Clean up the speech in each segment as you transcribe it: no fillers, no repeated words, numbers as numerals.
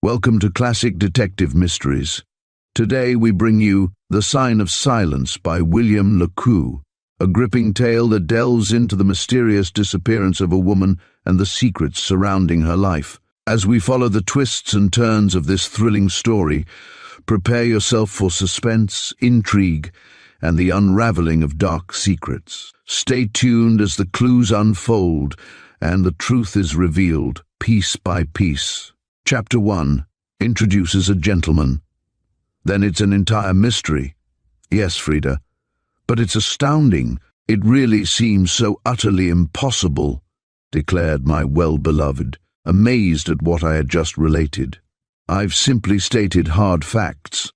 Welcome to Classic Detective Mysteries. Today we bring you The Sign of Silence by William Le Queux, a gripping tale that delves into the mysterious disappearance of a woman and the secrets surrounding her life. As we follow the twists and turns of this thrilling story, prepare yourself for suspense, intrigue, and the unraveling of dark secrets. Stay tuned as the clues unfold and the truth is revealed piece by piece. Chapter 1 introduces a gentleman. Then it's an entire mystery. Yes, Frida, but it's astounding. It really seems so utterly impossible, declared my well-beloved, amazed at what I had just related. I've simply stated hard facts.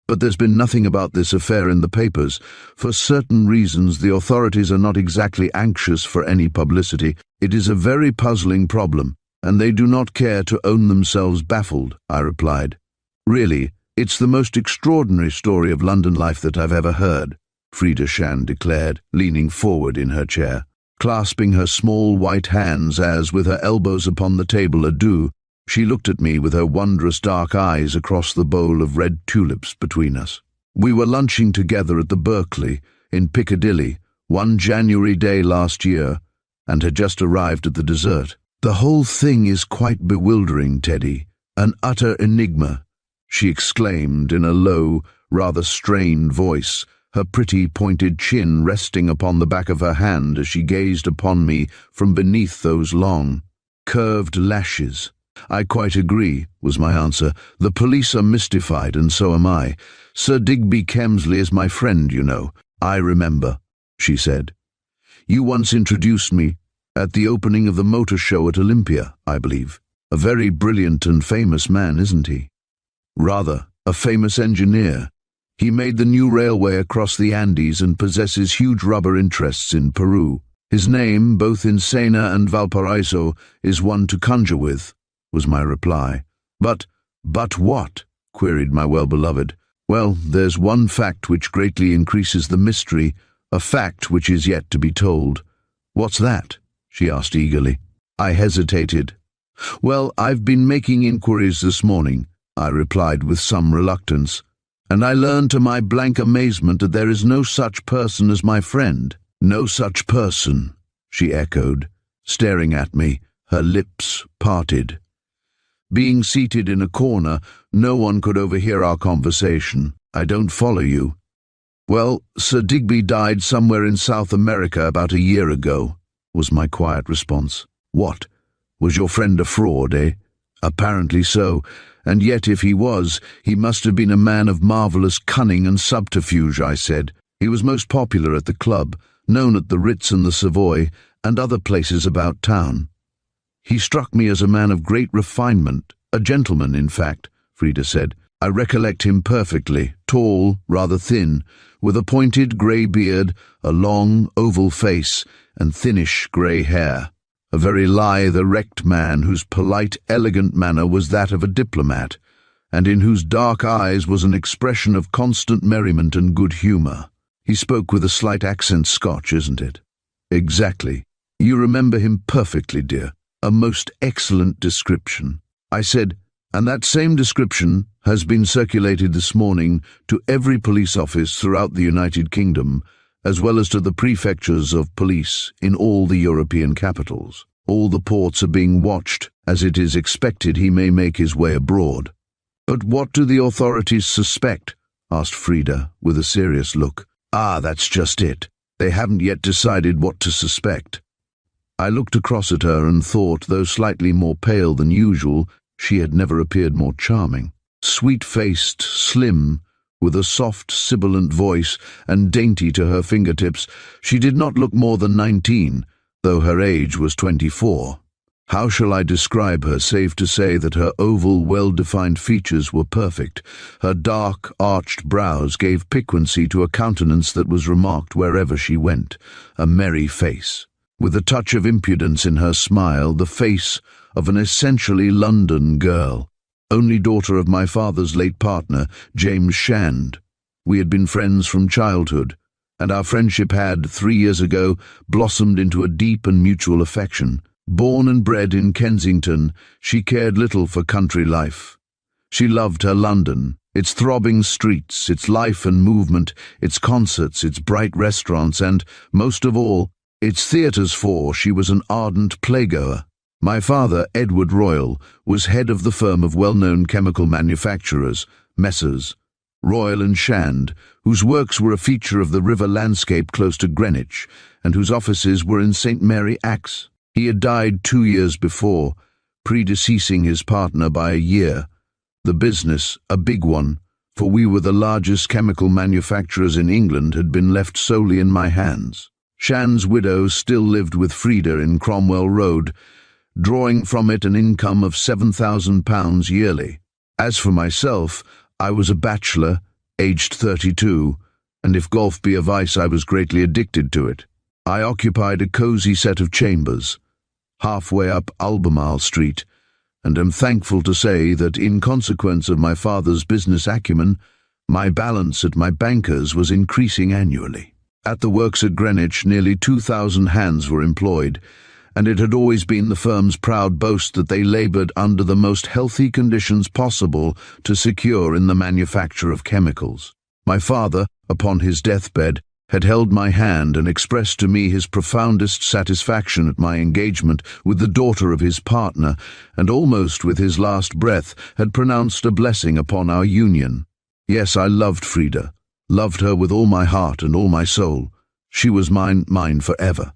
But there's been nothing about this affair in the papers. For certain reasons, the authorities are not exactly anxious for any publicity. It is a very puzzling problem, and they do not care to own themselves baffled, I replied. Really, it's the most extraordinary story of London life that I've ever heard, Frida Shand declared, leaning forward in her chair, clasping her small white hands as, with her elbows upon the table adieu, she looked at me with her wondrous dark eyes across the bowl of red tulips between us. We were lunching together at the Berkeley in Piccadilly one January day last year and had just arrived at the dessert. The whole thing is quite bewildering, Teddy, an utter enigma, she exclaimed in a low, rather strained voice, her pretty pointed chin resting upon the back of her hand as she gazed upon me from beneath those long, curved lashes. I quite agree, was my answer. The police are mystified, and so am I. Sir Digby Kemsley is my friend, you know. I remember, she said. You once introduced me at the opening of the motor show at Olympia, I believe. A very brilliant and famous man, isn't he? Rather, a famous engineer. He made the new railway across the Andes and possesses huge rubber interests in Peru. His name, both in Sena and Valparaiso, is one to conjure with, was my reply. But what? Queried my well-beloved. Well, there's one fact which greatly increases the mystery, a fact which is yet to be told. What's that? She asked eagerly. I hesitated. Well, I've been making inquiries this morning, I replied with some reluctance, and I learned to my blank amazement that there is no such person as my friend. No such person, she echoed, staring at me, her lips parted. Being seated in a corner, no one could overhear our conversation. I don't follow you. Well, Sir Digby died somewhere in South America about a year ago, was my quiet response. What? Was your friend a fraud, eh? Apparently so, and yet if he was, he must have been a man of marvellous cunning and subterfuge, I said. He was most popular at the club, known at the Ritz and the Savoy, and other places about town. He struck me as a man of great refinement, a gentleman, in fact, Frida said. I recollect him perfectly, tall, rather thin, with a pointed grey beard, a long, oval face, and thinnish grey hair. A very lithe, erect man whose polite, elegant manner was that of a diplomat, and in whose dark eyes was an expression of constant merriment and good humour. He spoke with a slight accent Scotch, isn't it? Exactly. You remember him perfectly, dear. A most excellent description. I said, and that same description has been circulated this morning to every police office throughout the United Kingdom, as well as to the prefectures of police in all the European capitals. All the ports are being watched, as it is expected he may make his way abroad. But what do the authorities suspect? Asked Frida, with a serious look. Ah, that's just it. They haven't yet decided what to suspect. I looked across at her and thought, though slightly more pale than usual, she had never appeared more charming. Sweet-faced, slim, with a soft, sibilant voice and dainty to her fingertips, she did not look more than 19, though her age was 24. How shall I describe her, save to say that her oval, well-defined features were perfect. Her dark, arched brows gave piquancy to a countenance that was remarked wherever she went, a merry face, with a touch of impudence in her smile, the face of an essentially London girl, only daughter of my father's late partner, James Shand. We had been friends from childhood, and our friendship had, 3 years ago, blossomed into a deep and mutual affection. Born and bred in Kensington, she cared little for country life, She loved her London, its throbbing streets, its life and movement, its concerts, its bright restaurants, and, most of all, its theatres, for she was an ardent playgoer. My father, Edward Royal, was head of the firm of well-known chemical manufacturers, Messrs. Royal and Shand, whose works were a feature of the river landscape close to Greenwich, and whose offices were in St. Mary Axe. He had died 2 years before, predeceasing his partner by a year. The business, a big one, for we were the largest chemical manufacturers in England, had been left solely in my hands. Shand's widow still lived with Frida in Cromwell Road, drawing from it an income of £7,000 yearly. As for myself, I was a bachelor, aged 32, and if golf be a vice, I was greatly addicted to it. I occupied a cosy set of chambers, halfway up Albemarle Street, and am thankful to say that in consequence of my father's business acumen, my balance at my banker's was increasing annually. At the works at Greenwich, nearly 2,000 hands were employed, and it had always been the firm's proud boast that they laboured under the most healthy conditions possible to secure in the manufacture of chemicals. My father, upon his deathbed, had held my hand and expressed to me his profoundest satisfaction at my engagement with the daughter of his partner, and almost with his last breath had pronounced a blessing upon our union. Yes, I loved Frida, loved her with all my heart and all my soul. She was mine forever.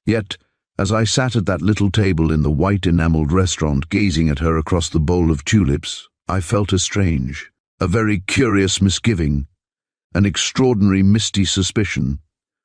Yet, as I sat at that little table in the white enamelled restaurant gazing at her across the bowl of tulips, I felt a strange, a very curious misgiving, an extraordinary misty suspicion,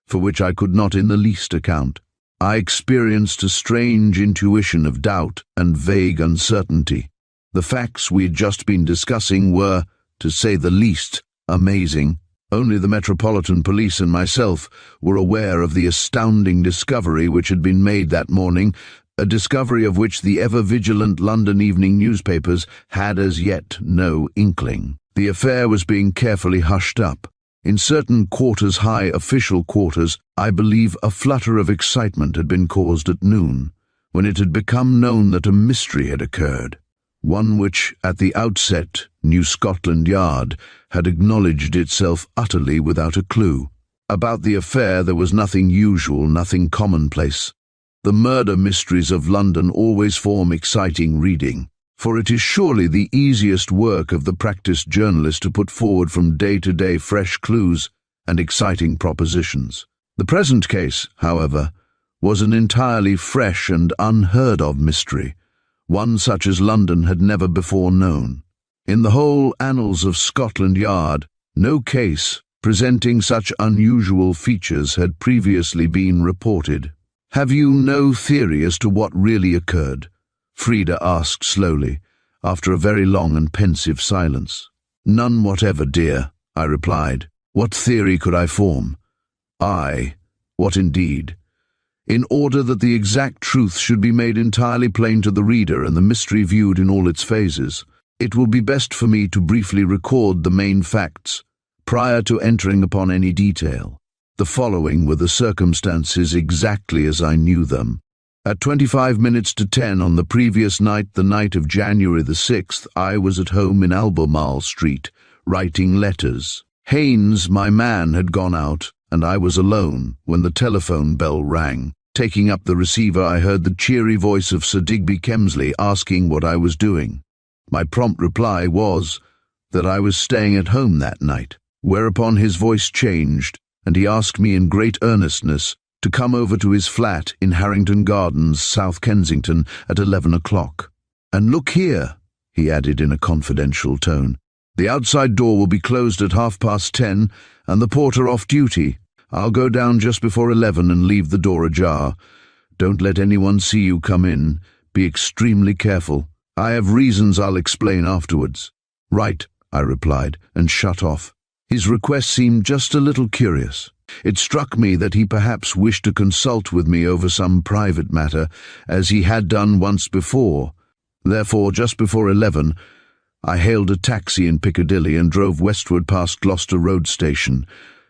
for which I could not in the least account. I experienced a strange intuition of doubt and vague uncertainty. The facts we had just been discussing were, to say the least, amazing. Only the Metropolitan Police and myself were aware of the astounding discovery which had been made that morning, a discovery of which the ever-vigilant London evening newspapers had as yet no inkling. The affair was being carefully hushed up. In certain quarters, high official quarters, I believe a flutter of excitement had been caused at noon, when it had become known that a mystery had occurred, one which, at the outset, New Scotland Yard had acknowledged itself utterly without a clue. About the affair there was nothing usual, nothing commonplace. The murder mysteries of London always form exciting reading, for it is surely the easiest work of the practiced journalist to put forward from day to day fresh clues and exciting propositions. The present case, however, was an entirely fresh and unheard-of mystery, one such as London had never before known. In the whole annals of Scotland Yard, no case presenting such unusual features had previously been reported. "Have you no theory as to what really occurred?" Frida asked slowly, after a very long and pensive silence. "None whatever, dear," I replied. "What theory could I form?" What indeed? In order that the exact truth should be made entirely plain to the reader and the mystery viewed in all its phases, it will be best for me to briefly record the main facts, prior to entering upon any detail. The following were the circumstances exactly as I knew them. At 25 minutes to 10 on the previous night, the night of January the 6th, I was at home in Albemarle Street, writing letters. Haynes, my man, had gone out, and I was alone when the telephone bell rang. Taking up the receiver, I heard the cheery voice of Sir Digby Kemsley asking what I was doing. My prompt reply was that I was staying at home that night, whereupon his voice changed, and he asked me in great earnestness to come over to his flat in Harrington Gardens, South Kensington, at 11 o'clock. "And look here," he added in a confidential tone, "the outside door will be closed at 10:30, and the porter off duty. I'll go down just before 11 and leave the door ajar. Don't let anyone see you come in. Be extremely careful. I have reasons I'll explain afterwards." "Right," I replied, and shut off. His request seemed just a little curious. It struck me that he perhaps wished to consult with me over some private matter, as he had done once before. Therefore, just before 11, I hailed a taxi in Piccadilly and drove westward past Gloucester Road Station,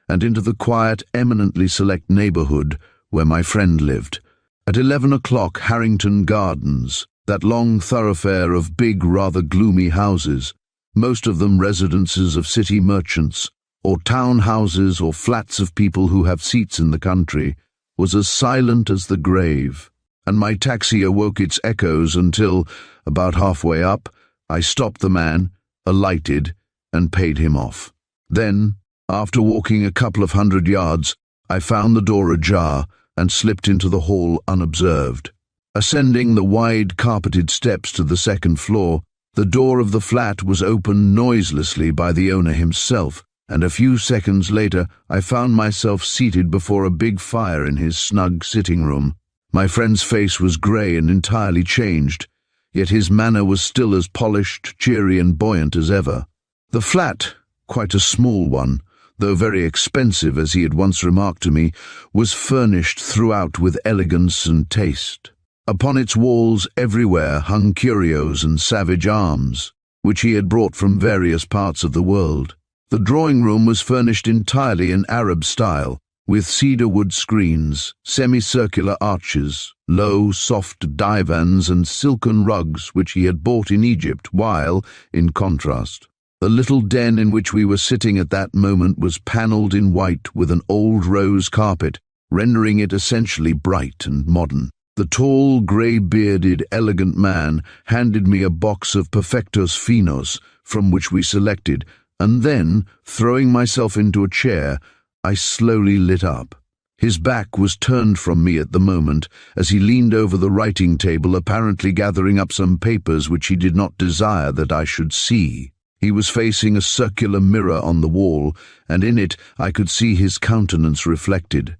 and into the quiet, eminently select neighbourhood where my friend lived. At 11 o'clock, Harrington Gardens, that long thoroughfare of big, rather gloomy houses, most of them residences of city merchants, or townhouses or flats of people who have seats in the country, was as silent as the grave, and my taxi awoke its echoes until, about halfway up, I stopped the man, alighted, and paid him off. Then, after walking a couple of 100 yards, I found the door ajar and slipped into the hall unobserved. Ascending the wide carpeted steps to the second floor, the door of the flat was opened noiselessly by the owner himself, and a few seconds later I found myself seated before a big fire in his snug sitting room. My friend's face was grey and entirely changed, yet his manner was still as polished, cheery and buoyant as ever. The flat, quite a small one, though very expensive as he had once remarked to me, was furnished throughout with elegance and taste. Upon its walls everywhere hung curios and savage arms, which he had brought from various parts of the world. The drawing room was furnished entirely in Arab style, with cedar wood screens, semicircular arches, low, soft divans and silken rugs which he had bought in Egypt, while, in contrast, the little den in which we were sitting at that moment was panelled in white with an old rose carpet, rendering it essentially bright and modern. The tall, grey-bearded, elegant man handed me a box of perfectos finos, from which we selected, and then, throwing myself into a chair, I slowly lit up. His back was turned from me at the moment, as he leaned over the writing table, apparently gathering up some papers which he did not desire that I should see. He was facing a circular mirror on the wall, and in it I could see his countenance reflected.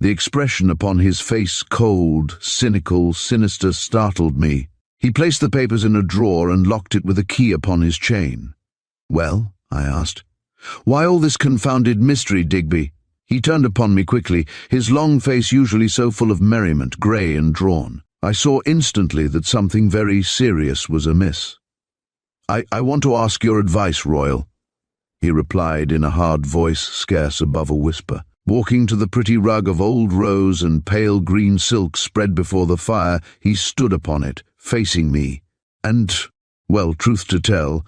The expression upon his face, cold, cynical, sinister, startled me. He placed the papers in a drawer and locked it with a key upon his chain. "Well?" I asked. "Why all this confounded mystery, Digby?" He turned upon me quickly, his long face usually so full of merriment, grey and drawn. I saw instantly that something very serious was amiss. I want to ask your advice, Royal," he replied in a hard voice scarce above a whisper. Walking to the pretty rug of old rose and pale green silk spread before the fire, he stood upon it, facing me. "And, well, truth to tell,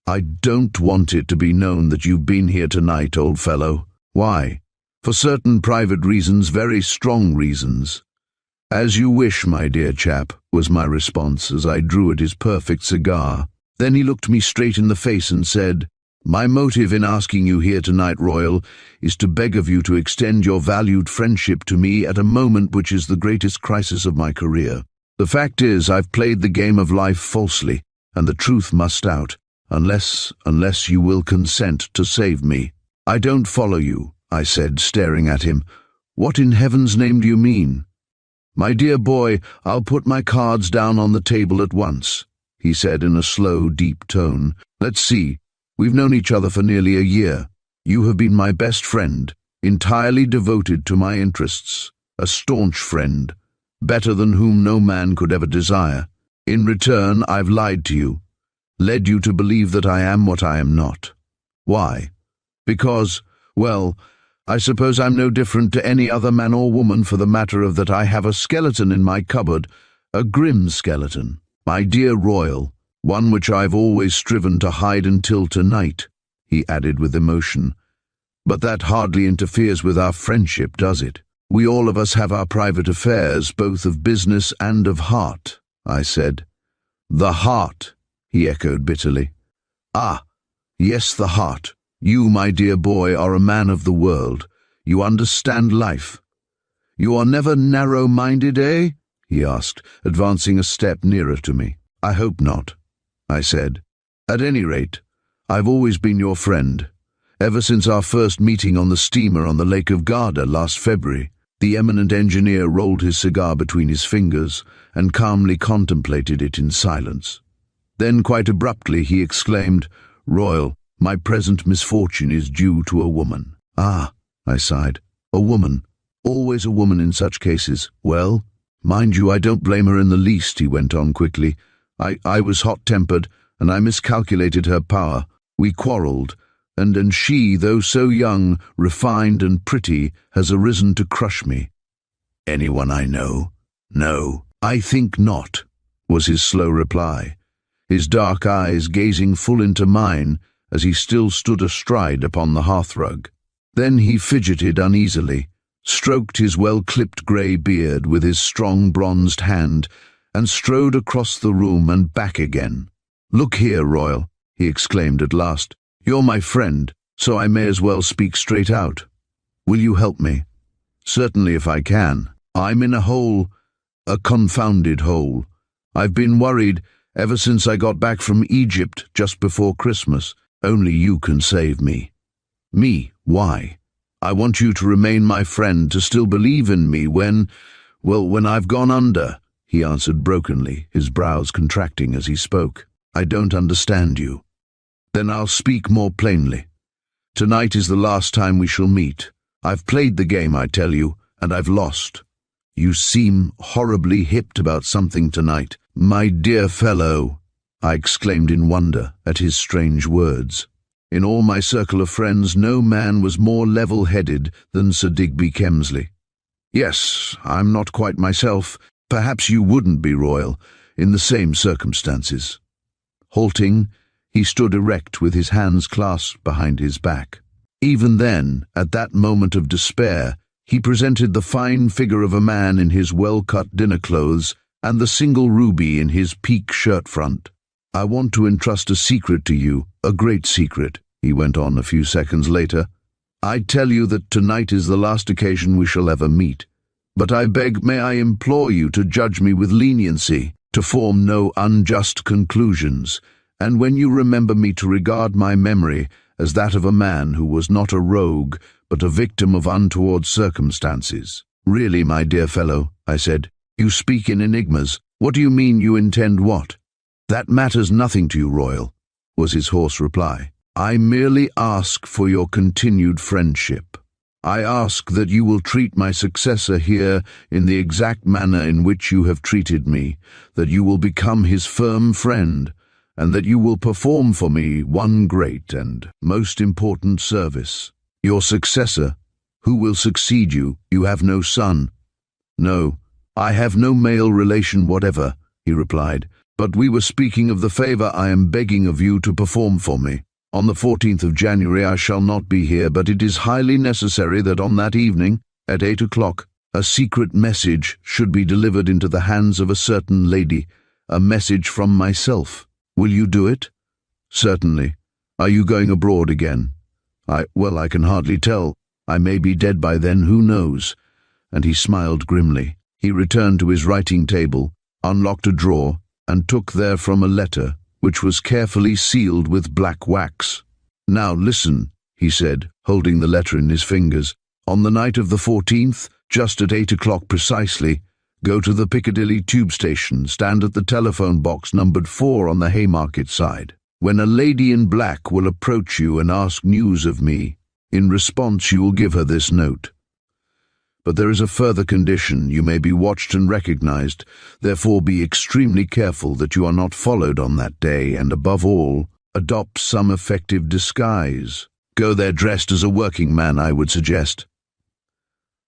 I don't want it to be known that you've been here tonight, old fellow." "Why?" "For certain private reasons, very strong reasons." "As you wish, my dear chap," was my response as I drew at his perfect cigar. Then he looked me straight in the face and said, "My motive in asking you here tonight, Royal, is to beg of you to extend your valued friendship to me at a moment which is the greatest crisis of my career. The fact is, I've played the game of life falsely, and the truth must out, unless you will consent to save me." "I don't follow you," I said, staring at him. "What in heaven's name do you mean?" "My dear boy, I'll put my cards down on the table at once," he said in a slow, deep tone. "Let's see. We've known each other for nearly a year. You have been my best friend, entirely devoted to my interests, a staunch friend, better than whom no man could ever desire. In return, I've lied to you, led you to believe that I am what I am not. Why? Because, well, I suppose I'm no different to any other man or woman, for the matter of that I have a skeleton in my cupboard, a grim skeleton. My dear Royal, one which I've always striven to hide until tonight," he added with emotion. "But that hardly interferes with our friendship, does it? We all of us have our private affairs, both of business and of heart," I said. "The heart," he echoed bitterly. "Ah, yes, the heart. You, my dear boy, are a man of the world. You understand life. You are never narrow-minded, eh?" he asked, advancing a step nearer to me. "I hope not," I said. "At any rate, I've always been your friend, ever since our first meeting on the steamer on the Lake of Garda last February." The eminent engineer rolled his cigar between his fingers and calmly contemplated it in silence. Then, quite abruptly, he exclaimed, "Royal, my present misfortune is due to a woman." "Ah," I sighed, "a woman. Always a woman in such cases. Well, mind you, I don't blame her in the least," he went on quickly. I was hot-tempered, and I miscalculated her power. We quarrelled, and she, though so young, refined and pretty, has arisen to crush me." "Anyone I know?" "No, I think not," was his slow reply. his dark eyes gazing full into mine as he still stood astride upon the hearthrug. Then he fidgeted uneasily, stroked his well-clipped grey beard with his strong bronzed hand, and strode across the room and back again. "Look here, Royal," he exclaimed at last. "You're my friend, so I may as well speak straight out. Will you help me?" "Certainly, if I can. I'm in a hole, a confounded hole. I've been worried ever since I got back from Egypt just before Christmas. Only you can save me." "Me? Why?" "I want you to remain my friend, to still believe in me when I've gone under," he answered brokenly, his brows contracting as he spoke. "I don't understand you." "Then I'll speak more plainly. Tonight is the last time we shall meet. I've played the game, I tell you, and I've lost. You seem horribly hipped about something tonight." "My dear fellow," I exclaimed in wonder at his strange words. In all my circle of friends, no man was more level-headed than Sir Digby Kemsley. "Yes, I'm not quite myself. Perhaps you wouldn't be, Royal, in the same circumstances." Halting, he stood erect with his hands clasped behind his back. Even then, at that moment of despair, he presented the fine figure of a man in his well-cut dinner clothes and the single ruby in his pique shirt-front. "I want to entrust a secret to you, a great secret," he went on a few seconds later. "I tell you that tonight is the last occasion we shall ever meet. But I beg, may I implore you to judge me with leniency, to form no unjust conclusions, and when you remember me to regard my memory as that of a man who was not a rogue, but a victim of untoward circumstances." "Really, my dear fellow," I said, "you speak in enigmas. What do you mean you intend what?" "That matters nothing to you, Royal," was his hoarse reply. "I merely ask for your continued friendship. I ask that you will treat my successor here in the exact manner in which you have treated me, that you will become his firm friend, and that you will perform for me one great and most important service. Your successor, who will succeed you? You have no son." "No, I have no male relation whatever," he replied, "but we were speaking of the favor I am begging of you to perform for me. On the 14th of January I shall not be here, but it is highly necessary that on that evening, at 8 o'clock, a secret message should be delivered into the hands of a certain lady, a message from myself. Will you do it?" "Certainly. Are you going abroad again?" I can hardly tell. I may be dead by then, who knows?" And he smiled grimly. He returned to his writing table, unlocked a drawer, and took therefrom a letter, which was carefully sealed with black wax. "Now listen," he said, holding the letter in his fingers. "On the night of the 14th, just at 8 o'clock precisely, go to the Piccadilly tube station, stand at the telephone box numbered 4 on the Haymarket side. When a lady in black will approach you and ask news of me, in response you will give her this note. But there is a further condition. You may be watched and recognized, therefore be extremely careful that you are not followed on that day, and above all, adopt some effective disguise. Go there dressed as a working man, I would suggest."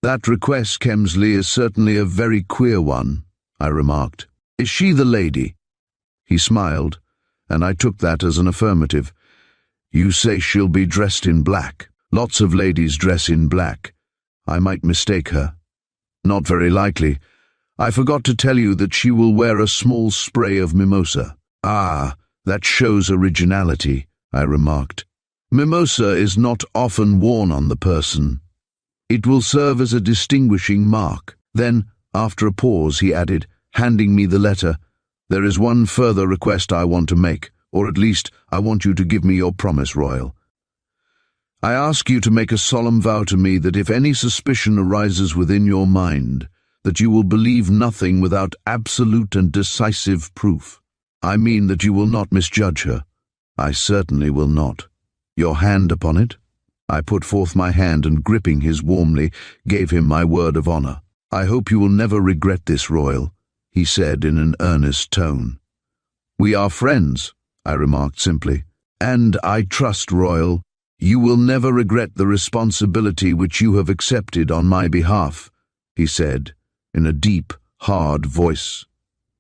"That request, Kemsley, is certainly a very queer one," I remarked. "Is she the lady?" He smiled, and I took that as an affirmative. "You say she'll be dressed in black. Lots of ladies dress in black. I might mistake her." "Not very likely. I forgot to tell you that she will wear a small spray of mimosa." "Ah, that shows originality," I remarked. "Mimosa is not often worn on the person. It will serve as a distinguishing mark." Then, after a pause, he added, handing me the letter, "There is one further request I want to make, or at least I want you to give me your promise, Royal. I ask you to make a solemn vow to me that if any suspicion arises within your mind, that you will believe nothing without absolute and decisive proof. I mean that you will not misjudge her." "I certainly will not." "Your hand upon it?" I put forth my hand and, gripping his warmly, gave him my word of honor. "I hope you will never regret this, Royal," he said in an earnest tone. "We are friends," I remarked simply. "And I trust, Royal, you will never regret the responsibility which you have accepted on my behalf," he said, in a deep, hard voice,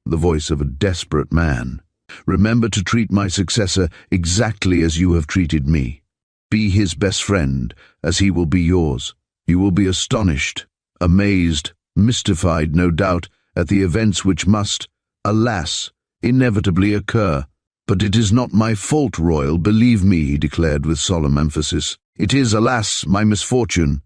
the voice of a desperate man. Remember to treat my successor exactly as you have treated me. Be his best friend, as he will be yours. You will be astonished, amazed, mystified, no doubt, at the events which must, alas, inevitably occur. But it is not my fault, Royal, believe me, he declared with solemn emphasis. It is, alas, my misfortune.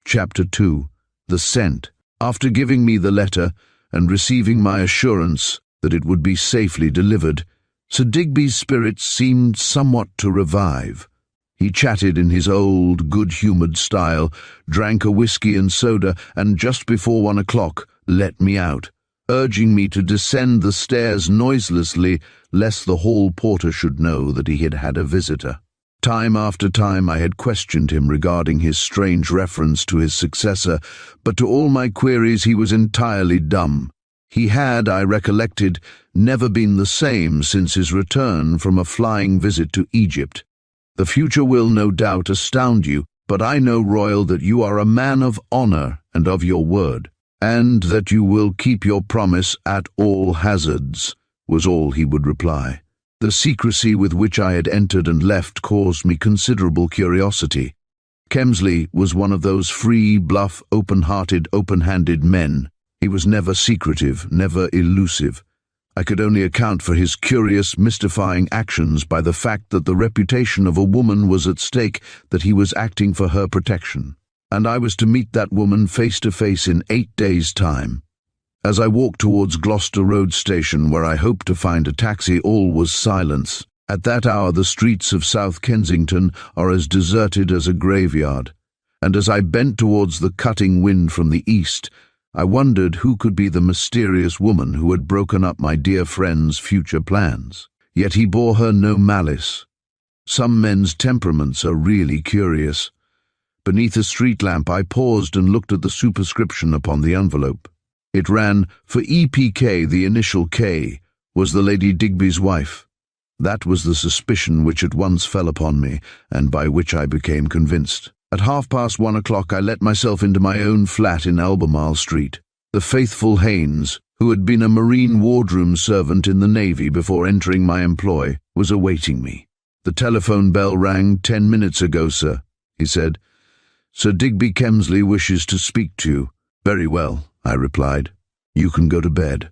Chapter 2. The Scent. After giving me the letter, and receiving my assurance that it would be safely delivered, Sir Digby's spirits seemed somewhat to revive. He chatted in his old, good-humoured style, drank a whisky and soda, and just before 1 o'clock let me out, urging me to descend the stairs noiselessly, lest the hall porter should know that he had had a visitor. Time after time I had questioned him regarding his strange reference to his successor, but to all my queries he was entirely dumb. He had, I recollected, never been the same since his return from a flying visit to Egypt. The future will no doubt astound you, but I know, Royal, that you are a man of honour and of your word, and that you will keep your promise at all hazards, was all he would reply. The secrecy with which I had entered and left caused me considerable curiosity. Kemsley was one of those free, bluff, open-hearted, open-handed men. He was never secretive, never elusive. I could only account for his curious, mystifying actions by the fact that the reputation of a woman was at stake, that he was acting for her protection. And I was to meet that woman face to face in 8 days' time. As I walked towards Gloucester Road Station, where I hoped to find a taxi, all was silence. At that hour the streets of South Kensington are as deserted as a graveyard, and as I bent towards the cutting wind from the east, I wondered who could be the mysterious woman who had broken up my dear friend's future plans. Yet he bore her no malice. Some men's temperaments are really curious. Beneath a street lamp I paused and looked at the superscription upon the envelope. It ran, "For EPK, the initial K, was the Lady Digby's wife." That was the suspicion which at once fell upon me, and by which I became convinced. At 1:30 o'clock I let myself into my own flat in Albemarle Street. The faithful Haynes, who had been a marine wardroom servant in the Navy before entering my employ, was awaiting me. "The telephone bell rang 10 minutes ago, sir," he said. "Sir Digby Kemsley wishes to speak to you." "Very well," I replied. "You can go to bed."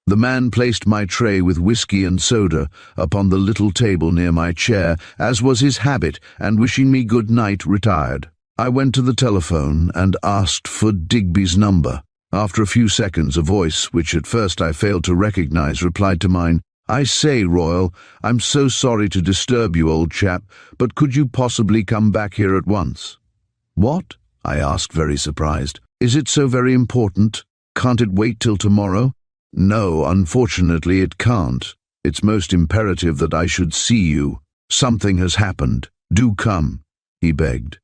The man placed my tray with whisky and soda upon the little table near my chair, as was his habit, and wishing me good night, retired. I went to the telephone and asked for Digby's number. After a few seconds, a voice, which at first I failed to recognize, replied to mine. "I say, Royal, I'm so sorry to disturb you, old chap, but could you possibly come back here at once?" "What?" I asked, very surprised. "Is it so very important? Can't it wait till tomorrow?" "No, unfortunately it can't. It's most imperative that I should see you. Something has happened. Do come," he begged.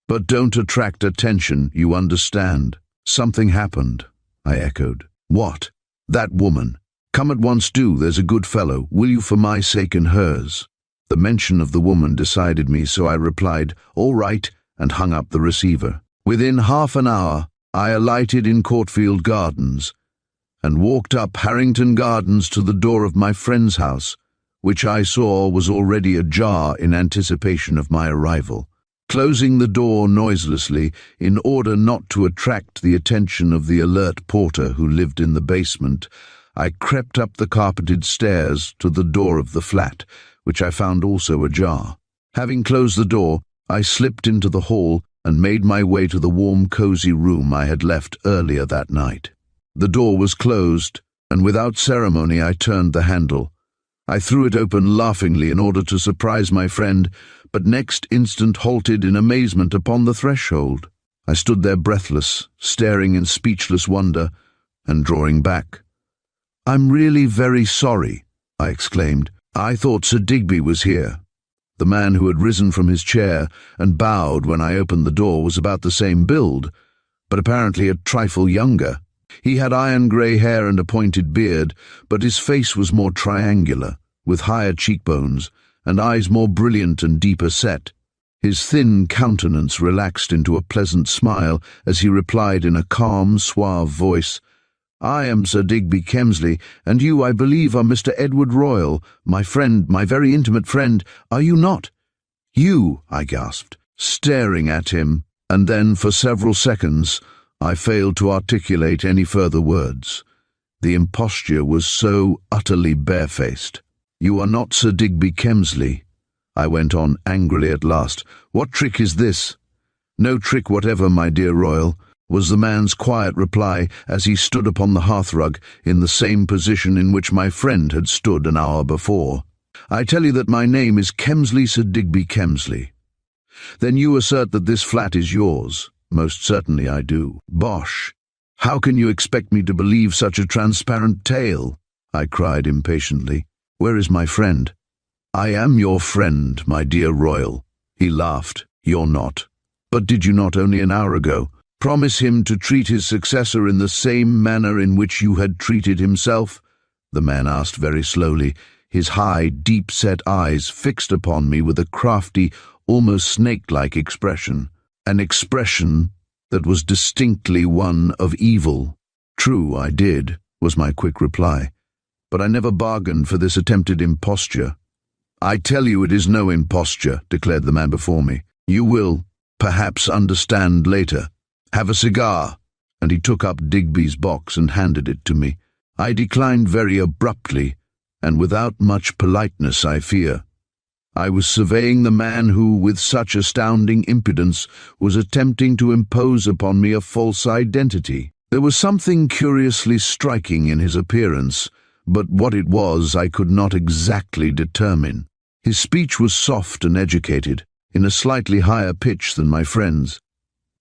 "But don't attract attention, you understand." "Something happened," I echoed. "What?" "That woman. Come at once, do, there's a good fellow. Will you, for my sake and hers?" The mention of the woman decided me, so I replied, "All right," and hung up the receiver. Within half an hour I alighted in Courtfield Gardens, and walked up Harrington Gardens to the door of my friend's house, which I saw was already ajar in anticipation of my arrival. Closing the door noiselessly, in order not to attract the attention of the alert porter who lived in the basement, I crept up the carpeted stairs to the door of the flat, which I found also ajar. Having closed the door, I slipped into the hall and made my way to the warm, cosy room I had left earlier that night. The door was closed, and without ceremony I turned the handle. I threw it open laughingly in order to surprise my friend, but next instant halted in amazement upon the threshold. I stood there breathless, staring in speechless wonder, and drawing back. "I'm really very sorry," I exclaimed. "I thought Sir Digby was here." The man who had risen from his chair and bowed when I opened the door was about the same build, but apparently a trifle younger. He had iron-grey hair and a pointed beard, but his face was more triangular, with higher cheekbones, and eyes more brilliant and deeper set. His thin countenance relaxed into a pleasant smile as he replied in a calm, suave voice, I am Sir Digby Kemsley, and you, I believe, are Mr. Edward Royal, my friend, my very intimate friend, are you not?" "You," I gasped, staring at him, and then for several seconds I failed to articulate any further words. The imposture was so utterly barefaced. "You are not Sir Digby Kemsley," I went on angrily at last. "What trick is this?" "No trick whatever, my dear Royal," was the man's quiet reply as he stood upon the hearthrug in the same position in which my friend had stood an hour before. "I tell you that my name is Kemsley, Sir Digby Kemsley." "Then you assert that this flat is yours?" "Most certainly I do." "Bosh! How can you expect me to believe such a transparent tale?" I cried impatiently. "Where is my friend?" "I am your friend, my dear Royal." He laughed. "You're not. But did you not only an hour ago promise him to treat his successor in the same manner in which you had treated himself?" the man asked very slowly, his high, deep-set eyes fixed upon me with a crafty, almost snake-like expression. An expression that was distinctly one of evil. "True, I did," was my quick reply. "But I never bargained for this attempted imposture." "I tell you it is no imposture," declared the man before me. "You will, perhaps, understand later. Have a cigar." And he took up Digby's box and handed it to me. I declined very abruptly, and without much politeness, I fear. I was surveying the man who, with such astounding impudence, was attempting to impose upon me a false identity. There was something curiously striking in his appearance, but what it was I could not exactly determine. His speech was soft and educated, in a slightly higher pitch than my friend's.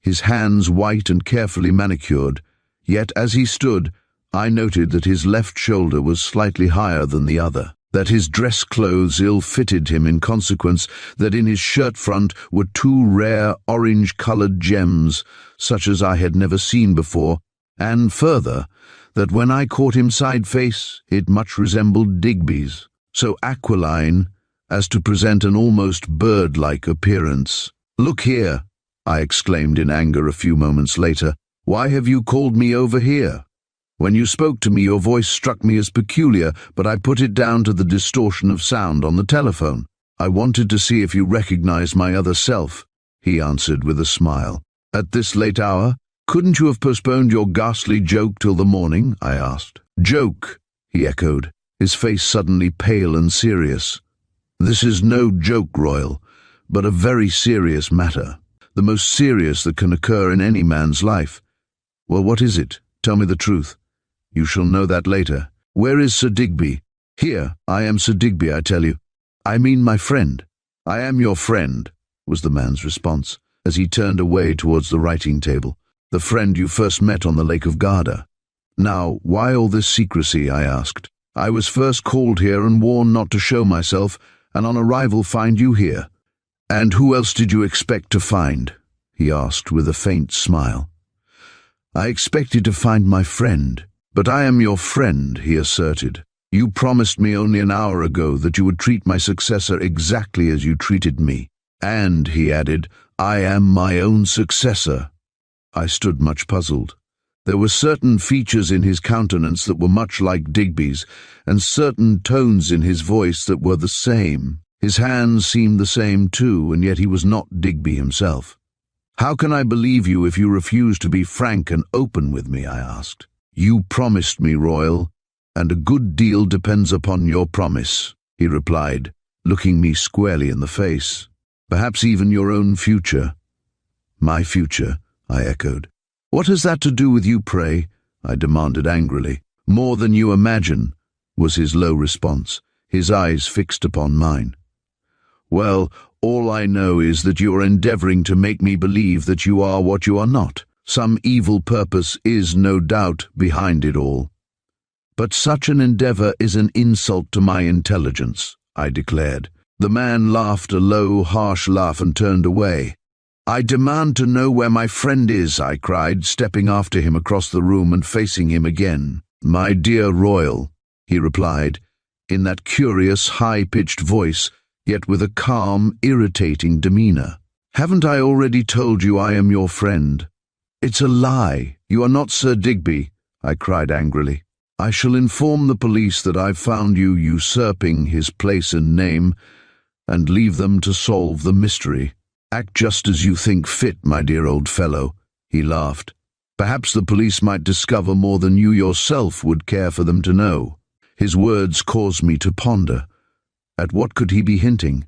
His hands white and carefully manicured, yet as he stood, I noted that his left shoulder was slightly higher than the other, that his dress clothes ill-fitted him in consequence, that in his shirt front were two rare orange-coloured gems, such as I had never seen before, and further, that when I caught him side-face, it much resembled Digby's, so aquiline as to present an almost bird-like appearance. "Look here," I exclaimed in anger a few moments later, "why have you called me over here? When you spoke to me, your voice struck me as peculiar, but I put it down to the distortion of sound on the telephone. I wanted to see if you recognized my other self," he answered with a smile. "At this late hour? Couldn't you have postponed your ghastly joke till the morning?" I asked. "Joke," he echoed, his face suddenly pale and serious. "This is no joke, Royal, but a very serious matter, the most serious that can occur in any man's life." "Well, what is it? Tell me the truth." "You shall know that later. Where is Sir Digby?" "Here. I am Sir Digby, I tell you." "I mean my friend." "I am your friend," was the man's response, as he turned away towards the writing table. "The friend you first met on the Lake of Garda." "Now, why all this secrecy?" I asked. "I was first called here and warned not to show myself, and on arrival find you here." "And who else did you expect to find?" he asked with a faint smile. "I expected to find my friend." "But I am your friend," he asserted. "You promised me only an hour ago that you would treat my successor exactly as you treated me. And," he added, "I am my own successor." I stood much puzzled. There were certain features in his countenance that were much like Digby's, and certain tones in his voice that were the same. His hands seemed the same too, and yet he was not Digby himself. "How can I believe you if you refuse to be frank and open with me?" I asked. "You promised me, Royal, and a good deal depends upon your promise," he replied, looking me squarely in the face. "Perhaps even your own future." "My future?" I echoed. "What has that to do with you, pray?" I demanded angrily. "More than you imagine," was his low response, his eyes fixed upon mine. "Well, all I know is that you are endeavoring to make me believe that you are what you are not. Some evil purpose is, no doubt, behind it all. But such an endeavor is an insult to my intelligence," I declared. The man laughed a low, harsh laugh and turned away. "I demand to know where my friend is," I cried, stepping after him across the room and facing him again. "My dear Royal," he replied, in that curious, high-pitched voice, yet with a calm, irritating demeanor. "Haven't I already told you I am your friend?" "It's a lie. You are not Sir Digby," I cried angrily. "I shall inform the police that I've found you usurping his place and name, and leave them to solve the mystery. Act just as you think fit, my dear old fellow," he laughed. "Perhaps the police might discover more than you yourself would care for them to know." His words caused me to ponder. At what could he be hinting?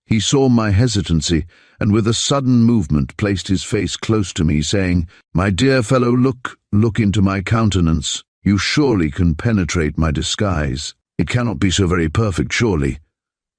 He saw my hesitancy, and with a sudden movement placed his face close to me, saying, "My dear fellow, look into my countenance. You surely can penetrate my disguise. It cannot be so very perfect, surely."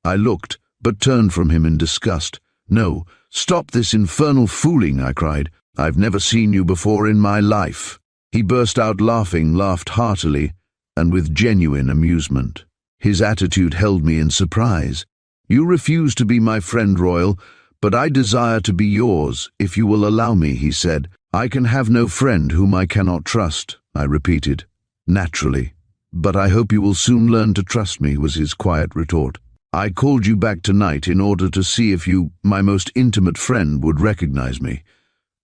I looked, but turned from him in disgust. "No, stop this infernal fooling," I cried. "I've never seen you before in my life." He burst out laughing, laughed heartily, and with genuine amusement. His attitude held me in surprise. "You refuse to be my friend, Royal, but I desire to be yours, if you will allow me," he said. "I can have no friend whom I cannot trust," I repeated. "Naturally, but I hope you will soon learn to trust me," was his quiet retort. "I called you back tonight in order to see if you, my most intimate friend, would recognize me.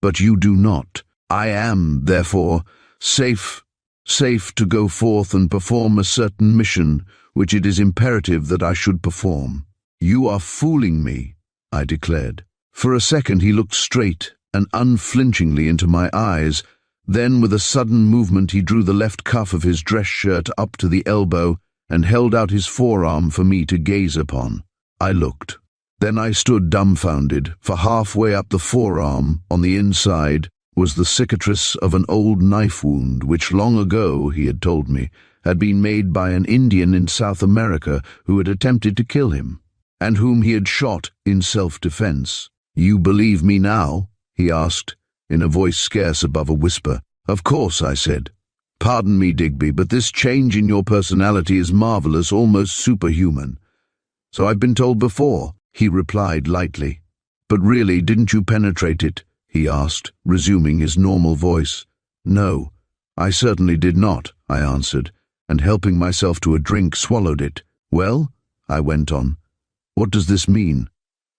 But you do not. I am, therefore, safe to go forth and perform a certain mission which it is imperative that I should perform." "You are fooling me," I declared. For a second he looked straight and unflinchingly into my eyes. Then, with a sudden movement, he drew the left cuff of his dress shirt up to the elbow and held out his forearm for me to gaze upon. I looked. Then I stood dumbfounded, for halfway up the forearm, on the inside, was the cicatrice of an old knife wound which long ago, he had told me, had been made by an Indian in South America who had attempted to kill him, and whom he had shot in self-defense. "You believe me now?" he asked, in a voice scarce above a whisper. "Of course," I said. "Pardon me, Digby, but this change in your personality is marvelous, almost superhuman." "So I've been told before," he replied lightly. "But really, didn't you penetrate it?" he asked, resuming his normal voice. "No, I certainly did not," I answered, and helping myself to a drink, swallowed it. "Well," I went on, "what does this mean?"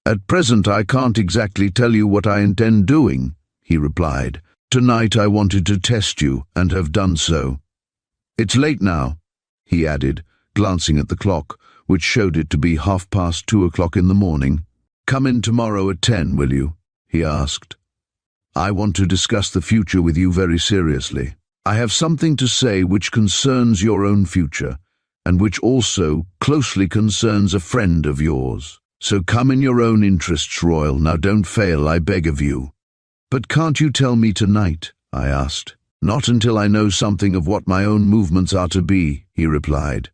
"At present I can't exactly tell you what I intend doing," he replied. "Tonight I wanted to test you, and have done so. It's late now," he added, glancing at the clock, which showed it to be 2:30 in the morning. "Come in tomorrow at 10, will you?" he asked. "I want to discuss the future with you very seriously. I have something to say which concerns your own future, and which also closely concerns a friend of yours. So come in your own interests, Royal. Now don't fail, I beg of you." "But can't you tell me tonight?" I asked. "Not until I know something of what my own movements are to be," he replied.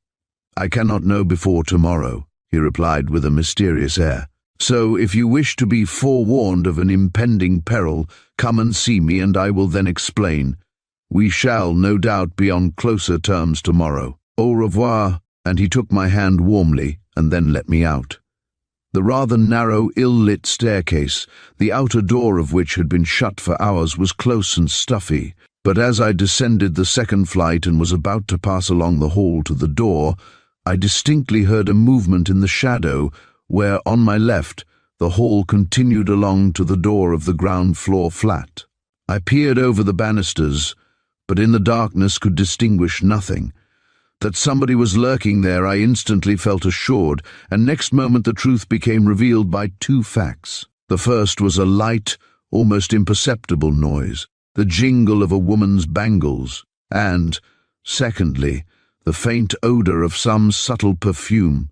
"I cannot know before tomorrow," he replied with a mysterious air. "So if you wish to be forewarned of an impending peril, come and see me, and I will then explain. We shall, no doubt, be on closer terms tomorrow. Au revoir," and he took my hand warmly and then let me out. The rather narrow, ill-lit staircase, the outer door of which had been shut for hours, was close and stuffy, but as I descended the second flight and was about to pass along the hall to the door, I distinctly heard a movement in the shadow where, on my left, the hall continued along to the door of the ground-floor flat. I peered over the banisters, but in the darkness could distinguish nothing. That somebody was lurking there I instantly felt assured, and next moment the truth became revealed by two facts. The first was a light, almost imperceptible noise, the jingle of a woman's bangles, and, secondly, the faint odor of some subtle perfume,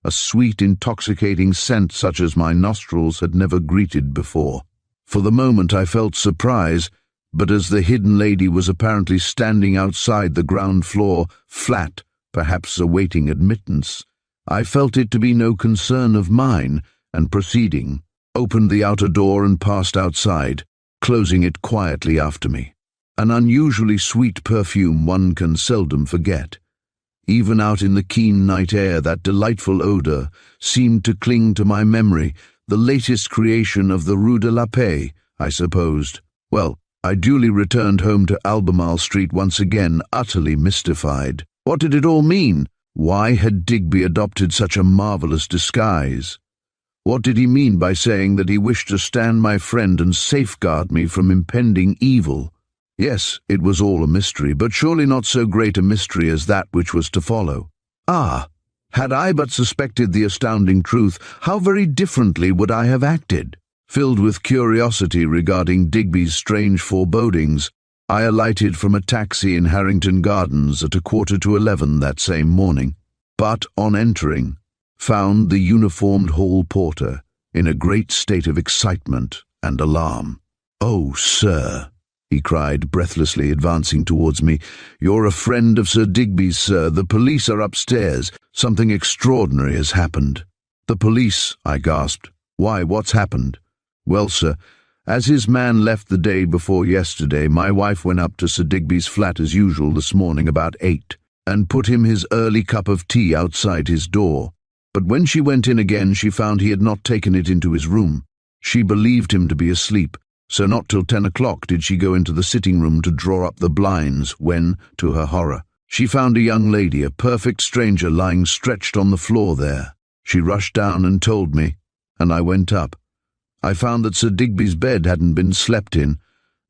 a sweet, intoxicating scent such as my nostrils had never greeted before. For the moment I felt surprise, but as the hidden lady was apparently standing outside the ground-floor flat, perhaps awaiting admittance, I felt it to be no concern of mine, and proceeding, opened the outer door and passed outside, closing it quietly after me. An unusually sweet perfume one can seldom forget. Even out in the keen night air, that delightful odor seemed to cling to my memory, the latest creation of the Rue de la Paix, I supposed. Well, I duly returned home to Albemarle Street once again, utterly mystified. What did it all mean? Why had Digby adopted such a marvelous disguise? What did he mean by saying that he wished to stand my friend and safeguard me from impending evil? Yes, it was all a mystery, but surely not so great a mystery as that which was to follow. Ah, had I but suspected the astounding truth, how very differently would I have acted. Filled with curiosity regarding Digby's strange forebodings, I alighted from a taxi in Harrington Gardens at 11:15 that same morning, but on entering, found the uniformed hall porter in a great state of excitement and alarm. "Oh, sir," he cried breathlessly, advancing towards me. "You're a friend of Sir Digby's, sir. The police are upstairs. Something extraordinary has happened." "The police?" I gasped. "Why, what's happened?" "Well, sir, as his man left the day before yesterday, my wife went up to Sir Digby's flat as usual this morning about 8, and put him his early cup of tea outside his door. But when she went in again, she found he had not taken it into his room. She believed him to be asleep, so not till 10 o'clock did she go into the sitting room to draw up the blinds when, to her horror, she found a young lady, a perfect stranger, lying stretched on the floor there. She rushed down and told me, and I went up. I found that Sir Digby's bed hadn't been slept in,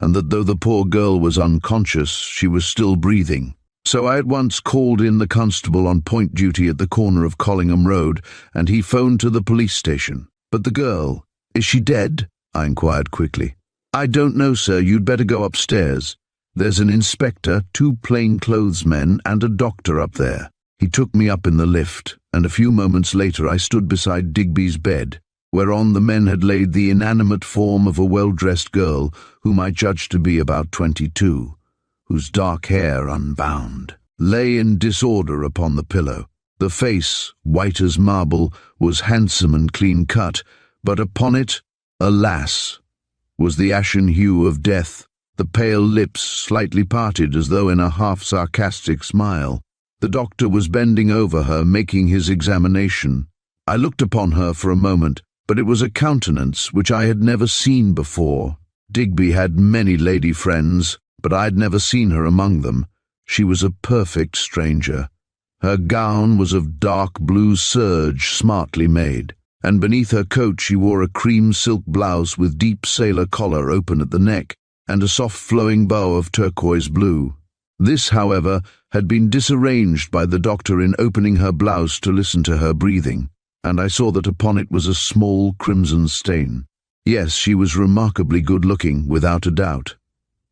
and that though the poor girl was unconscious, she was still breathing. So I at once called in the constable on point duty at the corner of Collingham Road, and he phoned to the police station. "But the girl, is she dead?" I inquired quickly. "I don't know, sir. You'd better go upstairs. There's an inspector, 2 plainclothesmen, and a doctor up there." He took me up in the lift, and a few moments later I stood beside Digby's bed, whereon the men had laid the inanimate form of a well-dressed girl, whom I judged to be about 22, whose dark hair, unbound, lay in disorder upon the pillow. The face, white as marble, was handsome and clean-cut, but upon it, alas, was the ashen hue of death, the pale lips slightly parted as though in a half-sarcastic smile. The doctor was bending over her, making his examination. I looked upon her for a moment, but it was a countenance which I had never seen before. Digby had many lady friends, but I had never seen her among them. She was a perfect stranger. Her gown was of dark blue serge, smartly made, and beneath her coat she wore a cream silk blouse with deep sailor collar open at the neck, and a soft flowing bow of turquoise blue. This, however, had been disarranged by the doctor in opening her blouse to listen to her breathing, and I saw that upon it was a small crimson stain. Yes, she was remarkably good-looking, without a doubt.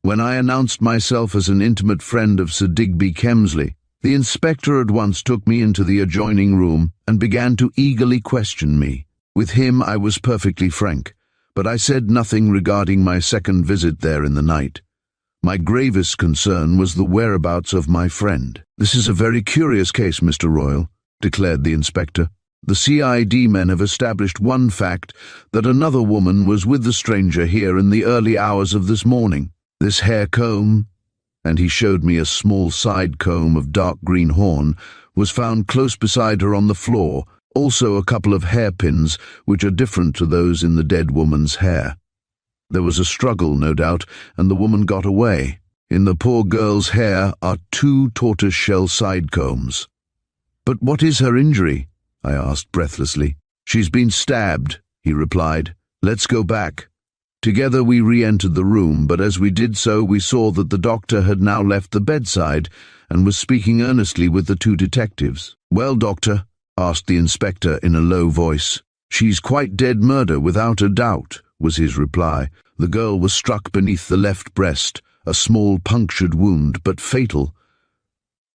When I announced myself as an intimate friend of Sir Digby Kemsley, the inspector at once took me into the adjoining room and began to eagerly question me. With him I was perfectly frank, but I said nothing regarding my second visit there in the night. My gravest concern was the whereabouts of my friend. "This is a very curious case, Mr. Royal," declared the inspector. "The CID men have established one fact, that another woman was with the stranger here in the early hours of this morning. This hair comb," and he showed me a small side comb of dark green horn, "was found close beside her on the floor, also a couple of hairpins, which are different to those in the dead woman's hair. There was a struggle, no doubt, and the woman got away. In the poor girl's hair are 2 tortoise-shell side combs." "But what is her injury?" I asked breathlessly. "She's been stabbed," he replied. "Let's go back." Together we re-entered the room, but as we did so we saw that the doctor had now left the bedside and was speaking earnestly with the 2 detectives. "Well, doctor?" asked the inspector in a low voice. "She's quite dead murder, without a doubt," was his reply. "The girl was struck beneath the left breast, a small punctured wound, but fatal.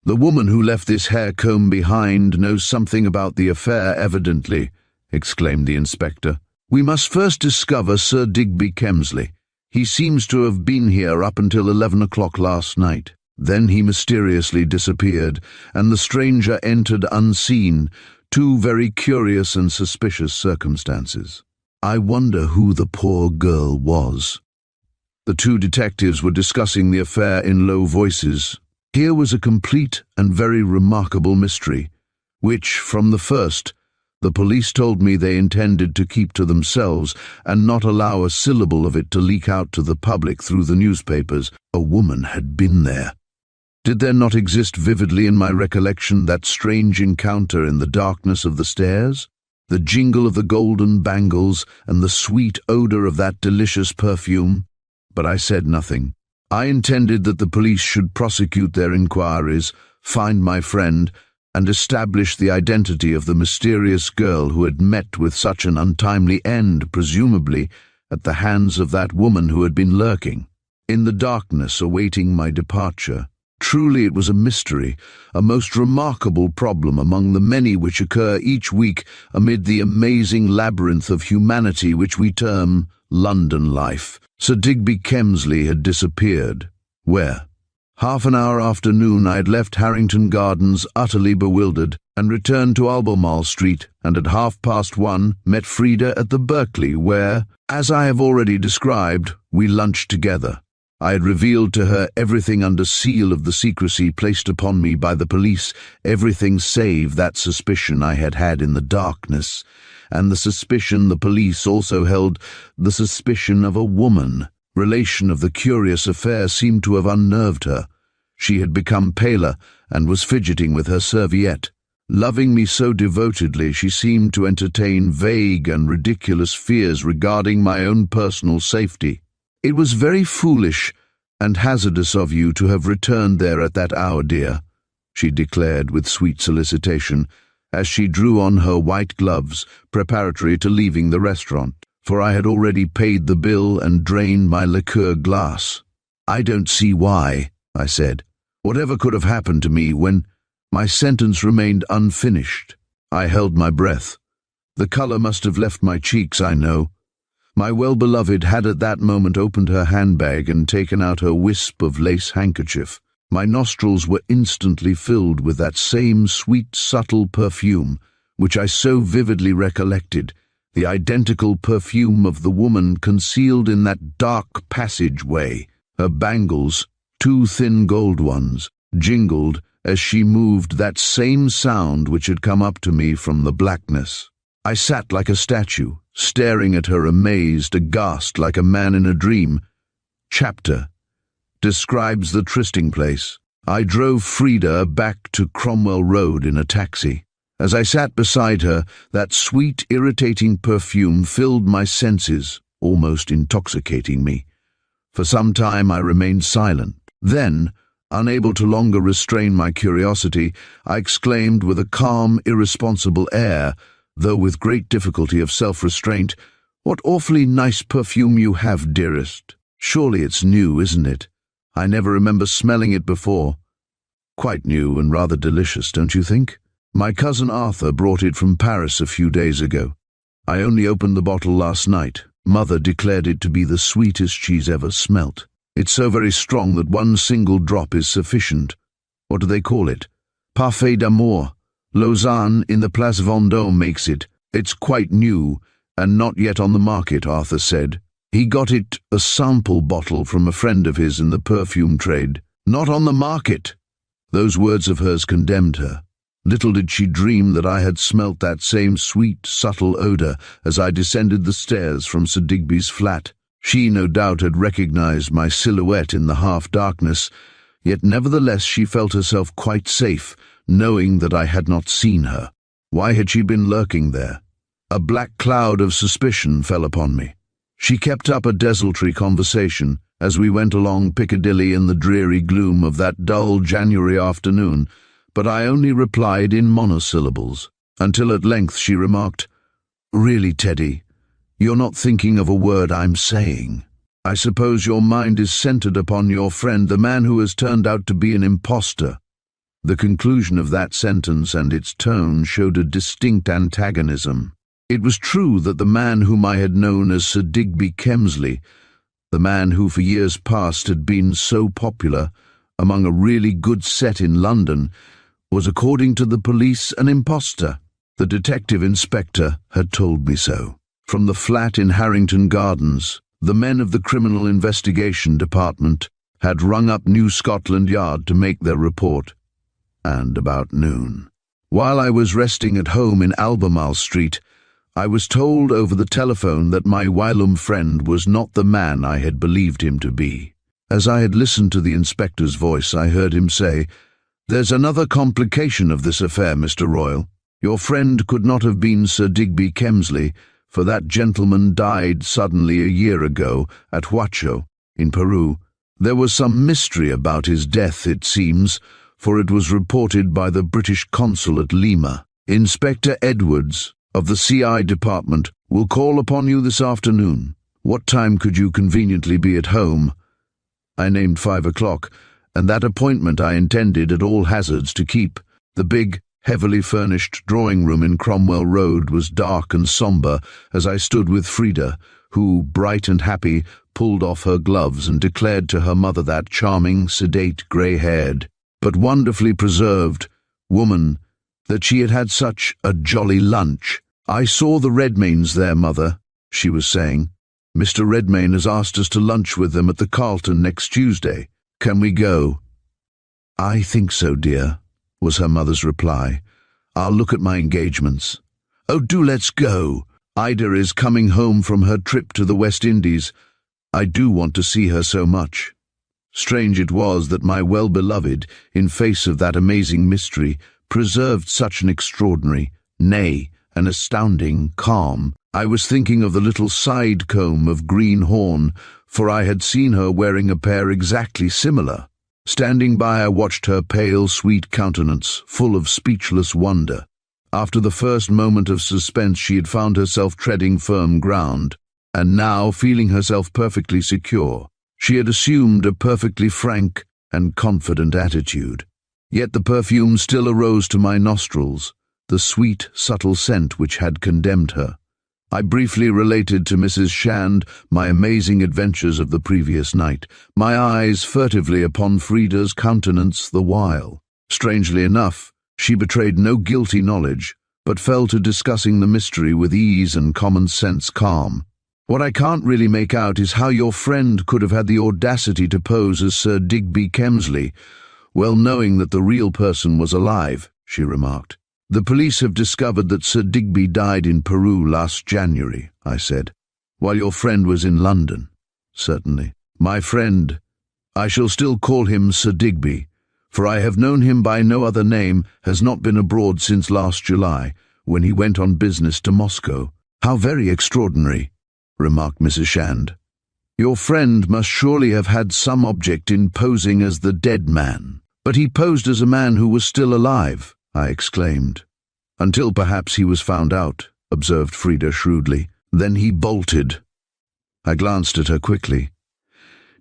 The woman who left this hair comb behind knows something about the affair, evidently," exclaimed the inspector. "We must first discover Sir Digby Kemsley. He seems to have been here up until 11 o'clock last night. Then he mysteriously disappeared, and the stranger entered unseen, 2 very curious and suspicious circumstances. I wonder who the poor girl was." The 2 detectives were discussing the affair in low voices. Here was a complete and very remarkable mystery, which, from the first, the police told me they intended to keep to themselves and not allow a syllable of it to leak out to the public through the newspapers. A woman had been there. Did there not exist vividly in my recollection that strange encounter in the darkness of the stairs, the jingle of the golden bangles, and the sweet odour of that delicious perfume? But I said nothing. I intended that the police should prosecute their inquiries, find my friend, and establish the identity of the mysterious girl who had met with such an untimely end, presumably at the hands of that woman who had been lurking in the darkness awaiting my departure. Truly it was a mystery, a most remarkable problem among the many which occur each week amid the amazing labyrinth of humanity which we term London life. Sir Digby Kemsley had disappeared. Where? Half an hour after noon I had left Harrington Gardens utterly bewildered and returned to Albemarle Street, and at 1:30 met Frida at the Berkeley where, as I have already described, we lunched together. I had revealed to her everything under seal of the secrecy placed upon me by the police, everything save that suspicion I had had in the darkness, and the suspicion the police also held, the suspicion of a woman. Relation of the curious affair seemed to have unnerved her. She had become paler and was fidgeting with her serviette. Loving me so devotedly, she seemed to entertain vague and ridiculous fears regarding my own personal safety. "It was very foolish and hazardous of you to have returned there at that hour, dear," she declared with sweet solicitation, as she drew on her white gloves preparatory to leaving the restaurant, for I had already paid the bill and drained my liqueur glass. "I don't see why," I said. "Whatever could have happened to me when—" My sentence remained unfinished. I held my breath. The colour must have left my cheeks, I know. My well-beloved had at that moment opened her handbag and taken out her wisp of lace handkerchief. My nostrils were instantly filled with that same sweet, subtle perfume, which I so vividly recollected, the identical perfume of the woman concealed in that dark passageway. Her bangles, 2 thin gold ones, jingled as she moved that same sound which had come up to me from the blackness. I sat like a statue, staring at her amazed, aghast like a man in a dream. Chapter describes the trysting place. I drove Frida back to Cromwell Road in a taxi. As I sat beside her, that sweet, irritating perfume filled my senses, almost intoxicating me. For some time I remained silent. Then, unable to longer restrain my curiosity, I exclaimed with a calm, irresponsible air, though with great difficulty of self-restraint, "What awfully nice perfume you have, dearest. Surely it's new, isn't it? I never remember smelling it before." "Quite new and rather delicious, don't you think? My cousin Arthur brought it from Paris a few days ago. I only opened the bottle last night. Mother declared it to be the sweetest she's ever smelt. It's so very strong that one single drop is sufficient. What do they call it? Parfait d'amour. Lausanne in the Place Vendôme makes it. It's quite new, and not yet on the market," Arthur said. "He got it a sample bottle from a friend of his in the perfume trade." Not on the market! Those words of hers condemned her. Little did she dream that I had smelt that same sweet, subtle odour as I descended the stairs from Sir Digby's flat. She, no doubt, had recognized my silhouette in the half-darkness, yet nevertheless she felt herself quite safe, knowing that I had not seen her. Why had she been lurking there? A black cloud of suspicion fell upon me. She kept up a desultory conversation as we went along Piccadilly in the dreary gloom of that dull January afternoon, but I only replied in monosyllables, until at length she remarked, "Really, Teddy, you're not thinking of a word I'm saying. I suppose your mind is centered upon your friend, the man who has turned out to be an impostor." The conclusion of that sentence and its tone showed a distinct antagonism. It was true that the man whom I had known as Sir Digby Kemsley, the man who for years past had been so popular among a really good set in London, was, according to the police, an impostor. The detective inspector had told me so. From the flat in Harrington Gardens, the men of the Criminal Investigation Department had rung up New Scotland Yard to make their report. And about noon, while I was resting at home in Albemarle Street, I was told over the telephone that my whilom friend was not the man I had believed him to be. As I had listened to the inspector's voice, I heard him say, "There's another complication of this affair, Mr. Royal. Your friend could not have been Sir Digby Kemsley, for that gentleman died suddenly a year ago at Huacho, in Peru. There was some mystery about his death, it seems, for it was reported by the British consul at Lima. Inspector Edwards of the CI department will call upon you this afternoon. What time could you conveniently be at home? I named 5 o'clock, and that appointment I intended at all hazards to keep. The big, heavily furnished drawing room in Cromwell Road was dark and sombre as I stood with Frida, who, bright and happy, pulled off her gloves and declared to her mother that charming, sedate, grey-haired, but wonderfully preserved woman that she had had such a jolly lunch. "I saw the Redmaynes there, Mother," she was saying. "Mr. Redmayne has asked us to lunch with them at the Carlton next Tuesday. Can we go?" "I think so, dear," was her mother's reply. "I'll look at my engagements." "Oh, do let's go. Ida is coming home from her trip to the West Indies. I do want to see her so much." Strange it was that my well-beloved, in face of that amazing mystery, preserved such an extraordinary, nay, an astounding calm. I was thinking of the little side comb of green horn, for I had seen her wearing a pair exactly similar. Standing by, I watched her pale, sweet countenance, full of speechless wonder. After the first moment of suspense, she had found herself treading firm ground, and now, feeling herself perfectly secure, she had assumed a perfectly frank and confident attitude. Yet the perfume still arose to my nostrils, the sweet, subtle scent which had condemned her. I briefly related to Mrs. Shand my amazing adventures of the previous night, my eyes furtively upon Frida's countenance the while. Strangely enough, she betrayed no guilty knowledge, but fell to discussing the mystery with ease and common-sense calm. "What I can't really make out is how your friend could have had the audacity to pose as Sir Digby Kemsley, well knowing that the real person was alive," she remarked. "The police have discovered that Sir Digby died in Peru last January," I said, "while your friend was in London." "Certainly. My friend, I shall still call him Sir Digby, for I have known him by no other name, has not been abroad since last July, when he went on business to Moscow." "How very extraordinary," remarked Mrs. Shand. "Your friend must surely have had some object in posing as the dead man." "But he posed as a man who was still alive," I exclaimed. "Until perhaps he was found out," observed Frida shrewdly. "Then he bolted." I glanced at her quickly.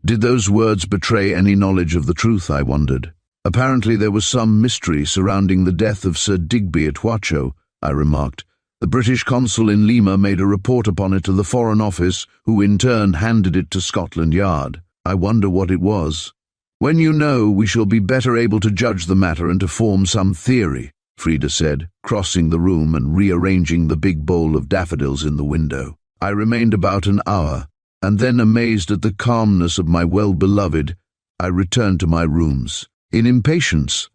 Did those words betray any knowledge of the truth, I wondered. Apparently there was some mystery surrounding the death of Sir Digby at Huacho, I remarked. The British consul in Lima made a report upon it to the Foreign Office, who in turn handed it to Scotland Yard. I wonder what it was. "When you know, we shall be better able to judge the matter and to form some theory," Frida said, crossing the room and rearranging the big bowl of daffodils in the window. I remained about an hour, and then, amazed at the calmness of my well-beloved, I returned to my rooms. In impatience,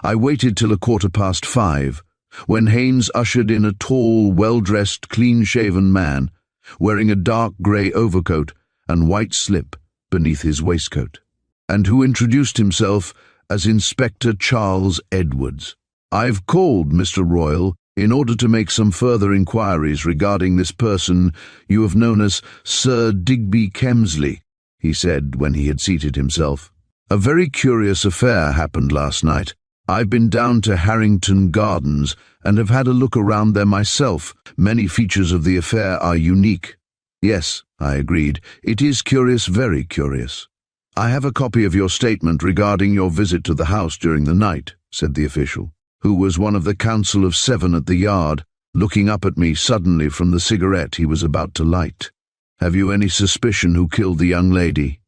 I waited till 5:15, when Haynes ushered in a tall, well-dressed, clean-shaven man, wearing a dark grey overcoat and white slip beneath his waistcoat, and who introduced himself as Inspector Charles Edwards. "I've called, Mr. Royal, in order to make some further inquiries regarding this person you have known as Sir Digby Kemsley," he said when he had seated himself. "A very curious affair happened last night. I've been down to Harrington Gardens and have had a look around there myself. Many features of the affair are unique." "Yes," I agreed, "it is curious, very curious." "I have a copy of your statement regarding your visit to the house during the night," said the official, who was one of the Council of 7 at the Yard, looking up at me suddenly from the cigarette he was about to light. "Have you any suspicion who killed the young lady?"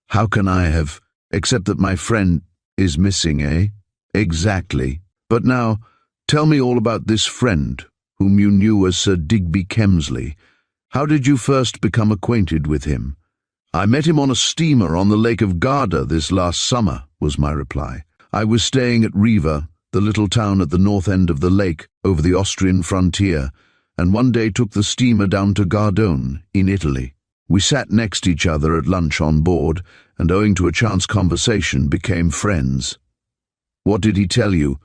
"How can I have, except that my friend is missing, eh?" "Exactly. But now, tell me all about this friend, whom you knew as Sir Digby Kemsley. How did you first become acquainted with him?" "I met him on a steamer on the Lake of Garda this last summer," was my reply. "I was staying at Riva, the little town at the north end of the lake, over the Austrian frontier, and one day took the steamer down to Gardone, in Italy. We sat next each other at lunch on board, and owing to a chance conversation became friends." "What did he tell you?"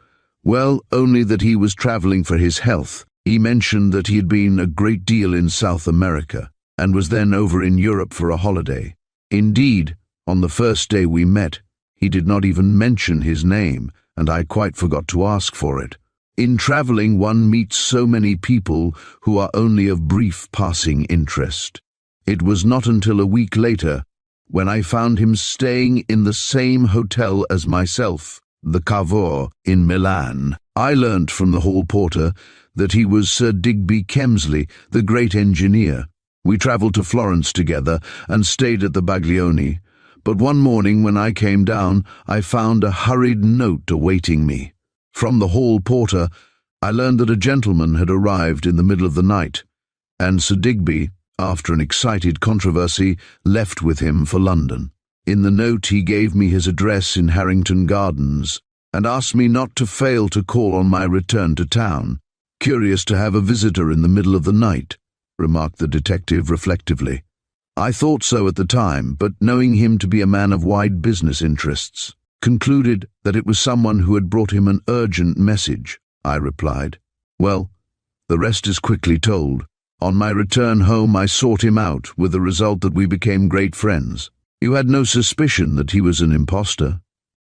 "Well, only that he was travelling for his health. He mentioned that he had been a great deal in South America, and was then over in Europe for a holiday. Indeed, On the first day we met, he did not even mention his name, and I quite forgot to ask for it. In traveling, one meets so many people who are only of brief passing interest. It was not until a week later, when I found him staying in the same hotel as myself, the Cipher in Milan, I learnt from the hall porter that he was Sir Digby Kemsley, the great engineer. We travelled to Florence together and stayed at the Baglioni, but one morning when I came down, I found a hurried note awaiting me. From the hall porter, I learned that a gentleman had arrived in the middle of the night, and Sir Digby, after an excited controversy, left with him for London. In the note he gave me his address in Harrington Gardens, and asked me not to fail to call on my return to town. "Curious to have a visitor in the middle of the night," remarked the detective reflectively. I thought so at the time, but knowing him to be a man of wide business interests, concluded that it was someone who had brought him an urgent message. I replied. Well, the rest is quickly told. On my return home I sought him out, with the result that we became great friends. You had no suspicion that he was an impostor?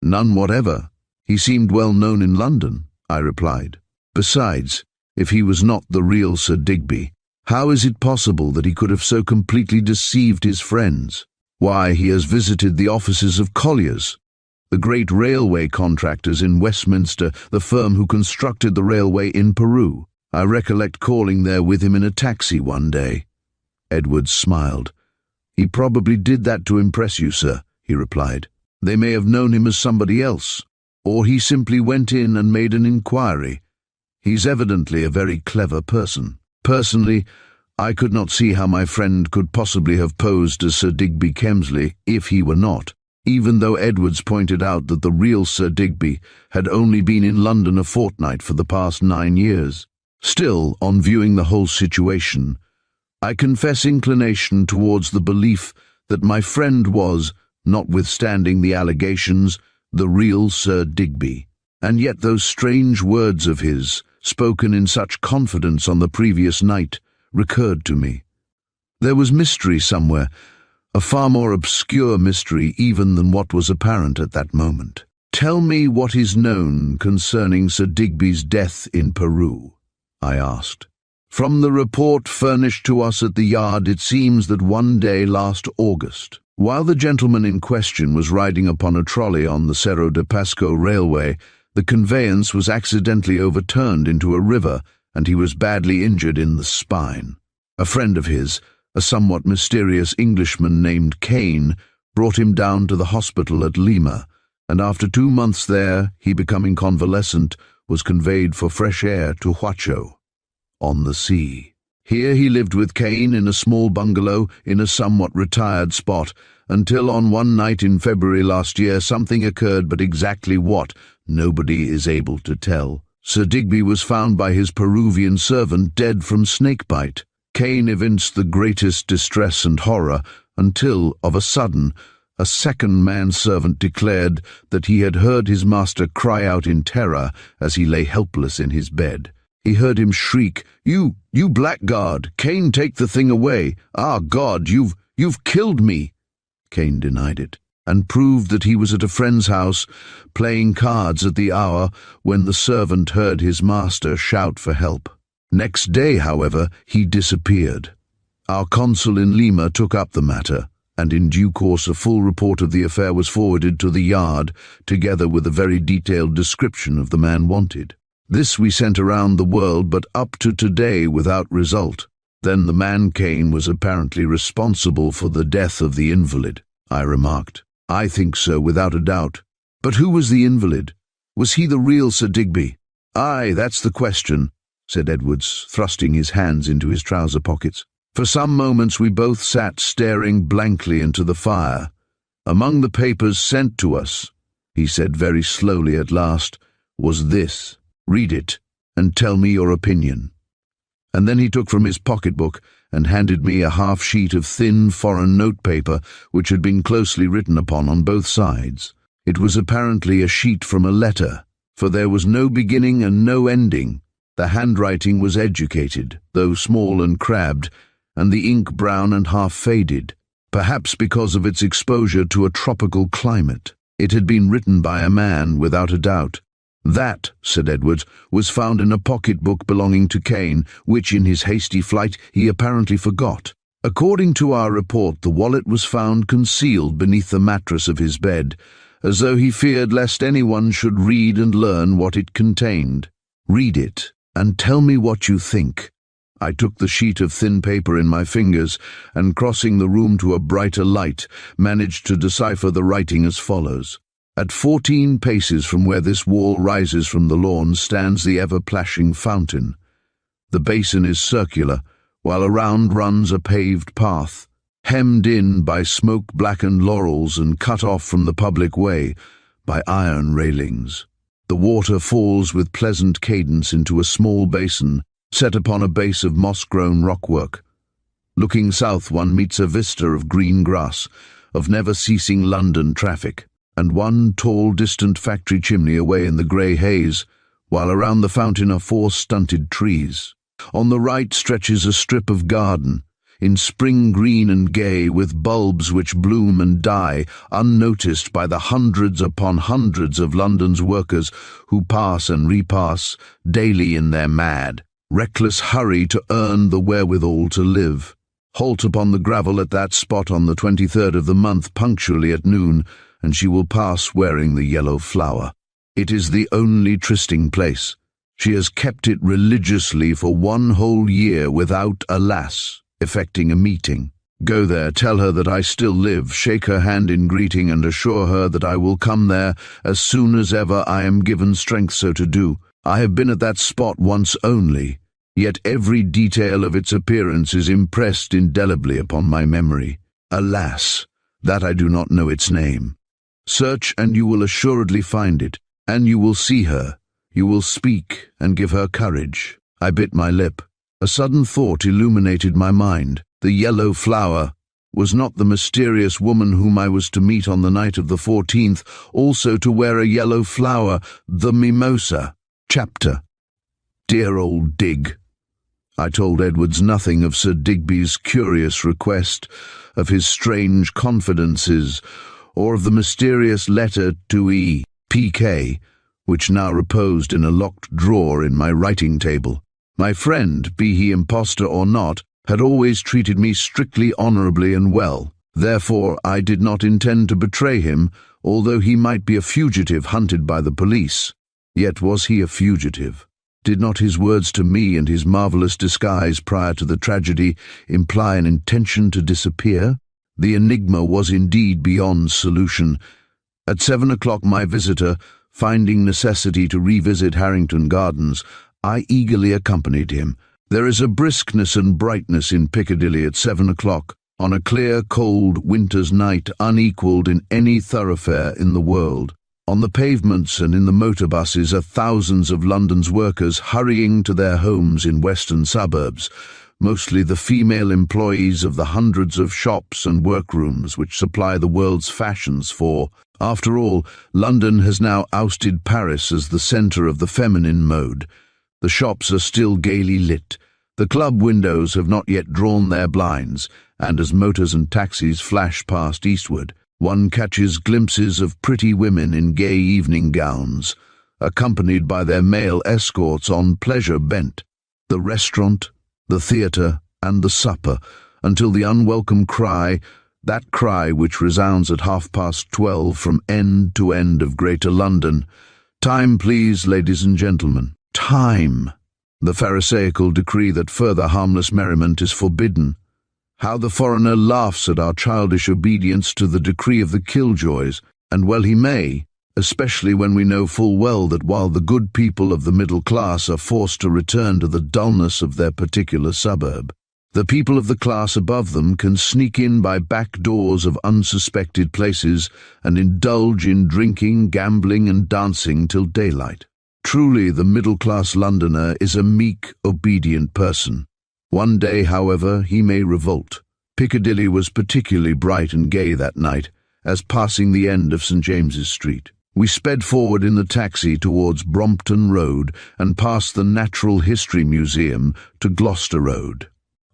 None whatever. He seemed well known in London, I replied. Besides, if he was not the real Sir Digby, how is it possible that he could have so completely deceived his friends? Why, he has visited the offices of Colliers, the great railway contractors in Westminster, the firm who constructed the railway in Peru. I recollect calling there with him in a taxi one day. Edwards smiled. He probably did that to impress you, sir, he replied. They may have known him as somebody else, or he simply went in and made an inquiry. He's evidently a very clever person. Personally, I could not see how my friend could possibly have posed as Sir Digby Kemsley if he were not, even though Edwards pointed out that the real Sir Digby had only been in London a fortnight for the past 9 years. Still, on viewing the whole situation, I confess inclination towards the belief that my friend was, notwithstanding the allegations, the real Sir Digby. And yet those strange words of his, spoken in such confidence on the previous night, recurred to me. There was mystery somewhere, a far more obscure mystery even than what was apparent at that moment. Tell me what is known concerning Sir Digby's death in Peru, I asked. From the report furnished to us at the yard, it seems that one day last August, while the gentleman in question was riding upon a trolley on the Cerro de Pasco railway, the conveyance was accidentally overturned into a river, and he was badly injured in the spine. A friend of his, a somewhat mysterious Englishman named Kane, brought him down to the hospital at Lima, and after 2 months there, he becoming convalescent, was conveyed for fresh air to Huacho, on the sea. Here he lived with Kane in a small bungalow in a somewhat retired spot, until on one night in February last year something occurred, but exactly what, nobody is able to tell. Sir Digby was found by his Peruvian servant dead from snakebite. Kane evinced the greatest distress and horror until, of a sudden, a second manservant declared that he had heard his master cry out in terror as he lay helpless in his bed. He heard him shriek, You blackguard! Kane, take the thing away! Ah, God, you've killed me!" Kane denied it, and proved that he was at a friend's house, playing cards at the hour when the servant heard his master shout for help. Next day, however, he disappeared. Our consul in Lima took up the matter, and in due course a full report of the affair was forwarded to the yard, together with a very detailed description of the man wanted. This we sent around the world, but up to today without result. Then the man Kane was apparently responsible for the death of the invalid, I remarked. I think so, without a doubt. But who was the invalid? Was he the real Sir Digby? Aye, that's the question, said Edwards, thrusting his hands into his trouser pockets. For some moments we both sat staring blankly into the fire. Among the papers sent to us, he said very slowly at last, was this. Read it, and tell me your opinion. And then he took from his pocketbook and handed me a half-sheet of thin foreign notepaper which had been closely written upon on both sides. It was apparently a sheet from a letter, for there was no beginning and no ending. The handwriting was educated, though small and crabbed, and the ink brown and half-faded. perhaps because of its exposure to a tropical climate. It had been written by a man, without a doubt. "That," said Edward, "was found in a pocketbook belonging to Kane, which in his hasty flight he apparently forgot. According to our report, the wallet was found concealed beneath the mattress of his bed, as though he feared lest anyone should read and learn what it contained. Read it, and tell me what you think." I took the sheet of thin paper in my fingers, and crossing the room to a brighter light, managed to decipher the writing as follows. "At 14 paces from where this wall rises from the lawn stands the ever-plashing fountain. The basin is circular, while around runs a paved path, hemmed in by smoke-blackened laurels and cut off from the public way by iron railings. The water falls with pleasant cadence into a small basin, set upon a base of moss-grown rockwork. Looking south, one meets a vista of green grass, of never-ceasing London traffic, and one tall, distant factory chimney away in the grey haze, while around the fountain are 4 stunted trees. On the right stretches a strip of garden, in spring green and gay, with bulbs which bloom and die, unnoticed by the hundreds upon hundreds of London's workers who pass and repass daily in their mad, reckless hurry to earn the wherewithal to live. Halt upon the gravel at that spot on the 23rd of the month punctually at noon, and she will pass wearing the yellow flower. It is the only trysting place. She has kept it religiously for 1 whole year without, alas, effecting a meeting. Go there, tell her that I still live, shake her hand in greeting, and assure her that I will come there as soon as ever I am given strength so to do. I have been at that spot once only, yet every detail of its appearance is impressed indelibly upon my memory. Alas, that I do not know its name. Search, and you will assuredly find it, and you will see her. You will speak and give her courage." I bit my lip. A sudden thought illuminated my mind. The yellow flower was not the mysterious woman whom I was to meet on the night of the 14th, also to wear a yellow flower, the mimosa. Chapter. Dear old Dig. I told Edwards nothing of Sir Digby's curious request, of his strange confidences, or of the mysterious letter to E.P.K., which now reposed in a locked drawer in my writing table. My friend, be he impostor or not, had always treated me strictly honourably and well. Therefore I did not intend to betray him, although he might be a fugitive hunted by the police. Yet was he a fugitive? Did not his words to me and his marvellous disguise prior to the tragedy imply an intention to disappear? The enigma was indeed beyond solution. At 7 o'clock my visitor, finding necessity to revisit Harrington Gardens, I eagerly accompanied him. There is a briskness and brightness in Piccadilly at 7 o'clock, on a clear, cold winter's night unequalled in any thoroughfare in the world. On the pavements and in the motor buses are thousands of London's workers hurrying to their homes in western suburbs, mostly the female employees of the hundreds of shops and workrooms which supply the world's fashions for. After all, London has now ousted Paris as the centre of the feminine mode. The shops are still gaily lit. The club windows have not yet drawn their blinds, and as motors and taxis flash past eastward, one catches glimpses of pretty women in gay evening gowns, accompanied by their male escorts on pleasure bent. The restaurant, the theatre, and the supper, until the unwelcome cry, that cry which resounds at 12:30 from end to end of Greater London. Time, please, ladies and gentlemen. Time. The pharisaical decree that further harmless merriment is forbidden. How the foreigner laughs at our childish obedience to the decree of the killjoys, and well he may, especially when we know full well that while the good people of the middle class are forced to return to the dullness of their particular suburb, the people of the class above them can sneak in by back doors of unsuspected places and indulge in drinking, gambling, and dancing till daylight. Truly, the middle-class Londoner is a meek, obedient person. One day, however, he may revolt. Piccadilly was particularly bright and gay that night, as passing the end of St. James's Street. We sped forward in the taxi towards Brompton Road and past the Natural History Museum to Gloucester Road.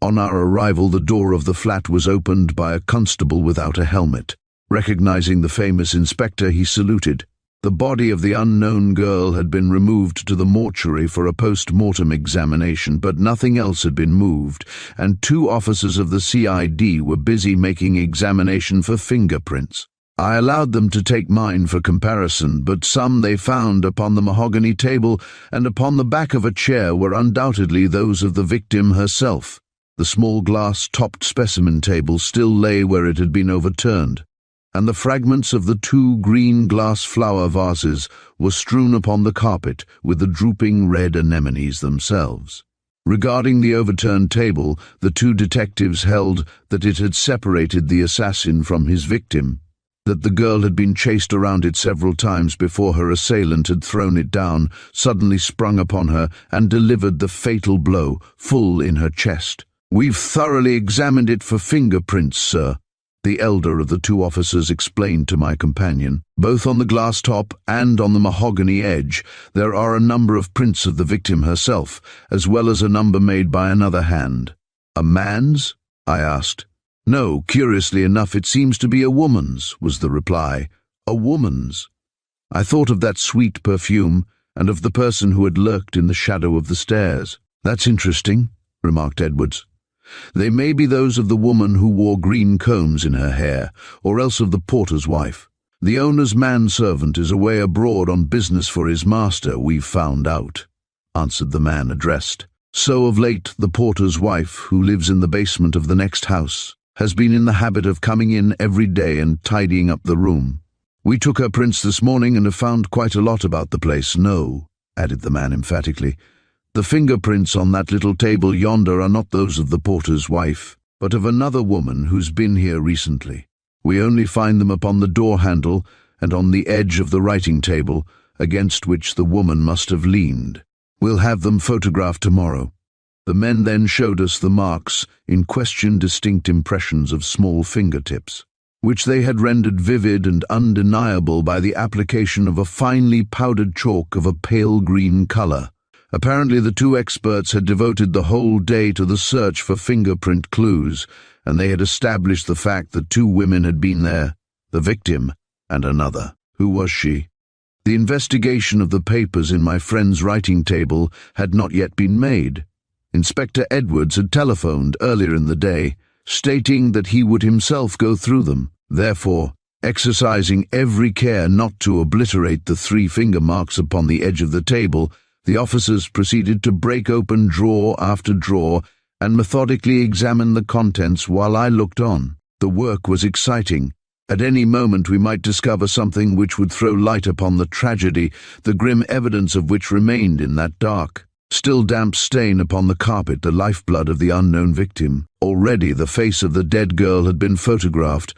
On our arrival, the door of the flat was opened by a constable without a helmet. Recognizing the famous inspector, he saluted. The body of the unknown girl had been removed to the mortuary for a post-mortem examination, but nothing else had been moved, and 2 officers of the CID were busy making examination for fingerprints. I allowed them to take mine for comparison, but some they found upon the mahogany table and upon the back of a chair were undoubtedly those of the victim herself. The small glass-topped specimen table still lay where it had been overturned, and the fragments of the 2 green glass flower vases were strewn upon the carpet with the drooping red anemones themselves. Regarding the overturned table, the 2 detectives held that it had separated the assassin from his victim, that the girl had been chased around it several times before her assailant had thrown it down, suddenly sprung upon her, and delivered the fatal blow full in her chest. "We've thoroughly examined it for fingerprints, sir," the elder of the 2 officers explained to my companion. "Both on the glass top and on the mahogany edge there are a number of prints of the victim herself, as well as a number made by another hand." "A man's?" I asked. "No, curiously enough it seems to be a woman's," was the reply. "A woman's." I thought of that sweet perfume, and of the person who had lurked in the shadow of the stairs. "That's interesting," remarked Edwards. "They may be those of the woman who wore green combs in her hair, or else of the porter's wife. The owner's manservant is away abroad on business for his master, we've found out," answered the man addressed. "So of late the porter's wife, who lives in the basement of the next house, has been in the habit of coming in every day and tidying up the room. We took her prints this morning and have found quite a lot about the place. No," added the man emphatically, "the fingerprints on that little table yonder are not those of the porter's wife, but of another woman who's been here recently. We only find them upon the door handle and on the edge of the writing table, against which the woman must have leaned. We'll have them photographed tomorrow." The men then showed us the marks, in question distinct impressions of small fingertips, which they had rendered vivid and undeniable by the application of a finely powdered chalk of a pale green color. Apparently the 2 experts had devoted the whole day to the search for fingerprint clues, and they had established the fact that 2 women had been there, the victim and another. Who was she? The investigation of the papers in my friend's writing table had not yet been made. Inspector Edwards had telephoned earlier in the day, stating that he would himself go through them. Therefore, exercising every care not to obliterate the 3 finger marks upon the edge of the table, the officers proceeded to break open drawer after drawer and methodically examine the contents while I looked on. The work was exciting. At any moment we might discover something which would throw light upon the tragedy, the grim evidence of which remained in that dark, still damp stain upon the carpet, the lifeblood of the unknown victim. Already the face of the dead girl had been photographed,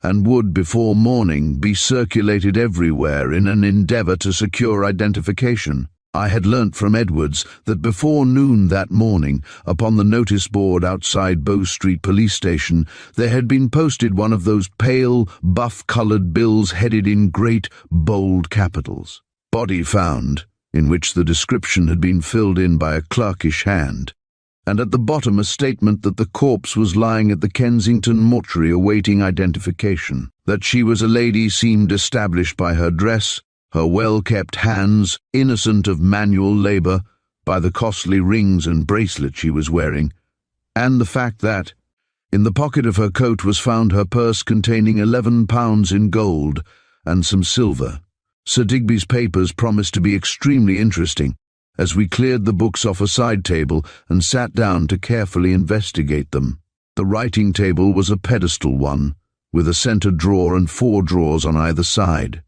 and would, before morning, be circulated everywhere in an endeavor to secure identification. I had learnt from Edwards that before noon that morning, upon the notice board outside Bow Street Police Station, there had been posted one of those pale, buff-coloured bills headed in great, bold capitals. "Body found," in which the description had been filled in by a clerkish hand, and at the bottom a statement that the corpse was lying at the Kensington mortuary awaiting identification. That she was a lady seemed established by her dress, her well-kept hands, innocent of manual labour, by the costly rings and bracelet she was wearing, and the fact that, in the pocket of her coat was found her purse containing £11 in gold and some silver. Sir Digby's papers promised to be extremely interesting, as we cleared the books off a side table and sat down to carefully investigate them. The writing table was a pedestal one, with a centre drawer and 4 drawers on either side.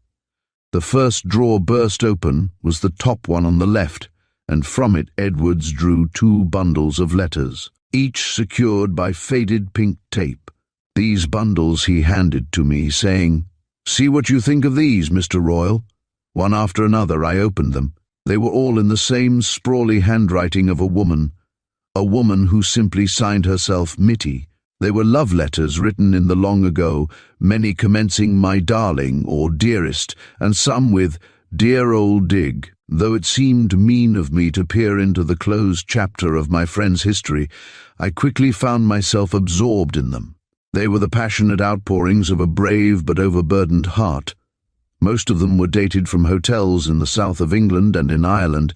The first drawer burst open was the top one on the left, and from it Edwards drew 2 bundles of letters, each secured by faded pink tape. These bundles he handed to me, saying, "See what you think of these, Mr. Royal." One after another I opened them. They were all in the same sprawly handwriting of a woman who simply signed herself Mitty. They were love letters written in the long ago, many commencing "my darling" or "dearest," and some with "dear old Dig." Though it seemed mean of me to peer into the closed chapter of my friend's history, I quickly found myself absorbed in them. They were the passionate outpourings of a brave but overburdened heart. Most of them were dated from hotels in the south of England and in Ireland,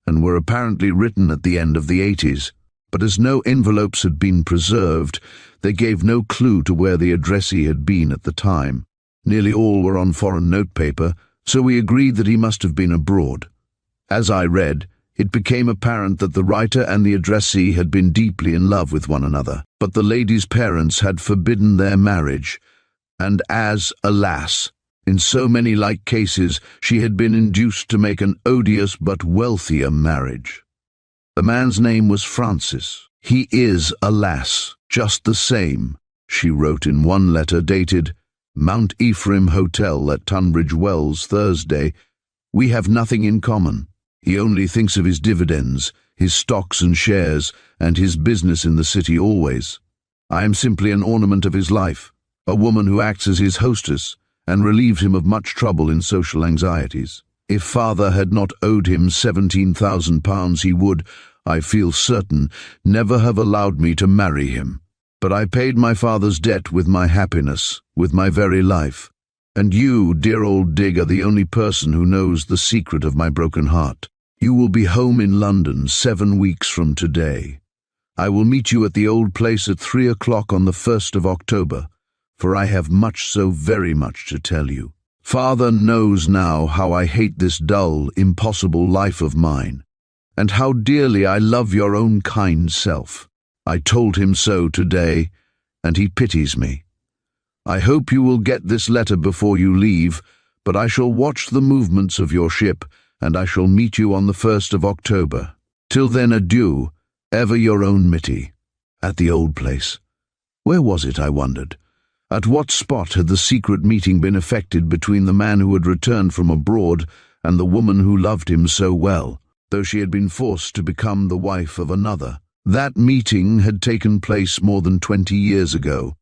and were apparently written at the end of the 80s. But as no envelopes had been preserved, they gave no clue to where the addressee had been at the time. Nearly all were on foreign notepaper, so we agreed that he must have been abroad. As I read, it became apparent that the writer and the addressee had been deeply in love with one another, but the lady's parents had forbidden their marriage, and as, alas, in so many like cases, she had been induced to make an odious but wealthier marriage. The man's name was Francis. "He is, alas, just the same," she wrote in one letter dated Mount Ephraim Hotel at Tunbridge Wells, Thursday. "We have nothing in common. He only thinks of his dividends, his stocks and shares, and his business in the city always. I am simply an ornament of his life, a woman who acts as his hostess, and relieves him of much trouble in social anxieties. If father had not owed him £17,000, he would, I feel certain, never have allowed me to marry him. But I paid my father's debt with my happiness, with my very life. And you, dear old Dig, are the only person who knows the secret of my broken heart. You will be home in London 7 weeks from today. I will meet you at the old place at 3 o'clock on the 1st of October, for I have so very much to tell you. Father knows now how I hate this dull, impossible life of mine, and how dearly I love your own kind self. I told him so today, and he pities me. I hope you will get this letter before you leave, but I shall watch the movements of your ship, and I shall meet you on the 1st of October. Till then, adieu, ever your own Mitty." At the old place. Where was it, I wondered? At what spot had the secret meeting been effected between the man who had returned from abroad and the woman who loved him so well, though she had been forced to become the wife of another? That meeting had taken place more than 20 years ago.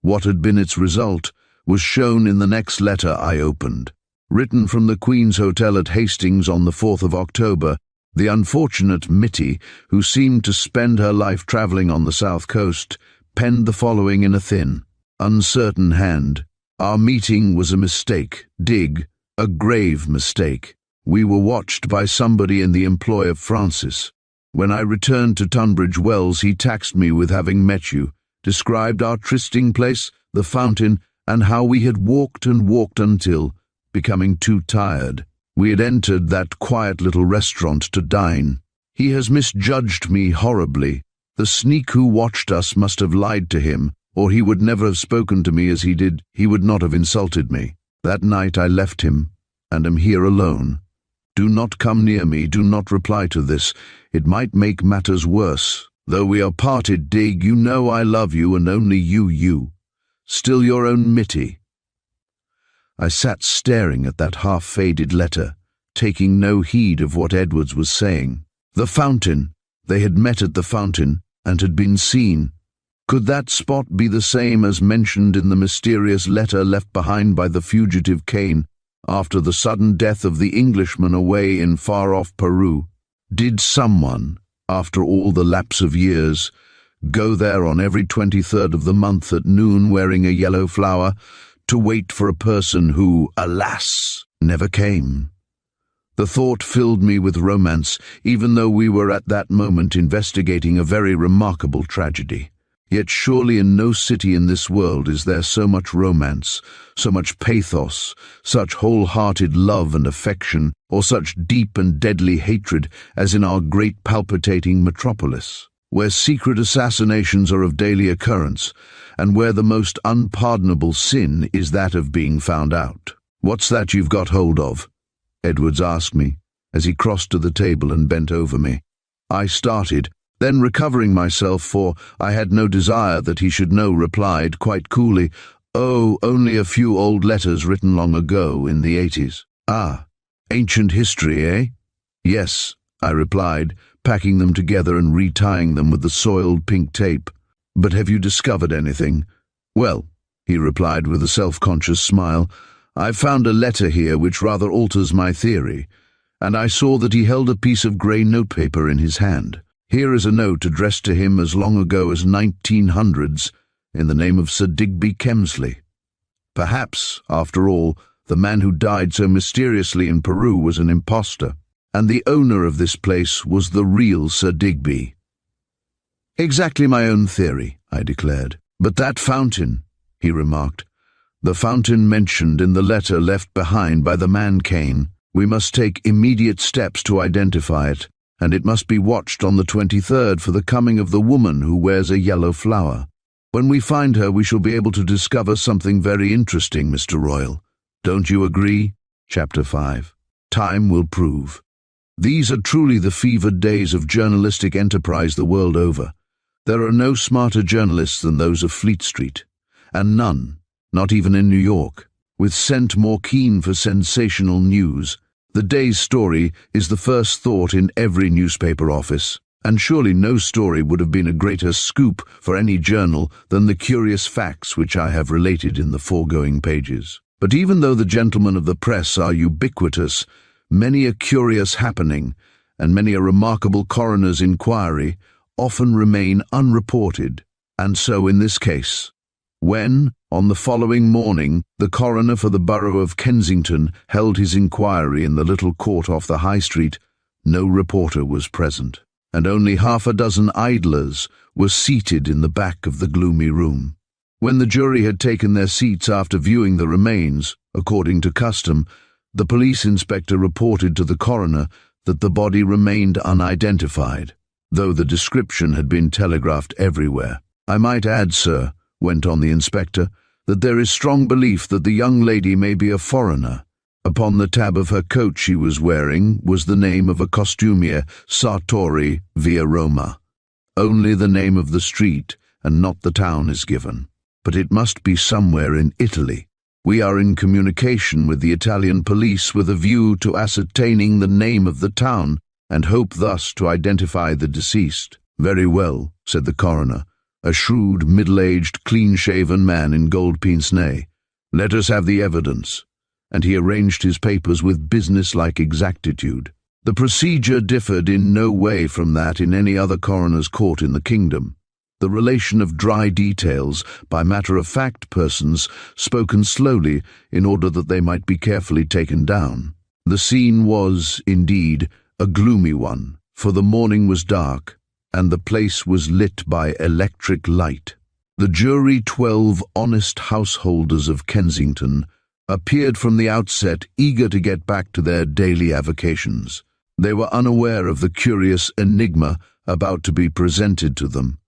What had been its result was shown in the next letter I opened. Written from the Queen's Hotel at Hastings on the 4th of October, the unfortunate Mitty, who seemed to spend her life travelling on the south coast, penned the following in a thin, uncertain hand. "Our meeting was a mistake, Dig, a grave mistake. We were watched by somebody in the employ of Francis. When I returned to Tunbridge Wells, he taxed me with having met you, described our trysting place, the fountain, and how we had walked and walked until, becoming too tired, we had entered that quiet little restaurant to dine. He has misjudged me horribly. The sneak who watched us must have lied to him, or he would never have spoken to me as he did. He would not have insulted me. That night I left him, and am here alone. Do not come near me, do not reply to this. It might make matters worse. Though we are parted, Dig, you know I love you, and only you. Still your own Mitty." I sat staring at that half-faded letter, taking no heed of what Edwards was saying. The fountain. They had met at the fountain, and had been seen. Could that spot be the same as mentioned in the mysterious letter left behind by the fugitive Cain after the sudden death of the Englishman away in far-off Peru? Did someone, after all the lapse of years, go there on every 23rd of the month at noon wearing a yellow flower, to wait for a person who, alas, never came? The thought filled me with romance, even though we were at that moment investigating a very remarkable tragedy. Yet surely in no city in this world is there so much romance, so much pathos, such wholehearted love and affection, or such deep and deadly hatred as in our great palpitating metropolis, where secret assassinations are of daily occurrence, and where the most unpardonable sin is that of being found out. "What's that you've got hold of?" Edwards asked me, as he crossed to the table and bent over me. I started, then recovering myself, for I had no desire that he should know, replied quite coolly, "Oh, only a few old letters written long ago, in the 80s. "Ah, ancient history, eh?" "Yes," I replied, packing them together and retying them with the soiled pink tape. "But have you discovered anything?" "Well," he replied with a self-conscious smile, "I've found a letter here which rather alters my theory, and I saw that he held a piece of grey notepaper in his hand. Here is a note addressed to him as long ago as 1900s, in the name of Sir Digby Kemsley. Perhaps, after all, the man who died so mysteriously in Peru was an impostor, and the owner of this place was the real Sir Digby. Exactly my own theory, I declared. But that fountain, he remarked, the fountain mentioned in the letter left behind by the man Kane. We must take immediate steps to identify it, and it must be watched on the 23rd for the coming of the woman who wears a yellow flower. When we find her, we shall be able to discover something very interesting, Mr. Royal. Don't you agree? Chapter 5. Time will prove. These are truly the fevered days of journalistic enterprise the world over. There are no smarter journalists than those of Fleet Street, and none, not even in New York, with scent more keen for sensational news. The day's story is the first thought in every newspaper office, and surely no story would have been a greater scoop for any journal than the curious facts which I have related in the foregoing pages. But even though the gentlemen of the press are ubiquitous, many a curious happening and many a remarkable coroner's inquiry often remain unreported, and so in this case. When, on the following morning, the coroner for the borough of Kensington held his inquiry in the little court off the High Street, no reporter was present, and only half a dozen idlers were seated in the back of the gloomy room. When the jury had taken their seats after viewing the remains, according to custom, the police inspector reported to the coroner that the body remained unidentified, though the description had been telegraphed everywhere. I might add, sir, went on the inspector, that there is strong belief that the young lady may be a foreigner. Upon the tab of her coat she was wearing was the name of a costumier, Sartori, via Roma. Only the name of the street and not the town is given. But it must be somewhere in Italy. We are in communication with the Italian police with a view to ascertaining the name of the town, and hope thus to identify the deceased. Very well, said the coroner, a shrewd, middle-aged, clean-shaven man in gold pince-nez. Let us have the evidence. And he arranged his papers with business-like exactitude. The procedure differed in no way from that in any other coroner's court in the kingdom. The relation of dry details by matter-of-fact persons spoken slowly in order that they might be carefully taken down. The scene was, indeed, a gloomy one, for the morning was dark, and the place was lit by electric light. The jury, 12 honest householders of Kensington, appeared from the outset eager to get back to their daily avocations. They were unaware of the curious enigma about to be presented to them.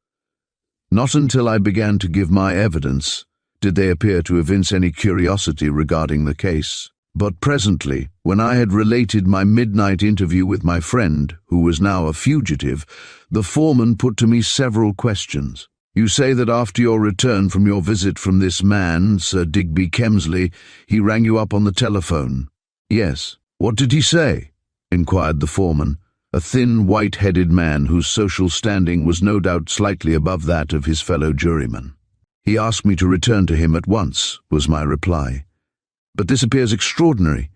Not until I began to give my evidence did they appear to evince any curiosity regarding the case. But presently, when I had related my midnight interview with my friend, who was now a fugitive, the foreman put to me several questions. You say that after your return from your visit from this man, Sir Digby Kemsley, he rang you up on the telephone. Yes. What did he say? Inquired the foreman, a thin, white-headed man whose social standing was no doubt slightly above that of his fellow jurymen. He asked me to return to him at once, was my reply. But this appears extraordinary.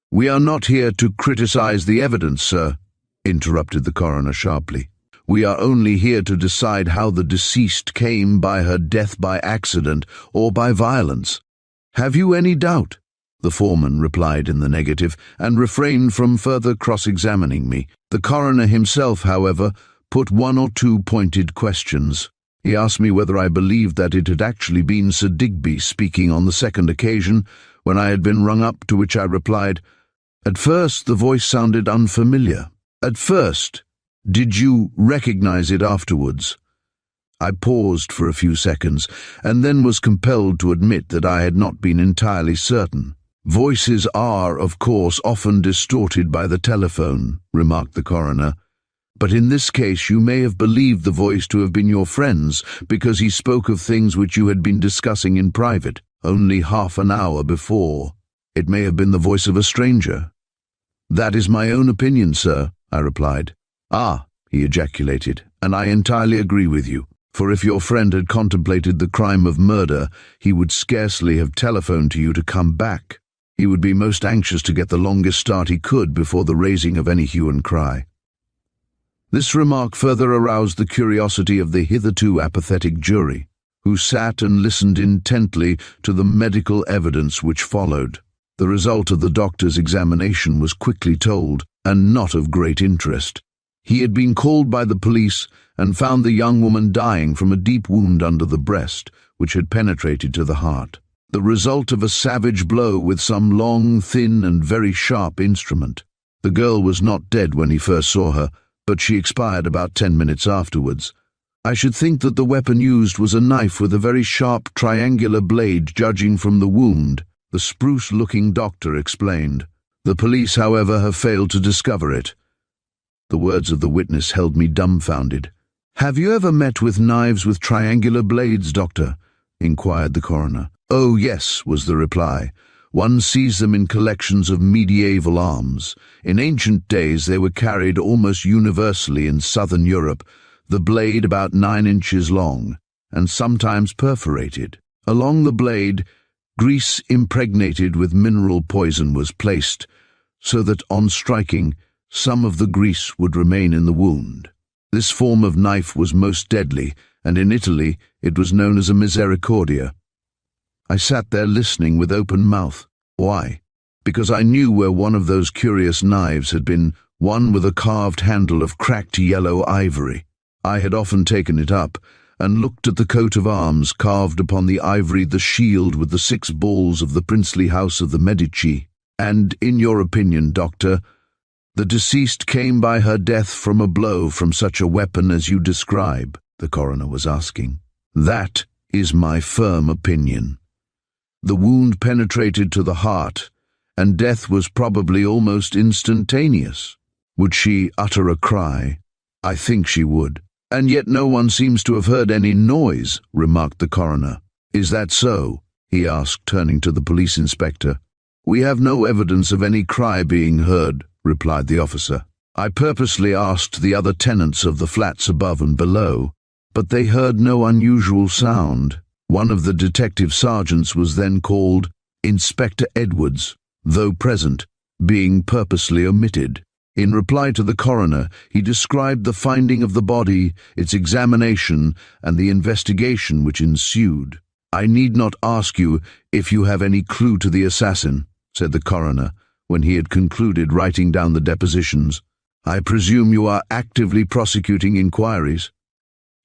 We are not here to criticize the evidence, sir, interrupted the coroner sharply. We are only here to decide how the deceased came by her death by accident or by violence. Have you any doubt? The foreman replied in the negative and refrained from further cross-examining me. The coroner himself, however, put one or two pointed questions. He asked me whether I believed that it had actually been Sir Digby speaking on the second occasion, when I had been rung up, to which I replied, At first the voice sounded unfamiliar. At first. Did you recognize it afterwards? I paused for a few seconds, and then was compelled to admit that I had not been entirely certain. Voices are, of course, often distorted by the telephone, remarked the coroner. But in this case you may have believed the voice to have been your friend's, because he spoke of things which you had been discussing in private only half an hour before. It may have been the voice of a stranger. That is my own opinion, sir, I replied. Ah, he ejaculated, and I entirely agree with you, for if your friend had contemplated the crime of murder, he would scarcely have telephoned to you to come back. He would be most anxious to get the longest start he could before the raising of any hue and cry. This remark further aroused the curiosity of the hitherto apathetic jury, who sat and listened intently to the medical evidence which followed. The result of the doctor's examination was quickly told, and not of great interest. He had been called by the police and found the young woman dying from a deep wound under the breast, which had penetrated to the heart. The result of a savage blow with some long, thin, and very sharp instrument. The girl was not dead when he first saw her, but she expired about 10 minutes afterwards. I should think that the weapon used was a knife with a very sharp triangular blade, judging from the wound, the spruce-looking doctor explained. The police, however, have failed to discover it. The words of the witness held me dumbfounded. "Have you ever met with knives with triangular blades, Doctor?" inquired the coroner. "Oh, yes," was the reply. "One sees them in collections of medieval arms. In ancient days they were carried almost universally in southern Europe, the blade about 9 inches long, and sometimes perforated. Along the blade, grease impregnated with mineral poison was placed, so that on striking, some of the grease would remain in the wound. This form of knife was most deadly, and in Italy it was known as a misericordia." I sat there listening with open mouth. Why? Because I knew where one of those curious knives had been, one with a carved handle of cracked yellow ivory. I had often taken it up, and looked at the coat of arms carved upon the ivory, the shield with the 6 balls of the princely house of the Medici. "And, in your opinion, Doctor, the deceased came by her death from a blow from such a weapon as you describe?" the coroner was asking. "That is my firm opinion. The wound penetrated to the heart, and death was probably almost instantaneous. Would she utter a cry? I think she would. And yet no one seems to have heard any noise," remarked the coroner. "Is that so?" he asked, turning to the police inspector. "We have no evidence of any cry being heard," replied the officer. "I purposely asked the other tenants of the flats above and below, but they heard no unusual sound." One of the detective sergeants was then called, Inspector Edwards, though present, being purposely omitted. In reply to the coroner, he described the finding of the body, its examination, and the investigation which ensued. "I need not ask you if you have any clue to the assassin," said the coroner, when he had concluded writing down the depositions. "I presume you are actively prosecuting inquiries?"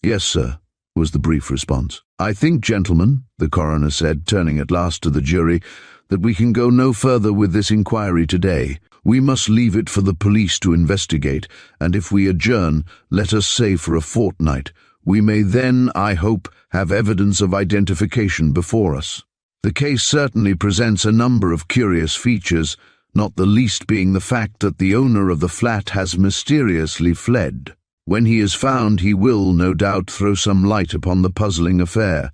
"Yes, sir," was the brief response. "I think, gentlemen," the coroner said, turning at last to the jury, "that we can go no further with this inquiry today. We must leave it for the police to investigate, and if we adjourn, let us say for a fortnight, we may then, I hope, have evidence of identification before us. The case certainly presents a number of curious features, not the least being the fact that the owner of the flat has mysteriously fled. When he is found, he will, no doubt, throw some light upon the puzzling affair.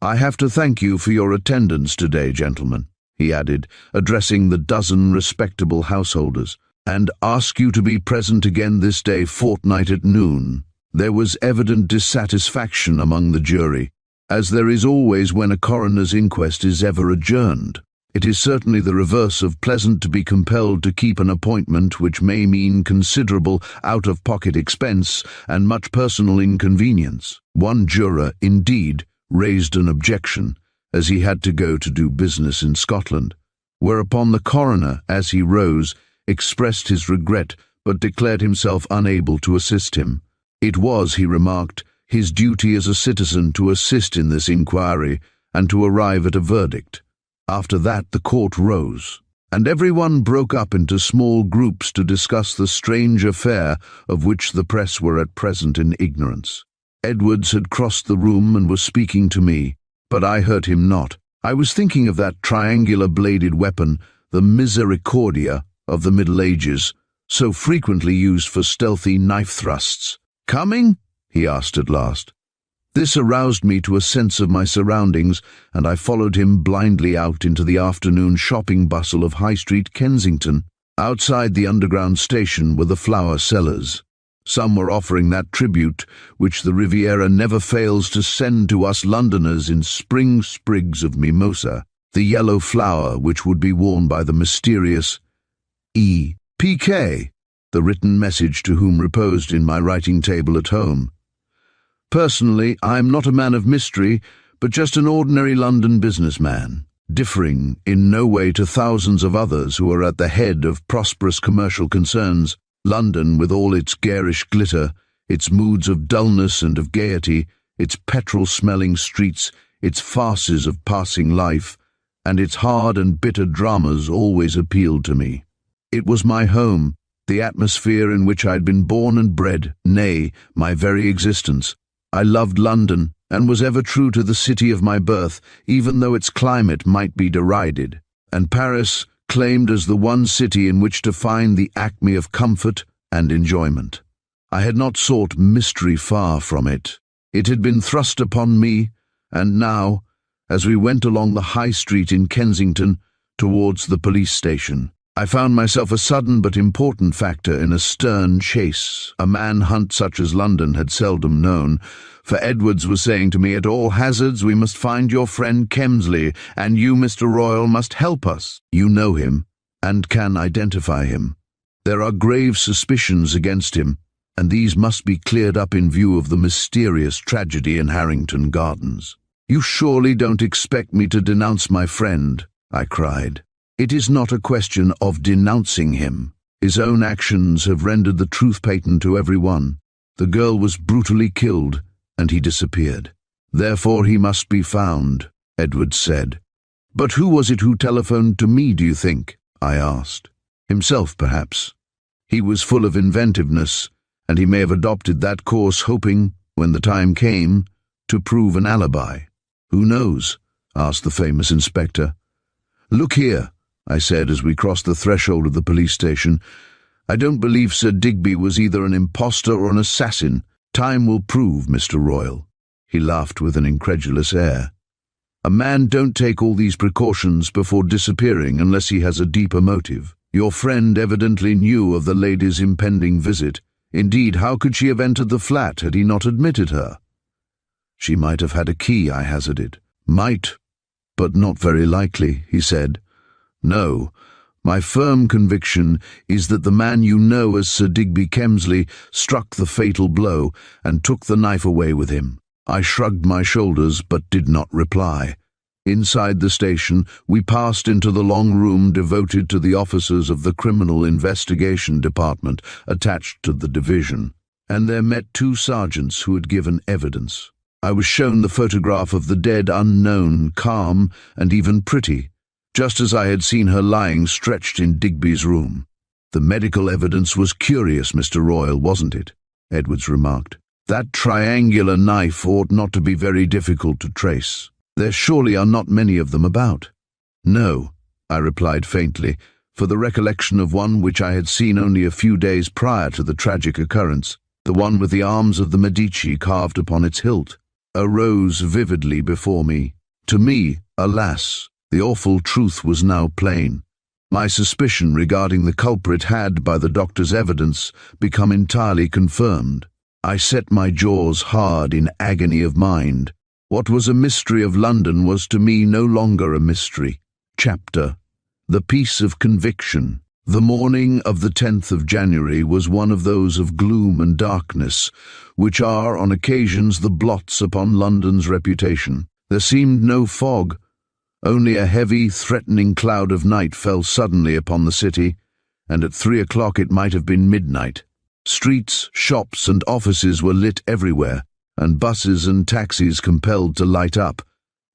I have to thank you for your attendance today, gentlemen," he added, addressing the dozen respectable householders, "and ask you to be present again this day fortnight at noon." There was evident dissatisfaction among the jury, as there is always when a coroner's inquest is ever adjourned. It is certainly the reverse of pleasant to be compelled to keep an appointment which may mean considerable out-of-pocket expense and much personal inconvenience. One juror, indeed, raised an objection, as he had to go to do business in Scotland, whereupon the coroner, as he rose, expressed his regret but declared himself unable to assist him. It was, he remarked, his duty as a citizen to assist in this inquiry and to arrive at a verdict. After that the court rose, and everyone broke up into small groups to discuss the strange affair of which the press were at present in ignorance. Edwards had crossed the room and was speaking to me, but I heard him not. I was thinking of that triangular-bladed weapon, the misericordia of the Middle Ages, so frequently used for stealthy knife thrusts. "Coming?" he asked at last. This aroused me to a sense of my surroundings, and I followed him blindly out into the afternoon shopping bustle of High Street, Kensington. Outside the underground station were the flower sellers. Some were offering that tribute which the Riviera never fails to send to us Londoners in spring sprigs of mimosa. the yellow flower which would be worn by the mysterious E.P.K., the written message to whom reposed in my writing table at home. Personally, I am not a man of mystery, but just an ordinary London businessman, differing in no way to thousands of others who are at the head of prosperous commercial concerns. London, with all its garish glitter, its moods of dullness and of gaiety, its petrol-smelling streets, its farces of passing life, and its hard and bitter dramas always appealed to me. It was my home, the atmosphere in which I had been born and bred, nay, my very existence. I loved London, and was ever true to the city of my birth, even though its climate might be derided, and Paris claimed as the one city in which to find the acme of comfort and enjoyment. I had not sought mystery far from it. It had been thrust upon me, and now, as we went along the High Street in Kensington towards the police station, I found myself a sudden but important factor in a stern chase, a manhunt such as London had seldom known, for Edwards was saying to me, "At all hazards we must find your friend Kemsley, and you, Mr. Royal, must help us. You know him, and can identify him. There are grave suspicions against him, and these must be cleared up in view of the mysterious tragedy in Harrington Gardens." "You surely don't expect me to denounce my friend," I cried. "It is not a question of denouncing him. His own actions have rendered the truth patent to everyone. The girl was brutally killed, and he disappeared. Therefore he must be found," Edwards said. "But who was it who telephoned to me, do you think?" I asked. "Himself, perhaps. He was full of inventiveness, and he may have adopted that course hoping, when the time came, to prove an alibi." "Who knows?" asked the famous inspector. "Look here," I said as we crossed the threshold of the police station. "I don't believe Sir Digby was either an impostor or an assassin. Time will prove, Mr. Royal." He laughed with an incredulous air. "A man don't take all these precautions before disappearing unless he has a deeper motive. Your friend evidently knew of the lady's impending visit. Indeed, how could she have entered the flat had he not admitted her?" "She might have had a key," I hazarded. "Might, but not very likely," he said. "No, my firm conviction is that the man you know as Sir Digby Kemsley struck the fatal blow and took the knife away with him." I shrugged my shoulders but did not reply. Inside the station, we passed into the long room devoted to the officers of the Criminal Investigation Department attached to the division, and there met two sergeants who had given evidence. I was shown the photograph of the dead unknown, calm and even pretty, just as I had seen her lying stretched in Digby's room. "The medical evidence was curious, Mr. Royal, wasn't it?" Edwards remarked. "That triangular knife ought not to be very difficult to trace. There surely are not many of them about." "No," I replied faintly, for the recollection of one which I had seen only a few days prior to the tragic occurrence, the one with the arms of the Medici carved upon its hilt, arose vividly before me. To me, alas, the awful truth was now plain. My suspicion regarding the culprit had, by the doctor's evidence, become entirely confirmed. I set my jaws hard in agony of mind. What was a mystery of London was to me no longer a mystery. Chapter: The Piece of Conviction. The morning of the 10th of January was one of those of gloom and darkness, which are, on occasions, the blots upon London's reputation. There seemed no fog. Only a heavy, threatening cloud of night fell suddenly upon the city, and at 3 o'clock it might have been midnight. Streets, shops, and offices were lit everywhere, and buses and taxis compelled to light up,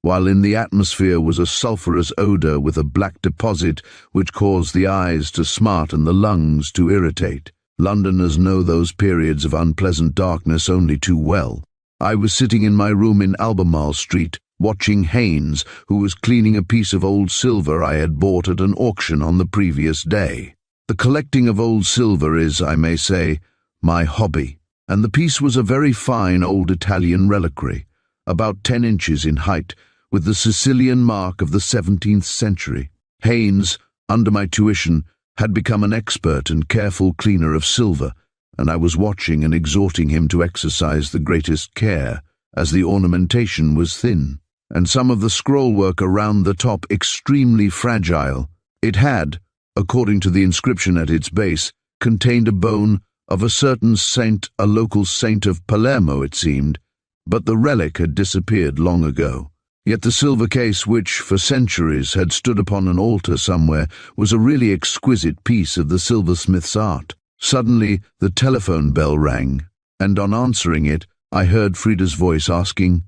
while in the atmosphere was a sulphurous odour with a black deposit which caused the eyes to smart and the lungs to irritate. Londoners know those periods of unpleasant darkness only too well. I was sitting in my room in Albemarle Street, watching Haynes, who was cleaning a piece of old silver I had bought at an auction on the previous day. The collecting of old silver is, I may say, my hobby, and the piece was a very fine old Italian reliquary, about 10 inches in height, with the Sicilian mark of the 17th century. Haynes, under my tuition, had become an expert and careful cleaner of silver, and I was watching and exhorting him to exercise the greatest care, as the ornamentation was thin. and some of the scrollwork around the top extremely fragile. It had, according to the inscription at its base, contained a bone of a certain saint, a local saint of Palermo it seemed, but the relic had disappeared long ago. Yet the silver case, which for centuries had stood upon an altar somewhere, was a really exquisite piece of the silversmith's art. Suddenly the telephone bell rang, and on answering it, I heard Frida's voice asking,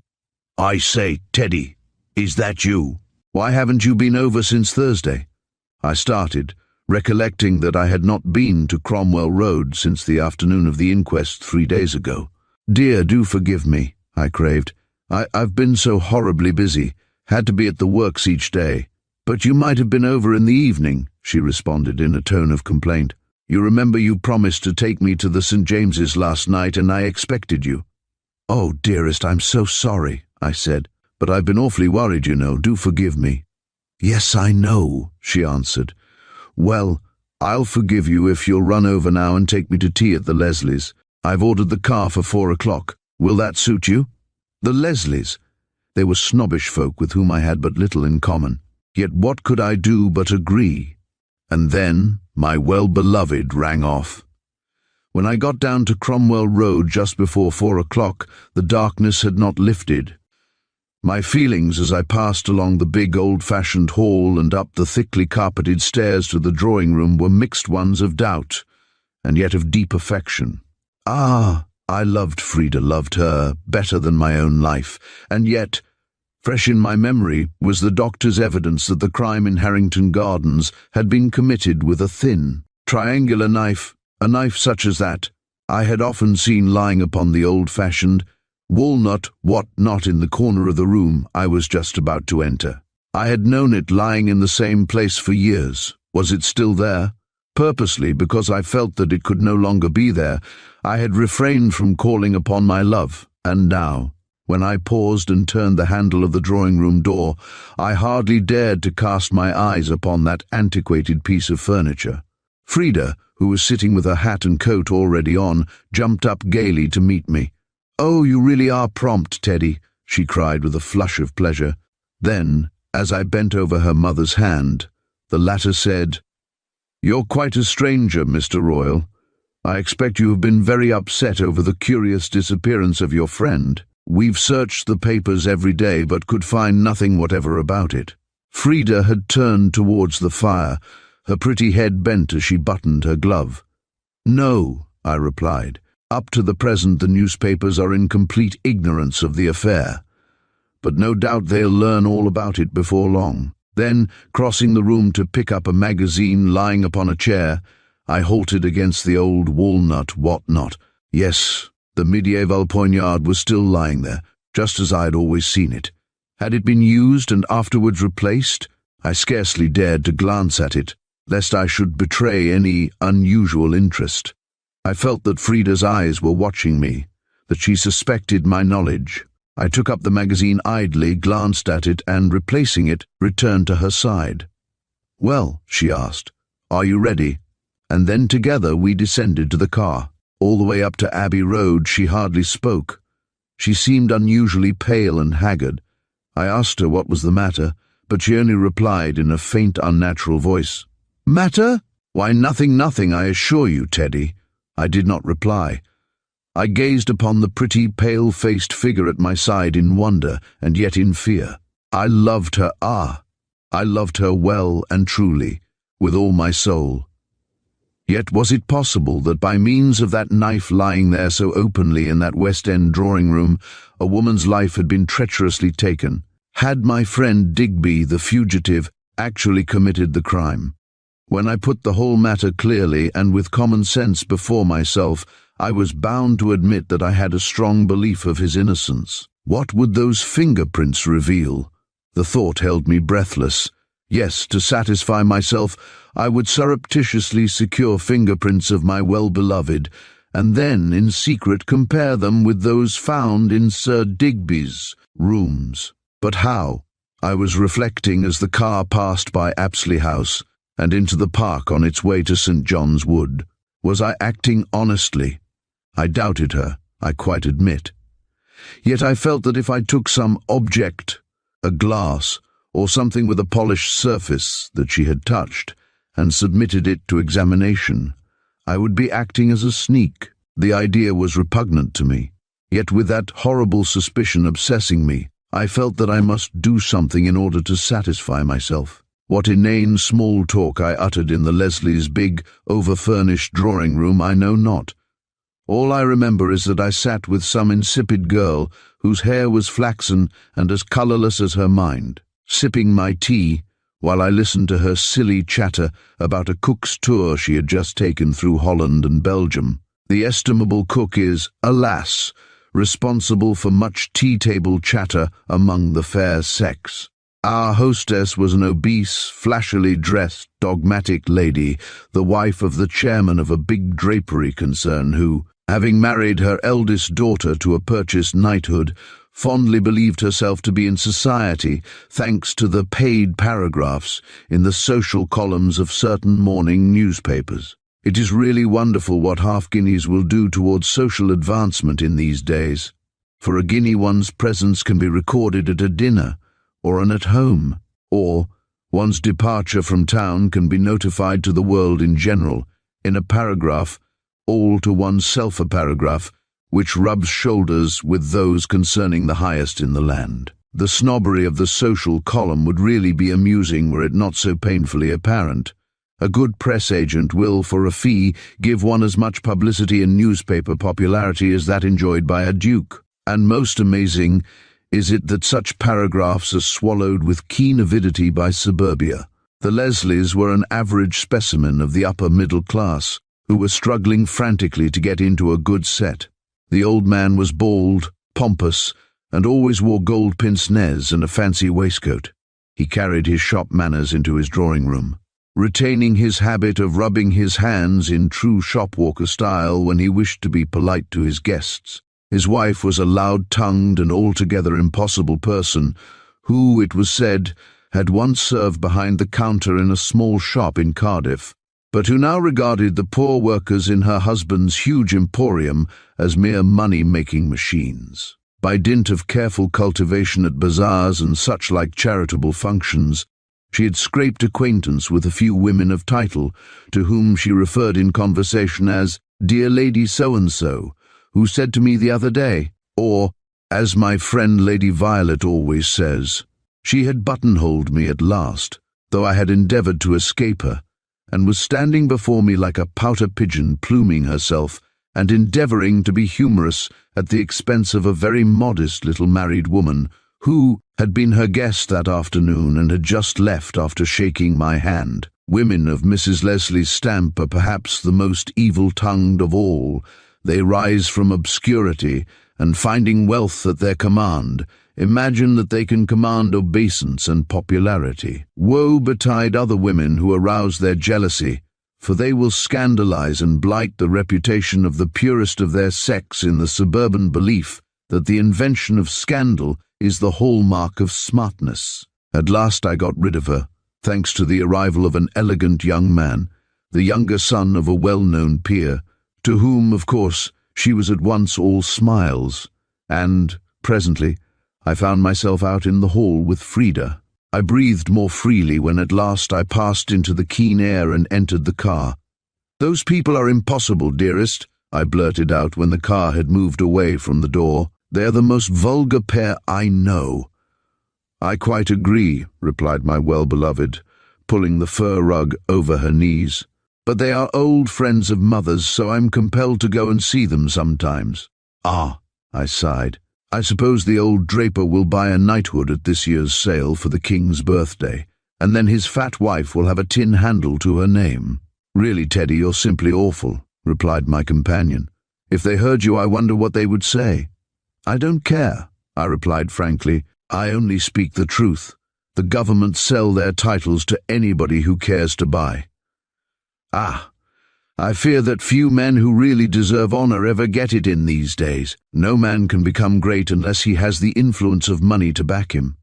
"I say, Teddy, is that you? Why haven't you been over since Thursday?" I started, recollecting that I had not been to Cromwell Road since the afternoon of the inquest 3 days ago. "Dear, do forgive me," I craved. I've been so horribly busy, had to be at the works each day." "But you might have been over in the evening," she responded in a tone of complaint. "You remember you promised to take me to the St. James's last night, and I expected you." "Oh, dearest, I'm so sorry," I said. "But I've been awfully worried, you know. Do forgive me." "Yes, I know," she answered. "Well, I'll forgive you if you'll run over now and take me to tea at the Leslies. I've ordered the car for 4 o'clock. Will that suit you?" The Leslies. They were snobbish folk with whom I had but little in common. Yet what could I do but agree? And then my well-beloved rang off. When I got down to Cromwell Road just before 4 o'clock, the darkness had not lifted. My feelings as I passed along the big old-fashioned hall and up the thickly carpeted stairs to the drawing-room were mixed ones of doubt, and yet of deep affection. I loved Frida, loved her, better than my own life, and yet, fresh in my memory, was the doctor's evidence that the crime in Harrington Gardens had been committed with a thin, triangular knife, a knife such as that I had often seen lying upon the old-fashioned walnut what-not in the corner of the room I was just about to enter. I had known it lying in the same place for years. Was it still there? Purposely, because I felt that it could no longer be there, I had refrained from calling upon my love, and now, when I paused and turned the handle of the drawing-room door, I hardly dared to cast my eyes upon that antiquated piece of furniture. Frida, who was sitting with her hat and coat already on, jumped up gaily to meet me. "Oh, you really are prompt, Teddy," she cried with a flush of pleasure. Then, as I bent over her mother's hand, the latter said, "You're quite a stranger, Mr. Royal. I expect you have been very upset over the curious disappearance of your friend. We've searched the papers every day but could find nothing whatever about it." Frida had turned towards the fire, her pretty head bent as she buttoned her glove. "No," I replied. "Up to the present the newspapers are in complete ignorance of the affair. But no doubt they'll learn all about it before long." Then, crossing the room to pick up a magazine lying upon a chair, I halted against the old walnut what-not. Yes, the medieval poignard was still lying there, just as I had always seen it. Had it been used and afterwards replaced? I scarcely dared to glance at it, lest I should betray any unusual interest. I felt that Frida's eyes were watching me, that she suspected my knowledge. I took up the magazine idly, glanced at it, and, replacing it, returned to her side. "Well," she asked, "are you ready?" And then together we descended to the car. All the way up to Abbey Road she hardly spoke. She seemed unusually pale and haggard. I asked her what was the matter, but she only replied in a faint, unnatural voice, "Matter? Why, nothing, I assure you, Teddy." I did not reply. I gazed upon the pretty, pale-faced figure at my side in wonder and yet in fear. I loved her, I loved her well and truly, with all my soul. Yet was it possible that by means of that knife lying there so openly in that West End drawing-room, a woman's life had been treacherously taken? Had my friend Digby, the fugitive, actually committed the crime? When I put the whole matter clearly and with common sense before myself, I was bound to admit that I had a strong belief of his innocence. What would those fingerprints reveal? The thought held me breathless. Yes, to satisfy myself, I would surreptitiously secure fingerprints of my well-beloved, and then, in secret, compare them with those found in Sir Digby's rooms. But how? I was reflecting as the car passed by Apsley House and into the park on its way to St. John's Wood. Was I acting honestly? I doubted her, I quite admit. Yet I felt that if I took some object, a glass, or something with a polished surface that she had touched, and submitted it to examination, I would be acting as a sneak. The idea was repugnant to me. Yet with that horrible suspicion obsessing me, I felt that I must do something in order to satisfy myself. What inane small talk I uttered in the Leslies' big, over-furnished drawing room I know not. All I remember is that I sat with some insipid girl whose hair was flaxen and as colourless as her mind, sipping my tea while I listened to her silly chatter about a cook's tour she had just taken through Holland and Belgium. The estimable cook is, alas, responsible for much tea-table chatter among the fair sex. Our hostess was an obese, flashily dressed, dogmatic lady, the wife of the chairman of a big drapery concern who, having married her eldest daughter to a purchased knighthood, fondly believed herself to be in society thanks to the paid paragraphs in the social columns of certain morning newspapers. It is really wonderful what half-guineas will do towards social advancement in these days. For a guinea one's presence can be recorded at a dinner, or an at home, or one's departure from town can be notified to the world in general, in a paragraph, all to oneself a paragraph, which rubs shoulders with those concerning the highest in the land. The snobbery of the social column would really be amusing were it not so painfully apparent. A good press agent will, for a fee, give one as much publicity and newspaper popularity as that enjoyed by a duke. And most amazing is it that such paragraphs are swallowed with keen avidity by suburbia. The Leslies were an average specimen of the upper middle class, who were struggling frantically to get into a good set. The old man was bald, pompous, and always wore gold pince-nez and a fancy waistcoat. He carried his shop manners into his drawing room, retaining his habit of rubbing his hands in true shopwalker style when he wished to be polite to his guests. His wife was a loud-tongued and altogether impossible person who, it was said, had once served behind the counter in a small shop in Cardiff, but who now regarded the poor workers in her husband's huge emporium as mere money-making machines. By dint of careful cultivation at bazaars and such-like charitable functions, she had scraped acquaintance with a few women of title, to whom she referred in conversation as "Dear Lady So-and-so, who said to me the other day," or, as my friend Lady Violet always says. She had buttonholed me at last, though I had endeavoured to escape her, and was standing before me like a pouter pigeon pluming herself and endeavouring to be humorous at the expense of a very modest little married woman who had been her guest that afternoon and had just left after shaking my hand. Women of Mrs. Leslie's stamp are perhaps the most evil-tongued of all. They rise from obscurity, and finding wealth at their command, imagine that they can command obeisance and popularity. Woe betide other women who arouse their jealousy, for they will scandalize and blight the reputation of the purest of their sex in the suburban belief that the invention of scandal is the hallmark of smartness. At last I got rid of her, thanks to the arrival of an elegant young man, the younger son of a well-known peer, to whom, of course, she was at once all smiles, and, presently, I found myself out in the hall with Frida. I breathed more freely when at last I passed into the keen air and entered the car. "Those people are impossible, dearest," I blurted out when the car had moved away from the door. "They are the most vulgar pair I know." "I quite agree," replied my well-beloved, pulling the fur rug over her knees. "But they are old friends of mother's, so I'm compelled to go and see them sometimes." "Ah," I sighed. "I suppose the old draper will buy a knighthood at this year's sale for the king's birthday, and then his fat wife will have a tin handle to her name." "Really, Teddy, you're simply awful," replied my companion. "If they heard you, I wonder what they would say." "I don't care," I replied frankly. "I only speak the truth. The government sell their titles to anybody who cares to buy." "Ah, I fear that few men who really deserve honor ever get it in these days. No man can become great unless he has the influence of money to back him.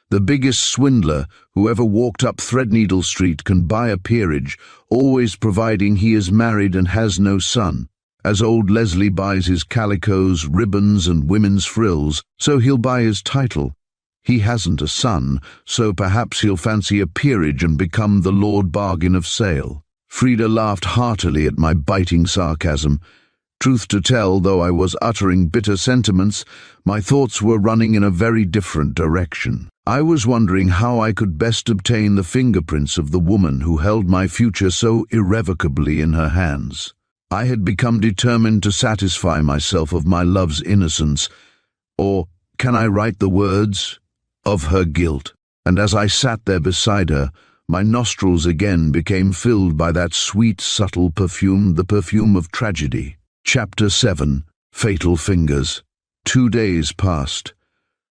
The biggest swindler who ever walked up Threadneedle Street can buy a peerage, always providing he is married and has no son. As old Leslie buys his calicoes, ribbons, and women's frills, so he'll buy his title. He hasn't a son, so perhaps he'll fancy a peerage and become the Lord Bargain of Sale." Frida laughed heartily at my biting sarcasm. Truth to tell, though I was uttering bitter sentiments, my thoughts were running in a very different direction. I was wondering how I could best obtain the fingerprints of the woman who held my future so irrevocably in her hands. I had become determined to satisfy myself of my love's innocence, or, can I write the words, of her guilt. And as I sat there beside her, my nostrils again became filled by that sweet, subtle perfume, the perfume of tragedy. Chapter 7. Fatal Fingers. 2 days passed.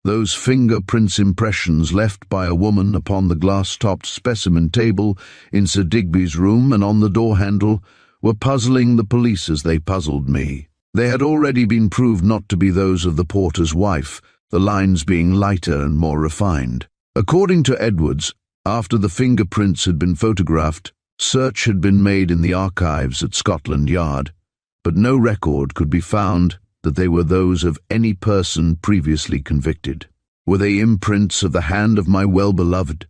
Those fingerprints impressions left by a woman upon the glass-topped specimen table in Sir Digby's room and on the door-handle were puzzling the police as they puzzled me. They had already been proved not to be those of the porter's wife, the lines being lighter and more refined. According to Edwards, after the fingerprints had been photographed, search had been made in the archives at Scotland Yard, but no record could be found that they were those of any person previously convicted. Were they imprints of the hand of my well-beloved?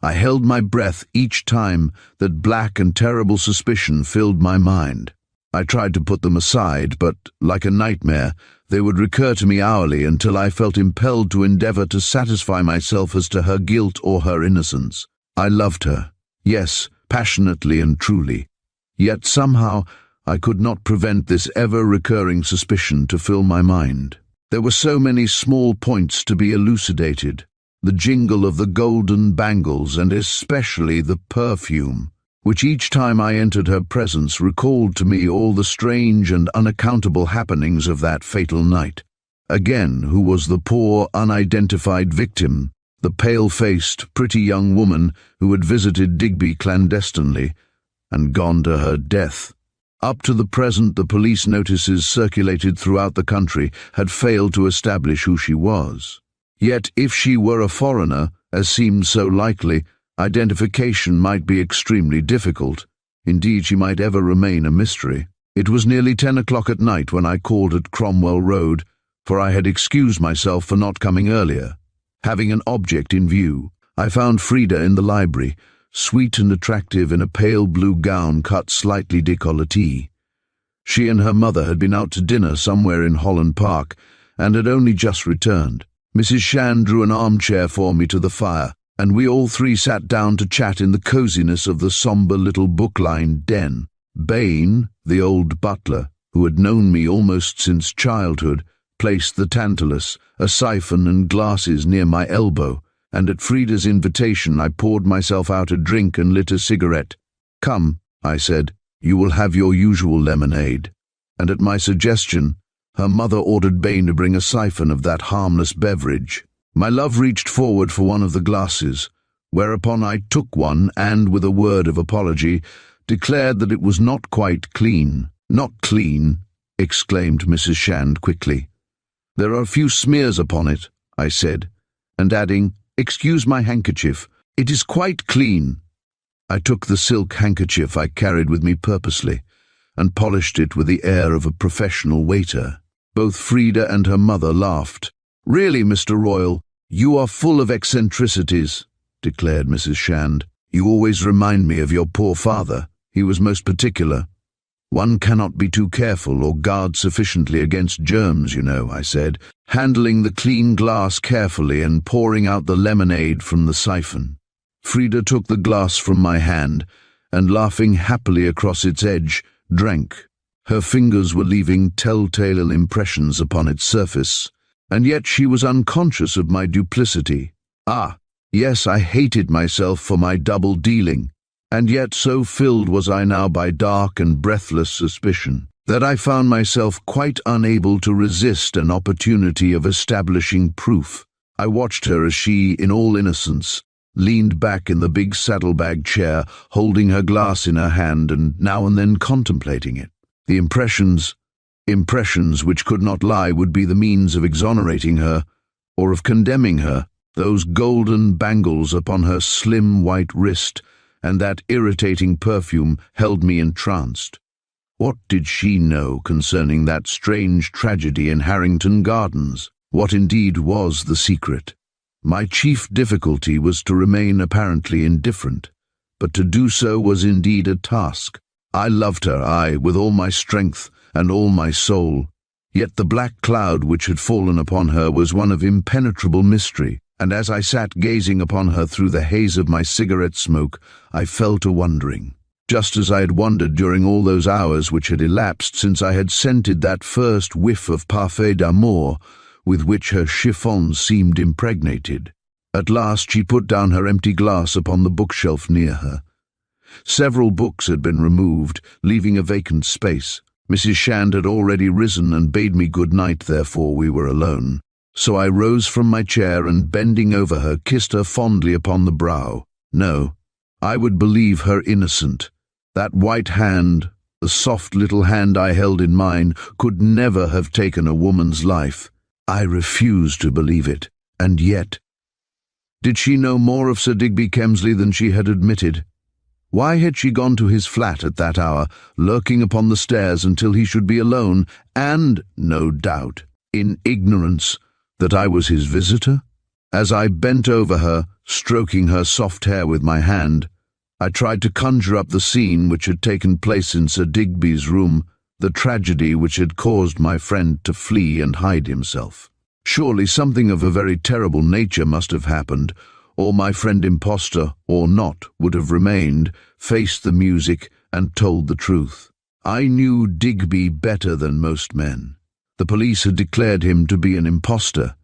I held my breath each time that black and terrible suspicion filled my mind. I tried to put them aside, but, like a nightmare, they would recur to me hourly until I felt impelled to endeavor to satisfy myself as to her guilt or her innocence. I loved her, yes, passionately and truly, yet somehow I could not prevent this ever-recurring suspicion to fill my mind. There were so many small points to be elucidated, the jingle of the golden bangles and especially the perfume, which each time I entered her presence recalled to me all the strange and unaccountable happenings of that fatal night. Again, who was the poor, unidentified victim, the pale-faced, pretty young woman who had visited Digby clandestinely and gone to her death? Up to the present, the police notices circulated throughout the country had failed to establish who she was. Yet, if she were a foreigner, as seemed so likely, identification might be extremely difficult. Indeed, she might ever remain a mystery. It was nearly 10 o'clock at night when I called at Cromwell Road, for I had excused myself for not coming earlier. Having an object in view, I found Frida in the library, sweet and attractive in a pale blue gown cut slightly décolleté. She and her mother had been out to dinner somewhere in Holland Park and had only just returned. Mrs. Shand drew an armchair for me to the fire, and we all three sat down to chat in the coziness of the sombre little book-lined den. Bain, the old butler, who had known me almost since childhood, placed the tantalus, a siphon and glasses near my elbow, and at Frida's invitation I poured myself out a drink and lit a cigarette. "Come," I said, "you will have your usual lemonade." And at my suggestion, her mother ordered Bain to bring a siphon of that harmless beverage. My love reached forward for one of the glasses, whereupon I took one and, with a word of apology, declared that it was not quite clean. "Not clean," exclaimed Mrs. Shand quickly. "There are a few smears upon it," I said, and adding, "Excuse my handkerchief, it is quite clean." I took the silk handkerchief I carried with me purposely, and polished it with the air of a professional waiter. Both Frida and her mother laughed. "Really, Mr. Royal, you are full of eccentricities," declared Mrs. Shand. "You always remind me of your poor father. He was most particular." "One cannot be too careful or guard sufficiently against germs, you know," I said, handling the clean glass carefully and pouring out the lemonade from the siphon. Frida took the glass from my hand and, laughing happily across its edge, drank. Her fingers were leaving telltale impressions upon its surface, and yet she was unconscious of my duplicity. Ah, yes, I hated myself for my double dealing. And yet so filled was I now by dark and breathless suspicion that I found myself quite unable to resist an opportunity of establishing proof. I watched her as she, in all innocence, leaned back in the big saddlebag chair, holding her glass in her hand and now and then contemplating it. The impressions which could not lie would be the means of exonerating her or of condemning her. Those golden bangles upon her slim white wrist and that irritating perfume held me entranced. What did she know concerning that strange tragedy in Harrington Gardens? What indeed was the secret? My chief difficulty was to remain apparently indifferent, but to do so was indeed a task. I loved her, with all my strength and all my soul, yet the black cloud which had fallen upon her was one of impenetrable mystery, and as I sat gazing upon her through the haze of my cigarette smoke, I fell to wondering, just as I had wondered during all those hours which had elapsed since I had scented that first whiff of parfait d'amour with which her chiffon seemed impregnated. At last she put down her empty glass upon the bookshelf near her. Several books had been removed, leaving a vacant space. Mrs. Shand had already risen and bade me good night, therefore we were alone. So I rose from my chair and, bending over her, kissed her fondly upon the brow. No, I would believe her innocent. That white hand, the soft little hand I held in mine, could never have taken a woman's life. I refused to believe it, and yet... Did she know more of Sir Digby Kemsley than she had admitted? Why had she gone to his flat at that hour, lurking upon the stairs until he should be alone, and, no doubt, in ignorance that I was his visitor? As I bent over her, stroking her soft hair with my hand, I tried to conjure up the scene which had taken place in Sir Digby's room, the tragedy which had caused my friend to flee and hide himself. Surely something of a very terrible nature must have happened, or my friend, impostor or not, would have remained, faced the music, and told the truth. I knew Digby better than most men. The police had declared him to be an impostor.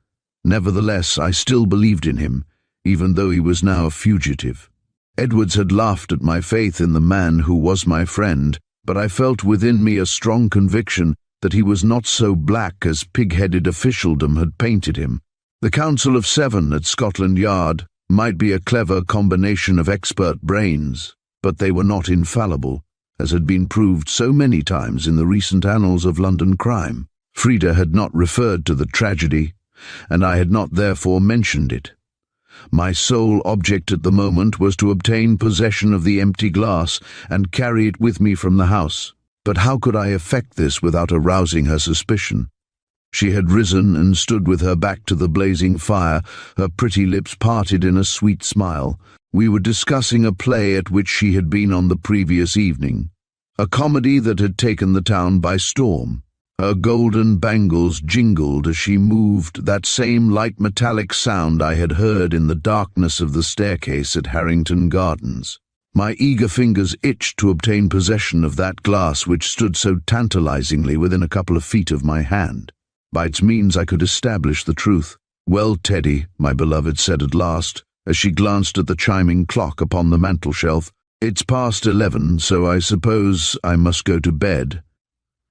Nevertheless, I still believed in him, even though he was now a fugitive. Edwards had laughed at my faith in the man who was my friend, but I felt within me a strong conviction that he was not so black as pig-headed officialdom had painted him. The Council of Seven at Scotland Yard might be a clever combination of expert brains, but they were not infallible, as had been proved so many times in the recent annals of London crime. Frida had not referred to the tragedy, and I had not therefore mentioned it. My sole object at the moment was to obtain possession of the empty glass and carry it with me from the house. But how could I effect this without arousing her suspicion? She had risen and stood with her back to the blazing fire, her pretty lips parted in a sweet smile. We were discussing a play at which she had been on the previous evening, a comedy that had taken the town by storm. Her golden bangles jingled as she moved, that same light metallic sound I had heard in the darkness of the staircase at Harrington Gardens. My eager fingers itched to obtain possession of that glass which stood so tantalizingly within a couple of feet of my hand. By its means I could establish the truth. "Well, Teddy," my beloved said at last, as she glanced at the chiming clock upon the mantel-shelf, "it's past 11, so I suppose I must go to bed.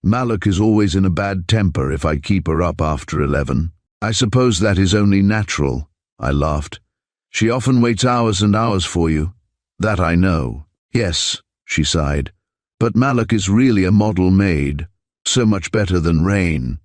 Malloch is always in a bad temper if I keep her up after 11. I suppose that is only natural," I laughed. "She often waits hours and hours for you. That I know." "Yes," she sighed, "but Malloch is really a model maid, so much better than Rain."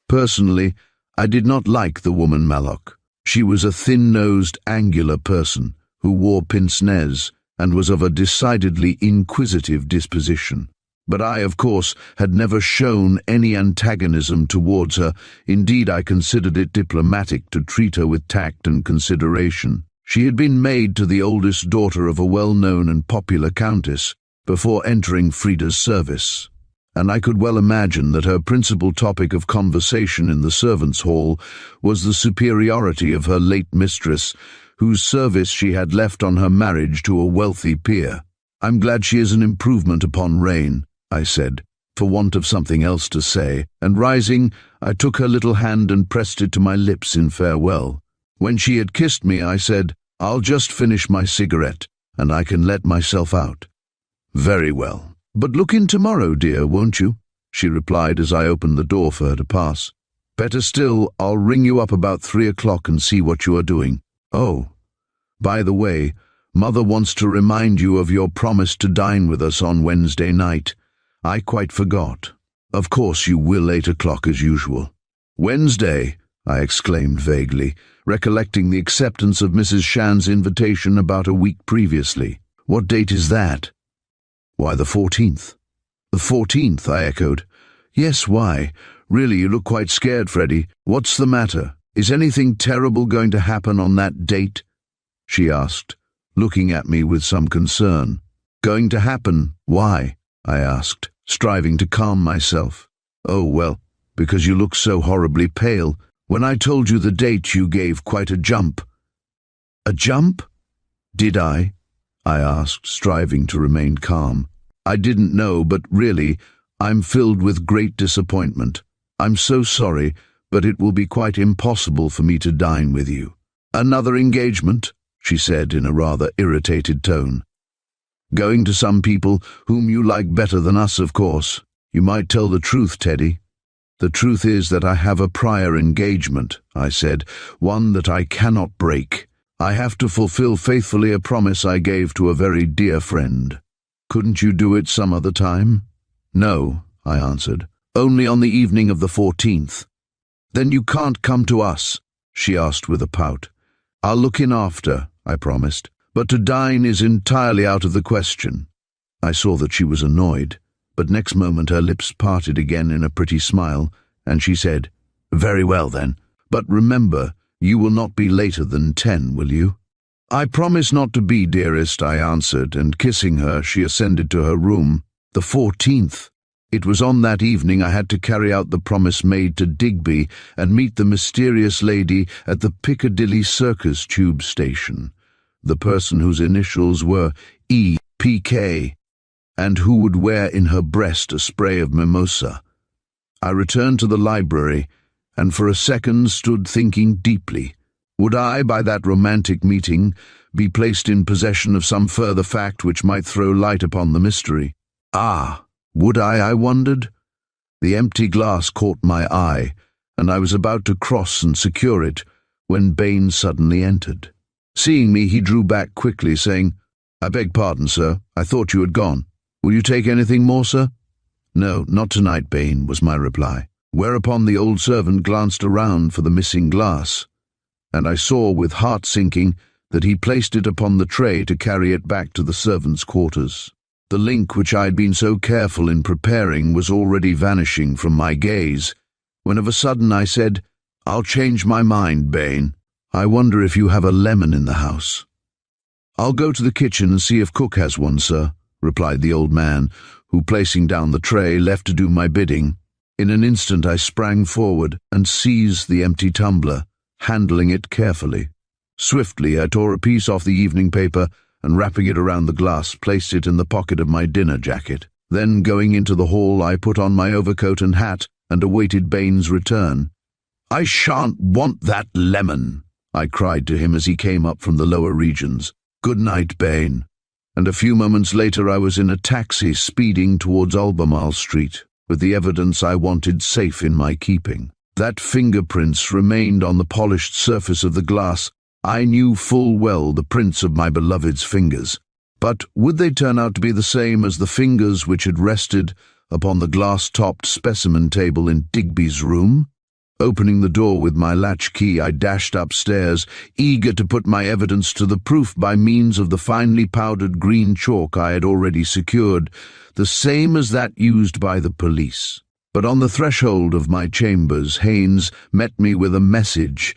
Personally, I did not like the woman Malloch. She was a thin-nosed, angular person who wore pince-nez and was of a decidedly inquisitive disposition. But I, of course, had never shown any antagonism towards her. Indeed, I considered it diplomatic to treat her with tact and consideration. She had been maid to the oldest daughter of a well-known and popular countess before entering Frida's service, and I could well imagine that her principal topic of conversation in the servants' hall was the superiority of her late mistress, whose service she had left on her marriage to a wealthy peer. "I'm glad she is an improvement upon Rain," I said, for want of something else to say, and rising, I took her little hand and pressed it to my lips in farewell. When she had kissed me, I said, "I'll just finish my cigarette, and I can let myself out." "Very well. But look in tomorrow, dear, won't you?" she replied as I opened the door for her to pass. "Better still, I'll ring you up about 3 o'clock and see what you are doing. Oh, by the way, Mother wants to remind you of your promise to dine with us on Wednesday night. I quite forgot. Of course you will, 8 o'clock as usual." "Wednesday?" I exclaimed vaguely, recollecting the acceptance of Mrs. Shand's invitation about a week previously. "What date is that?" "Why, the 14th. "The 14th, I echoed. "Yes, why? Really, you look quite scared, Freddie. What's the matter?" Is anything terrible going to happen on that date? She asked, looking at me with some concern. Going to happen? Why? I asked, striving to calm myself. Oh, well, because you look so horribly pale. When I told you the date, you gave quite a jump. A jump? Did I? I asked, striving to remain calm. I didn't know, but really, I'm filled with great disappointment. I'm so sorry, but it will be quite impossible for me to dine with you. Another engagement? She said in a rather irritated tone. Going to some people whom you like better than us, of course. You might tell the truth, Teddy. The truth is that I have a prior engagement, I said, one that I cannot break. I have to fulfill faithfully a promise I gave to a very dear friend. Couldn't you do it some other time? No, I answered. Only on the evening of the 14th. Then you can't come to us, she asked with a pout. I'll look in after, I promised, but to dine is entirely out of the question. I saw that she was annoyed, but next moment her lips parted again in a pretty smile, and she said, Very well then, but remember, you will not be later than 10, will you? I promise not to be, dearest, I answered, and kissing her, she ascended to her room. The 14th. It was on that evening I had to carry out the promise made to Digby and meet the mysterious lady at the Piccadilly Circus tube station, the person whose initials were E.P.K., and who would wear in her breast a spray of mimosa. I returned to the library, and for a second stood thinking deeply. Would I, by that romantic meeting, be placed in possession of some further fact which might throw light upon the mystery? Ah! Would I wondered? The empty glass caught my eye, and I was about to cross and secure it, when Bain suddenly entered. Seeing me, he drew back quickly, saying, I beg pardon, sir. I thought you had gone. Will you take anything more, sir? No, not tonight, Bain, was my reply, whereupon the old servant glanced around for the missing glass, and I saw with heart sinking that he placed it upon the tray to carry it back to the servants' quarters. The link which I had been so careful in preparing was already vanishing from my gaze, when of a sudden I said, I'll change my mind, Bain. I wonder if you have a lemon in the house. I'll go to the kitchen and see if cook has one, sir, replied the old man, who, placing down the tray, left to do my bidding. In an instant I sprang forward and seized the empty tumbler, handling it carefully. Swiftly I tore a piece off the evening paper and, wrapping it around the glass, placed it in the pocket of my dinner jacket. Then, going into the hall, I put on my overcoat and hat and awaited Bain's return. I shan't want that lemon, I cried to him as he came up from the lower regions. Good night, Bain. And a few moments later I was in a taxi speeding towards Albemarle Street, with the evidence I wanted safe in my keeping. That fingerprints remained on the polished surface of the glass. I knew full well the prints of my beloved's fingers, but would they turn out to be the same as the fingers which had rested upon the glass-topped specimen table in Digby's room? Opening the door with my latchkey, I dashed upstairs, eager to put my evidence to the proof by means of the finely powdered green chalk I had already secured, the same as that used by the police. But on the threshold of my chambers, Haynes met me with a message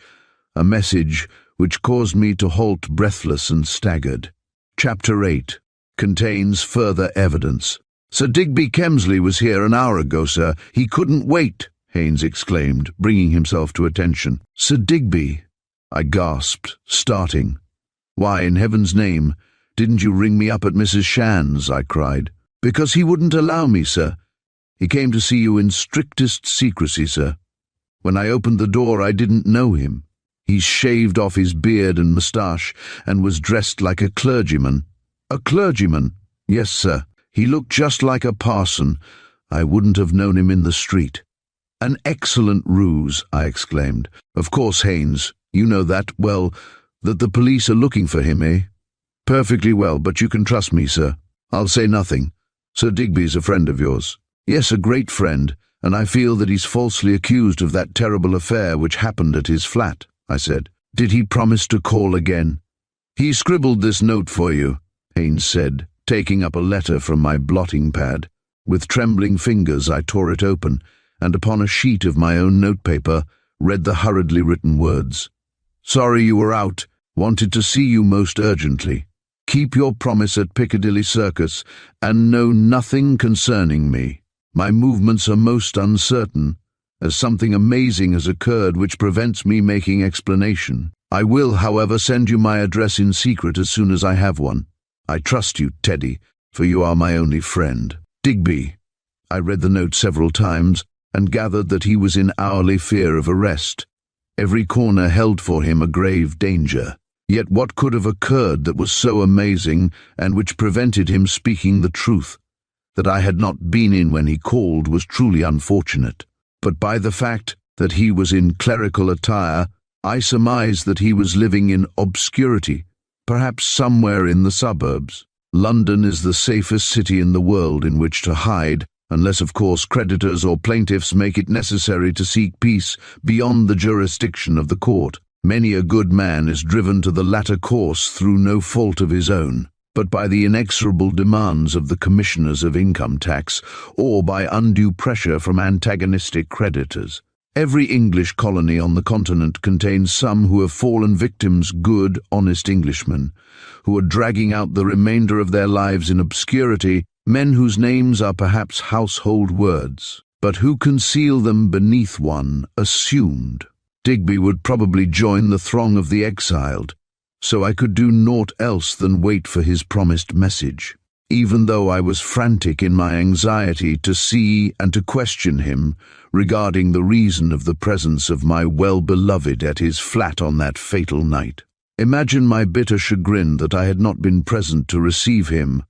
which caused me to halt breathless and staggered. Chapter 8 contains further evidence. Sir Digby Kemsley was here an hour ago, sir. He couldn't wait, Haynes exclaimed, bringing himself to attention. Sir Digby, I gasped, starting. Why, in heaven's name, didn't you ring me up at Mrs. Shand's? I cried. Because he wouldn't allow me, sir. He came to see you in strictest secrecy, sir. When I opened the door, I didn't know him. He shaved off his beard and moustache and was dressed like a clergyman. A clergyman? Yes, sir. He looked just like a parson. I wouldn't have known him in the street. An excellent ruse, I exclaimed. Of course, Haynes, you know that, well, that the police are looking for him, eh? Perfectly well, but you can trust me, sir. I'll say nothing. Sir Digby's a friend of yours. Yes, a great friend, and I feel that he's falsely accused of that terrible affair which happened at his flat, I said. Did he promise to call again? He scribbled this note for you, Haynes said, taking up a letter from my blotting pad. With trembling fingers I tore it open, and upon a sheet of my own notepaper read the hurriedly written words. "Sorry you were out. Wanted to see you most urgently. Keep your promise at Piccadilly Circus, and know nothing concerning me. My movements are most uncertain, as something amazing has occurred which prevents me making explanation. I will, however, send you my address in secret as soon as I have one. I trust you, Teddy, for you are my only friend. Digby." I read the note several times and gathered that he was in hourly fear of arrest. Every corner held for him a grave danger. Yet what could have occurred that was so amazing and which prevented him speaking the truth? That I had not been in when he called was truly unfortunate. But by the fact that he was in clerical attire, I surmised that he was living in obscurity, perhaps somewhere in the suburbs. London is the safest city in the world in which to hide, unless of course creditors or plaintiffs make it necessary to seek peace beyond the jurisdiction of the court. Many a good man is driven to the latter course through no fault of his own, but by the inexorable demands of the commissioners of income tax, or by undue pressure from antagonistic creditors. Every English colony on the continent contains some who have fallen victims, good, honest Englishmen, who are dragging out the remainder of their lives in obscurity, men whose names are perhaps household words, but who conceal them beneath one assumed. Digby would probably join the throng of the exiled, so I could do naught else than wait for his promised message, even though I was frantic in my anxiety to see and to question him regarding the reason of the presence of my well-beloved at his flat on that fatal night. Imagine my bitter chagrin that I had not been present to receive him.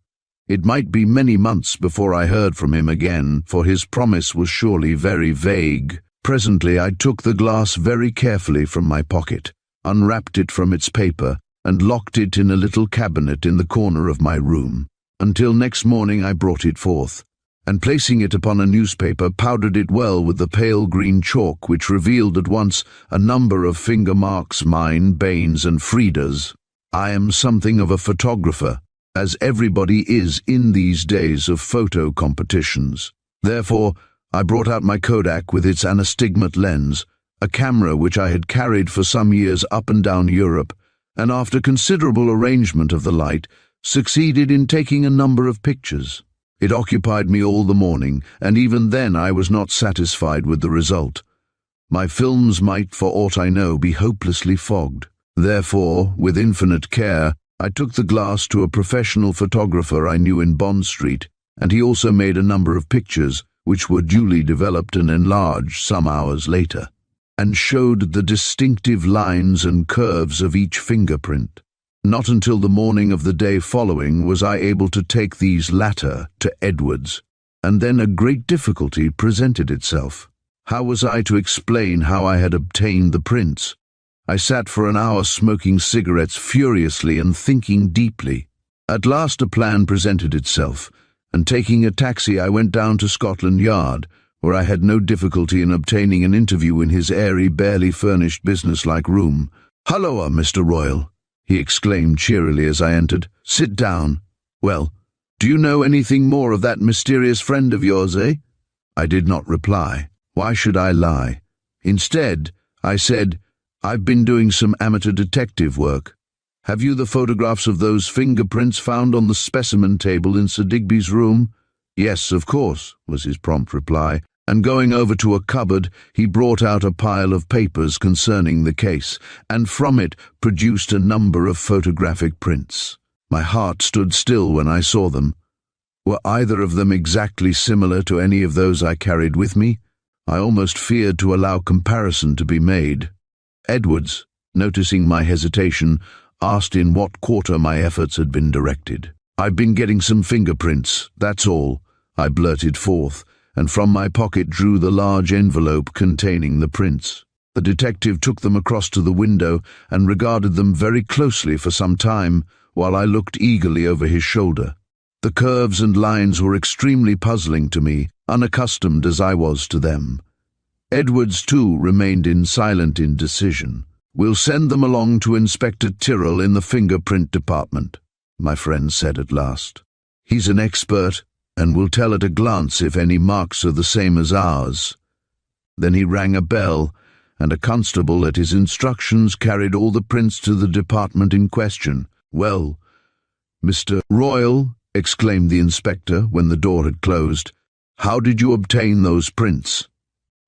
It might be many months before I heard from him again, for his promise was surely very vague. Presently I took the glass very carefully from my pocket, unwrapped it from its paper, and locked it in a little cabinet in the corner of my room. Until next morning I brought it forth, and placing it upon a newspaper, powdered it well with the pale green chalk which revealed at once a number of finger marks, mine, Bain's, and Frida's. I am something of a photographer, as everybody is in these days of photo competitions. Therefore, I brought out my Kodak with its anastigmat lens, a camera which I had carried for some years up and down Europe, and after considerable arrangement of the light, succeeded in taking a number of pictures. It occupied me all the morning, and even then I was not satisfied with the result. My films might, for aught I know, be hopelessly fogged. Therefore, with infinite care, I took the glass to a professional photographer I knew in Bond Street, and he also made a number of pictures, which were duly developed and enlarged some hours later, and showed the distinctive lines and curves of each fingerprint. Not until the morning of the day following was I able to take these latter to Edwards, and then a great difficulty presented itself. How was I to explain how I had obtained the prints? I sat for an hour smoking cigarettes furiously and thinking deeply. At last a plan presented itself, and taking a taxi I went down to Scotland Yard, where I had no difficulty in obtaining an interview in his airy, barely furnished business-like room. "Hulloa, Mr. Royal," he exclaimed cheerily as I entered. "Sit down. Well, do you know anything more of that mysterious friend of yours, eh?" I did not reply. Why should I lie? Instead, I said, "I've been doing some amateur detective work. Have you the photographs of those fingerprints found on the specimen table in Sir Digby's room?" "Yes, of course," was his prompt reply, and going over to a cupboard, he brought out a pile of papers concerning the case, and from it produced a number of photographic prints. My heart stood still when I saw them. Were either of them exactly similar to any of those I carried with me? I almost feared to allow comparison to be made. Edwards, noticing my hesitation, asked in what quarter my efforts had been directed. "I've been getting some fingerprints, that's all," I blurted forth, and from my pocket drew the large envelope containing the prints. The detective took them across to the window and regarded them very closely for some time, while I looked eagerly over his shoulder. The curves and lines were extremely puzzling to me, unaccustomed as I was to them. Edwards, too, remained in silent indecision. "We'll send them along to Inspector Tyrrell in the fingerprint department," my friend said at last. "He's an expert, and will tell at a glance if any marks are the same as ours." Then he rang a bell, and a constable at his instructions carried all the prints to the department in question. "Well, Mr. Royal," exclaimed the inspector when the door had closed, "how did you obtain those prints?"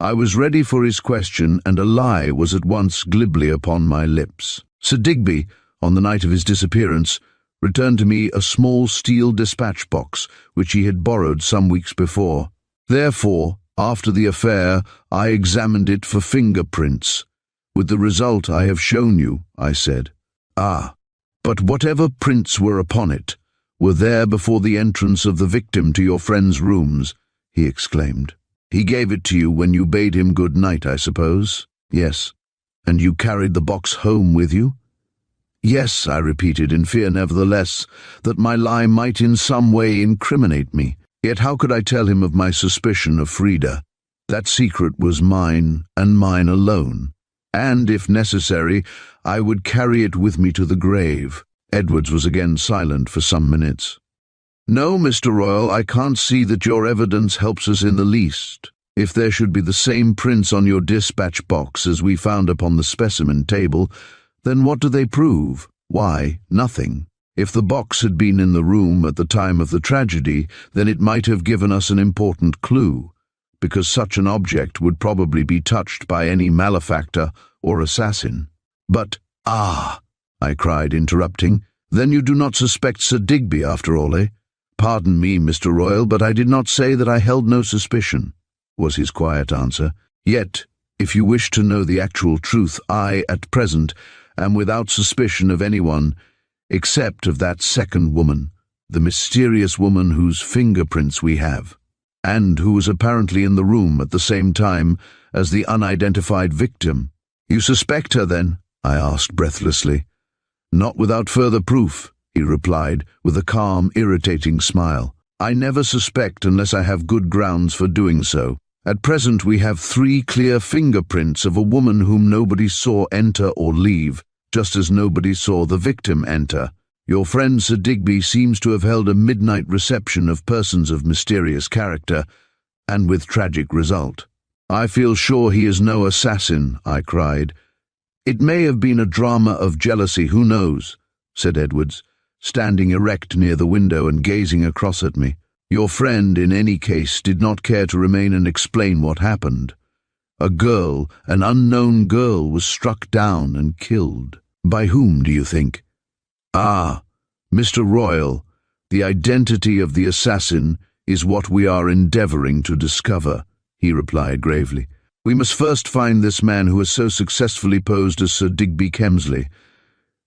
I was ready for his question, and a lie was at once glibly upon my lips. Sir Digby, on the night of his disappearance, returned to me a small steel dispatch box which he had borrowed some weeks before. Therefore, after the affair, I examined it for fingerprints. "With the result I have shown you," I said. "Ah, but whatever prints were upon it were there before the entrance of the victim to your friend's rooms," he exclaimed. "He gave it to you when you bade him good night, I suppose?" "Yes." "And you carried the box home with you?" "Yes," I repeated, in fear nevertheless that my lie might in some way incriminate me. Yet how could I tell him of my suspicion of Frida? That secret was mine, and mine alone, and, if necessary, I would carry it with me to the grave. Edwards was again silent for some minutes. "No, Mr. Royal, I can't see that your evidence helps us in the least. If there should be the same prints on your dispatch box as we found upon the specimen table, then what do they prove? Why, nothing. If the box had been in the room at the time of the tragedy, then it might have given us an important clue, because such an object would probably be touched by any malefactor or assassin. But, ah!" I cried, interrupting, "then you do not suspect Sir Digby after all, eh?" "Pardon me, Mr. Royal, but I did not say that I held no suspicion," was his quiet answer. "Yet, if you wish to know the actual truth, I, at present, am without suspicion of anyone except of that second woman, the mysterious woman whose fingerprints we have, and who was apparently in the room at the same time as the unidentified victim." "You suspect her, then?" I asked breathlessly. "Not without further proof," he replied, with a calm, irritating smile. "I never suspect unless I have good grounds for doing so. At present we have 3 clear fingerprints of a woman whom nobody saw enter or leave, just as nobody saw the victim enter. Your friend Sir Digby seems to have held a midnight reception of persons of mysterious character, and with tragic result." "I feel sure he is no assassin," I cried. "It may have been a drama of jealousy, who knows?" said Edwards, standing erect near the window and gazing across at me. "Your friend, in any case, did not care to remain and explain what happened. A girl, an unknown girl, was struck down and killed. By whom, do you think?" "Ah, Mr. Royal, the identity of the assassin is what we are endeavouring to discover," he replied gravely. "We must first find this man who has so successfully posed as Sir Digby Kemsley.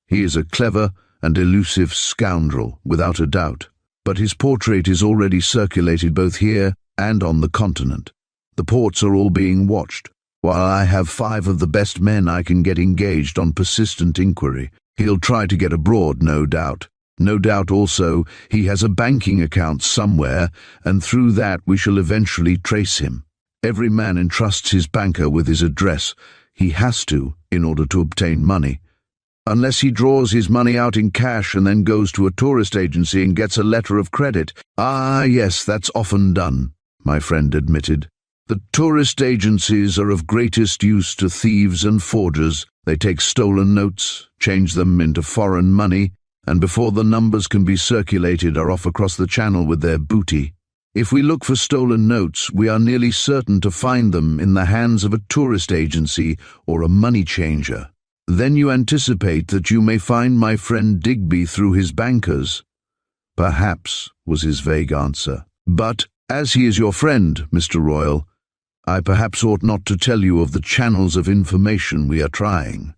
He is a clever and elusive scoundrel, without a doubt, but his portrait is already circulated both here and on the continent. The ports are all being watched, while I have 5 of the best men I can get engaged on persistent inquiry. He'll try to get abroad, no doubt. No doubt also he has a banking account somewhere, and through that we shall eventually trace him. Every man entrusts his banker with his address. He has to, in order to obtain money. Unless he draws his money out in cash and then goes to a tourist agency and gets a letter of credit." "Ah, yes, that's often done," my friend admitted. "The tourist agencies are of greatest use to thieves and forgers. They take stolen notes, change them into foreign money, and before the numbers can be circulated are off across the channel with their booty. If we look for stolen notes, we are nearly certain to find them in the hands of a tourist agency or a money changer. Then you anticipate that you may find my friend Digby through his bankers." "Perhaps," was his vague answer. "But, as he is your friend, Mr. Royal, I perhaps ought not to tell you of the channels of information we are trying,"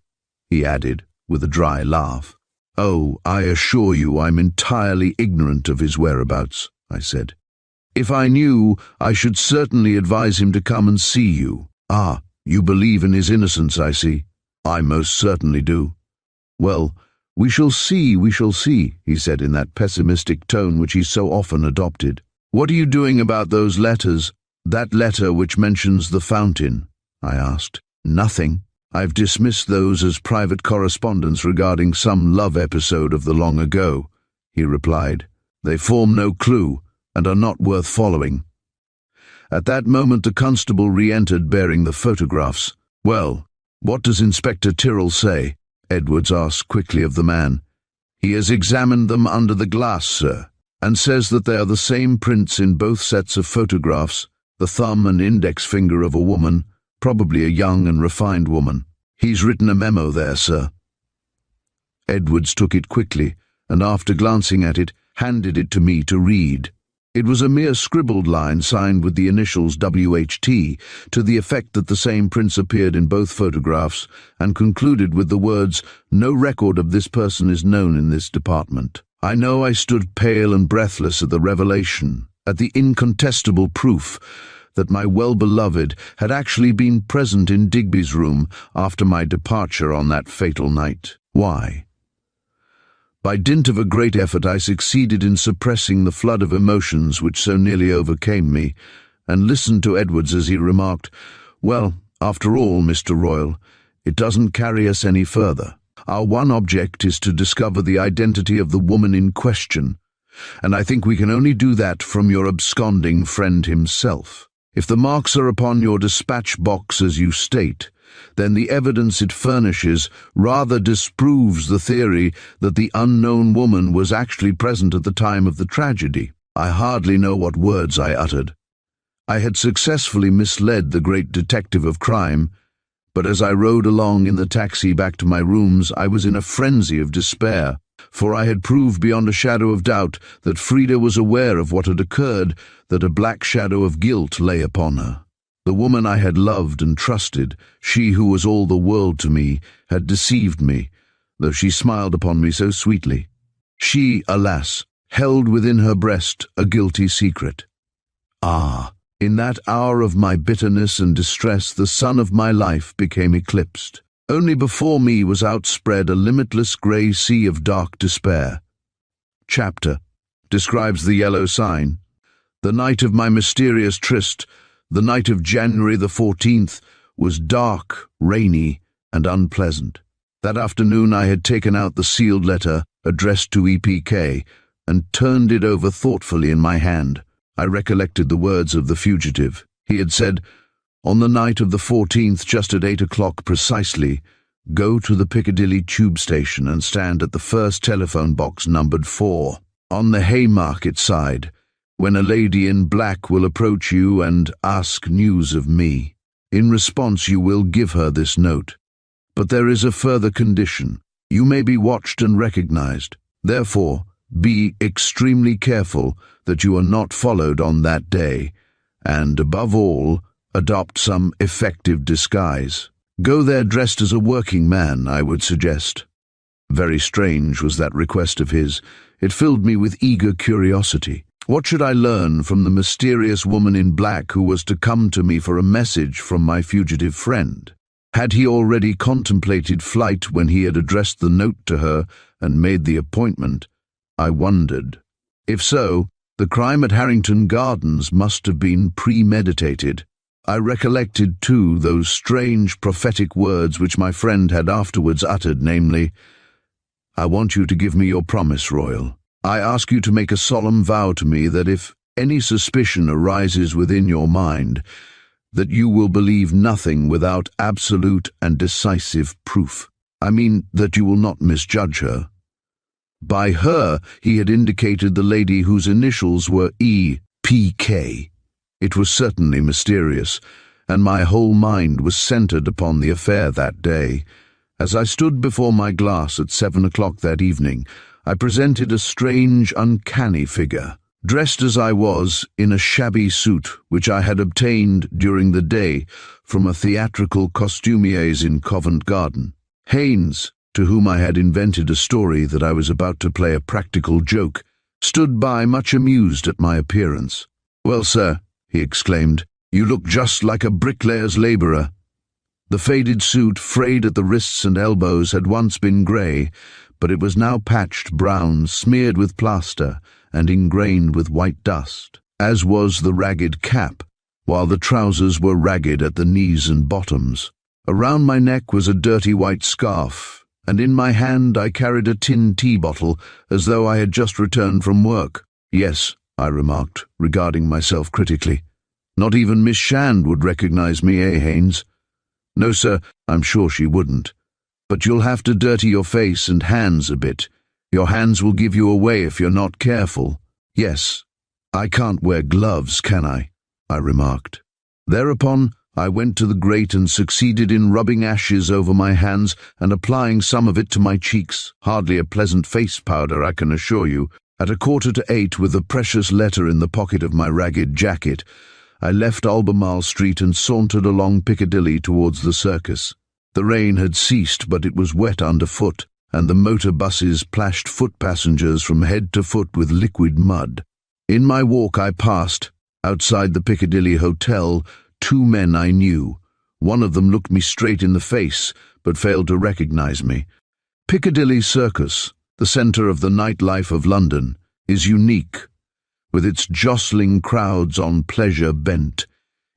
he added, with a dry laugh. "Oh, I assure you I'm entirely ignorant of his whereabouts," I said. "If I knew, I should certainly advise him to come and see you." "Ah, you believe in his innocence, I see." "I most certainly do." "Well, we shall see, he said in that pessimistic tone which he so often adopted. "What are you doing about those letters? That letter which mentions the fountain?" I asked. "Nothing. I've dismissed those as private correspondence regarding some love episode of the long ago," he replied. "They form no clue, and are not worth following." At that moment the constable re-entered bearing the photographs. "Well, "What does Inspector Tyrrell say?" Edwards asked quickly of the man. "He has examined them under the glass, sir, and says that they are the same prints in both sets of photographs, the thumb and index finger of a woman, probably a young and refined woman. He's written a memo there, sir." Edwards took it quickly, and after glancing at it, handed it to me to read. It was a mere scribbled line signed with the initials WHT, to the effect that the same prints appeared in both photographs, and concluded with the words, "No record of this person is known in this department." I know I stood pale and breathless at the revelation, at the incontestable proof that my well-beloved had actually been present in Digby's room after my departure on that fatal night. Why? By dint of a great effort I succeeded in suppressing the flood of emotions which so nearly overcame me, and listened to Edwards as he remarked, "Well, after all, Mr. Royal, it doesn't carry us any further. Our one object is to discover the identity of the woman in question, and I think we can only do that from your absconding friend himself. If the marks are upon your dispatch box as you state, then the evidence it furnishes rather disproves the theory that the unknown woman was actually present at the time of the tragedy." I hardly know what words I uttered. I had successfully misled the great detective of crime, but as I rode along in the taxi back to my rooms, I was in a frenzy of despair, for I had proved beyond a shadow of doubt that Frida was aware of what had occurred, that a black shadow of guilt lay upon her. The woman I had loved and trusted, she who was all the world to me, had deceived me, though she smiled upon me so sweetly. She, alas, held within her breast a guilty secret. Ah, in that hour of my bitterness and distress the sun of my life became eclipsed. Only before me was outspread a limitless grey sea of dark despair. Chapter describes the yellow sign. The night of my mysterious tryst, the night of January the 14th, was dark, rainy, and unpleasant. That afternoon I had taken out the sealed letter addressed to EPK and turned it over thoughtfully in my hand. I recollected the words of the fugitive. He had said, "On the night of the 14th, just at 8 o'clock precisely, go to the Piccadilly tube station and stand at the first telephone box numbered 4, on the Haymarket side, when a lady in black will approach you and ask news of me. In response you will give her this note. But there is a further condition. You may be watched and recognized. Therefore, be extremely careful that you are not followed on that day, and, above all, adopt some effective disguise. Go there dressed as a working man, I would suggest." Very strange was that request of his. It filled me with eager curiosity. What should I learn from the mysterious woman in black who was to come to me for a message from my fugitive friend? Had he already contemplated flight when he had addressed the note to her and made the appointment? I wondered. If so, the crime at Harrington Gardens must have been premeditated. I recollected, too, those strange prophetic words which my friend had afterwards uttered, namely, "I want you to give me your promise, Royal. I ask you to make a solemn vow to me that if any suspicion arises within your mind, that you will believe nothing without absolute and decisive proof. I mean that you will not misjudge her." By her he had indicated the lady whose initials were E.P.K. It was certainly mysterious, and my whole mind was centered upon the affair that day. As I stood before my glass at 7 o'clock that evening, I presented a strange, uncanny figure, dressed as I was in a shabby suit which I had obtained during the day from a theatrical costumier's in Covent Garden. Haynes, to whom I had invented a story that I was about to play a practical joke, stood by much amused at my appearance. "Well, sir," he exclaimed, "you look just like a bricklayer's labourer." The faded suit, frayed at the wrists and elbows, had once been grey, but it was now patched brown, smeared with plaster, and ingrained with white dust, as was the ragged cap, while the trousers were ragged at the knees and bottoms. Around my neck was a dirty white scarf, and in my hand I carried a tin tea bottle, as though I had just returned from work. "Yes," I remarked, regarding myself critically. "Not even Miss Shand would recognize me, eh, Haynes?" No, sir, I'm sure she wouldn't. But you'll have to dirty your face and hands a bit. Your hands will give you away if you're not careful. Yes, I can't wear gloves, can I remarked. Thereupon, I went to the grate and succeeded in rubbing ashes over my hands and applying some of it to my cheeks. Hardly a pleasant face powder, I can assure you. At 7:45, with the precious letter in the pocket of my ragged jacket, I left Albemarle Street and sauntered along Piccadilly towards the circus. The rain had ceased, but it was wet underfoot, and the motor buses plashed foot passengers from head to foot with liquid mud. In my walk I passed, outside the Piccadilly Hotel, 2 men I knew. One of them looked me straight in the face, but failed to recognize me. Piccadilly Circus, the centre of the nightlife of London, is unique, with its jostling crowds on pleasure bent,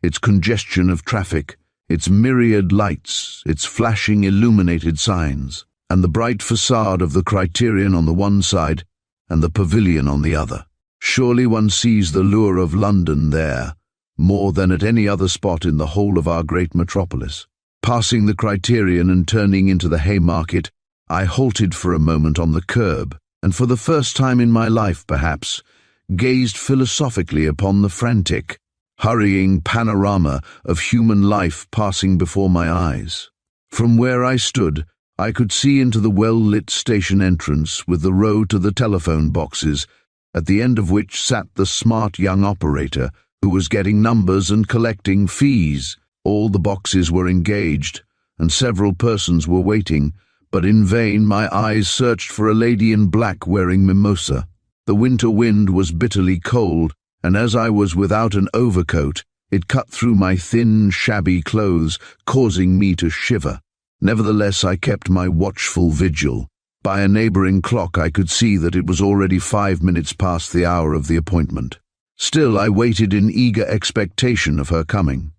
its congestion of traffic, its myriad lights, its flashing illuminated signs, and the bright facade of the Criterion on the one side and the Pavilion on the other. Surely one sees the lure of London there, more than at any other spot in the whole of our great metropolis. Passing the Criterion and turning into the Haymarket, I halted for a moment on the curb, and for the first time in my life, perhaps, gazed philosophically upon the frantic, hurrying panorama of human life passing before my eyes. From where I stood, I could see into the well-lit station entrance with the row to the telephone boxes, at the end of which sat the smart young operator who was getting numbers and collecting fees. All the boxes were engaged, and several persons were waiting, but in vain my eyes searched for a lady in black wearing mimosa. The winter wind was bitterly cold, and as I was without an overcoat, it cut through my thin, shabby clothes, causing me to shiver. Nevertheless, I kept my watchful vigil. By a neighbouring clock I could see that it was already 5 minutes past the hour of the appointment. Still, I waited in eager expectation of her coming.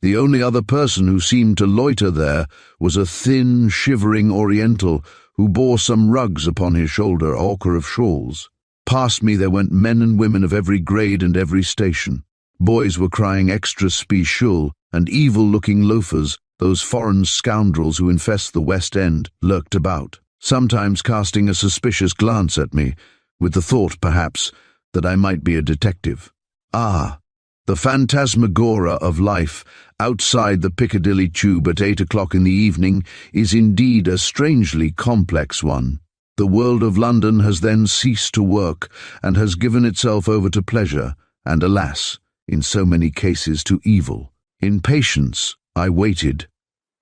The only other person who seemed to loiter there was a thin, shivering Oriental who bore some rugs upon his shoulder, ochre of shawls. Past me there went men and women of every grade and every station. Boys were crying extra special, and evil-looking loafers, those foreign scoundrels who infest the West End, lurked about, sometimes casting a suspicious glance at me, with the thought, perhaps, that I might be a detective. Ah, the phantasmagoria of life outside the Piccadilly tube at 8 o'clock in the evening is indeed a strangely complex one. The world of London has then ceased to work and has given itself over to pleasure, and alas, in so many cases to evil. In patience, I waited.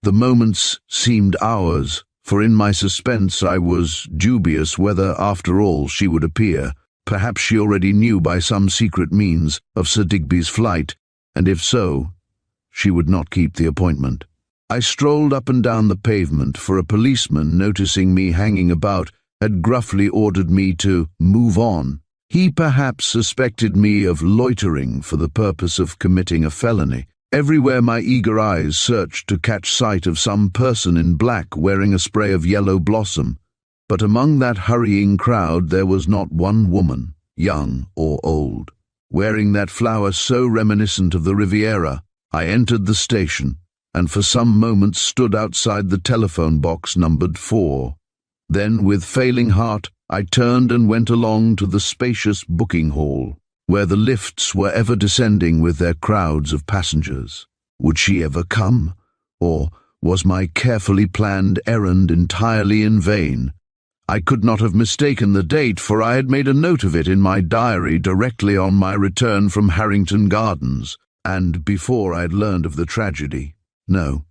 The moments seemed hours, for in my suspense I was dubious whether, after all, she would appear. Perhaps she already knew by some secret means of Sir Digby's flight, and if so, she would not keep the appointment. I strolled up and down the pavement, for a policeman, noticing me hanging about, had gruffly ordered me to move on. He perhaps suspected me of loitering for the purpose of committing a felony. Everywhere my eager eyes searched to catch sight of some person in black wearing a spray of yellow blossom, but among that hurrying crowd there was not one woman, young or old, wearing that flower so reminiscent of the Riviera. I entered the station, and for some moments stood outside the telephone box numbered 4. Then, with failing heart, I turned and went along to the spacious booking hall, where the lifts were ever descending with their crowds of passengers. Would she ever come? Or was my carefully planned errand entirely in vain? I could not have mistaken the date, for I had made a note of it in my diary directly on my return from Harrington Gardens, and before I had learned of the tragedy. No.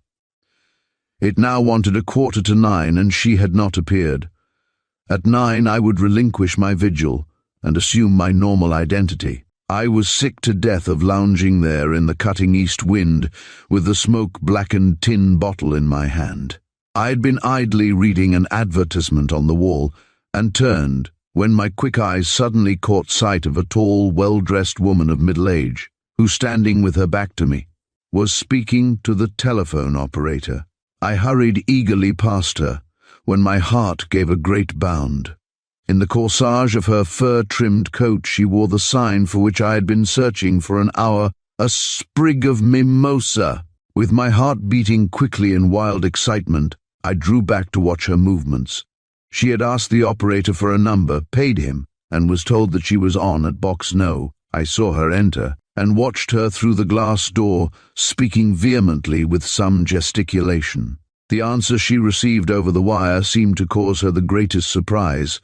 It now wanted 9:15, and she had not appeared. At 9 I would relinquish my vigil and assume my normal identity. I was sick to death of lounging there in the cutting east wind with the smoke-blackened tin bottle in my hand. I had been idly reading an advertisement on the wall and turned when my quick eyes suddenly caught sight of a tall, well-dressed woman of middle age who, standing with her back to me, was speaking to the telephone operator. I hurried eagerly past her when my heart gave a great bound. In the corsage of her fur-trimmed coat she wore the sign for which I had been searching for an hour, a sprig of mimosa, With my heart beating quickly in wild excitement, I drew back to watch her movements. She had asked the operator for a number, paid him, and was told that she was on at box no. I saw her enter, and watched her through the glass door, speaking vehemently with some gesticulation. The answer she received over the wire seemed to cause her the greatest surprise,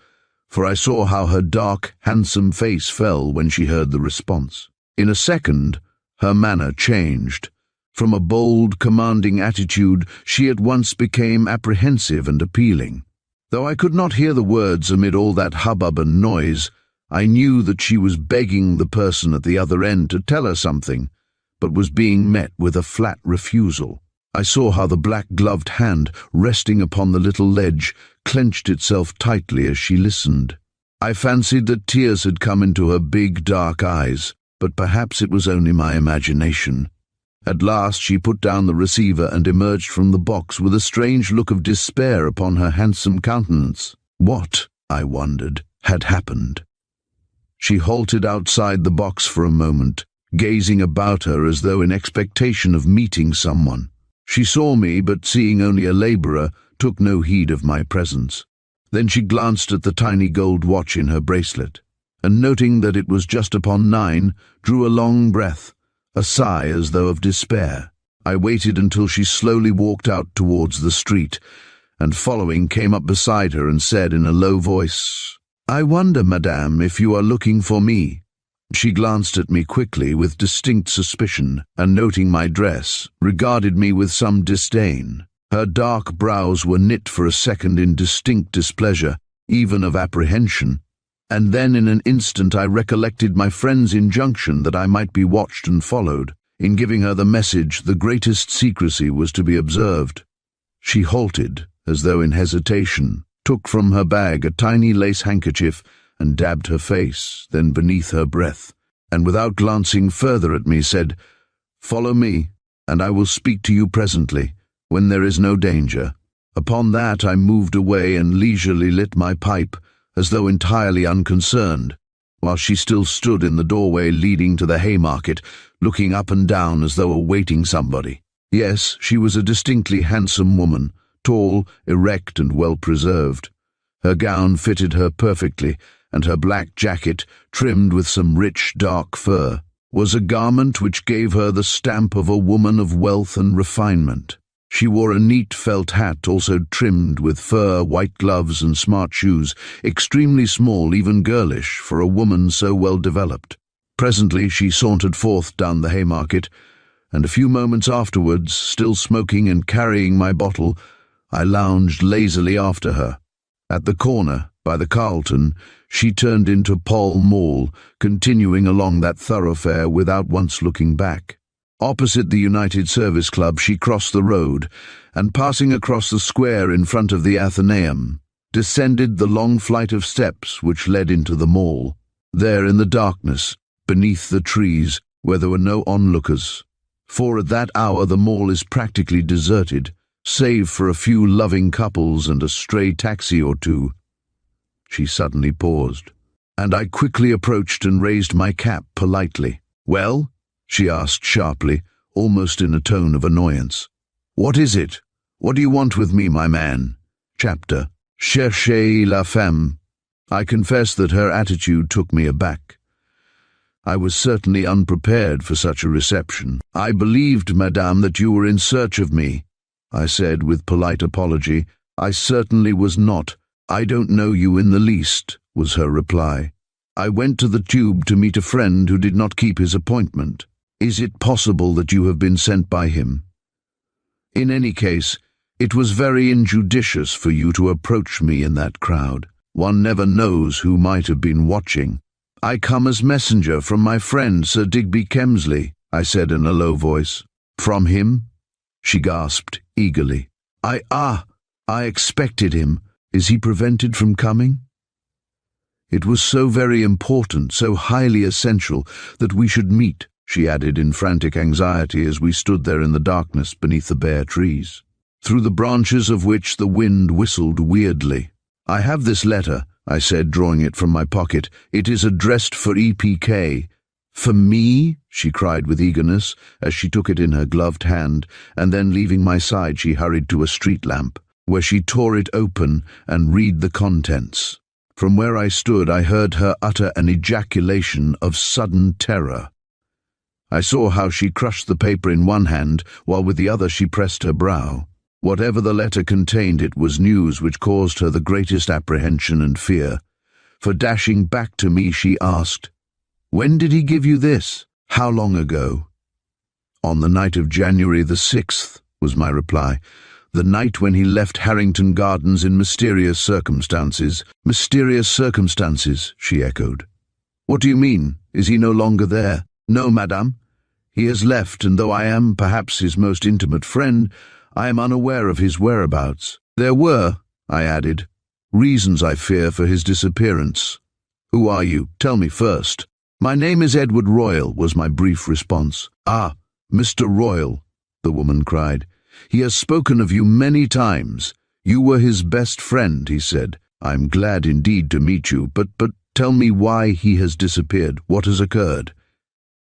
for I saw how her dark, handsome face fell when she heard the response. In a second, her manner changed. From a bold, commanding attitude, she at once became apprehensive and appealing. Though I could not hear the words amid all that hubbub and noise, I knew that she was begging the person at the other end to tell her something, but was being met with a flat refusal. I saw how the black-gloved hand, resting upon the little ledge, clenched itself tightly as she listened. I fancied that tears had come into her big, dark eyes, but perhaps it was only my imagination. At last she put down the receiver and emerged from the box with a strange look of despair upon her handsome countenance. What, I wondered, had happened? She halted outside the box for a moment, gazing about her as though in expectation of meeting someone. She saw me, but seeing only a labourer, took no heed of my presence. Then she glanced at the tiny gold watch in her bracelet, and noting that it was just upon 9, drew a long breath, a sigh as though of despair. I waited until she slowly walked out towards the street, and following came up beside her and said in a low voice, "I wonder, madame, if you are looking for me." She glanced at me quickly with distinct suspicion, and noting my dress, regarded me with some disdain. Her dark brows were knit for a second in distinct displeasure, even of apprehension, and then in an instant I recollected my friend's injunction that I might be watched and followed. In giving her the message, the greatest secrecy was to be observed. She halted, as though in hesitation, took from her bag a tiny lace handkerchief and dabbed her face, then beneath her breath, and without glancing further at me said, "Follow me, and I will speak to you presently, when there is no danger." Upon that I moved away and leisurely lit my pipe, as though entirely unconcerned, while she still stood in the doorway leading to the Haymarket, looking up and down as though awaiting somebody. Yes, she was a distinctly handsome woman, tall, erect, and well-preserved. Her gown fitted her perfectly, and her black jacket, trimmed with some rich, dark fur, was a garment which gave her the stamp of a woman of wealth and refinement. She wore a neat felt hat, also trimmed with fur, white gloves, and smart shoes, extremely small, even girlish, for a woman so well developed. Presently she sauntered forth down the Haymarket, and a few moments afterwards, still smoking and carrying my bottle, I lounged lazily after her. At the corner, by the Carlton, she turned into Pall Mall, continuing along that thoroughfare without once looking back. Opposite the United Service Club she crossed the road, and passing across the square in front of the Athenaeum, descended the long flight of steps which led into the mall. There in the darkness, beneath the trees, where there were no onlookers, for at that hour the mall is practically deserted, save for a few loving couples and a stray taxi or two. She suddenly paused, and I quickly approached and raised my cap politely. "Well?" she asked sharply, almost in a tone of annoyance. "What is it? What do you want with me, my man?" Chapter Cherchez la femme. I confess that her attitude took me aback. I was certainly unprepared for such a reception. "I believed, madame, that you were in search of me," I said with polite apology. "I certainly was not. I don't know you in the least," was her reply. "I went to the Tube to meet a friend who did not keep his appointment. Is it possible that you have been sent by him? In any case, it was very injudicious for you to approach me in that crowd. One never knows who might have been watching." "I come as messenger from my friend Sir Digby Kemsley," I said in a low voice. "From him?" she gasped eagerly. I expected him. Is he prevented from coming?" "It was so very important, so highly essential, that we should meet," she added in frantic anxiety as we stood there in the darkness beneath the bare trees, through the branches of which the wind whistled weirdly. "I have this letter," I said, drawing it from my pocket. "It is addressed for EPK, For me?" she cried with eagerness, as she took it in her gloved hand, and then leaving my side she hurried to a street lamp, where she tore it open and read the contents. From where I stood I heard her utter an ejaculation of sudden terror. I saw how she crushed the paper in one hand, while with the other she pressed her brow. Whatever the letter contained, it was news which caused her the greatest apprehension and fear. For dashing back to me, she asked, "When did he give you this? How long ago?" "On the night of January the 6th, was my reply. "The night when he left Harrington Gardens in mysterious circumstances." "Mysterious circumstances," she echoed. "What do you mean? Is he no longer there?" "No, madame. He has left, and though I am perhaps his most intimate friend, I am unaware of his whereabouts. There were," I added, "reasons, I fear, for his disappearance." "Who are you? Tell me first." "My name is Edward Royal," was my brief response. "Ah, Mr. Royal," the woman cried. "He has spoken of you many times. You were his best friend," he said. "I'm glad indeed to meet you, but tell me why he has disappeared. What has occurred?"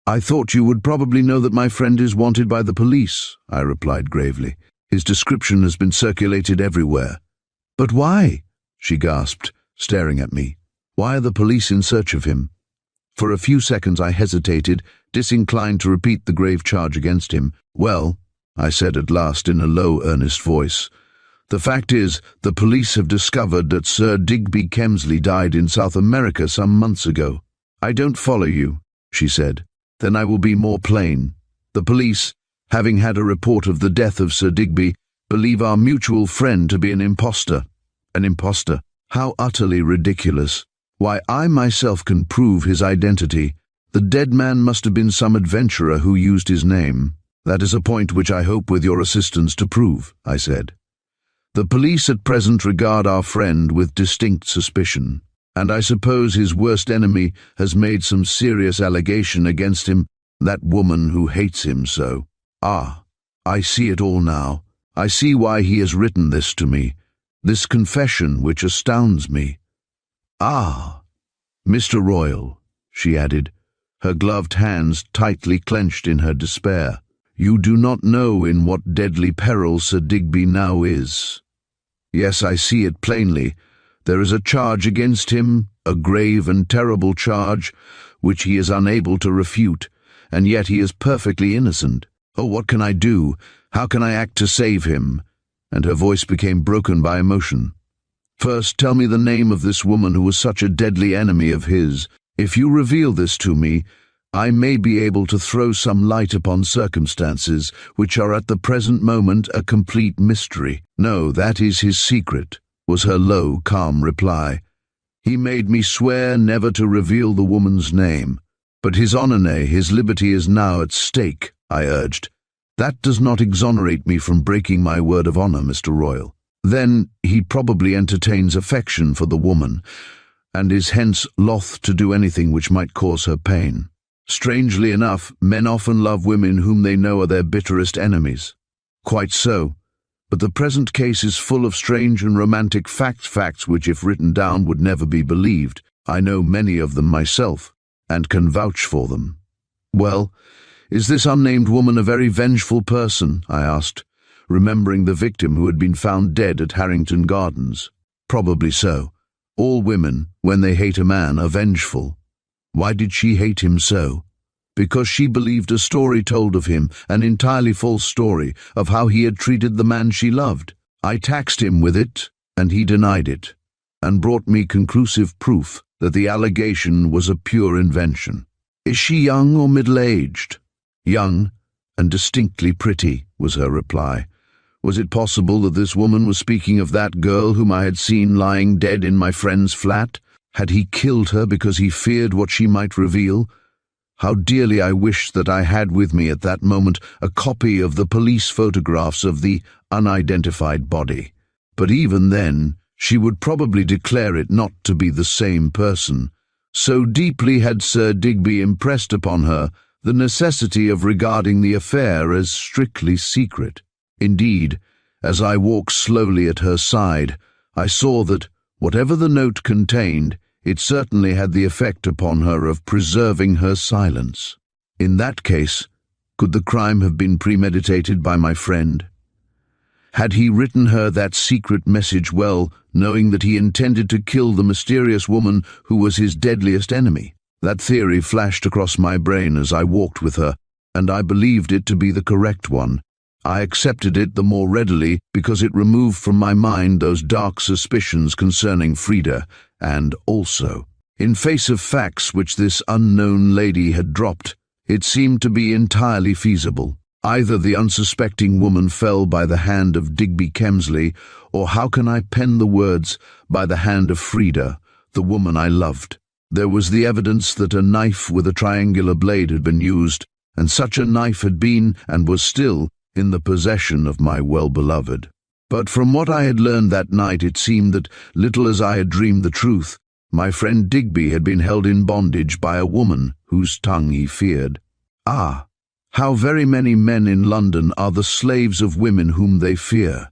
"I thought you would probably know that my friend is wanted by the police," I replied gravely. "His description has been circulated everywhere." "But why?" she gasped, staring at me. "Why are the police in search of him?" For a few seconds I hesitated, disinclined to repeat the grave charge against him. "Well," I said at last in a low, earnest voice, "the fact is, the police have discovered that Sir Digby Kemsley died in South America some months ago." "I don't follow you," she said. "Then I will be more plain. The police, having had a report of the death of Sir Digby, believe our mutual friend to be an impostor." "An impostor? How utterly ridiculous. Why, I myself can prove his identity. The dead man must have been some adventurer who used his name." "That is a point which I hope with your assistance to prove," I said. "The police at present regard our friend with distinct suspicion, and I suppose his worst enemy has made some serious allegation against him, that woman who hates him so. Ah, I see it all now. I see why he has written this to me, this confession which astounds me. Ah, Mr. Royal," she added, her gloved hands tightly clenched in her despair, "you do not know in what deadly peril Sir Digby now is. Yes, I see it plainly. There is a charge against him, a grave and terrible charge, which he is unable to refute, and yet he is perfectly innocent. Oh, what can I do? How can I act to save him?" And her voice became broken by emotion. "First, tell me the name of this woman who was such a deadly enemy of his. If you reveal this to me, I may be able to throw some light upon circumstances which are at the present moment a complete mystery." "No, that is his secret," was her low, calm reply. "He made me swear never to reveal the woman's name. But his honor, nay, his liberty is now at stake," I urged. "That does not exonerate me from breaking my word of honor, Mr. Royal." "Then he probably entertains affection for the woman, and is hence loth to do anything which might cause her pain. Strangely enough, men often love women whom they know are their bitterest enemies." "Quite so. But the present case is full of strange and romantic facts which, if written down, would never be believed. I know many of them myself, and can vouch for them." "Well, is this unnamed woman a very vengeful person?" I asked, remembering the victim who had been found dead at Harrington Gardens. "Probably so. All women, when they hate a man, are vengeful." "Why did she hate him so?" "Because she believed a story told of him, an entirely false story, of how he had treated the man she loved. I taxed him with it, and he denied it, and brought me conclusive proof that the allegation was a pure invention." "Is she young or middle-aged?" "Young, and distinctly pretty," was her reply. Was it possible that this woman was speaking of that girl whom I had seen lying dead in my friend's flat? Had he killed her because he feared what she might reveal? How dearly I wished that I had with me at that moment a copy of the police photographs of the unidentified body. But even then, she would probably declare it not to be the same person. So deeply had Sir Digby impressed upon her the necessity of regarding the affair as strictly secret. Indeed, as I walked slowly at her side, I saw that, whatever the note contained, It certainly had the effect upon her of preserving her silence. In that case, could the crime have been premeditated by my friend? Had he written her that secret message well, knowing that he intended to kill the mysterious woman who was his deadliest enemy? That theory flashed across my brain as I walked with her, and I believed it to be the correct one. I accepted it the more readily because it removed from my mind those dark suspicions concerning Frida, and also, in face of facts which this unknown lady had dropped, it seemed to be entirely feasible. Either the unsuspecting woman fell by the hand of Digby Kemsley, or how can I pen the words, by the hand of Frida, the woman I loved. There was the evidence that a knife with a triangular blade had been used, and such a knife had been, and was still, in the possession of my well-beloved. But from what I had learned that night, it seemed that, little as I had dreamed the truth, my friend Digby had been held in bondage by a woman whose tongue he feared. Ah, how very many men in London are the slaves of women whom they fear.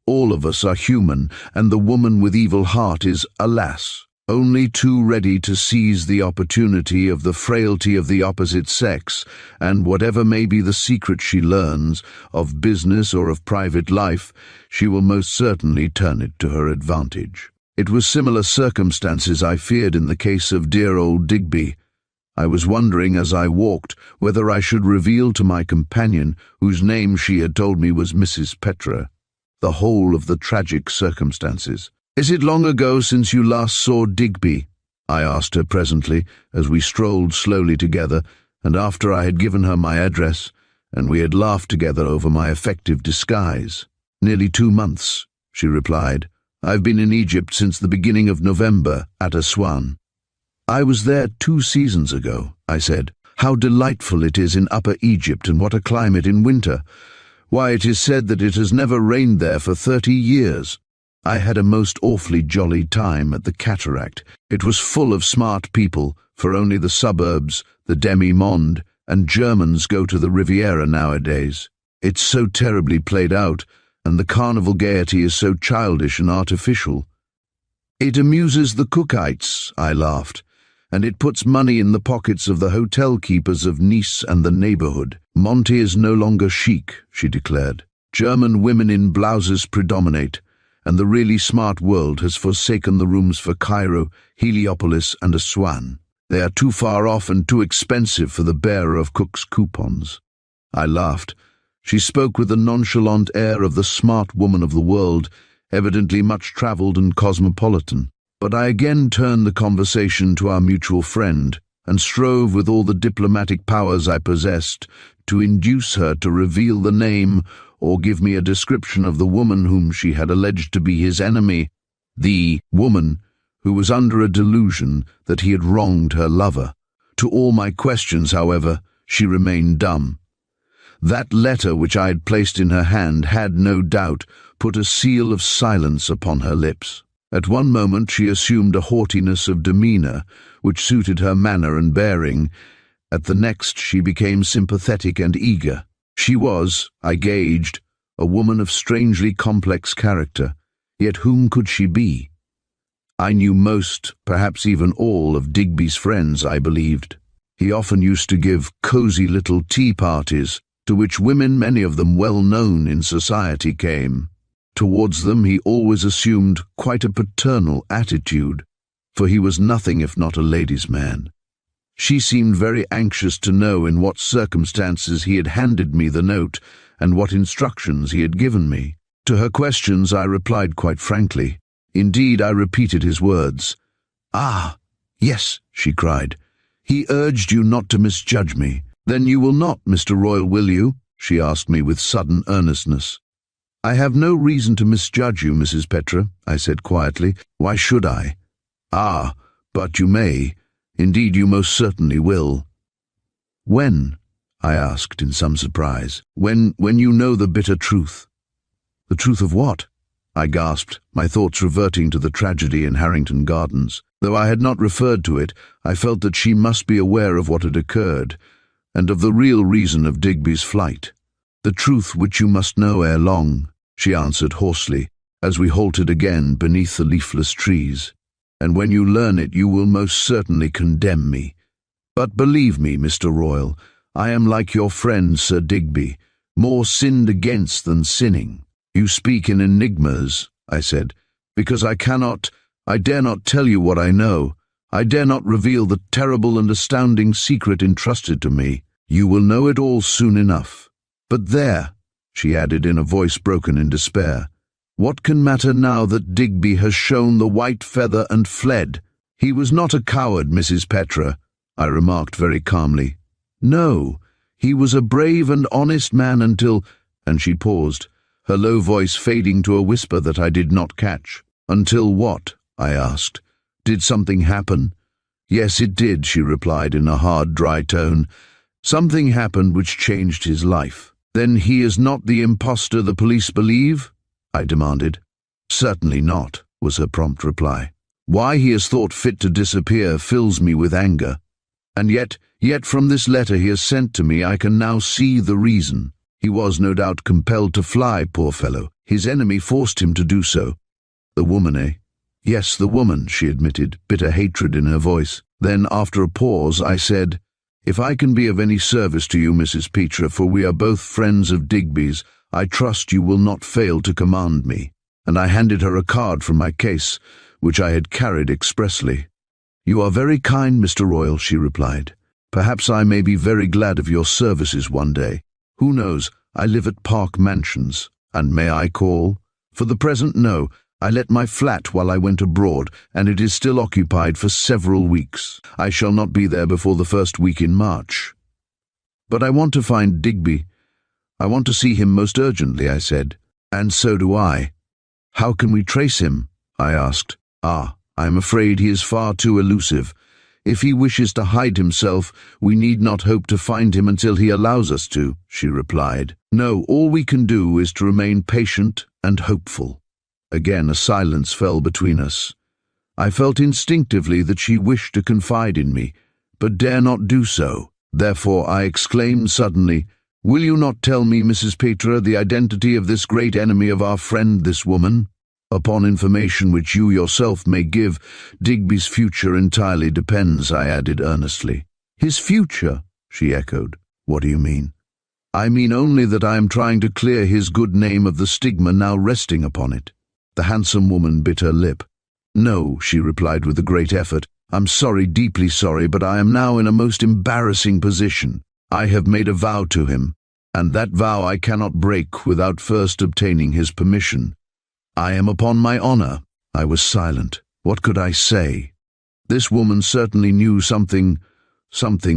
All of us are human, and the woman with evil heart is, alas, only too ready to seize the opportunity of the frailty of the opposite sex, and whatever may be the secret she learns, of business or of private life, she will most certainly turn it to her advantage. It was similar circumstances I feared in the case of dear old Digby. I was wondering as I walked whether I should reveal to my companion, whose name she had told me was Mrs. Petra, the whole of the tragic circumstances. "Is it long ago since you last saw Digby?" I asked her presently, as we strolled slowly together, and after I had given her my address, and we had laughed together over my effective disguise. "Nearly 2 months," she replied. "I've been in Egypt since the beginning of November, at Aswan." "I was there 2 seasons ago," I said. "How delightful it is in Upper Egypt, and what a climate in winter! Why, it is said that it has never rained there for 30 years. I had a most awfully jolly time at the cataract. It was full of smart people, for only the suburbs, the demi-monde, and Germans go to the Riviera nowadays. It's so terribly played out, and the carnival gaiety is so childish and artificial." "It amuses the Cookites," I laughed, "and it puts money in the pockets of the hotel keepers of Nice and the neighborhood. Monty is no longer chic," she declared. "German women in blouses predominate, and the really smart world has forsaken the rooms for Cairo, Heliopolis, and Aswan. They are too far off and too expensive for the bearer of Cook's coupons." I laughed. She spoke with the nonchalant air of the smart woman of the world, evidently much travelled and cosmopolitan. But I again turned the conversation to our mutual friend, and strove with all the diplomatic powers I possessed to induce her to reveal the name or give me a description of the woman whom she had alleged to be his enemy, the woman who was under a delusion that he had wronged her lover. To all my questions, however, she remained dumb. That letter which I had placed in her hand had, no doubt, put a seal of silence upon her lips. At one moment she assumed a haughtiness of demeanour which suited her manner and bearing. At the next she became sympathetic and eager. She was, I gauged, a woman of strangely complex character, yet whom could she be? I knew most, perhaps even all, of Digby's friends, I believed. He often used to give cosy little tea parties, to which women, many of them well known in society, came. Towards them he always assumed quite a paternal attitude, for he was nothing if not a ladies' man. She seemed very anxious to know in what circumstances he had handed me the note, and what instructions he had given me. To her questions I replied quite frankly. Indeed, I repeated his words. "Ah, yes," she cried. "He urged you not to misjudge me. Then you will not, Mr. Royal, will you?" she asked me with sudden earnestness. "I have no reason to misjudge you, Mrs. Petra," I said quietly. "Why should I?" "Ah, but you may. Indeed, you most certainly will." "When?" I asked in some surprise. When you know the bitter truth." "The truth of what?" I gasped, my thoughts reverting to the tragedy in Harrington Gardens. Though I had not referred to it, I felt that she must be aware of what had occurred, and of the real reason of Digby's flight. "The truth which you must know ere long," she answered hoarsely, as we halted again beneath the leafless trees. and when you learn it you will most certainly condemn me. But believe me, Mr. Royal, I am like your friend Sir Digby, more sinned against than sinning. You speak in enigmas, I said, because I dare not tell you what I know. I dare not reveal the terrible and astounding secret entrusted to me. You will know it all soon enough. But there, she added in a voice broken in despair, what can matter now that Digby has shown the white feather and fled? He was not a coward, Mrs. Petra, I remarked very calmly. No, he was a brave and honest man until— and she paused, her low voice fading to a whisper that I did not catch. Until what? I asked. Did something happen? Yes, it did, she replied in a hard, dry tone. Something happened which changed his life. Then he is not the impostor the police believe? I demanded. Certainly not, was her prompt reply. Why he has thought fit to disappear fills me with anger. And yet from this letter he has sent to me I can now see the reason. He was no doubt compelled to fly, poor fellow. His enemy forced him to do so. The woman, eh? Yes, the woman, she admitted, bitter hatred in her voice. Then, after a pause, I said, If I can be of any service to you, Mrs. Petra, for we are both friends of Digby's, I trust you will not fail to command me. And I handed her a card from my case, which I had carried expressly. You are very kind, Mr. Royal, she replied. Perhaps I may be very glad of your services one day. Who knows? I live at Park Mansions. And may I call? For the present, no. I let my flat while I went abroad, and it is still occupied for several weeks. I shall not be there before the first week in March. But I want to find Digby. I want to see him most urgently, I said. And so do I. How can we trace him? I asked. I am afraid he is far too elusive. If he wishes to hide himself, we need not hope to find him until he allows us to, she replied. No, all we can do is to remain patient and hopeful. Again a silence fell between us. I felt instinctively that she wished to confide in me, but dare not do so. Therefore I exclaimed suddenly, Will you not tell me, Mrs. Petra, the identity of this great enemy of our friend, this woman? Upon information which you yourself may give, Digby's future entirely depends, I added earnestly. His future? She echoed. What do you mean? I mean only that I am trying to clear his good name of the stigma now resting upon it. The handsome woman bit her lip. No, she replied with a great effort. I'm sorry, deeply sorry, but I am now in a most embarrassing position. I have made a vow to him, and that vow I cannot break without first obtaining his permission. I am upon my honor. I was silent. What could I say? This woman certainly knew something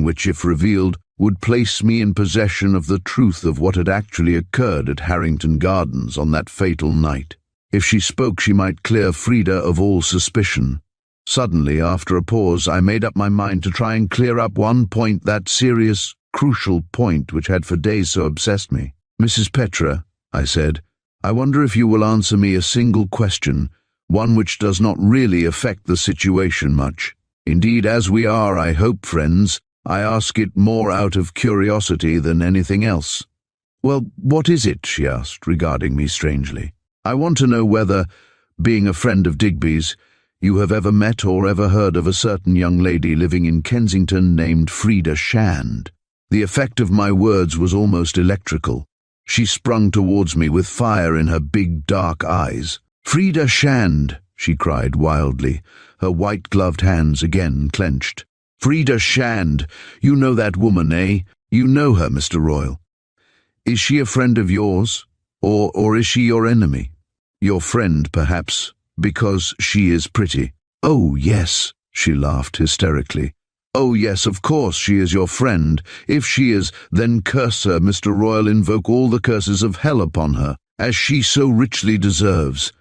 which, if revealed, would place me in possession of the truth of what had actually occurred at Harrington Gardens on that fatal night. If she spoke, she might clear Frida of all suspicion. Suddenly, after a pause, I made up my mind to try and clear up one point, that serious, crucial point which had for days so obsessed me. Mrs. Petra, I said, I wonder if you will answer me a single question, one which does not really affect the situation much. Indeed, as we are, I hope, friends, I ask it more out of curiosity than anything else. Well, what is it? She asked, regarding me strangely. I want to know whether, being a friend of Digby's, you have ever met or ever heard of a certain young lady living in Kensington named Frida Shand. The effect of my words was almost electrical. She sprung towards me with fire in her big dark eyes. Frida Shand, she cried wildly, her white-gloved hands again clenched. Frida Shand, you know that woman, eh? You know her, Mr. Royal. Is she a friend of yours? Or is she your enemy? Your friend, perhaps, because she is pretty. Oh, yes, she laughed hysterically. Oh, yes, of course she is your friend. If she is, then curse her, Mr. Royal, invoke all the curses of hell upon her, as she so richly deserves.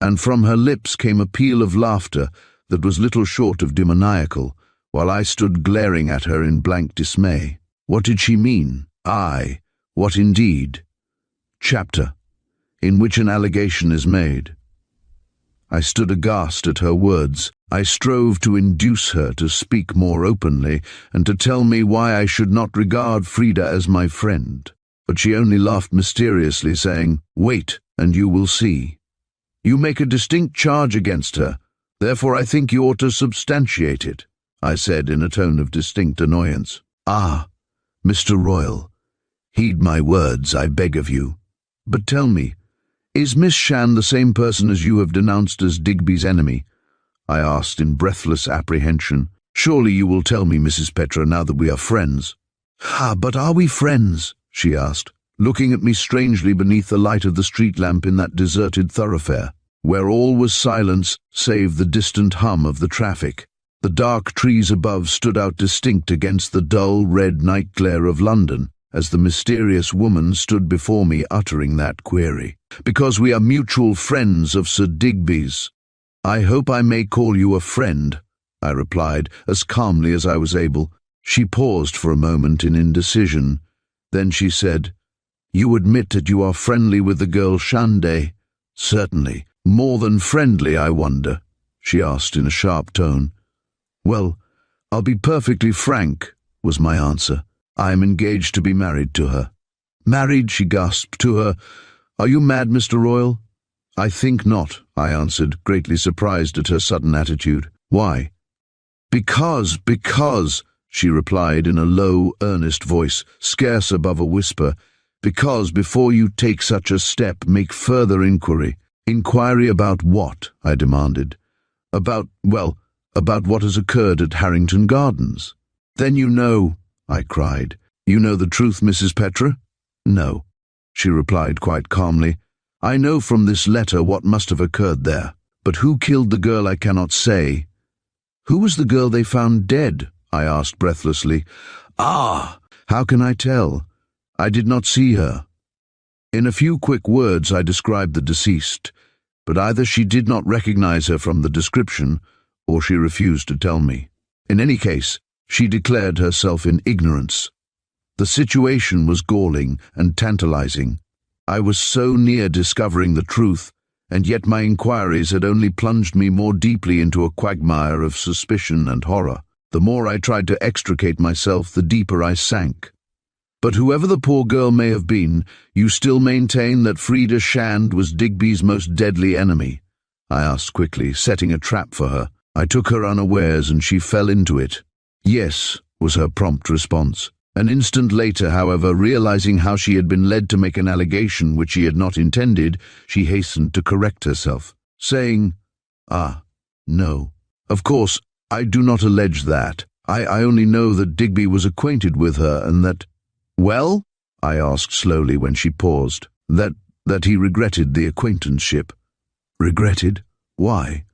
And from her lips came a peal of laughter that was little short of demoniacal, while I stood glaring at her in blank dismay. What did she mean? Aye, what indeed? Chapter, in which an allegation is made. I stood aghast at her words. I strove to induce her to speak more openly and to tell me why I should not regard Frida as my friend. But she only laughed mysteriously, saying, Wait, and you will see. You make a distinct charge against her. Therefore I think you ought to substantiate it, I said in a tone of distinct annoyance. Ah, Mr. Royal, heed my words, I beg of you. But tell me, is Miss Shand the same person as you have denounced as Digby's enemy? I asked in breathless apprehension. Surely you will tell me, Mrs. Petra, now that we are friends. Ah, but are we friends? She asked, looking at me strangely beneath the light of the street lamp in that deserted thoroughfare, where all was silence save the distant hum of the traffic. The dark trees above stood out distinct against the dull red night glare of London as the mysterious woman stood before me uttering that query. Because we are mutual friends of Sir Digby's. I hope I may call you a friend, I replied as calmly as I was able. She paused for a moment in indecision. Then she said, You admit that you are friendly with the girl Shande? Certainly. More than friendly, I wonder? She asked in a sharp tone. Well, I'll be perfectly frank, was my answer. I am engaged to be married to her. Married, she gasped, to her. Are you mad, Mr. Royal? I think not, I answered, greatly surprised at her sudden attitude. Why? Because, she replied in a low, earnest voice, scarce above a whisper. Because before you take such a step, make further inquiry. Inquiry about what? I demanded. About what has occurred at Harrington Gardens. Then you know, I cried. You know the truth, Mrs. Petra? No, she replied quite calmly. I know from this letter what must have occurred there. But who killed the girl I cannot say. Who was the girl they found dead? I asked breathlessly. Ah, how can I tell? I did not see her. In a few quick words I described the deceased, but either she did not recognize her from the description, or she refused to tell me. In any case, she declared herself in ignorance. The situation was galling and tantalizing. I was so near discovering the truth, and yet my inquiries had only plunged me more deeply into a quagmire of suspicion and horror. The more I tried to extricate myself, the deeper I sank. But whoever the poor girl may have been, you still maintain that Frida Shand was Digby's most deadly enemy? I asked quickly, setting a trap for her. I took her unawares and she fell into it. Yes, was her prompt response. An instant later, however, realizing how she had been led to make an allegation which she had not intended, she hastened to correct herself, saying, Ah, no. Of course, I do not allege that. I only know that Digby was acquainted with her and that— Well? I asked slowly when she paused. That he regretted the acquaintanceship. Regretted? Why?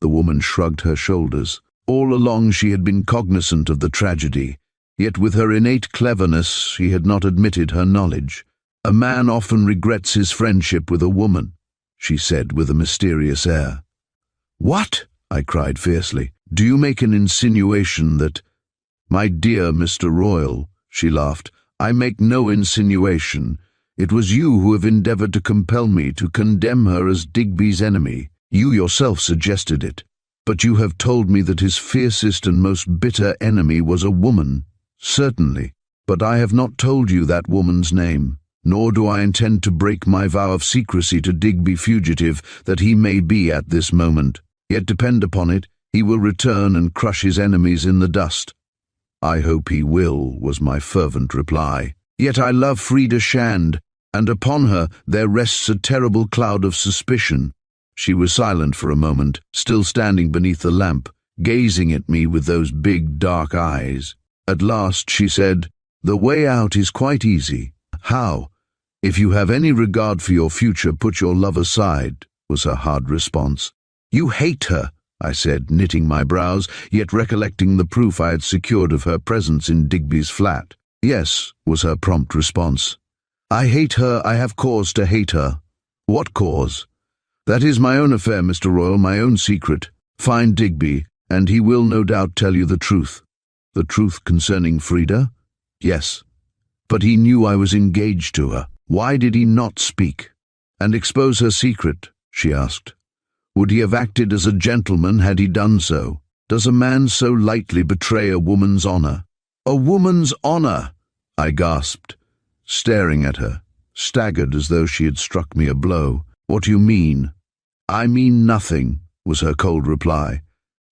The woman shrugged her shoulders. All along she had been cognizant of the tragedy, yet with her innate cleverness she had not admitted her knowledge. A man often regrets his friendship with a woman, she said with a mysterious air. What? I cried fiercely. Do you make an insinuation that— My dear Mr. Royal, she laughed, I make no insinuation. It was you who have endeavored to compel me to condemn her as Digby's enemy. You yourself suggested it. But you have told me that his fiercest and most bitter enemy was a woman. Certainly, but I have not told you that woman's name, nor do I intend to break my vow of secrecy to Digby fugitive that he may be at this moment. Yet depend upon it, he will return and crush his enemies in the dust. I hope he will, was my fervent reply. Yet I love Frida Shand, and upon her there rests a terrible cloud of suspicion. She was silent for a moment, still standing beneath the lamp, gazing at me with those big dark eyes. At last she said, The way out is quite easy. How? If you have any regard for your future, put your love aside, was her hard response. You hate her, I said, knitting my brows, yet recollecting the proof I had secured of her presence in Digby's flat. Yes, was her prompt response. I hate her, I have cause to hate her. What cause? That is my own affair, Mr. Royal, my own secret. Find Digby, and he will no doubt tell you the truth. The truth concerning Frida? Yes. But he knew I was engaged to her. Why did he not speak? And expose her secret? She asked. Would he have acted as a gentleman had he done so? Does a man so lightly betray a woman's honor? A woman's honor! I gasped, staring at her, staggered as though she had struck me a blow. What do you mean? I mean nothing, was her cold reply.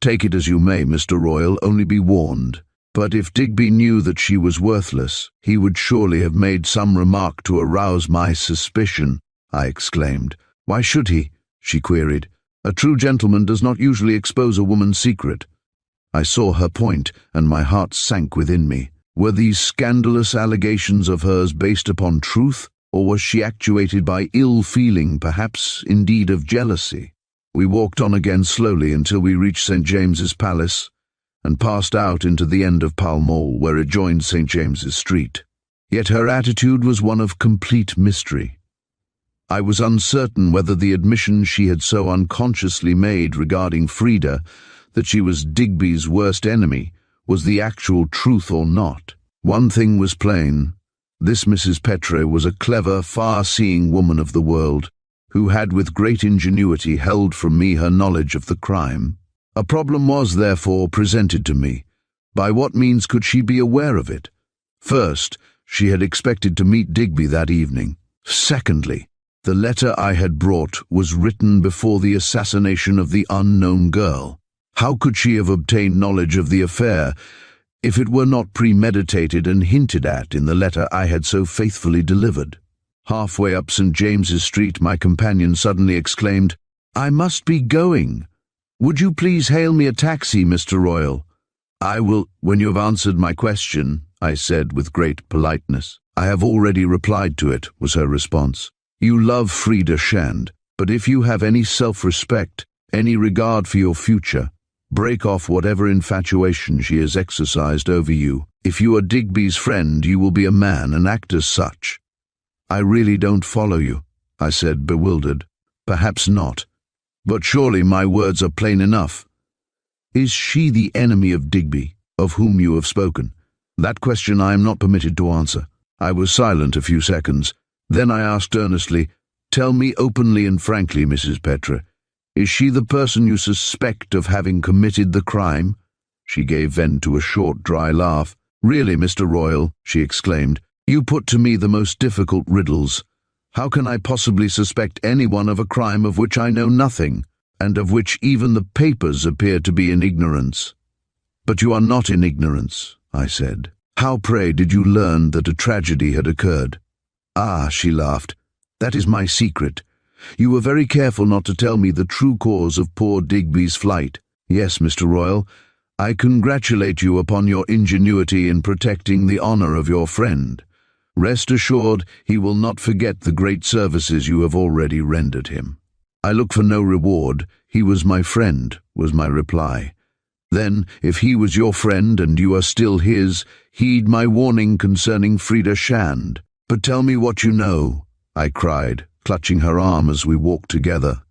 Take it as you may, Mr. Royal, only be warned. But if Digby knew that she was worthless, he would surely have made some remark to arouse my suspicion, I exclaimed. Why should he? She queried. A true gentleman does not usually expose a woman's secret. I saw her point, and my heart sank within me. Were these scandalous allegations of hers based upon truth, or was she actuated by ill feeling, perhaps indeed of jealousy? We walked on again slowly until we reached St. James's Palace and passed out into the end of Pall Mall, where it joined St. James's Street. Yet her attitude was one of complete mystery. I was uncertain whether the admission she had so unconsciously made regarding Frida, that she was Digby's worst enemy, was the actual truth or not. One thing was plain. This Mrs. Petre was a clever, far-seeing woman of the world, who had with great ingenuity held from me her knowledge of the crime. A problem was, therefore, presented to me. By what means could she be aware of it? First, she had expected to meet Digby that evening. Secondly, the letter I had brought was written before the assassination of the unknown girl. How could she have obtained knowledge of the affair if it were not premeditated and hinted at in the letter I had so faithfully delivered? Halfway up St. James's Street, my companion suddenly exclaimed, I must be going. Would you please hail me a taxi, Mr. Royal? I will, when you have answered my question, I said with great politeness. I have already replied to it, was her response. You love Frida Shand, but if you have any self-respect, any regard for your future, break off whatever infatuation she has exercised over you. If you are Digby's friend, you will be a man and act as such. I really don't follow you, I said, bewildered. Perhaps not. But surely my words are plain enough. Is she the enemy of Digby, of whom you have spoken? That question I am not permitted to answer. I was silent a few seconds. Then I asked earnestly, Tell me openly and frankly, Mrs. Petre, is she the person you suspect of having committed the crime? She gave vent to a short, dry laugh. Really, Mr. Royal, she exclaimed, you put to me the most difficult riddles. How can I possibly suspect anyone of a crime of which I know nothing, and of which even the papers appear to be in ignorance? But you are not in ignorance, I said. How, pray, did you learn that a tragedy had occurred? Ah, she laughed. That is my secret. You were very careful not to tell me the true cause of poor Digby's flight. Yes, Mr. Royal, I congratulate you upon your ingenuity in protecting the honor of your friend. Rest assured, he will not forget the great services you have already rendered him. I look for no reward. He was my friend, was my reply. Then, if he was your friend and you are still his, heed my warning concerning Frida Shand. But tell me what you know, I cried, clutching her arm as we walked together.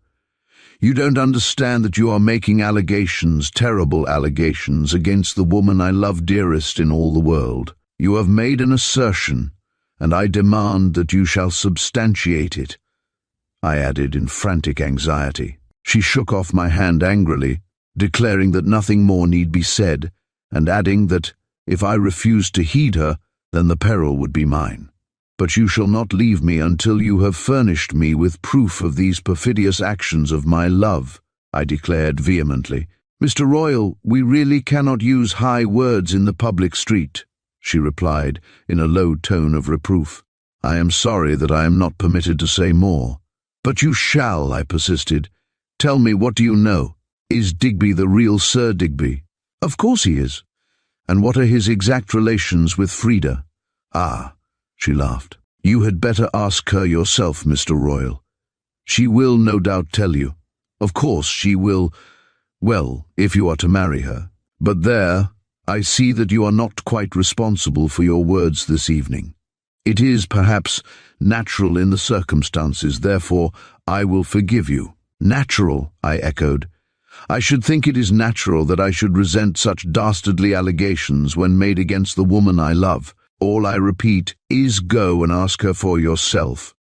You don't understand that you are making allegations, terrible allegations, against the woman I love dearest in all the world. You have made an assertion, and I demand that you shall substantiate it, I added in frantic anxiety. She shook off my hand angrily, declaring that nothing more need be said, and adding that, if I refused to heed her, then the peril would be mine. But you shall not leave me until you have furnished me with proof of these perfidious actions of my love, I declared vehemently. Mr. Royal, we really cannot use high words in the public street, she replied in a low tone of reproof. I am sorry that I am not permitted to say more. But you shall, I persisted. Tell me, what do you know? Is Digby the real Sir Digby? Of course he is. And what are his exact relations with Frida? Ah, she laughed. You had better ask her yourself, Mr. Royal. She will no doubt tell you. Of course she will, well, if you are to marry her. But there, I see that you are not quite responsible for your words this evening. It is, perhaps, natural in the circumstances, therefore I will forgive you. Natural, I echoed. I should think it is natural that I should resent such dastardly allegations when made against the woman I love. All I repeat is go and ask her for yourself,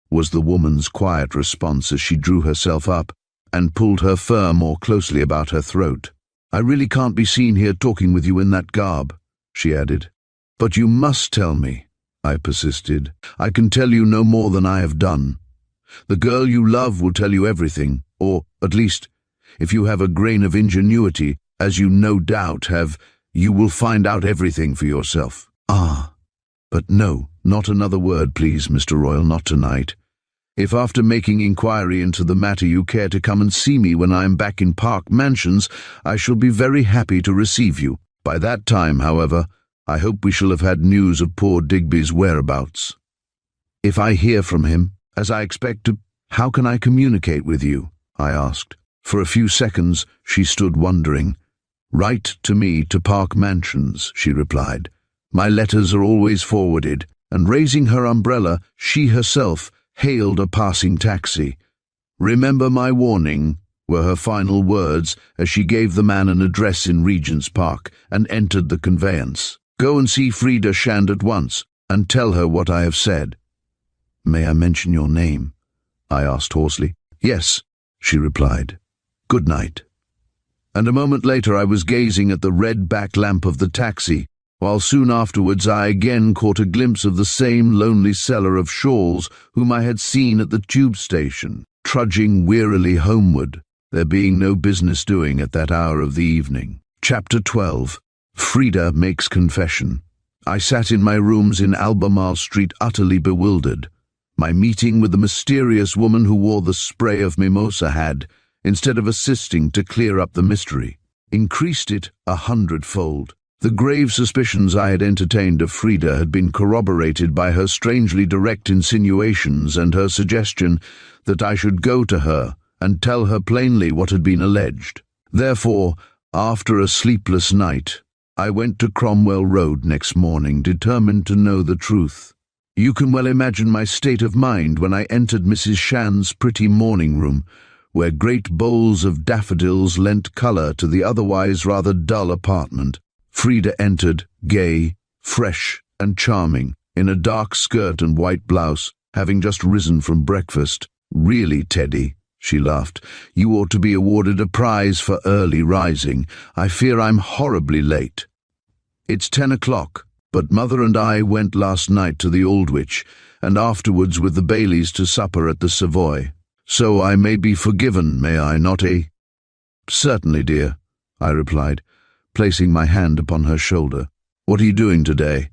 was the woman's quiet response as she drew herself up and pulled her fur more closely about her throat. I really can't be seen here talking with you in that garb, she added. But you must tell me, I persisted. I can tell you no more than I have done. The girl you love will tell you everything, or, at least, If you have a grain of ingenuity, as you no doubt have, you will find out everything for yourself. Ah, but no, not another word, please, Mr. Royal, not tonight. If after making inquiry into the matter you care to come and see me when I am back in Park Mansions, I shall be very happy to receive you. By that time, however, I hope we shall have had news of poor Digby's whereabouts. If I hear from him, as I expect to, how can I communicate with you? I asked. For a few seconds she stood wondering. Write to me to Park Mansions, she replied. My letters are always forwarded, and raising her umbrella, she herself hailed a passing taxi. Remember my warning, were her final words as she gave the man an address in Regent's Park and entered the conveyance. Go and see Frida Shand at once, and tell her what I have said. May I mention your name? I asked hoarsely. Yes, she replied. Good night. And a moment later I was gazing at the red back lamp of the taxi, while soon afterwards I again caught a glimpse of the same lonely seller of shawls whom I had seen at the tube station, trudging wearily homeward, there being no business doing at that hour of the evening. Chapter 12. Frida Makes Confession. I sat in my rooms in Albemarle Street utterly bewildered. My meeting with the mysterious woman who wore the spray of mimosa had, instead of assisting to clear up the mystery, increased it 100-fold. The grave suspicions I had entertained of Frida had been corroborated by her strangely direct insinuations and her suggestion that I should go to her and tell her plainly what had been alleged. Therefore, after a sleepless night, I went to Cromwell Road next morning, determined to know the truth. You can well imagine my state of mind when I entered Mrs. Shand's pretty morning room, where great bowls of daffodils lent colour to the otherwise rather dull apartment. Frida entered, gay, fresh, and charming, in a dark skirt and white blouse, having just risen from breakfast. Really, Teddy, she laughed, you ought to be awarded a prize for early rising. I fear I'm horribly late. It's 10 o'clock, but Mother and I went last night to the Aldwych, and afterwards with the Baileys to supper at the Savoy. So I may be forgiven, may I not, eh? Certainly, dear, I replied, placing my hand upon her shoulder. What are you doing today?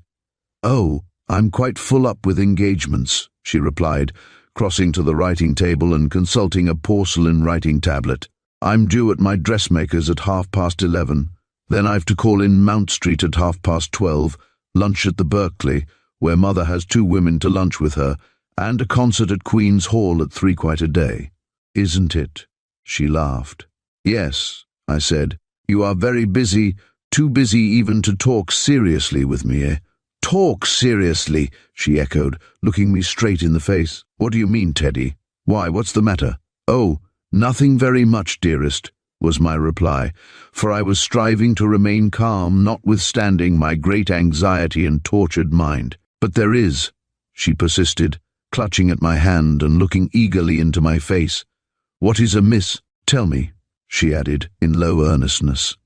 Oh, I'm quite full up with engagements, she replied, crossing to the writing table and consulting a porcelain writing tablet. I'm due at my dressmaker's at 11:30. Then I've to call in Mount Street at 12:30, lunch at the Berkeley, where Mother has 2 women to lunch with her, and a concert at Queen's Hall at 3 quite a day. Isn't it? She laughed. Yes, I said. You are very busy, too busy even to talk seriously with me, eh? Talk seriously, she echoed, looking me straight in the face. What do you mean, Teddy? Why, what's the matter? Oh, nothing very much, dearest, was my reply, for I was striving to remain calm, notwithstanding my great anxiety and tortured mind. But there is, she persisted, clutching at my hand and looking eagerly into my face. What is amiss? Tell me, she added in low earnestness.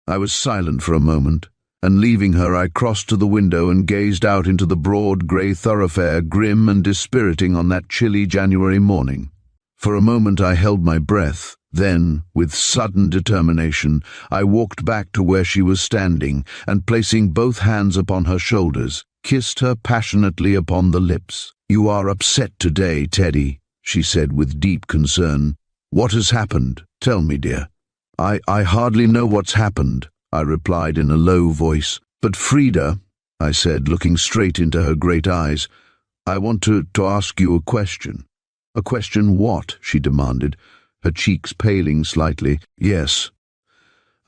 I was silent for a moment, and leaving her I crossed to the window and gazed out into the broad grey thoroughfare, grim and dispiriting on that chilly January morning. For a moment I held my breath, then, with sudden determination, I walked back to where she was standing, and placing both hands upon her shoulders, kissed her passionately upon the lips. You are upset today, Teddy, she said with deep concern. What has happened? Tell me, dear. I hardly know what's happened, I replied in a low voice. But Frida, I said, looking straight into her great eyes, I want to ask you a question. A question what? She demanded, her cheeks paling slightly. Yes.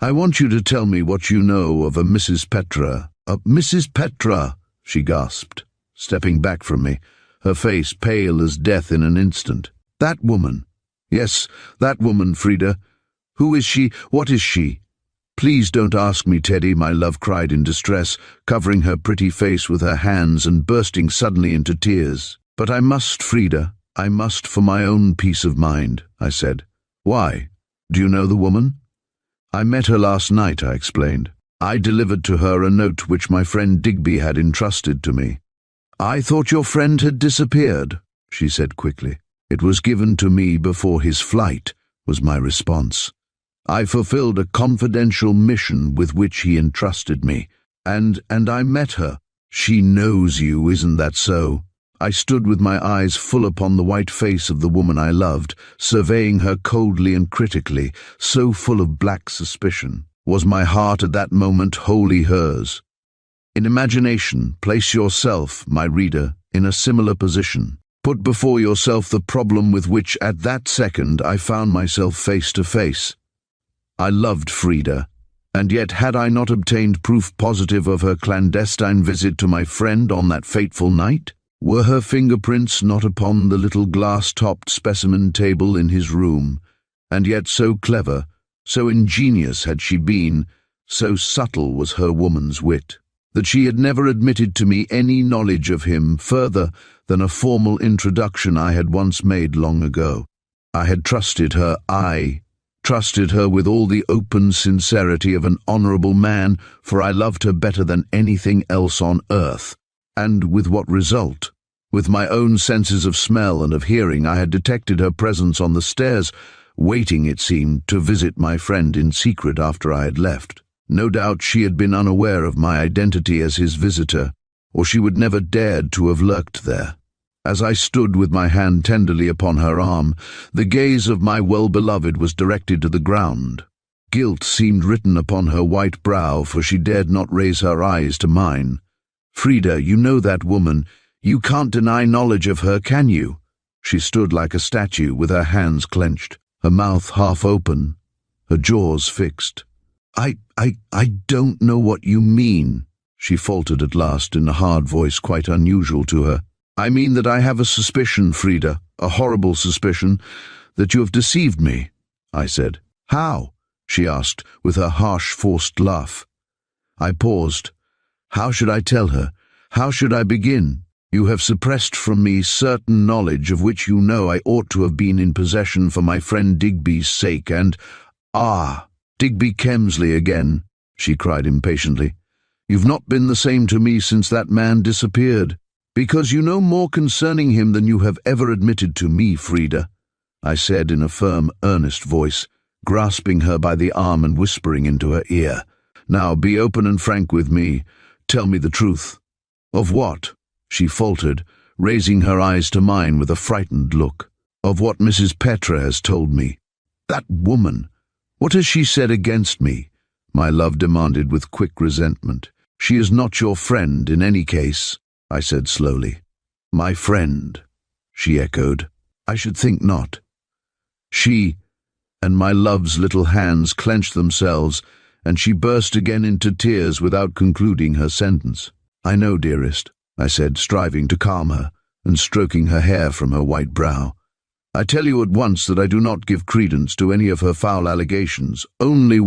I want you to tell me what you know of a Mrs. Petra. A Mrs. Petra, she gasped, stepping back from me, her face pale as death in an instant. That woman. Yes, that woman, Frida. Who is she? What is she? Please don't ask me, Teddy, my love cried in distress, covering her pretty face with her hands and bursting suddenly into tears. But I must, Frida, I must for my own peace of mind, I said. Why? Do you know the woman? I met her last night, I explained. I delivered to her a note which my friend Digby had entrusted to me. I thought your friend had disappeared, she said quickly. It was given to me before his flight, was my response. I fulfilled a confidential mission with which he entrusted me. And I met her. She knows you, isn't that so? I stood with my eyes full upon the white face of the woman I loved, surveying her coldly and critically, so full of black suspicion. Was my heart at that moment wholly hers? In imagination, place yourself, my reader, in a similar position. Put before yourself the problem with which at that second I found myself face to face. I loved Frida, and yet had I not obtained proof positive of her clandestine visit to my friend on that fateful night? Were her fingerprints not upon the little glass-topped specimen table in his room? And yet so clever, so ingenious had she been, so subtle was her woman's wit, that she had never admitted to me any knowledge of him further than a formal introduction I had once made long ago. I had trusted her, trusted her with all the open sincerity of an honourable man, for I loved her better than anything else on earth. And with what result? With my own senses of smell and of hearing, I had detected her presence on the stairs, waiting, it seemed, to visit my friend in secret after I had left. No doubt she had been unaware of my identity as his visitor, or she would never dared to have lurked there. As I stood with my hand tenderly upon her arm, the gaze of my well-beloved was directed to the ground. Guilt seemed written upon her white brow, for she dared not raise her eyes to mine. "Frida, you know that woman. You can't deny knowledge of her, can you?" She stood like a statue, with her hands clenched, her mouth half open, her jaws fixed. I don't know what you mean," she faltered at last in a hard voice quite unusual to her. "I mean that I have a suspicion, Frida, a horrible suspicion, that you have deceived me," I said. "How?" she asked, with her harsh, forced laugh. I paused. How should I tell her? How should I begin? "You have suppressed from me certain knowledge of which you know I ought to have been in possession for my friend Digby's sake, and— Digby Kemsley again," she cried impatiently. "You've not been the same to me since that man disappeared, because you know more concerning him than you have ever admitted to me, Frida," I said in a firm, earnest voice, grasping her by the arm and whispering into her ear. "Now be open and frank with me. Tell me the truth." "Of what?" she faltered, raising her eyes to mine with a frightened look. "Of what Mrs. Petre has told me." "That woman! What has she said against me?" my love demanded with quick resentment. "She is not your friend in any case," I said slowly. "My friend," she echoed. "I should think not." She— and my love's little hands clenched themselves, and she burst again into tears without concluding her sentence. "I know, dearest," I said, striving to calm her, and stroking her hair from her white brow. "I tell you at once that I do not give credence to any of her foul allegations, only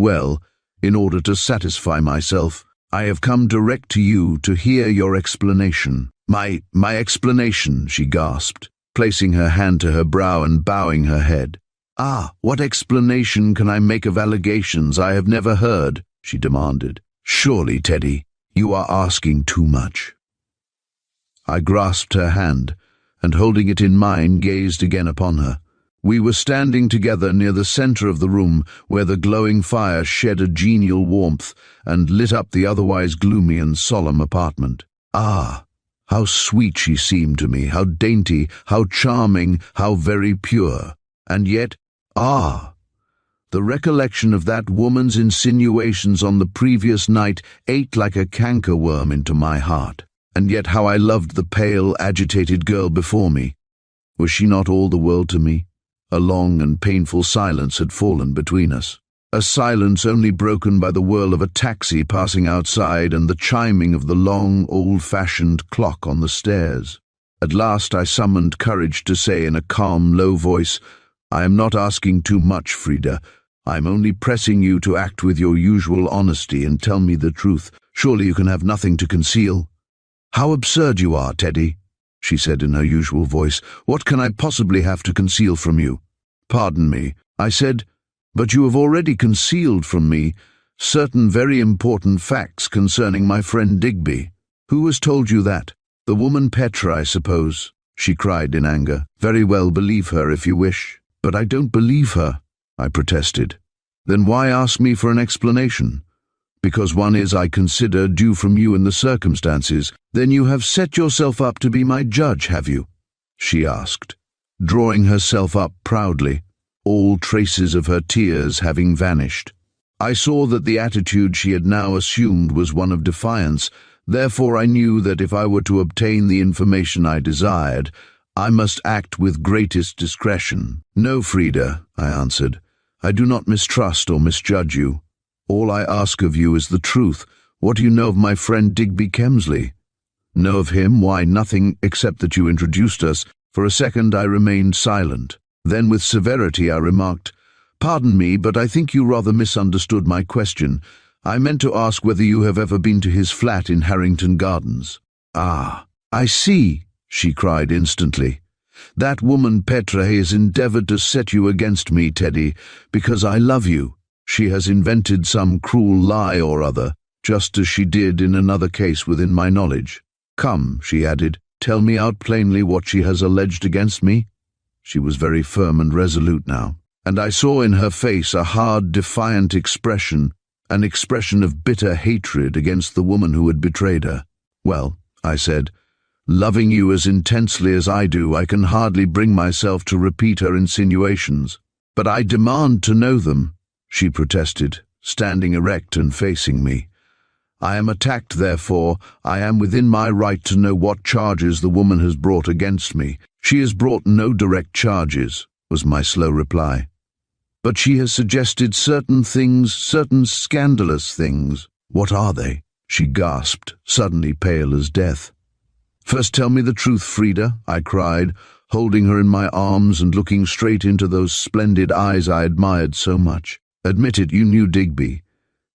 in order to satisfy myself, I have come direct to you to hear your explanation." My explanation," she gasped, placing her hand to her brow and bowing her head. "What explanation can I make of allegations I have never heard?" she demanded. "Surely, Teddy, you are asking too much." I grasped her hand, and holding it in mine, gazed again upon her. We were standing together near the centre of the room, where the glowing fire shed a genial warmth and lit up the otherwise gloomy and solemn apartment. How sweet she seemed to me, how dainty, how charming, how very pure. And yet, the recollection of that woman's insinuations on the previous night ate like a cankerworm into my heart. And yet how I loved the pale, agitated girl before me. Was she not all the world to me? A long and painful silence had fallen between us. A silence only broken by the whirl of a taxi passing outside and the chiming of the long, old-fashioned clock on the stairs. At last I summoned courage to say in a calm, low voice, "I am not asking too much, Frida. I am only pressing you to act with your usual honesty and tell me the truth. Surely you can have nothing to conceal." "How absurd you are, Teddy," she said in her usual voice. "What can I possibly have to conceal from you?" "Pardon me," I said, "but you have already concealed from me certain very important facts concerning my friend Digby." "Who has told you that?" "The woman Petra, I suppose," she cried in anger. "Very well, believe her if you wish." "But I don't believe her," I protested. Then why ask me for an explanation? Because one is, I consider, due from you in the circumstances. Then you have set yourself up to be my judge, have you? She asked, drawing herself up proudly, all traces of her tears having vanished. I saw that the attitude she had now assumed was one of defiance. Therefore I knew that if I were to obtain the information I desired, I must act with greatest discretion. No, Frida, I answered. I do not mistrust or misjudge you. All I ask of you is the truth. What do you know of my friend Digby Kemsley? Know of him? Why, nothing, except that you introduced us. For a second I remained silent. Then with severity I remarked, Pardon me, but I think you rather misunderstood my question. I meant to ask whether you have ever been to his flat in Harrington Gardens. Ah, I see, she cried instantly. That woman Petra has endeavoured to set you against me, Teddy, because I love you. She has invented some cruel lie or other, just as she did in another case within my knowledge. Come, she added, tell me out plainly what she has alleged against me. She was very firm and resolute now, and I saw in her face a hard, defiant expression, an expression of bitter hatred against the woman who had betrayed her. Well, I said, loving you as intensely as I do, I can hardly bring myself to repeat her insinuations. But I demand to know them, she protested, standing erect and facing me. I am attacked, therefore. I am within my right to know what charges the woman has brought against me. She has brought no direct charges, was my slow reply. But she has suggested certain things, certain scandalous things. What are they? She gasped, suddenly pale as death. First tell me the truth, Frida, I cried, holding her in my arms and looking straight into those splendid eyes I admired so much. Admit it, you knew Digby.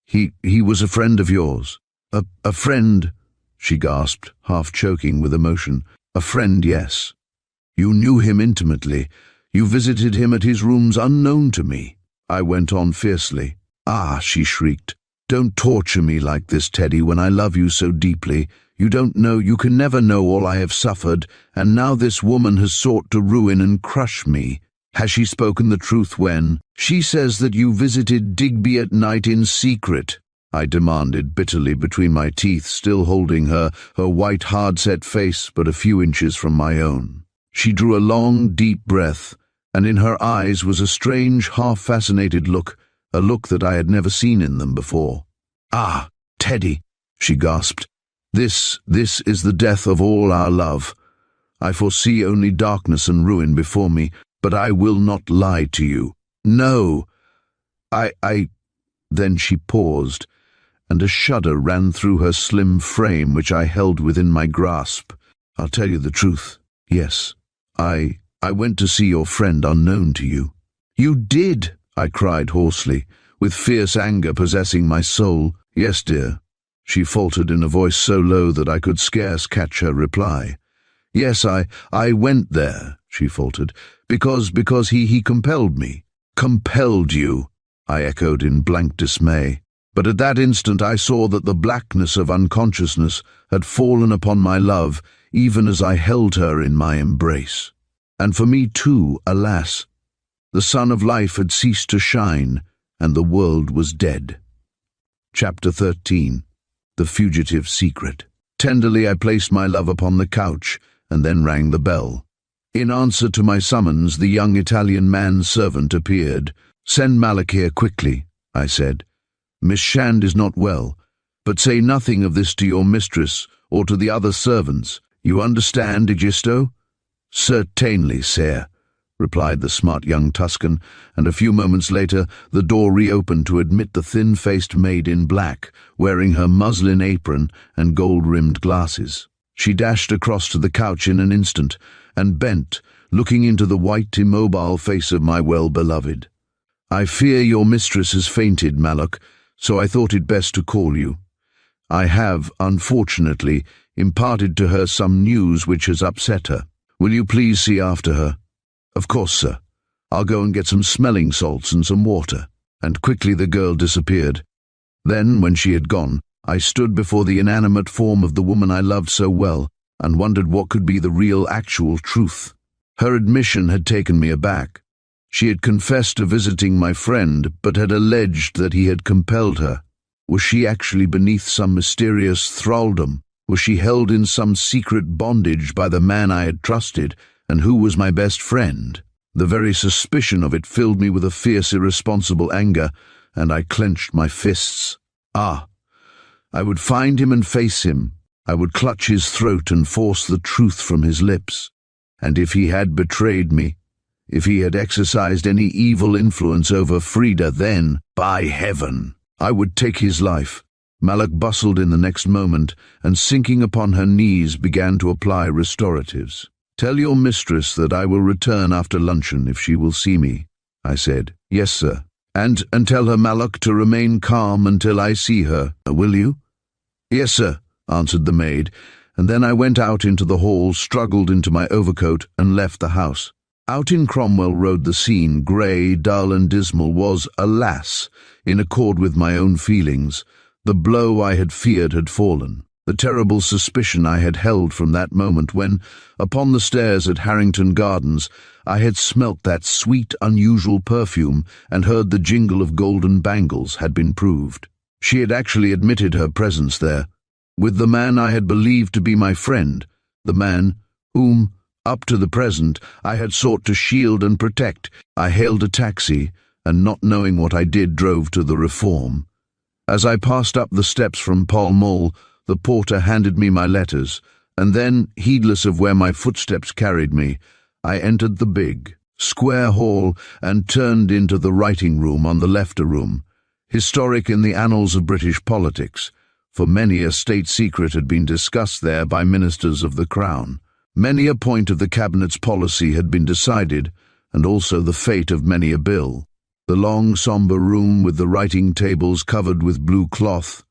He was a friend of yours. A friend, she gasped, half choking with emotion. A friend, yes. You knew him intimately. You visited him at his rooms unknown to me. I went on fiercely. Ah, she shrieked. Don't torture me like this, Teddy, when I love you so deeply. You don't know, you can never know all I have suffered, and now this woman has sought to ruin and crush me. Has she spoken the truth when? She says that you visited Digby at night in secret, I demanded bitterly between my teeth, still holding her white, hard-set face but a few inches from my own. She drew a long, deep breath, and in her eyes was a strange, half-fascinated look, a look that I had never seen in them before. Ah, Teddy, she gasped. This is the death of all our love. I foresee only darkness and ruin before me, but I will not lie to you. No, Then she paused, and a shudder ran through her slim frame which I held within my grasp. I'll tell you the truth. Yes, I went to see your friend unknown to you. You did, I cried hoarsely, with fierce anger possessing my soul. Yes, dear, she faltered in a voice so low that I could scarce catch her reply. Yes, I went there, she faltered, because he compelled me. Compelled you, I echoed in blank dismay. But at that instant I saw that the blackness of unconsciousness had fallen upon my love, even as I held her in my embrace. And for me too, alas, the sun of life had ceased to shine, and the world was dead. Chapter 13. The Fugitive Secret. Tenderly I placed my love upon the couch, and then rang the bell. In answer to my summons, the young Italian man-servant appeared. Send Malak here quickly, I said. Miss Shand is not well, but say nothing of this to your mistress or to the other servants. You understand, Egisto? Certainly, sir, replied the smart young Tuscan, and a few moments later the door reopened to admit the thin-faced maid in black, wearing her muslin apron and gold-rimmed glasses. She dashed across to the couch in an instant, and bent, looking into the white, immobile face of my well-beloved. I fear your mistress has fainted, Malak, so I thought it best to call you. I have, unfortunately, imparted to her some news which has upset her. Will you please see after her? Of course, sir. I'll go and get some smelling salts and some water. And quickly the girl disappeared. Then, when she had gone, I stood before the inanimate form of the woman I loved so well, and wondered what could be the real, actual truth. Her admission had taken me aback. She had confessed to visiting my friend, but had alleged that he had compelled her. Was she actually beneath some mysterious thraldom? Was she held in some secret bondage by the man I had trusted, and who was my best friend? The very suspicion of it filled me with a fierce, irresponsible anger, and I clenched my fists. I would find him and face him. I would clutch his throat and force the truth from his lips. And if he had betrayed me, if he had exercised any evil influence over Frida, then, by heaven, I would take his life. Malak bustled in the next moment, and sinking upon her knees began to apply restoratives. "Tell your mistress that I will return after luncheon if she will see me," I said. "Yes, sir. And tell her, Malak, to remain calm until I see her, will you?" "Yes, sir," answered the maid, and then I went out into the hall, struggled into my overcoat, and left the house. Out in Cromwell Road the scene, grey, dull and dismal, was, alas, in accord with my own feelings. The blow I had feared had fallen. The terrible suspicion I had held from that moment when, upon the stairs at Harrington Gardens, I had smelt that sweet, unusual perfume and heard the jingle of golden bangles had been proved. She had actually admitted her presence there, with the man I had believed to be my friend, the man whom, up to the present, I had sought to shield and protect. I hailed a taxi, and not knowing what I did, drove to the Reform. As I passed up the steps from Pall Mall, the porter handed me my letters, and then, heedless of where my footsteps carried me, I entered the big, square hall and turned into the writing room on the left room, historic in the annals of British politics, for many a state secret had been discussed there by ministers of the Crown. Many a point of the Cabinet's policy had been decided, and also the fate of many a bill. The long, sombre room with the writing tables covered with blue cloth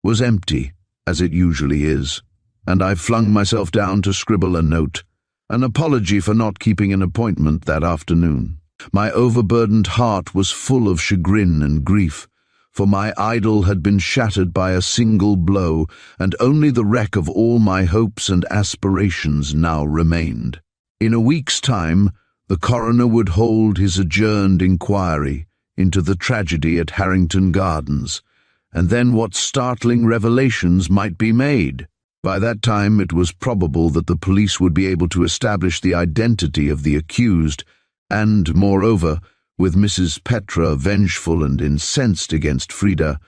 was empty, as it usually is, and I flung myself down to scribble a note, an apology for not keeping an appointment that afternoon. My overburdened heart was full of chagrin and grief, for my idol had been shattered by a single blow, and only the wreck of all my hopes and aspirations now remained. In a week's time, the coroner would hold his adjourned inquiry into the tragedy at Harrington Gardens, and then what startling revelations might be made. By that time it was probable that the police would be able to establish the identity of the accused, and, moreover, with Mrs. Petra vengeful and incensed against Frida,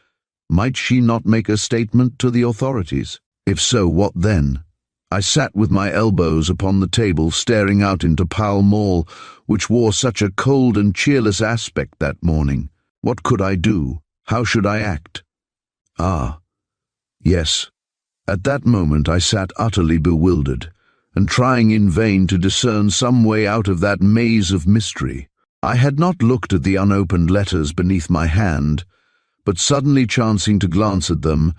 might she not make a statement to the authorities? If so, what then? I sat with my elbows upon the table, staring out into Pall Mall, which wore such a cold and cheerless aspect that morning. What could I do? How should I act? Yes. At that moment I sat utterly bewildered, and trying in vain to discern some way out of that maze of mystery. I had not looked at the unopened letters beneath my hand, but suddenly chancing to glance at them,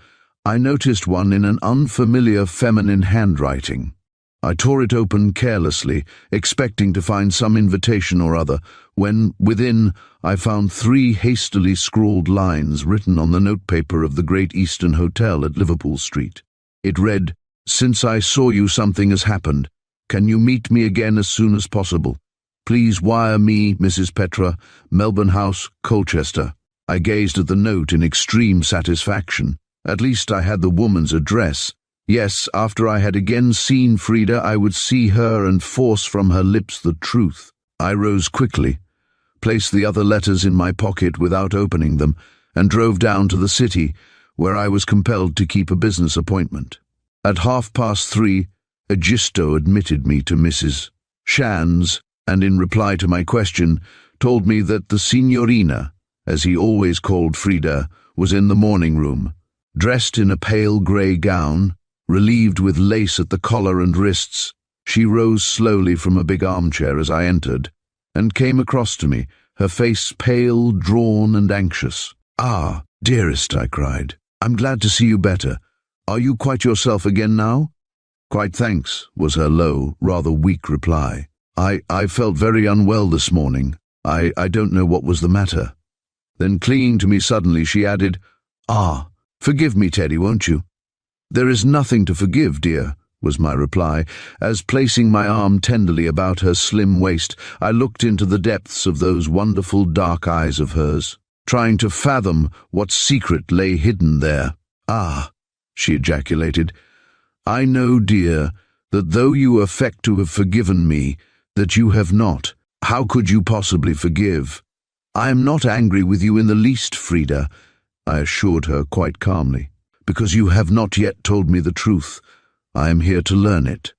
I noticed one in an unfamiliar feminine handwriting. I tore it open carelessly, expecting to find some invitation or other, when, within, I found 3 hastily scrawled lines written on the notepaper of the Great Eastern Hotel at Liverpool Street. It read, "Since I saw you, something has happened. Can you meet me again as soon as possible? Please wire me, Mrs. Petra, Melbourne House, Colchester." I gazed at the note in extreme satisfaction. At least I had the woman's address. Yes, after I had again seen Frida, I would see her and force from her lips the truth. I rose quickly, placed the other letters in my pocket without opening them, and drove down to the city, where I was compelled to keep a business appointment. At 3:30, Egisto admitted me to Mrs. Shands, and in reply to my question, told me that the Signorina, as he always called Frida, was in the morning room, dressed in a pale grey gown, relieved with lace at the collar and wrists. She rose slowly from a big armchair as I entered, and came across to me, her face pale, drawn, and anxious. "Ah, dearest," I cried, "I'm glad to see you better. Are you quite yourself again now?" "Quite, thanks," was her low, rather weak reply. I felt very unwell this morning. I don't know what was the matter." Then, clinging to me suddenly, she added, "Forgive me, Teddy, won't you?" "There is nothing to forgive, dear," was my reply, as placing my arm tenderly about her slim waist, I looked into the depths of those wonderful dark eyes of hers, trying to fathom what secret lay hidden there. "Ah," she ejaculated, "I know, dear, that though you affect to have forgiven me, that you have not. How could you possibly forgive? I am not angry with you in the least, Frida," I assured her quite calmly, "because you have not yet told me the truth. I am here to learn it."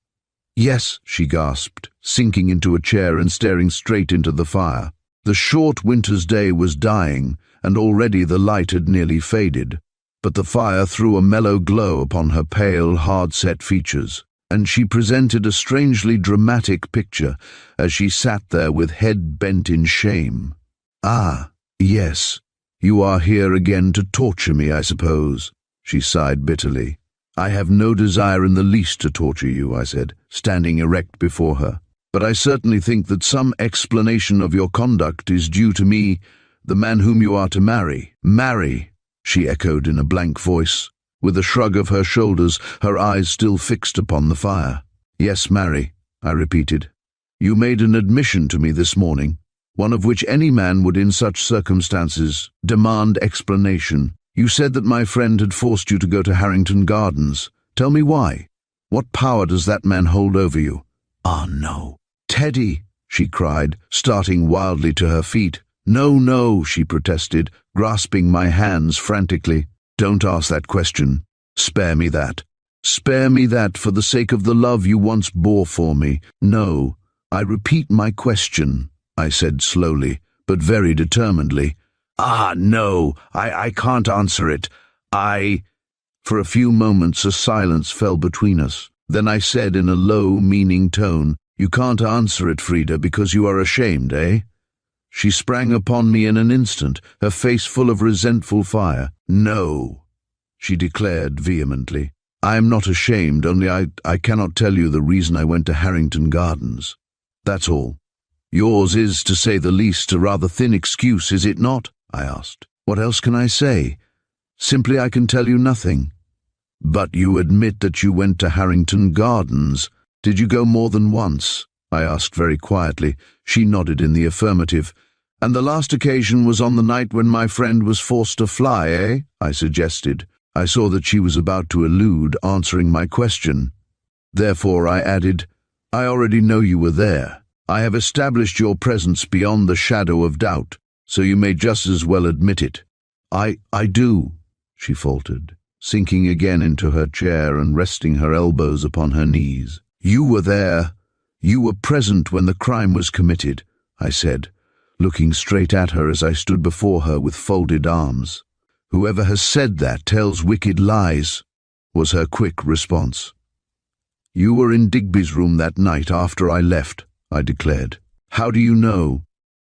"Yes," she gasped, sinking into a chair and staring straight into the fire. The short winter's day was dying, and already the light had nearly faded, but the fire threw a mellow glow upon her pale, hard-set features, and she presented a strangely dramatic picture as she sat there with head bent in shame. "Ah, yes, you are here again to torture me, I suppose," she sighed bitterly. "I have no desire in the least to torture you," I said, standing erect before her. "But I certainly think that some explanation of your conduct is due to me, the man whom you are to marry." "Marry," she echoed in a blank voice, with a shrug of her shoulders, her eyes still fixed upon the fire. "Yes, marry," I repeated. "You made an admission to me this morning, one of which any man would in such circumstances demand explanation. You said that my friend had forced you to go to Harrington Gardens. Tell me why. What power does that man hold over you?" "Ah, no." "Teddy," she cried, starting wildly to her feet. "No, no," she protested, grasping my hands frantically. "Don't ask that question. Spare me that. Spare me that for the sake of the love you once bore for me. No, I repeat my question," I said slowly, but very determinedly. "Ah, no, I can't answer it. For a few moments a silence fell between us. Then I said in a low, meaning tone, "You can't answer it, Frida, because you are ashamed, eh?" She sprang upon me in an instant, her face full of resentful fire. "No," she declared vehemently. "I am not ashamed, only I cannot tell you the reason I went to Harrington Gardens. That's all." "Yours is, to say the least, a rather thin excuse, is it not?" I asked. "What else can I say? Simply I can tell you nothing." "But you admit that you went to Harrington Gardens. Did you go more than once?" I asked very quietly. She nodded in the affirmative. "And the last occasion was on the night when my friend was forced to fly, eh?" I suggested. I saw that she was about to elude answering my question. Therefore I added, "I already know you were there. I have established your presence beyond the shadow of doubt, so you may just as well admit it." I do," she faltered, sinking again into her chair and resting her elbows upon her knees. "You were there. You were present when the crime was committed," I said, looking straight at her as I stood before her with folded arms. "Whoever has said that tells wicked lies," was her quick response. "You were in Digby's room that night after I left," I declared. "How do you know?"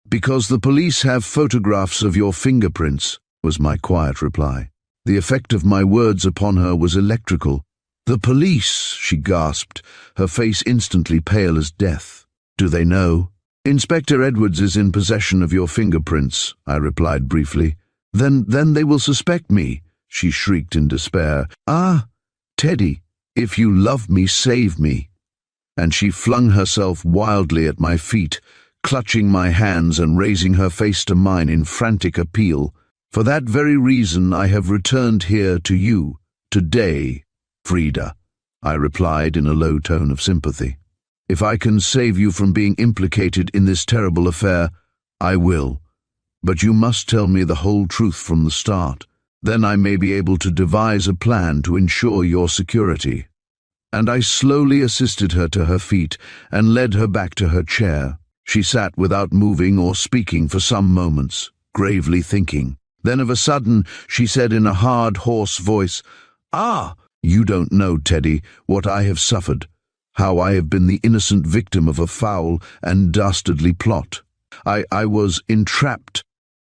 "Because the police have photographs of your fingerprints," was my quiet reply. The effect of my words upon her was electrical. "The police," she gasped, her face instantly pale as death. "Do they know?" "Inspector Edwards is in possession of your fingerprints," I replied briefly. Then they will suspect me," she shrieked in despair. "Ah, Teddy, if you love me, save me." And she flung herself wildly at my feet, clutching my hands and raising her face to mine in frantic appeal. "For that very reason I have returned here to you, today, Frida," I replied in a low tone of sympathy. "If I can save you from being implicated in this terrible affair, I will. But you must tell me the whole truth from the start. Then I may be able to devise a plan to ensure your security." And I slowly assisted her to her feet and led her back to her chair. She sat without moving or speaking for some moments, gravely thinking. Then of a sudden she said in a hard, hoarse voice, "Ah, you don't know, Teddy, what I have suffered, how I have been the innocent victim of a foul and dastardly plot. I was entrapped."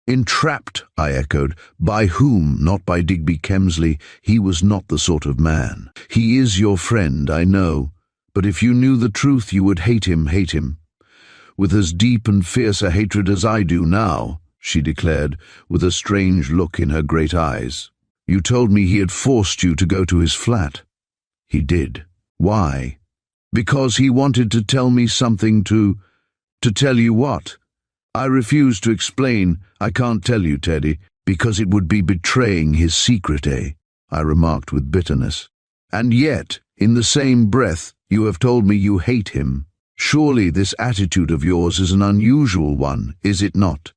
"Entrapped," I echoed. "By whom? Not by Digby Kemsley. He was not the sort of man. He is your friend, I know, but if you knew the truth you would hate him, with as deep and fierce a hatred as I do now," she declared, with a strange look in her great eyes. "You told me he had forced you to go to his flat." "He did." Why? Because he wanted to tell me something to tell you what? I refuse to explain. I can't tell you, Teddy, because it would be betraying his secret, eh? I remarked with bitterness. And yet, in the same breath, you have told me you hate him. Surely this attitude of yours is an unusual one, is it not?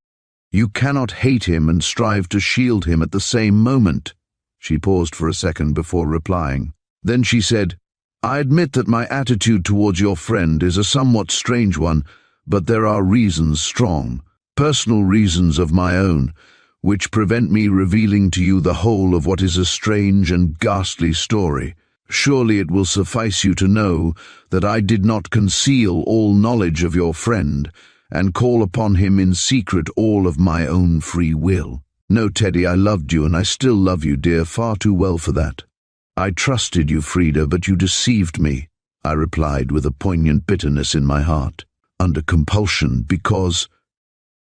You cannot hate him and strive to shield him at the same moment. She paused for a second before replying. Then she said, I admit that my attitude towards your friend is a somewhat strange one, but there are reasons, strong, personal reasons of my own, which prevent me revealing to you the whole of what is a strange and ghastly story. Surely it will suffice you to know that I did not conceal all knowledge of your friend and call upon him in secret all of my own free will. No, Teddy, I loved you and I still love you, dear, far too well for that. I trusted you, Frida, but you deceived me, I replied with a poignant bitterness in my heart. Under compulsion, because—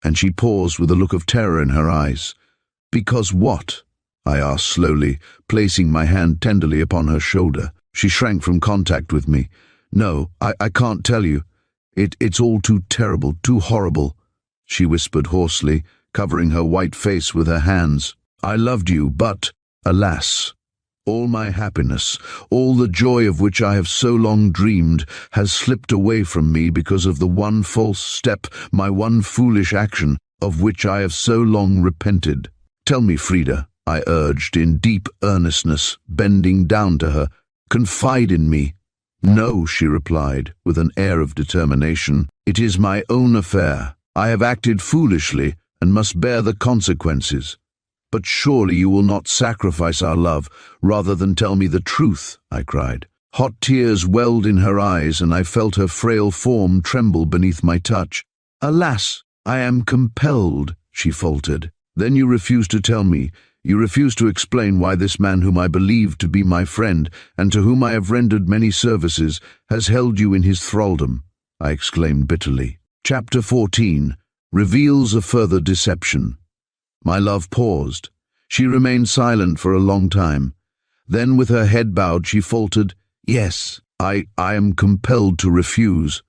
and she paused with a look of terror in her eyes. Because what? I asked slowly, placing my hand tenderly upon her shoulder. She shrank from contact with me. No, I can't tell you. It's all too terrible, too horrible, she whispered hoarsely, covering her white face with her hands. I loved you, but, alas, all my happiness, all the joy of which I have so long dreamed, has slipped away from me because of the one false step, my one foolish action, of which I have so long repented. Tell me, Frida, I urged in deep earnestness, bending down to her. Confide in me. No, she replied, with an air of determination. It is my own affair. I have acted foolishly and must bear the consequences. But surely you will not sacrifice our love rather than tell me the truth, I cried. Hot tears welled in her eyes, and I felt her frail form tremble beneath my touch. Alas, I am compelled, she faltered. Then you refuse to tell me. You refuse to explain why this man whom I believed to be my friend, and to whom I have rendered many services, has held you in his thraldom, I exclaimed bitterly. Chapter 14 reveals a further deception. My love paused. She remained silent for a long time. Then, with her head bowed, she faltered, Yes, I am compelled to refuse.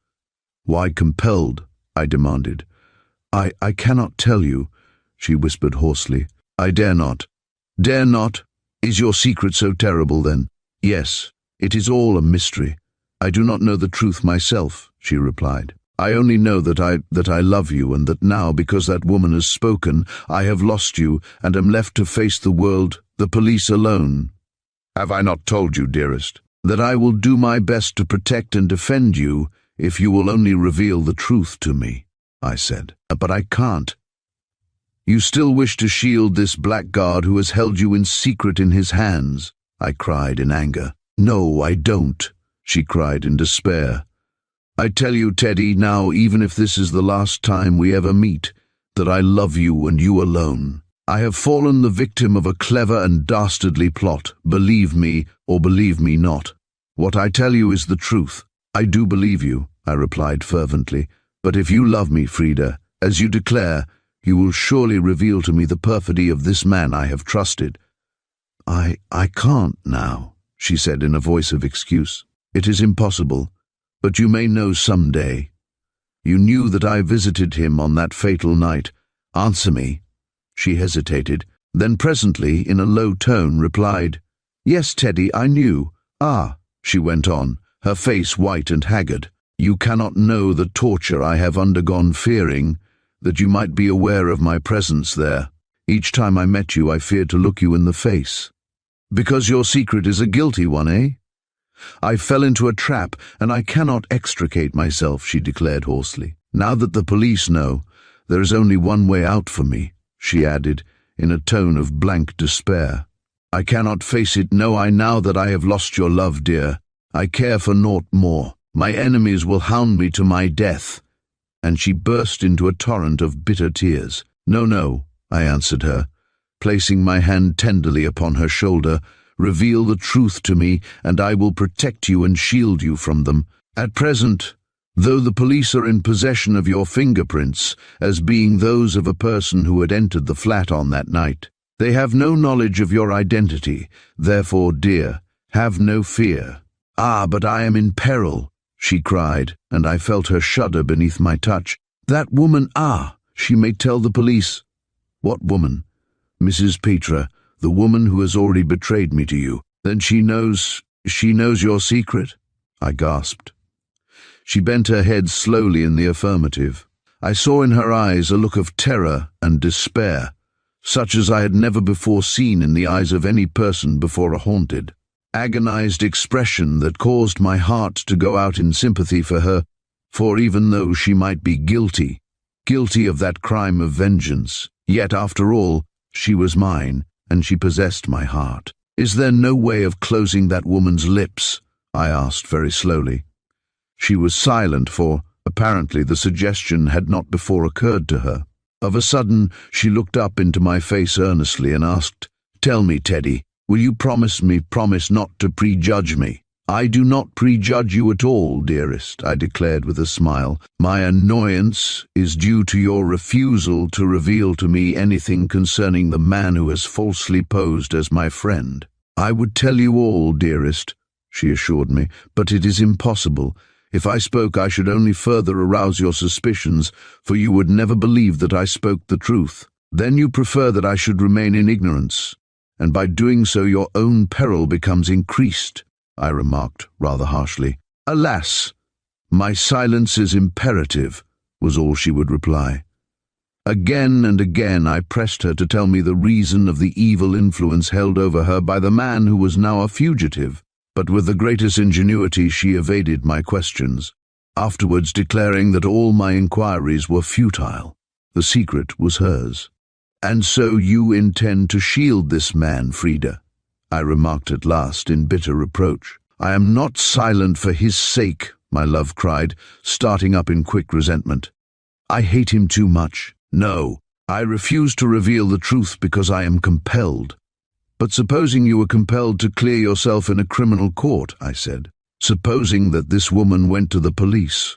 Why compelled? I demanded. I cannot tell you, she whispered hoarsely. I dare not. Dare not? Is your secret so terrible, then? Yes, it is all a mystery. I do not know the truth myself, she replied. I only know that I love you, and that now, because that woman has spoken, I have lost you and am left to face the world, the police alone. Have I not told you, dearest, that I will do my best to protect and defend you if you will only reveal the truth to me? I said. But I can't. You still wish to shield this blackguard who has held you in secret in his hands, I cried in anger. No, I don't, she cried in despair. I tell you, Teddy, now, even if this is the last time we ever meet, that I love you and you alone. I have fallen the victim of a clever and dastardly plot, believe me or believe me not. What I tell you is the truth. I do believe you, I replied fervently, but if you love me, Frida, as you declare, you will surely reveal to me the perfidy of this man I have trusted. I can't now, she said in a voice of excuse. It is impossible. But you may know some day. You knew that I visited him on that fatal night. Answer me. She hesitated, then presently, in a low tone, replied, Yes, Teddy, I knew. Ah, she went on, her face white and haggard. You cannot know the torture I have undergone fearing that you might be aware of my presence there. Each time I met you, I feared to look you in the face. Because your secret is a guilty one, eh? I fell into a trap, and I cannot extricate myself, she declared hoarsely. Now that the police know, there is only one way out for me, she added, in a tone of blank despair. I cannot face it, know I now that I have lost your love, dear. I care for naught more. My enemies will hound me to my death. And she burst into a torrent of bitter tears. No, I answered her, placing my hand tenderly upon her shoulder. Reveal the truth to me, and I will protect you and shield you from them. At present, though the police are in possession of your fingerprints, as being those of a person who had entered the flat on that night, they have no knowledge of your identity. Therefore, dear, have no fear. "Ah, but I am in peril," she cried, and I felt her shudder beneath my touch. "That woman, she may tell the police." "What woman?" "Mrs. Petra, the woman who has already betrayed me to you." "Then she knows your secret?" I gasped. She bent her head slowly in the affirmative. I saw in her eyes a look of terror and despair, such as I had never before seen in the eyes of any person before a haunted. Agonized expression that caused my heart to go out in sympathy for her, for even though she might be guilty of that crime of vengeance, yet after all, she was mine, and she possessed my heart. "Is there no way of closing that woman's lips?" I asked very slowly. She was silent, for apparently the suggestion had not before occurred to her. Of a sudden, she looked up into my face earnestly and asked, "Tell me, Teddy, will you promise not to prejudge me?" "I do not prejudge you at all, dearest," I declared with a smile. "My annoyance is due to your refusal to reveal to me anything concerning the man who has falsely posed as my friend." "I would tell you all, dearest," she assured me, "but it is impossible. If I spoke, I should only further arouse your suspicions, for you would never believe that I spoke the truth. Then you prefer that I should remain in ignorance, and by doing so your own peril becomes increased," I remarked rather harshly. "Alas, my silence is imperative," was all she would reply. Again and again I pressed her to tell me the reason of the evil influence held over her by the man who was now a fugitive, but with the greatest ingenuity she evaded my questions, afterwards declaring that all my inquiries were futile. The secret was hers. "And so you intend to shield this man, Frida?" I remarked at last in bitter reproach. "I am not silent for his sake," my love cried, starting up in quick resentment. "I hate him too much. No, I refuse to reveal the truth because I am compelled." "But supposing you were compelled to clear yourself in a criminal court," I said. "Supposing that this woman went to the police,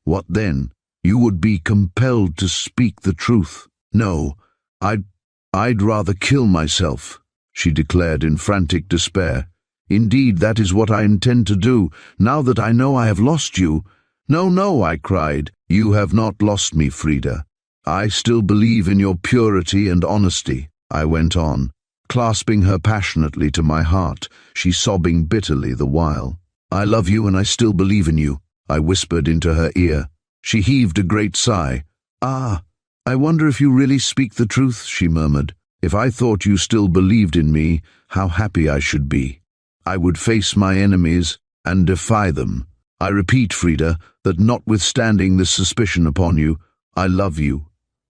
what then? You would be compelled to speak the truth." "No, I'd rather kill myself," she declared in frantic despair. "Indeed, that is what I intend to do, now that I know I have lost you." No, I cried. "You have not lost me, Frida. I still believe in your purity and honesty," I went on, clasping her passionately to my heart, she sobbing bitterly the while. "I love you and I still believe in you," I whispered into her ear. She heaved a great sigh. I wonder if you really speak the truth," she murmured. "If I thought you still believed in me, how happy I should be. I would face my enemies and defy them. I repeat, Frida, that notwithstanding this suspicion upon you, I love you,"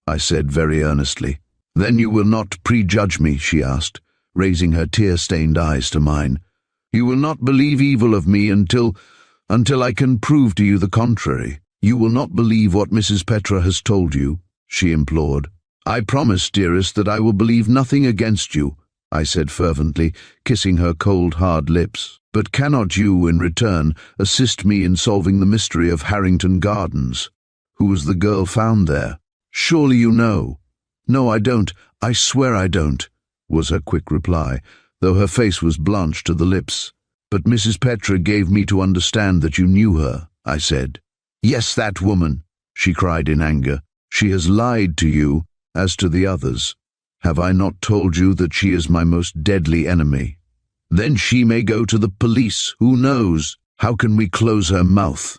I said very earnestly. "Then you will not prejudge me?" she asked, raising her tear-stained eyes to mine. "You will not believe evil of me until I can prove to you the contrary. You will not believe what Mrs. Petra has told you?" she implored. "I promise, dearest, that I will believe nothing against you," I said fervently, kissing her cold, hard lips. "But cannot you, in return, assist me in solving the mystery of Harrington Gardens? Who was the girl found there? Surely you know." "No, I don't. I swear I don't," was her quick reply, though her face was blanched to the lips. "But Mrs. Petra gave me to understand that you knew her," I said. "Yes, that woman," she cried in anger. "She has lied to you, as to the others. Have I not told you that she is my most deadly enemy? Then she may go to the police. Who knows? How can we close her mouth?"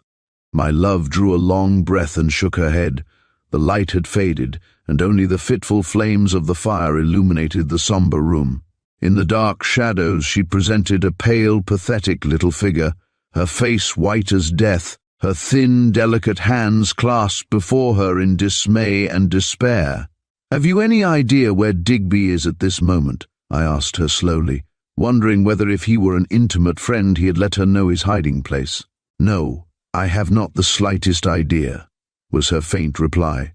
My love drew a long breath and shook her head. The light had faded, and only the fitful flames of the fire illuminated the sombre room. In the dark shadows she presented a pale, pathetic little figure, her face white as death, her thin, delicate hands clasped before her in dismay and despair. "Have you any idea where Digby is at this moment?" I asked her slowly, wondering whether if he were an intimate friend he had let her know his hiding place. "No, I have not the slightest idea," was her faint reply.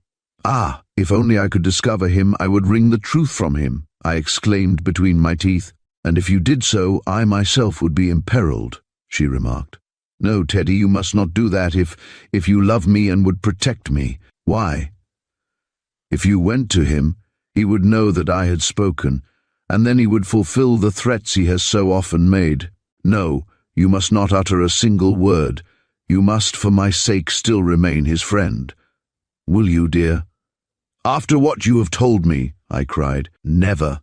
If only I could discover him, I would wring the truth from him," I exclaimed between my teeth. "And if you did so, I myself would be imperiled," she remarked. "No, Teddy, you must not do that if you love me and would protect me." "Why?" "If you went to him, he would know that I had spoken, and then he would fulfill the threats he has so often made. No, You must not utter a single word. You must, for my sake, still remain his friend. Will you, dear?" "After what you have told me," I cried. "Never."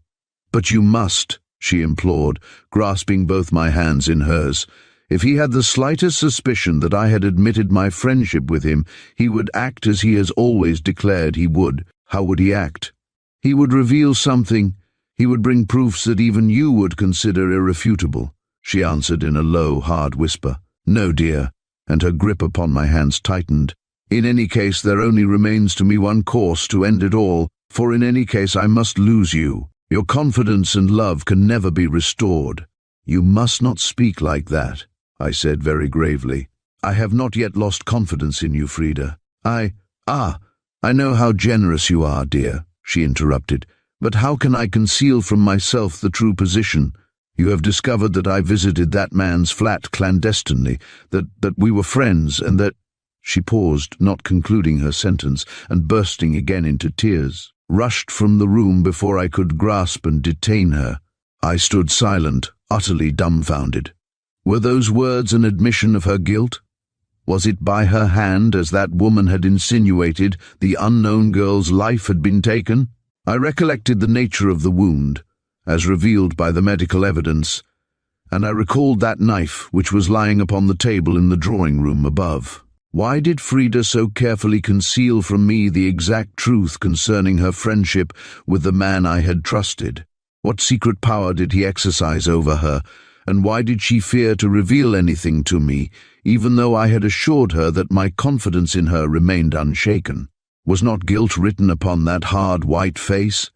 "But you must," she implored, grasping both my hands in hers. If he had the slightest suspicion that I had admitted my friendship with him, he would act as he has always declared he would. How would he act? He would reveal something. He would bring proofs that even you would consider irrefutable, she answered in a low, hard whisper. "No, dear," and her grip upon my hands tightened. "In any case, there only remains to me one course to end it all, for in any case I must lose you. Your confidence and love can never be restored." "You must not speak like that," I said very gravely. "I have not yet lost confidence in you, Frida. I know how generous you are, dear," she interrupted, "but how can I conceal from myself the true position? You have discovered that I visited that man's flat clandestinely, that we were friends, and that—" She paused, not concluding her sentence, and bursting again into tears, rushed from the room before I could grasp and detain her. I stood silent, utterly dumbfounded. Were those words an admission of her guilt? Was it by her hand, as that woman had insinuated, the unknown girl's life had been taken? I recollected the nature of the wound, as revealed by the medical evidence, and I recalled that knife which was lying upon the table in the drawing-room above. Why did Frida so carefully conceal from me the exact truth concerning her friendship with the man I had trusted? What secret power did he exercise over her, and why did she fear to reveal anything to me, even though I had assured her that my confidence in her remained unshaken? Was not guilt written upon that hard white face?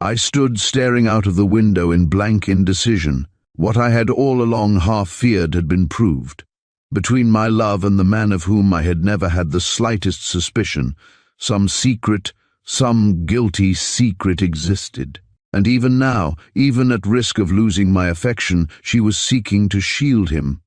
I stood staring out of the window in blank indecision. What I had all along half feared had been proved. Between my love and the man of whom I had never had the slightest suspicion, some secret, some guilty secret existed. And even now, even at risk of losing my affection, she was seeking to shield him.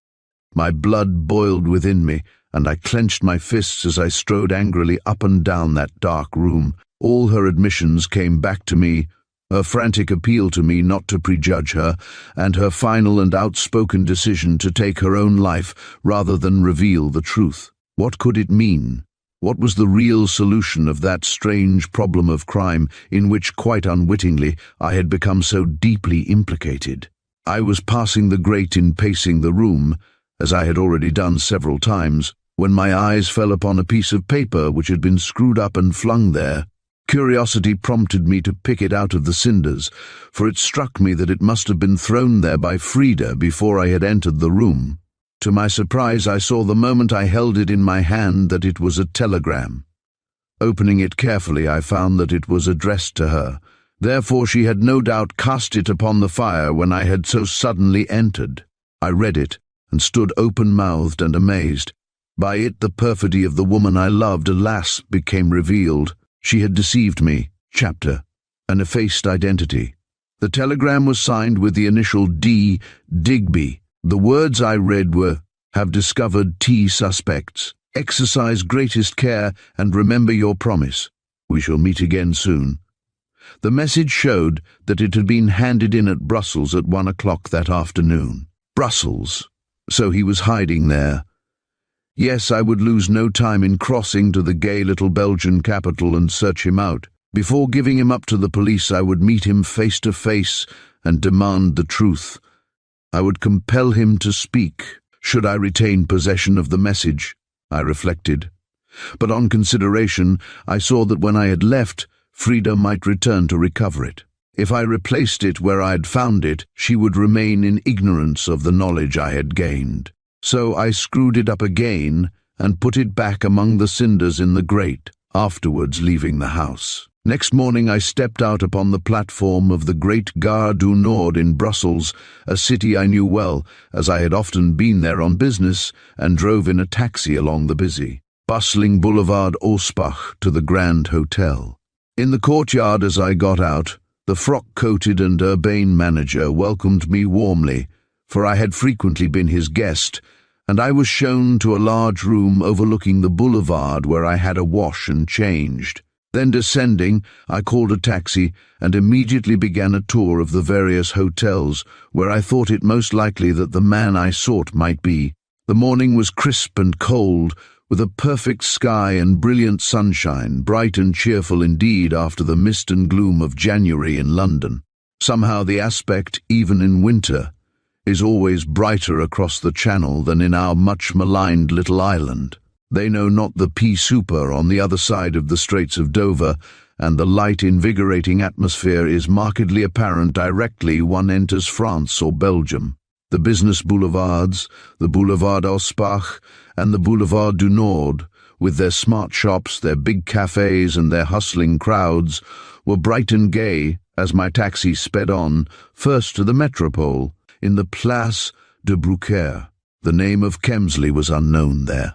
My blood boiled within me, and I clenched my fists as I strode angrily up and down that dark room. All her admissions came back to me, her frantic appeal to me not to prejudge her, and her final and outspoken decision to take her own life rather than reveal the truth. What could it mean? What was the real solution of that strange problem of crime in which, quite unwittingly, I had become so deeply implicated? I was passing the grate in pacing the room, as I had already done several times, when my eyes fell upon a piece of paper which had been screwed up and flung there. Curiosity prompted me to pick it out of the cinders, for it struck me that it must have been thrown there by Frida before I had entered the room. To my surprise, I saw the moment I held it in my hand that it was a telegram. Opening it carefully, I found that it was addressed to her. Therefore she had no doubt cast it upon the fire when I had so suddenly entered. I read it, and stood open-mouthed and amazed. By it the perfidy of the woman I loved, alas, became revealed. She had deceived me. Chapter. An effaced identity. The telegram was signed with the initial D, Digby. The words I read were, "Have discovered T suspects. Exercise greatest care and remember your promise. We shall meet again soon." The message showed that it had been handed in at Brussels at 1 o'clock that afternoon. Brussels. So he was hiding there. Yes, I would lose no time in crossing to the gay little Belgian capital and search him out. Before giving him up to the police, I would meet him face to face and demand the truth. I would compel him to speak, should I retain possession of the message, I reflected. But on consideration, I saw that when I had left, Frida might return to recover it. If I replaced it where I had found it, she would remain in ignorance of the knowledge I had gained. So I screwed it up again and put it back among the cinders in the grate, afterwards leaving the house. Next morning I stepped out upon the platform of the great Gare du Nord in Brussels, a city I knew well, as I had often been there on business, and drove in a taxi along the busy, bustling Boulevard Auspach to the Grand Hotel. In the courtyard as I got out, the frock-coated and urbane manager welcomed me warmly, for I had frequently been his guest, and I was shown to a large room overlooking the boulevard where I had a wash and changed. Then descending, I called a taxi and immediately began a tour of the various hotels where I thought it most likely that the man I sought might be. The morning was crisp and cold, with a perfect sky and brilliant sunshine, bright and cheerful indeed after the mist and gloom of January in London. Somehow the aspect, even in winter, is always brighter across the Channel than in our much-maligned little island. They know not the pea souper on the other side of the Straits of Dover, and the light, invigorating atmosphere is markedly apparent directly one enters France or Belgium. The business boulevards, the Boulevard Auspach and the Boulevard du Nord, with their smart shops, their big cafes and their hustling crowds, were bright and gay as my taxi sped on, first to the Metropole, in the Place de Brouquer. The name of Kemsley was unknown there.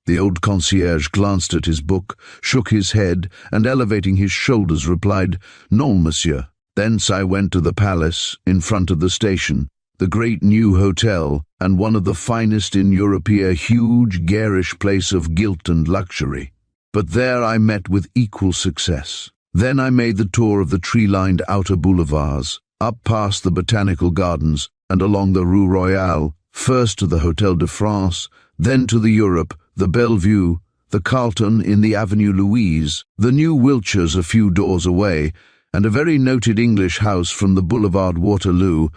The old concierge glanced at his book, shook his head, and elevating his shoulders replied, "Non, monsieur." Thence I went to the Palace, in front of the station, the great new hotel, and one of the finest in Europe, a huge, garish place of gilt and luxury. But there I met with equal success. Then I made the tour of the tree-lined outer boulevards, up past the Botanical Gardens, and along the Rue Royale, first to the Hotel de France, then to the Europe, the Bellevue, the Carlton in the Avenue Louise, the new Wiltshires a few doors away, and a very noted English house from the Boulevard Waterloo,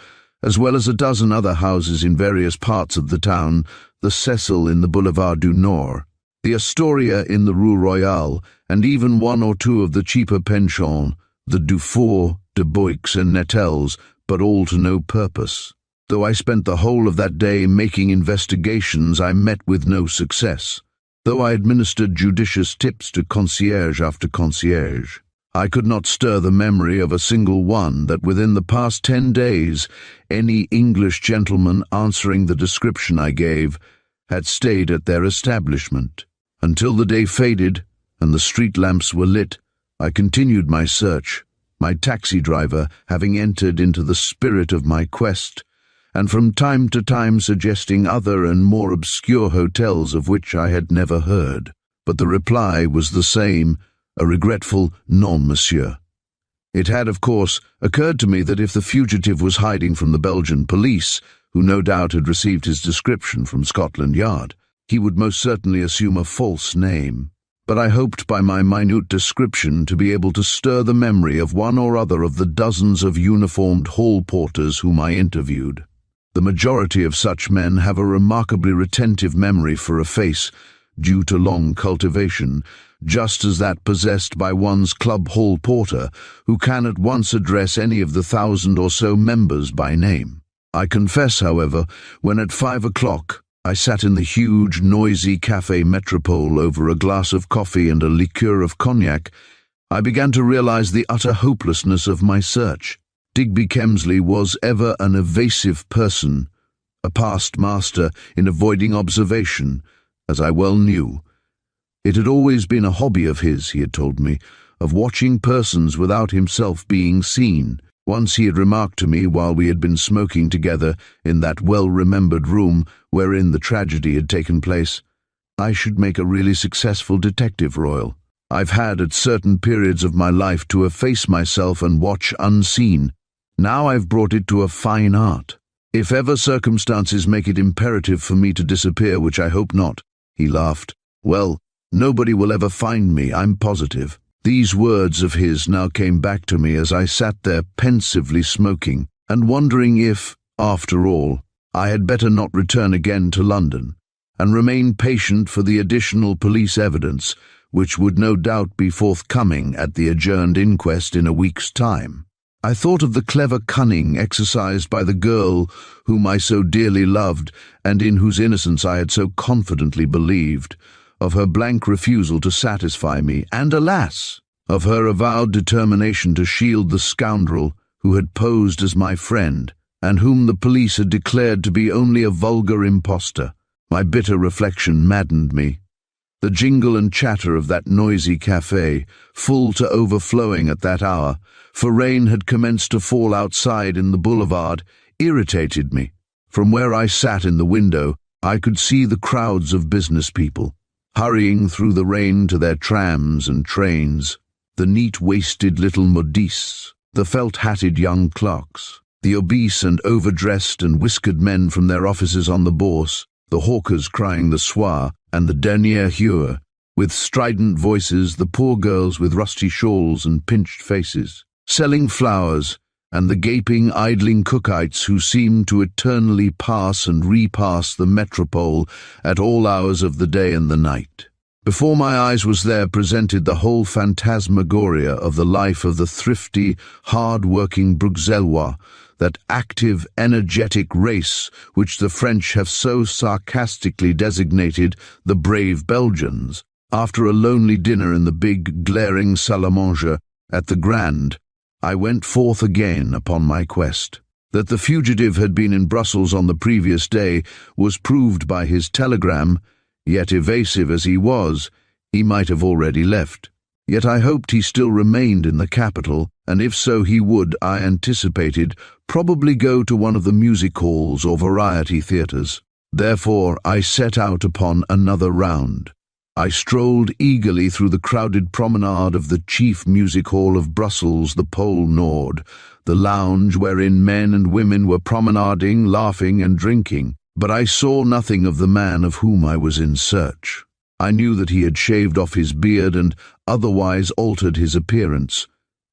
as well as a dozen other houses in various parts of the town, the Cecil in the Boulevard du Nord, the Astoria in the Rue Royale, and even one or two of the cheaper pensions, the Dufour, de Boix and Nettels, but all to no purpose. Though I spent the whole of that day making investigations, I met with no success. Though I administered judicious tips to concierge after concierge, I could not stir the memory of a single one that within the past 10 days any English gentleman answering the description I gave had stayed at their establishment. Until the day faded and the street lamps were lit, I continued my search, my taxi driver having entered into the spirit of my quest, and from time to time suggesting other and more obscure hotels of which I had never heard. But the reply was the same, a regretful "Non, monsieur." It had, of course, occurred to me that if the fugitive was hiding from the Belgian police, who no doubt had received his description from Scotland Yard, he would most certainly assume a false name. But I hoped by my minute description to be able to stir the memory of one or other of the dozens of uniformed hall porters whom I interviewed. The majority of such men have a remarkably retentive memory for a face, due to long cultivation, just as that possessed by one's club hall porter, who can at once address any of the 1,000 or so members by name. I confess, however, when at 5 o'clock I sat in the huge, noisy Café Metropole over a glass of coffee and a liqueur of cognac, I began to realize the utter hopelessness of my search. Digby Kemsley was ever an evasive person, a past master in avoiding observation, as I well knew. It had always been a hobby of his, he had told me, of watching persons without himself being seen. Once he had remarked to me while we had been smoking together in that well-remembered room wherein the tragedy had taken place, "I should make a really successful detective, Royal. I've had at certain periods of my life to efface myself and watch unseen. Now I've brought it to a fine art. If ever circumstances make it imperative for me to disappear, which I hope not," he laughed, "well, nobody will ever find me, I'm positive." These words of his now came back to me as I sat there pensively smoking and wondering if, after all, I had better not return again to London and remain patient for the additional police evidence which would no doubt be forthcoming at the adjourned inquest in a week's time. I thought of the clever cunning exercised by the girl whom I so dearly loved and in whose innocence I had so confidently believed, of her blank refusal to satisfy me, and alas, of her avowed determination to shield the scoundrel who had posed as my friend, and whom the police had declared to be only a vulgar impostor. My bitter reflection maddened me. The jingle and chatter of that noisy café, full to overflowing at that hour, for rain had commenced to fall outside in the boulevard, irritated me. From where I sat in the window, I could see the crowds of business people, hurrying through the rain to their trams and trains. the neat-waisted little modistes, the felt-hatted young clerks, the obese and overdressed and whiskered men from their offices on the Bourse, the hawkers crying the soir and the dernier heure, with strident voices, the poor girls with rusty shawls and pinched faces, selling flowers, and the gaping, idling cookites who seemed to eternally pass and repass the metropole at all hours of the day and the night. Before my eyes was there presented the whole phantasmagoria of the life of the thrifty, hard-working Bruxellois, that active, energetic race which the French have so sarcastically designated the brave Belgians. After a lonely dinner in the big, glaring salle à manger at the Grand, I went forth again upon my quest. That the fugitive had been in Brussels on the previous day was proved by his telegram, yet evasive as he was, he might have already left. Yet I hoped he still remained in the capital, and if so he would, I anticipated, probably go to one of the music halls or variety theatres. Therefore I set out upon another round. I strolled eagerly through the crowded promenade of the chief music hall of Brussels, the Pole Nord, the lounge wherein men and women were promenading, laughing and drinking. But I saw nothing of the man of whom I was in search. I knew that he had shaved off his beard and otherwise altered his appearance.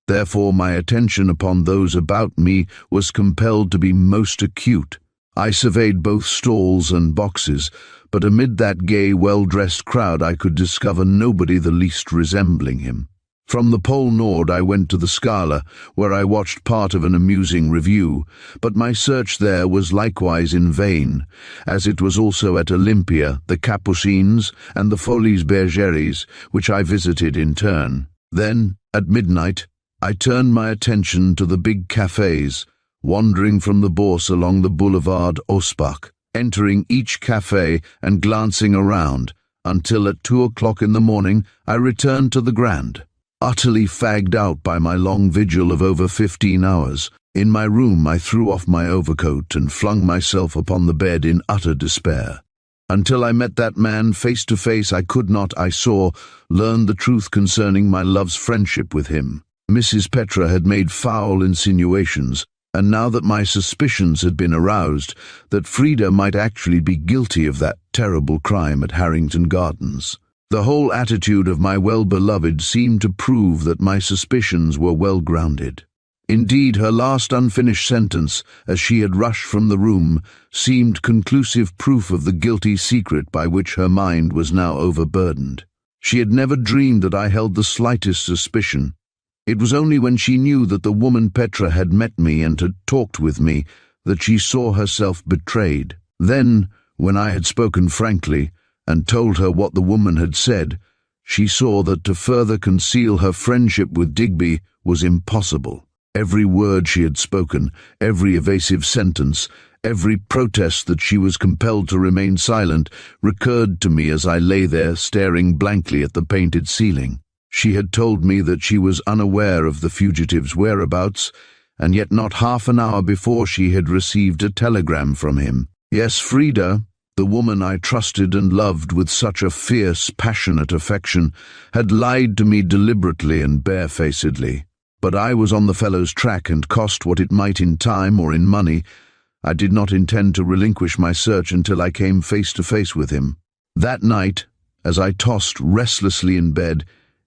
Therefore my attention upon those about me was compelled to be most acute. I surveyed both stalls and boxes, but amid that gay, well-dressed crowd I could discover nobody the least resembling him. From the Pole Nord I went to the Scala, where I watched part of an amusing review, but my search there was likewise in vain, as it was also at Olympia, the Capucines, and the Folies Bergères, which I visited in turn. Then, at midnight, I turned my attention to the big cafés, wandering from the Bourse along the Boulevard Auspach, entering each café and glancing around, until at 2 o'clock in the morning I returned to the Grand. Utterly fagged out by my long vigil of over 15 hours, in my room I threw off my overcoat and flung myself upon the bed in utter despair. Until I met that man face to face I could not, I saw, learn the truth concerning my love's friendship with him. Mrs. Petra had made foul insinuations, and now that my suspicions had been aroused, that Frida might actually be guilty of that terrible crime at Harrington Gardens. The whole attitude of my well-beloved seemed to prove that my suspicions were well-grounded. Indeed, her last unfinished sentence, as she had rushed from the room, seemed conclusive proof of the guilty secret by which her mind was now overburdened. She had never dreamed that I held the slightest suspicion. It was only when she knew that the woman Petra had met me and had talked with me that she saw herself betrayed. Then, when I had spoken frankly, and told her what the woman had said, she saw that to further conceal her friendship with Digby was impossible. Every word she had spoken, every evasive sentence, every protest that she was compelled to remain silent, recurred to me as I lay there staring blankly at the painted ceiling. She had told me that she was unaware of the fugitive's whereabouts, and yet not half an hour before she had received a telegram from him. Yes, Frida, the woman I trusted and loved with such a fierce, passionate affection, had lied to me deliberately and barefacedly. But I was on the fellow's track, and cost what it might in time or in money, I did not intend to relinquish my search until I came face to face with him. That night, as I tossed restlessly in bed,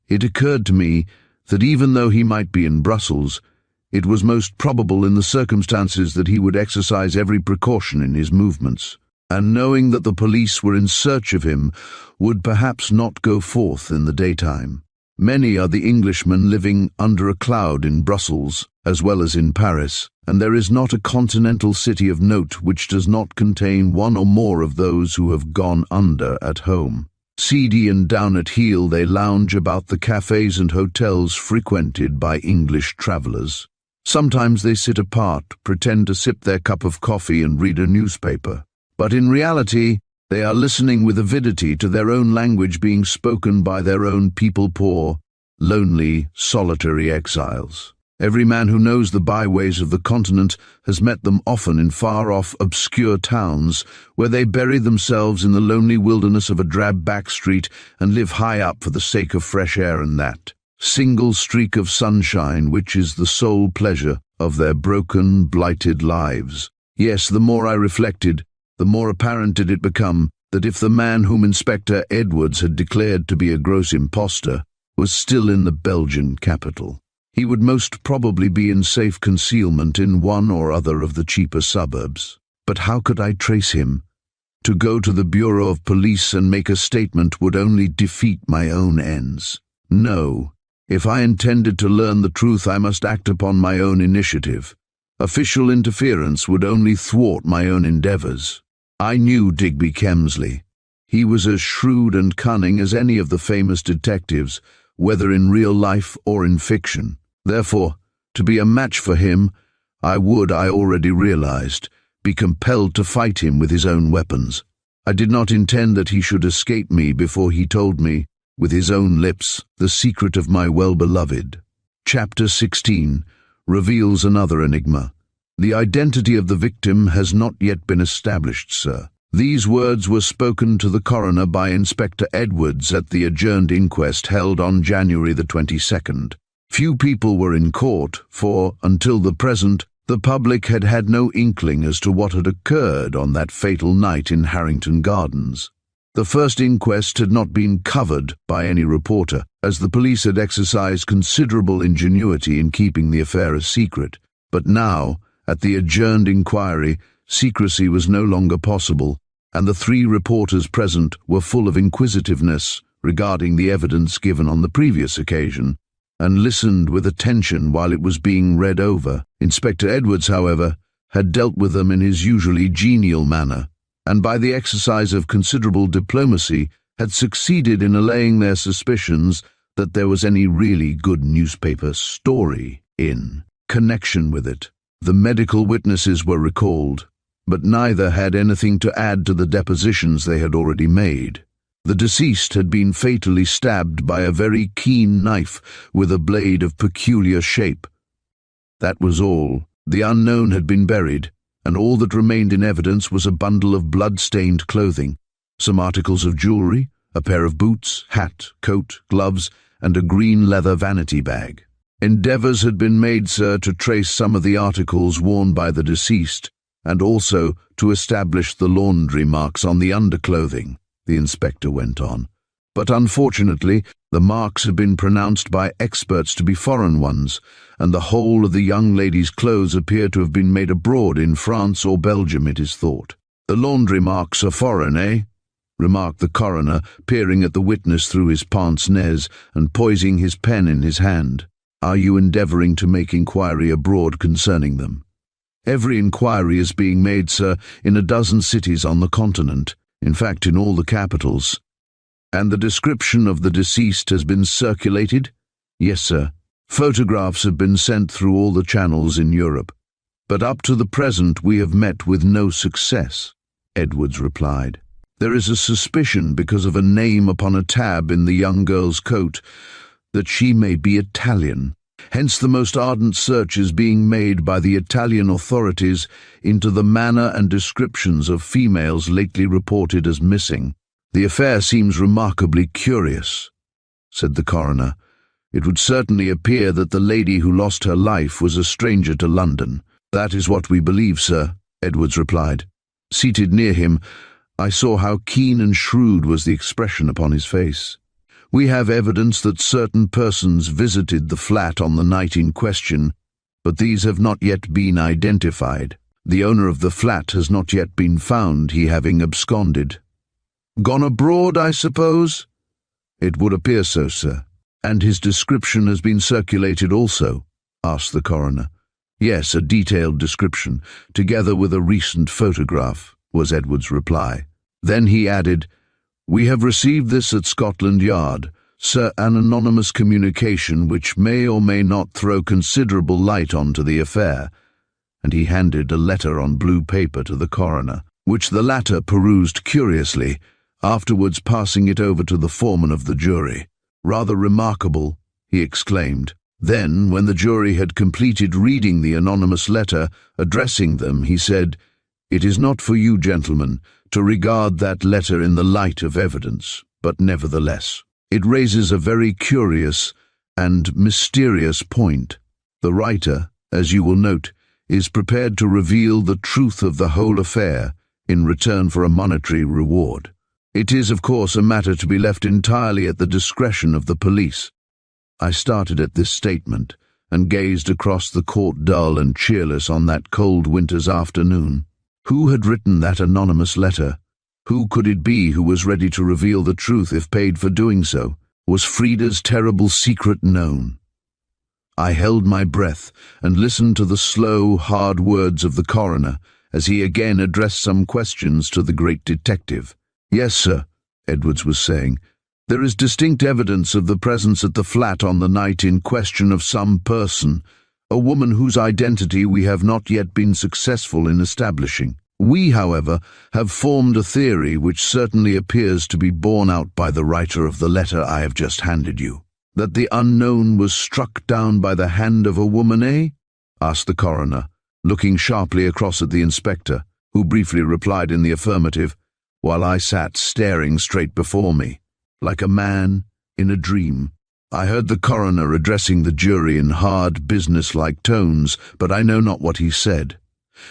it occurred to me that even though he might be in Brussels, it was most probable in the circumstances that he would exercise every precaution in his movements, and knowing that the police were in search of him, would perhaps not go forth in the daytime. Many are the Englishmen living under a cloud in Brussels, as well as in Paris, and there is not a continental city of note which does not contain one or more of those who have gone under at home. Seedy and down at heel they lounge about the cafés and hotels frequented by English travellers. Sometimes they sit apart, pretend to sip their cup of coffee and read a newspaper. But in reality, they are listening with avidity to their own language being spoken by their own people, poor, lonely, solitary exiles. Every man who knows the byways of the continent has met them often in far-off, obscure towns, where they bury themselves in the lonely wilderness of a drab back street and live high up for the sake of fresh air and that. single streak of sunshine which is the sole pleasure of their broken, blighted lives. Yes, the more I reflected, the more apparent did it become that if the man whom Inspector Edwards had declared to be a gross impostor was still in the Belgian capital, he would most probably be in safe concealment in one or other of the cheaper suburbs. But how could I trace him? To go to the Bureau of Police and make a statement would only defeat my own ends. No, if I intended to learn the truth, I must act upon my own initiative. Official interference would only thwart my own endeavors. I knew Digby Kemsley. He was as shrewd and cunning as any of the famous detectives, whether in real life or in fiction. Therefore, to be a match for him, I would, I already realized, be compelled to fight him with his own weapons. I did not intend that he should escape me before he told me, with his own lips, the secret of my well-beloved. Chapter 16 reveals another enigma. The identity of the victim has not yet been established, sir. These words were spoken to the coroner by Inspector Edwards at the adjourned inquest held on January the 22nd. Few people were in court, for, until the present, the public had had no inkling as to what had occurred on that fatal night in Harrington Gardens. The first inquest had not been covered by any reporter, as the police had exercised considerable ingenuity in keeping the affair a secret. But now, at the adjourned inquiry, secrecy was no longer possible, and the 3 reporters present were full of inquisitiveness regarding the evidence given on the previous occasion, and listened with attention while it was being read over. Inspector Edwards, however, had dealt with them in his usually genial manner, and by the exercise of considerable diplomacy had succeeded in allaying their suspicions that there was any really good newspaper story in connection with it. The medical witnesses were recalled, but neither had anything to add to the depositions they had already made. The deceased had been fatally stabbed by a very keen knife with a blade of peculiar shape. That was all. The unknown had been buried, and all that remained in evidence was a bundle of blood-stained clothing, some articles of jewelry, a pair of boots, hat, coat, gloves, and a green leather vanity bag. Endeavours had been made, sir, to trace some of the articles worn by the deceased, and also to establish the laundry marks on the underclothing, the inspector went on. But unfortunately, the marks had been pronounced by experts to be foreign ones, and the whole of the young lady's clothes appear to have been made abroad in France or Belgium, it is thought. The laundry marks are foreign, eh? Remarked the coroner, peering at the witness through his pince-nez and poising his pen in his hand. Are you endeavouring to make inquiry abroad concerning them? Every inquiry is being made, sir, in a dozen cities on the continent, in fact in all the capitals. And the description of the deceased has been circulated? Yes, sir. Photographs have been sent through all the channels in Europe. But up to the present we have met with no success, Edwards replied. There is a suspicion, because of a name upon a tab in the young girl's coat, that she may be Italian. Hence the most ardent search is being made by the Italian authorities into the manner and descriptions of females lately reported as missing. The affair seems remarkably curious, said the coroner. It would certainly appear that the lady who lost her life was a stranger to London. That is what we believe, sir, Edwards replied. Seated near him, I saw how keen and shrewd was the expression upon his face. We have evidence that certain persons visited the flat on the night in question, but these have not yet been identified. The owner of the flat has not yet been found, he having absconded. Gone abroad, I suppose? It would appear so, sir. And his description has been circulated also? Asked the coroner. Yes, a detailed description, together with a recent photograph, was Edwards' reply. Then he added, We have received this at Scotland Yard, sir, an anonymous communication which may or may not throw considerable light onto the affair, and he handed a letter on blue paper to the coroner, which the latter perused curiously, afterwards passing it over to the foreman of the jury. Rather remarkable, he exclaimed. Then, when the jury had completed reading the anonymous letter, addressing them, he said, It is not for you, gentlemen, to regard that letter in the light of evidence, but nevertheless, it raises a very curious and mysterious point. The writer, as you will note, is prepared to reveal the truth of the whole affair in return for a monetary reward. It is, of course, a matter to be left entirely at the discretion of the police. I started at this statement and gazed across the court, dull and cheerless on that cold winter's afternoon. Who had written that anonymous letter? Who could it be who was ready to reveal the truth if paid for doing so? Was Frida's terrible secret known? I held my breath and listened to the slow, hard words of the coroner as he again addressed some questions to the great detective. "Yes, sir," Edwards was saying. "There is distinct evidence of the presence at the flat on the night in question of some person, a woman whose identity we have not yet been successful in establishing. We, however, have formed a theory which certainly appears to be borne out by the writer of the letter I have just handed you. That the unknown was struck down by the hand of a woman, eh?" asked the coroner, looking sharply across at the inspector, who briefly replied in the affirmative, while I sat staring straight before me, like a man in a dream. I heard the coroner addressing the jury in hard, business-like tones, but I know not what he said.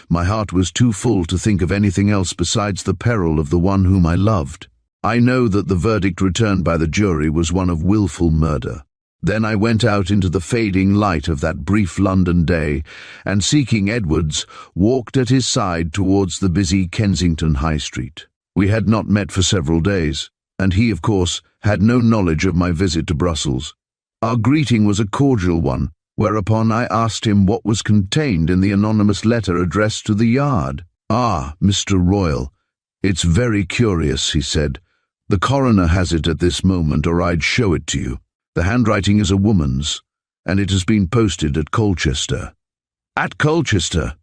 My heart was too full to think of anything else besides the peril of the one whom I loved. I know that the verdict returned by the jury was one of willful murder. Then I went out into the fading light of that brief London day, and seeking Edwards, walked at his side towards the busy Kensington High Street. We had not met for several days, and he, of course, had no knowledge of my visit to Brussels. Our greeting was a cordial one, whereupon I asked him what was contained in the anonymous letter addressed to the Yard. "Ah, Mr. Royal, it's very curious," he said. "The coroner has it at this moment, or I'd show it to you. The handwriting is a woman's, and it has been posted at Colchester." "At Colchester?"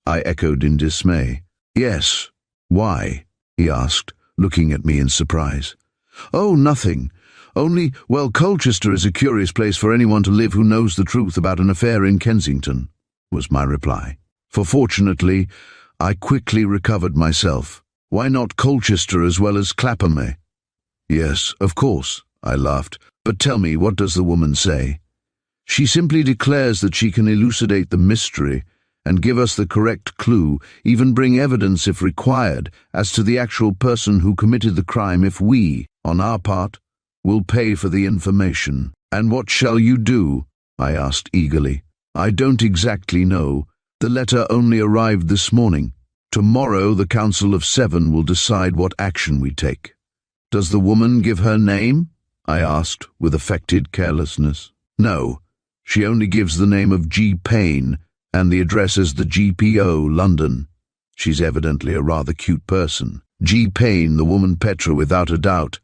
I echoed in dismay. "Yes. Why?" he asked, looking at me in surprise. "Oh, nothing. Only, well, Colchester is a curious place for anyone to live who knows the truth about an affair in Kensington," was my reply. For fortunately, I quickly recovered myself. "Why not Colchester as well as Clapham, eh?" "Yes, of course," I laughed. "But tell me, what does the woman say?" "She simply declares that she can elucidate the mystery and give us the correct clue, even bring evidence if required, as to the actual person who committed the crime if we, on our part, will pay for the information." "And what shall you do?" I asked eagerly. "I don't exactly know. The letter only arrived this morning. Tomorrow the Council of Seven will decide what action we take." "Does the woman give her name?" I asked with affected carelessness. "No, she only gives the name of G. Payne, and the address is the GPO, London. She's evidently a rather cute person. G. Payne, the woman Petra, without a doubt.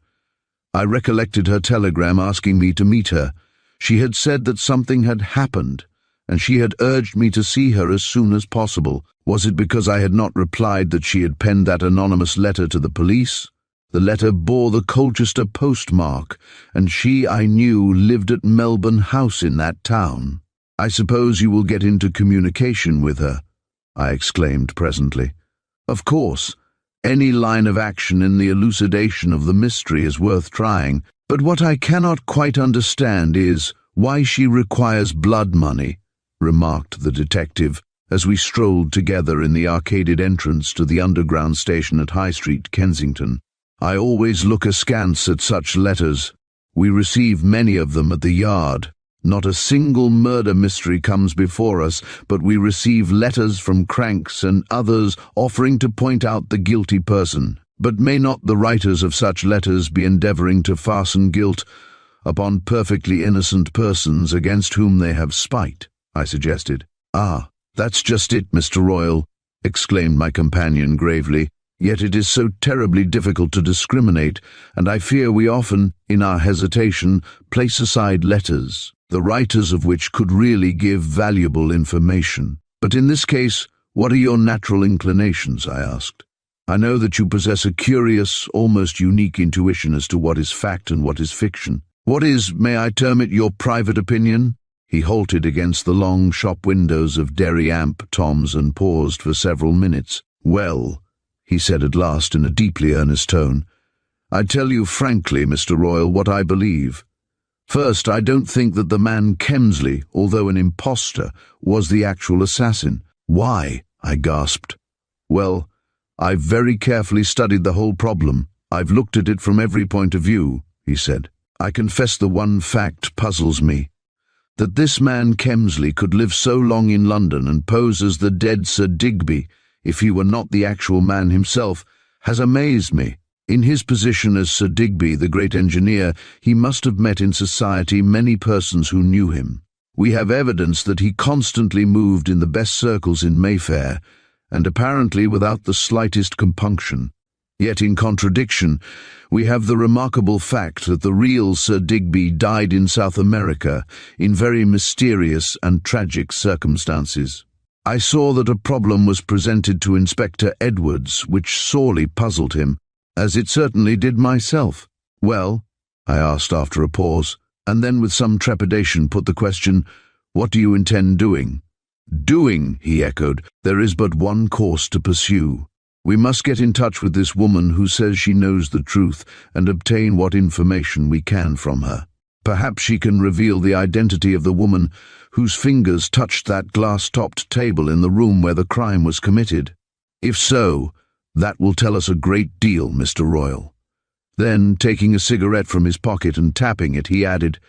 I recollected her telegram asking me to meet her. She had said that something had happened, and she had urged me to see her as soon as possible. Was it because I had not replied that she had penned that anonymous letter to the police? The letter bore the Colchester postmark, and she, I knew, lived at Melbourne House in that town. "I suppose you will get into communication with her," I exclaimed presently. "Of course. Any line of action in the elucidation of the mystery is worth trying, but what I cannot quite understand is why she requires blood money," remarked the detective, as we strolled together in the arcaded entrance to the underground station at High Street, Kensington. "I always look askance at such letters. We receive many of them at the Yard. Not a single murder mystery comes before us, but we receive letters from cranks and others offering to point out the guilty person. But may not the writers of such letters be endeavouring to fasten guilt upon perfectly innocent persons against whom they have spite?" I suggested. "Ah, that's just it, Mr. Royal," exclaimed my companion gravely. "Yet it is so terribly difficult to discriminate, and I fear we often, in our hesitation, place aside letters, the writers of which could really give valuable information. But in this case, what are your natural inclinations?" I asked. "I know that you possess a curious, almost unique intuition as to what is fact and what is fiction. What is, may I term it, your private opinion?" He halted against the long shop windows of Derry Amp, Tom's, and paused for several minutes. "Well," he said at last in a deeply earnest tone, "I tell you frankly, Mr. Royal, what I believe. First, I don't think that the man Kemsley, although an impostor, was the actual assassin. Why? I gasped. Well, I've very carefully studied the whole problem. I've looked at it from every point of view, he said. I confess the one fact puzzles me. That this man Kemsley could live so long in London and pose as the dead Sir Digby, if he were not the actual man himself, has amazed me. In his position as Sir Digby, the great engineer, he must have met in society many persons who knew him. We have evidence that he constantly moved in the best circles in Mayfair, and apparently without the slightest compunction. Yet in contradiction, we have the remarkable fact that the real Sir Digby died in South America in very mysterious and tragic circumstances. I saw that a problem was presented to Inspector Edwards which sorely puzzled him, as it certainly did myself. Well, I asked after a pause, and then with some trepidation put the question, what do you intend doing? Doing, he echoed. There is but one course to pursue. We must get in touch with this woman who says she knows the truth and obtain what information we can from her. Perhaps she can reveal the identity of the woman whose fingers touched that glass-topped table in the room where the crime was committed. If so, that will tell us a great deal, Mr. Royal. Then, taking a cigarette from his pocket and tapping it, he added,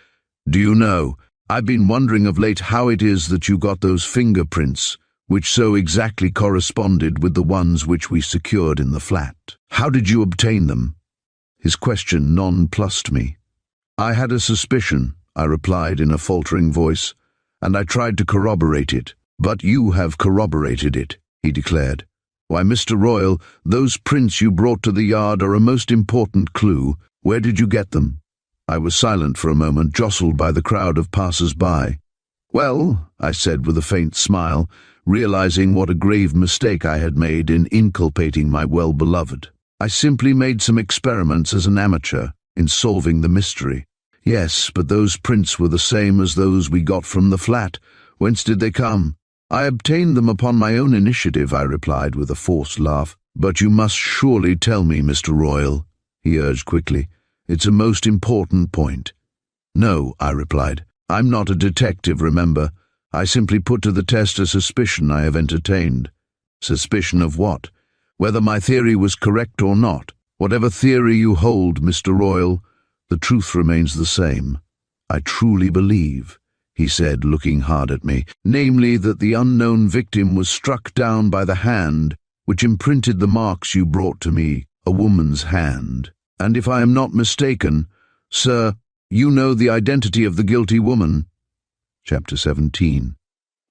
Do you know, I've been wondering of late how it is that you got those fingerprints, which so exactly corresponded with the ones which we secured in the flat. How did you obtain them? His question nonplussed me. I had a suspicion, I replied in a faltering voice, and I tried to corroborate it. But you have corroborated it, he declared. Why, Mr. Royal, those prints you brought to the yard are a most important clue. Where did you get them? I was silent for a moment, jostled by the crowd of passers-by. Well, I said with a faint smile, realizing what a grave mistake I had made in inculpating my well-beloved. I simply made some experiments as an amateur in solving the mystery. Yes, but those prints were the same as those we got from the flat. Whence did they come? I obtained them upon my own initiative, I replied with a forced laugh. But you must surely tell me, Mr. Royal, he urged quickly. It's a most important point. No, I replied. I'm not a detective, remember. I simply put to the test a suspicion I have entertained. Suspicion of what? Whether my theory was correct or not. Whatever theory you hold, Mr. Royal, the truth remains the same. I truly believe, he said, looking hard at me, namely that the unknown victim was struck down by the hand which imprinted the marks you brought to me, a woman's hand. And if I am not mistaken, sir, you know the identity of the guilty woman. Chapter 17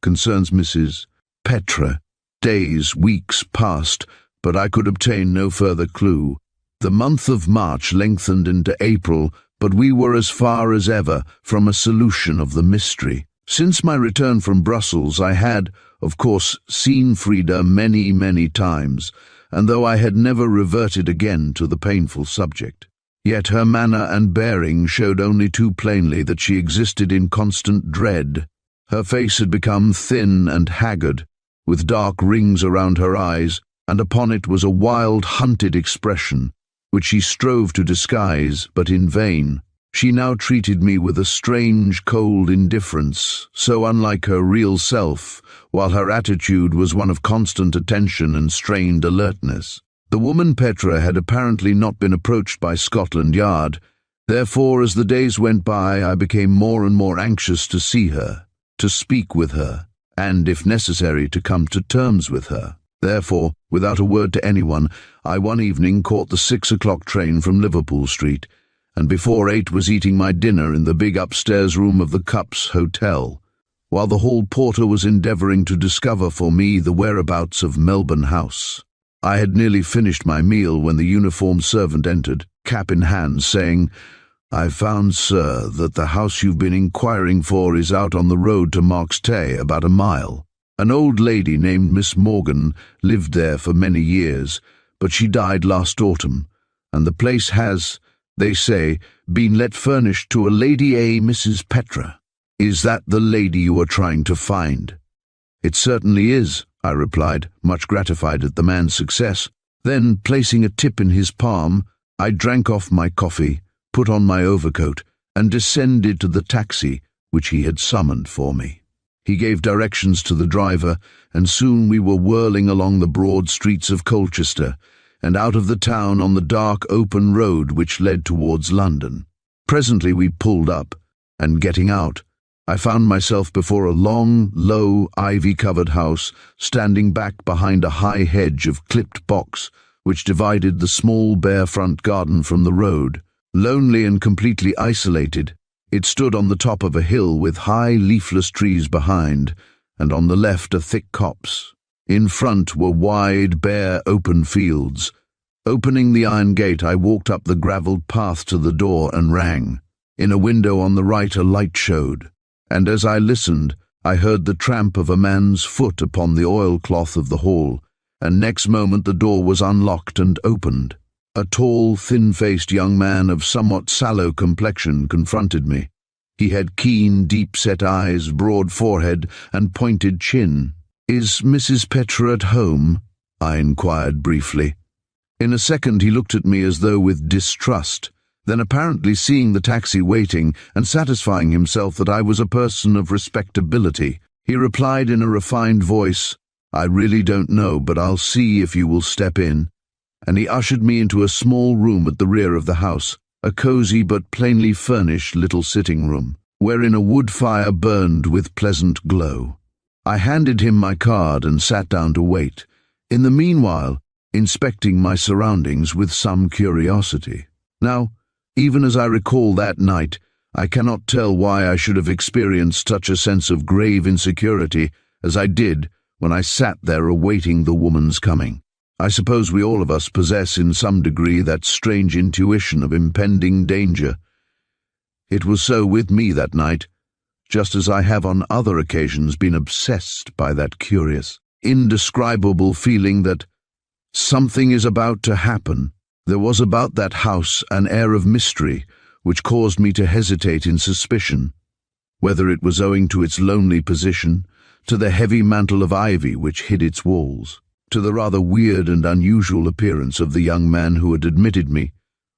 concerns Mrs. Petra. Days, weeks passed, but I could obtain no further clue. The month of March lengthened into April, but we were as far as ever from a solution of the mystery. Since my return from Brussels, I had, of course, seen Frida many, many times, and though I had never reverted again to the painful subject, yet her manner and bearing showed only too plainly that she existed in constant dread. Her face had become thin and haggard, with dark rings around her eyes, and upon it was a wild, hunted expression, which she strove to disguise, but in vain. She now treated me with a strange, cold indifference, so unlike her real self, while her attitude was one of constant attention and strained alertness. The woman Petra had apparently not been approached by Scotland Yard. Therefore, as the days went by, I became more and more anxious to see her, to speak with her, and, if necessary, to come to terms with her. Therefore, without a word to anyone, I one evening caught the 6 o'clock train from Liverpool Street, and before 8 was eating my dinner in the big upstairs room of the Cups Hotel, while the hall porter was endeavouring to discover for me the whereabouts of Melbourne House. I had nearly finished my meal when the uniformed servant entered, cap in hand, saying, "I've found, sir, that the house you've been inquiring for is out on the road to Marks Tey, about a mile. An old lady named Miss Morgan lived there for many years, but she died last autumn, and the place has, they say, been let furnished to a Lady A. Mrs. Petra. Is that the lady you are trying to find?" "It certainly is," I replied, much gratified at the man's success. Then, placing a tip in his palm, I drank off my coffee, put on my overcoat, and descended to the taxi which he had summoned for me. He gave directions to the driver, and soon we were whirling along the broad streets of Colchester and out of the town on the dark open road which led towards London. Presently we pulled up, and getting out, I found myself before a long, low, ivy-covered house standing back behind a high hedge of clipped box which divided the small bare front garden from the road. Lonely and completely isolated, it stood on the top of a hill with high leafless trees behind, and on the left a thick copse. In front were wide, bare, open fields. Opening the iron gate, I walked up the gravelled path to the door and rang. In a window on the right a light showed, and as I listened, I heard the tramp of a man's foot upon the oilcloth of the hall, and next moment the door was unlocked and opened. A tall, thin-faced young man of somewhat sallow complexion confronted me. He had keen, deep-set eyes, broad forehead, and pointed chin. "Is Mrs. Petra at home?" I inquired briefly. In a second he looked at me as though with distrust, then apparently seeing the taxi waiting and satisfying himself that I was a person of respectability, he replied in a refined voice, "I really don't know, but I'll see if you will step in," and he ushered me into a small room at the rear of the house, a cosy but plainly furnished little sitting room, wherein a wood fire burned with pleasant glow. I handed him my card and sat down to wait, in the meanwhile inspecting my surroundings with some curiosity. Now, even as I recall that night, I cannot tell why I should have experienced such a sense of grave insecurity as I did when I sat there awaiting the woman's coming. I suppose we all of us possess in some degree that strange intuition of impending danger. It was so with me that night, just as I have on other occasions been obsessed by that curious, indescribable feeling that something is about to happen. There was about that house an air of mystery which caused me to hesitate in suspicion, whether it was owing to its lonely position, to the heavy mantle of ivy which hid its walls, to the rather weird and unusual appearance of the young man who had admitted me,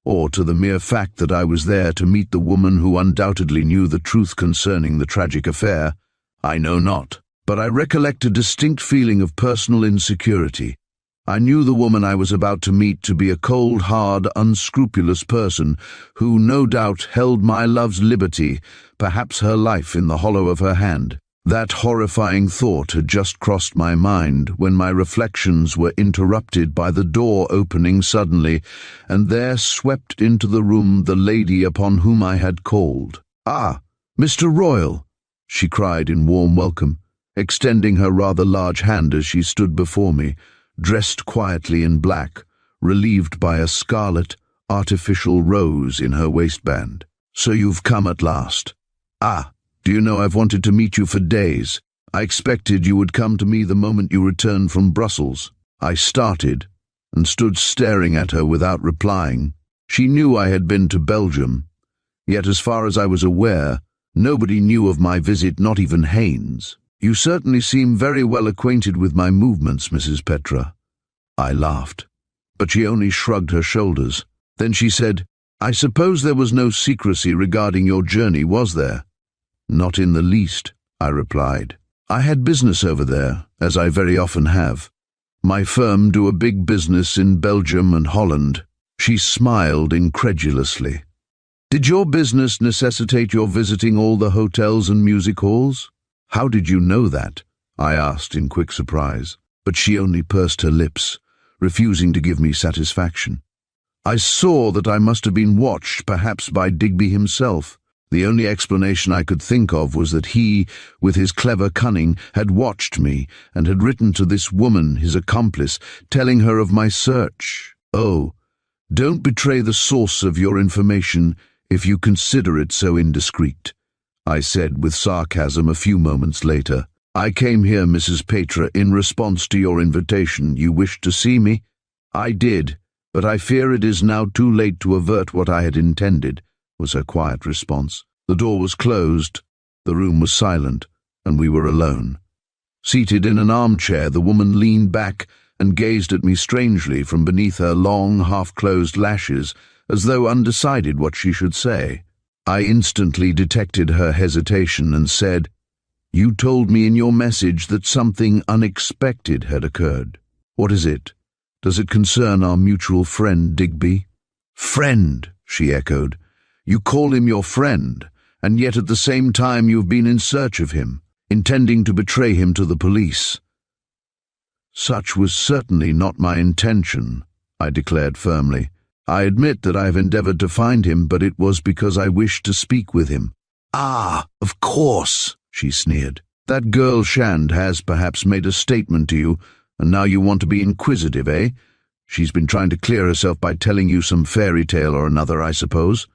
or to the mere fact that I was there to meet the woman who undoubtedly knew the truth concerning the tragic affair. I know not, but I recollect a distinct feeling of personal insecurity. I knew the woman I was about to meet to be a cold, hard, unscrupulous person who no doubt held my love's liberty, perhaps her life, in the hollow of her hand. That horrifying thought had just crossed my mind when my reflections were interrupted by the door opening suddenly, and there swept into the room the lady upon whom I had called. "Ah, Mr. Royal," she cried in warm welcome, extending her rather large hand as she stood before me, dressed quietly in black, relieved by a scarlet, artificial rose in her waistband. "So you've come at last. Ah, do you know I've wanted to meet you for days. I expected you would come to me the moment you returned from Brussels." I started and stood staring at her without replying. She knew I had been to Belgium, yet as far as I was aware, nobody knew of my visit, not even Haynes. "You certainly seem very well acquainted with my movements, Mrs. Petra." I laughed, but she only shrugged her shoulders. Then she said, "I suppose there was no secrecy regarding your journey, was there?" "Not in the least," I replied. "I had business over there, as I very often have. My firm do a big business in Belgium and Holland." She smiled incredulously. "Did your business necessitate your visiting all the hotels and music halls?" "How did you know that?" I asked in quick surprise, but she only pursed her lips, refusing to give me satisfaction. I saw that I must have been watched, perhaps by Digby himself. The only explanation I could think of was that he, with his clever cunning, had watched me and had written to this woman, his accomplice, telling her of my search. "Oh, don't betray the source of your information if you consider it so indiscreet," I said with sarcasm a few moments later. "I came here, Mrs. Petra, in response to your invitation. You wished to see me?" "I did, but I fear it is now too late to avert what I had intended," was her quiet response. The door was closed, the room was silent, and we were alone. Seated in an armchair, the woman leaned back and gazed at me strangely from beneath her long, half-closed lashes, as though undecided what she should say. I instantly detected her hesitation and said, "You told me in your message that something unexpected had occurred. What is it? Does it concern our mutual friend Digby?" "Friend," she echoed. "You call him your friend, and yet at the same time you've been in search of him, intending to betray him to the police." "Such was certainly not my intention," I declared firmly. "I admit that I have endeavored to find him, but it was because I wished to speak with him." "Ah, of course," she sneered. "That girl Shand has perhaps made a statement to you, and now you want to be inquisitive, eh? She's been trying to clear herself by telling you some fairy tale or another, I suppose."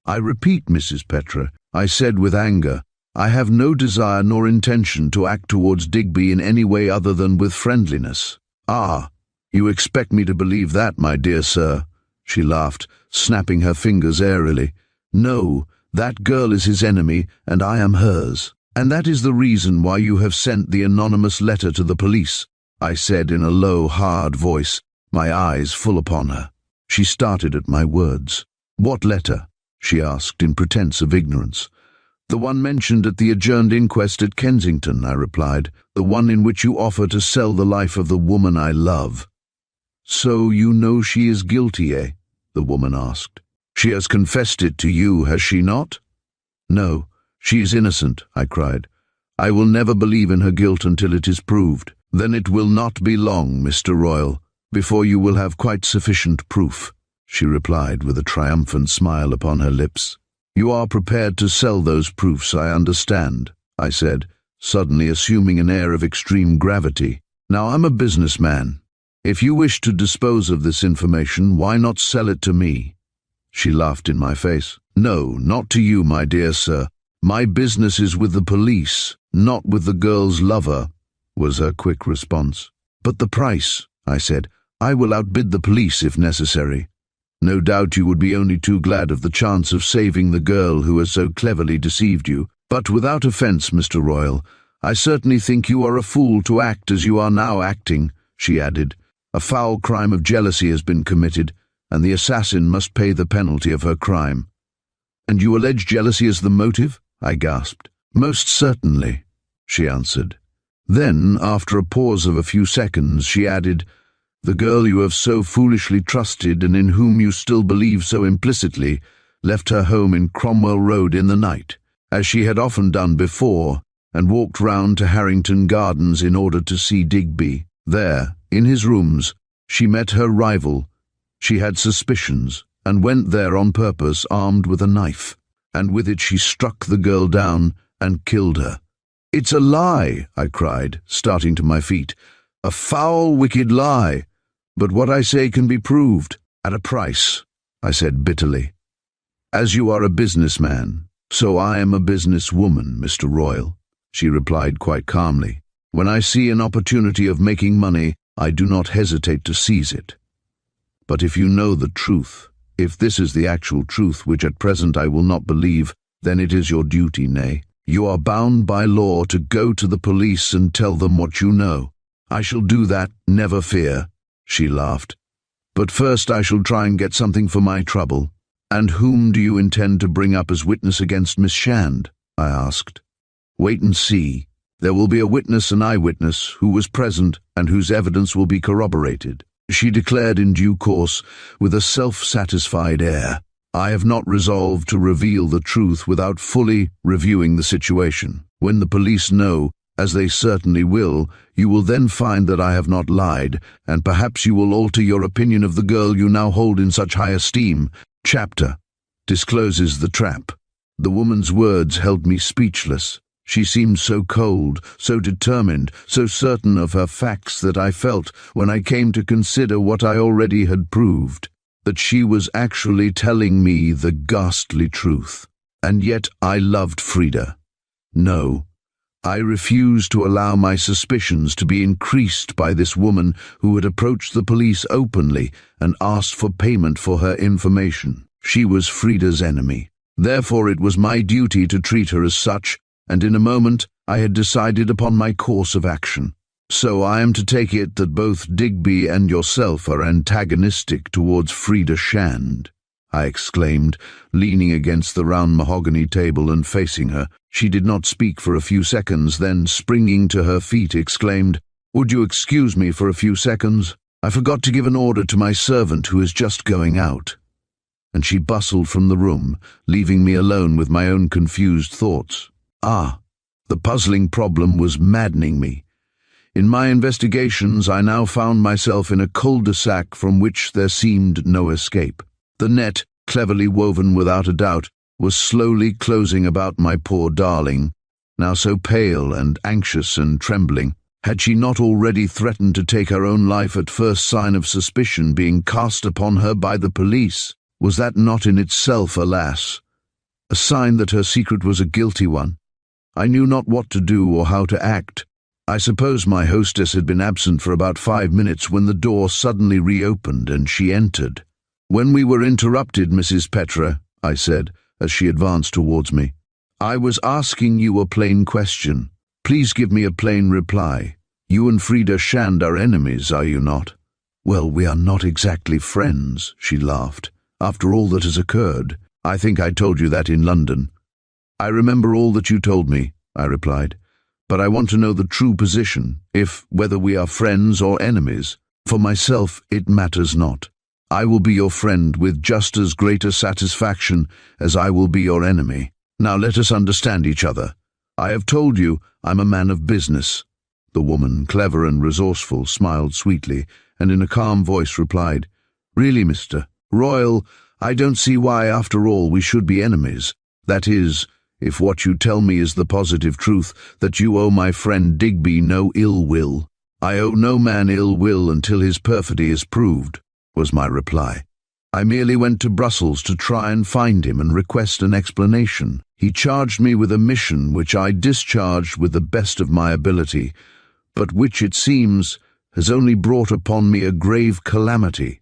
"I repeat, Mrs. Petra," I said with anger, "I have no desire nor intention to act towards Digby in any way other than with friendliness." "Ah, you expect me to believe that, my dear sir?" She laughed, snapping her fingers airily. "No, that girl is his enemy, and I am hers. And that is the reason why you have sent the anonymous letter to the police," I said in a low, hard voice, my eyes full upon her. She started at my words. "What letter?" she asked in pretense of ignorance. "The one mentioned at the adjourned inquest at Kensington," I replied. "The one in which you offer to sell the life of the woman I love." "So you know she is guilty, eh?" the woman asked. "She has confessed it to you, has she not?" "No, she is innocent," I cried. "I will never believe in her guilt until it is proved." "Then it will not be long, Mr. Royal, before you will have quite sufficient proof," she replied with a triumphant smile upon her lips. "You are prepared to sell those proofs, I understand," I said, suddenly assuming an air of extreme gravity. "Now I'm a businessman. If you wish to dispose of this information, why not sell it to me?" She laughed in my face. "No, not to you, my dear sir. My business is with the police, not with the girl's lover," was her quick response. "But the price," I said. "I will outbid the police if necessary." "No doubt you would be only too glad of the chance of saving the girl who has so cleverly deceived you. But without offence, Mr. Royal, I certainly think you are a fool to act as you are now acting," she added. "A foul crime of jealousy has been committed, and the assassin must pay the penalty of her crime." "And you allege jealousy as the motive?" I gasped. "Most certainly," she answered. Then, after a pause of a few seconds, she added, "The girl you have so foolishly trusted and in whom you still believe so implicitly left her home in Cromwell Road in the night, as she had often done before, and walked round to Harrington Gardens in order to see Digby. There, in his rooms, she met her rival. She had suspicions, and went there on purpose armed with a knife, and with it she struck the girl down and killed her." "It's a lie," I cried, starting to my feet. "A foul, wicked lie. But what I say can be proved, at a price," I said bitterly. "As you are a businessman, so I am a businesswoman, Mr. Royal," she replied quite calmly. "When I see an opportunity of making money, I do not hesitate to seize it. But if you know the truth, if this is the actual truth, which at present I will not believe, then it is your duty, nay, you are bound by law to go to the police and tell them what you know. I shall do that, never fear," she laughed. "But first I shall try and get something for my trouble." "And whom do you intend to bring up as witness against Miss Shand?" I asked. "Wait and see. There will be a witness and eyewitness who was present and whose evidence will be corroborated," she declared in due course, with a self-satisfied air. "I have not resolved to reveal the truth without fully reviewing the situation. When the police know, as they certainly will, you will then find that I have not lied, and perhaps you will alter your opinion of the girl you now hold in such high esteem." Chapter discloses the trap. The woman's words held me speechless. She seemed so cold, so determined, so certain of her facts that I felt, when I came to consider what I already had proved, that she was actually telling me the ghastly truth. And yet I loved Frida. No, I refused to allow my suspicions to be increased by this woman who had approached the police openly and asked for payment for her information. She was Frida's enemy. Therefore it was my duty to treat her as such, and in a moment I had decided upon my course of action. "So I am to take it that both Digby and yourself are antagonistic towards Frida Shand?" I exclaimed, leaning against the round mahogany table and facing her. She did not speak for a few seconds, then, springing to her feet, exclaimed, "Would you excuse me for a few seconds? I forgot to give an order to my servant who is just going out." And she bustled from the room, leaving me alone with my own confused thoughts. The puzzling problem was maddening me. In my investigations, I now found myself in a cul-de-sac from which there seemed no escape. The net, cleverly woven without a doubt, was slowly closing about my poor darling, now so pale and anxious and trembling. Had she not already threatened to take her own life at first sign of suspicion being cast upon her by the police? Was that not in itself, alas, a sign that her secret was a guilty one? I knew not what to do or how to act. I suppose my hostess had been absent for about 5 minutes when the door suddenly reopened and she entered. "When we were interrupted, Mrs. Petra," I said, as she advanced towards me, "I was asking you a plain question. Please give me a plain reply. You and Frida Shand are enemies, are you not?" "Well, we are not exactly friends," she laughed. "After all that has occurred, I think I told you that in London." "I remember all that you told me," I replied, "but I want to know the true position, whether we are friends or enemies. For myself, it matters not. I will be your friend with just as great a satisfaction as I will be your enemy. Now let us understand each other. I have told you I'm a man of business." The woman, clever and resourceful, smiled sweetly, and in a calm voice replied, "Really, Mr. Royal, I don't see why, after all, we should be enemies. That is, if what you tell me is the positive truth, that you owe my friend Digby no ill will." "I owe no man ill will until his perfidy is proved," was my reply. "I merely went to Brussels to try and find him and request an explanation. He charged me with a mission which I discharged with the best of my ability, but which, it seems, has only brought upon me a grave calamity,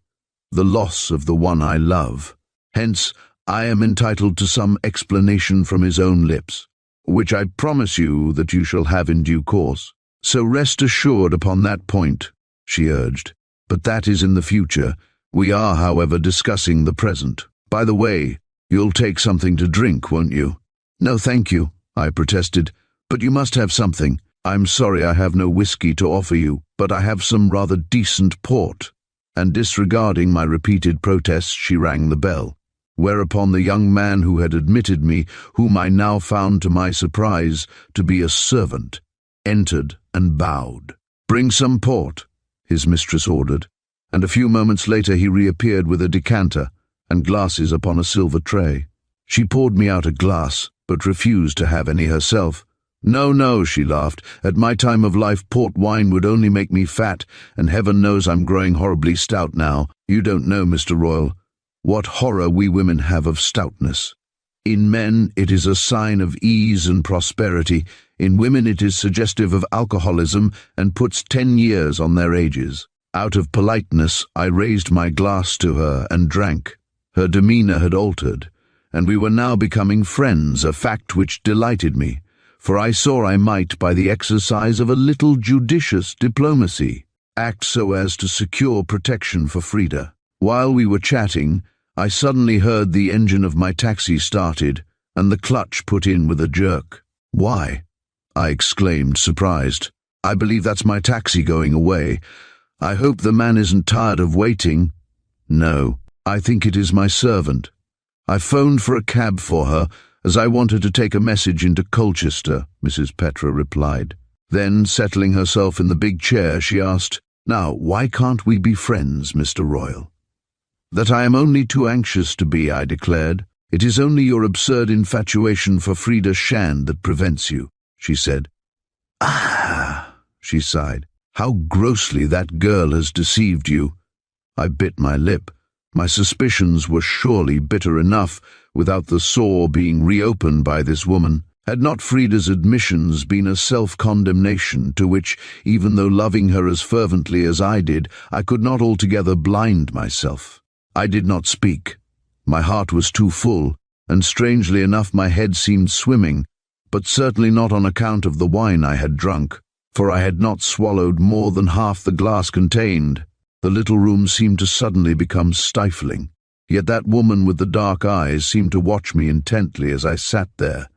the loss of the one I love. Hence, I am entitled to some explanation from his own lips, which I promise you that you shall have in due course. So rest assured upon that point," she urged. "But that is in the future. We are, however, discussing the present. By the way, you'll take something to drink, won't you?" "No, thank you," I protested, "but you must have something. I'm sorry I have no whiskey to offer you, but I have some rather decent port." And disregarding my repeated protests, she rang the bell. Whereupon the young man who had admitted me, whom I now found to my surprise to be a servant, entered and bowed. "Bring some port," his mistress ordered, and a few moments later he reappeared with a decanter and glasses upon a silver tray. She poured me out a glass, but refused to have any herself. "No, no," she laughed. "At my time of life port wine would only make me fat, and heaven knows I'm growing horribly stout now. You don't know, Mr. Royal, what horror we women have of stoutness. In men it is a sign of ease and prosperity. In women it is suggestive of alcoholism and puts 10 years on their ages." Out of politeness, I raised my glass to her and drank. Her demeanour had altered, and we were now becoming friends, a fact which delighted me, for I saw I might, by the exercise of a little judicious diplomacy, act so as to secure protection for Frida. While we were chatting, I suddenly heard the engine of my taxi started, and the clutch put in with a jerk. "Why?" I exclaimed, surprised. "I believe that's my taxi going away. I hope the man isn't tired of waiting." "No, I think it is my servant. I phoned for a cab for her, as I wanted to take a message into Colchester," Mrs. Petra replied. Then, settling herself in the big chair, she asked, "Now, why can't we be friends, Mr. Royal?" "That I am only too anxious to be," I declared. "It is only your absurd infatuation for Frida Shand that prevents you," she said. "Ah," she sighed. "How grossly that girl has deceived you." I bit my lip. My suspicions were surely bitter enough without the sore being reopened by this woman. Had not Frida's admissions been a self-condemnation to which, even though loving her as fervently as I did, I could not altogether blind myself? I did not speak. My heart was too full, and strangely enough my head seemed swimming, but certainly not on account of the wine I had drunk, for I had not swallowed more than half the glass contained. The little room seemed to suddenly become stifling. Yet that woman with the dark eyes seemed to watch me intently as I sat there,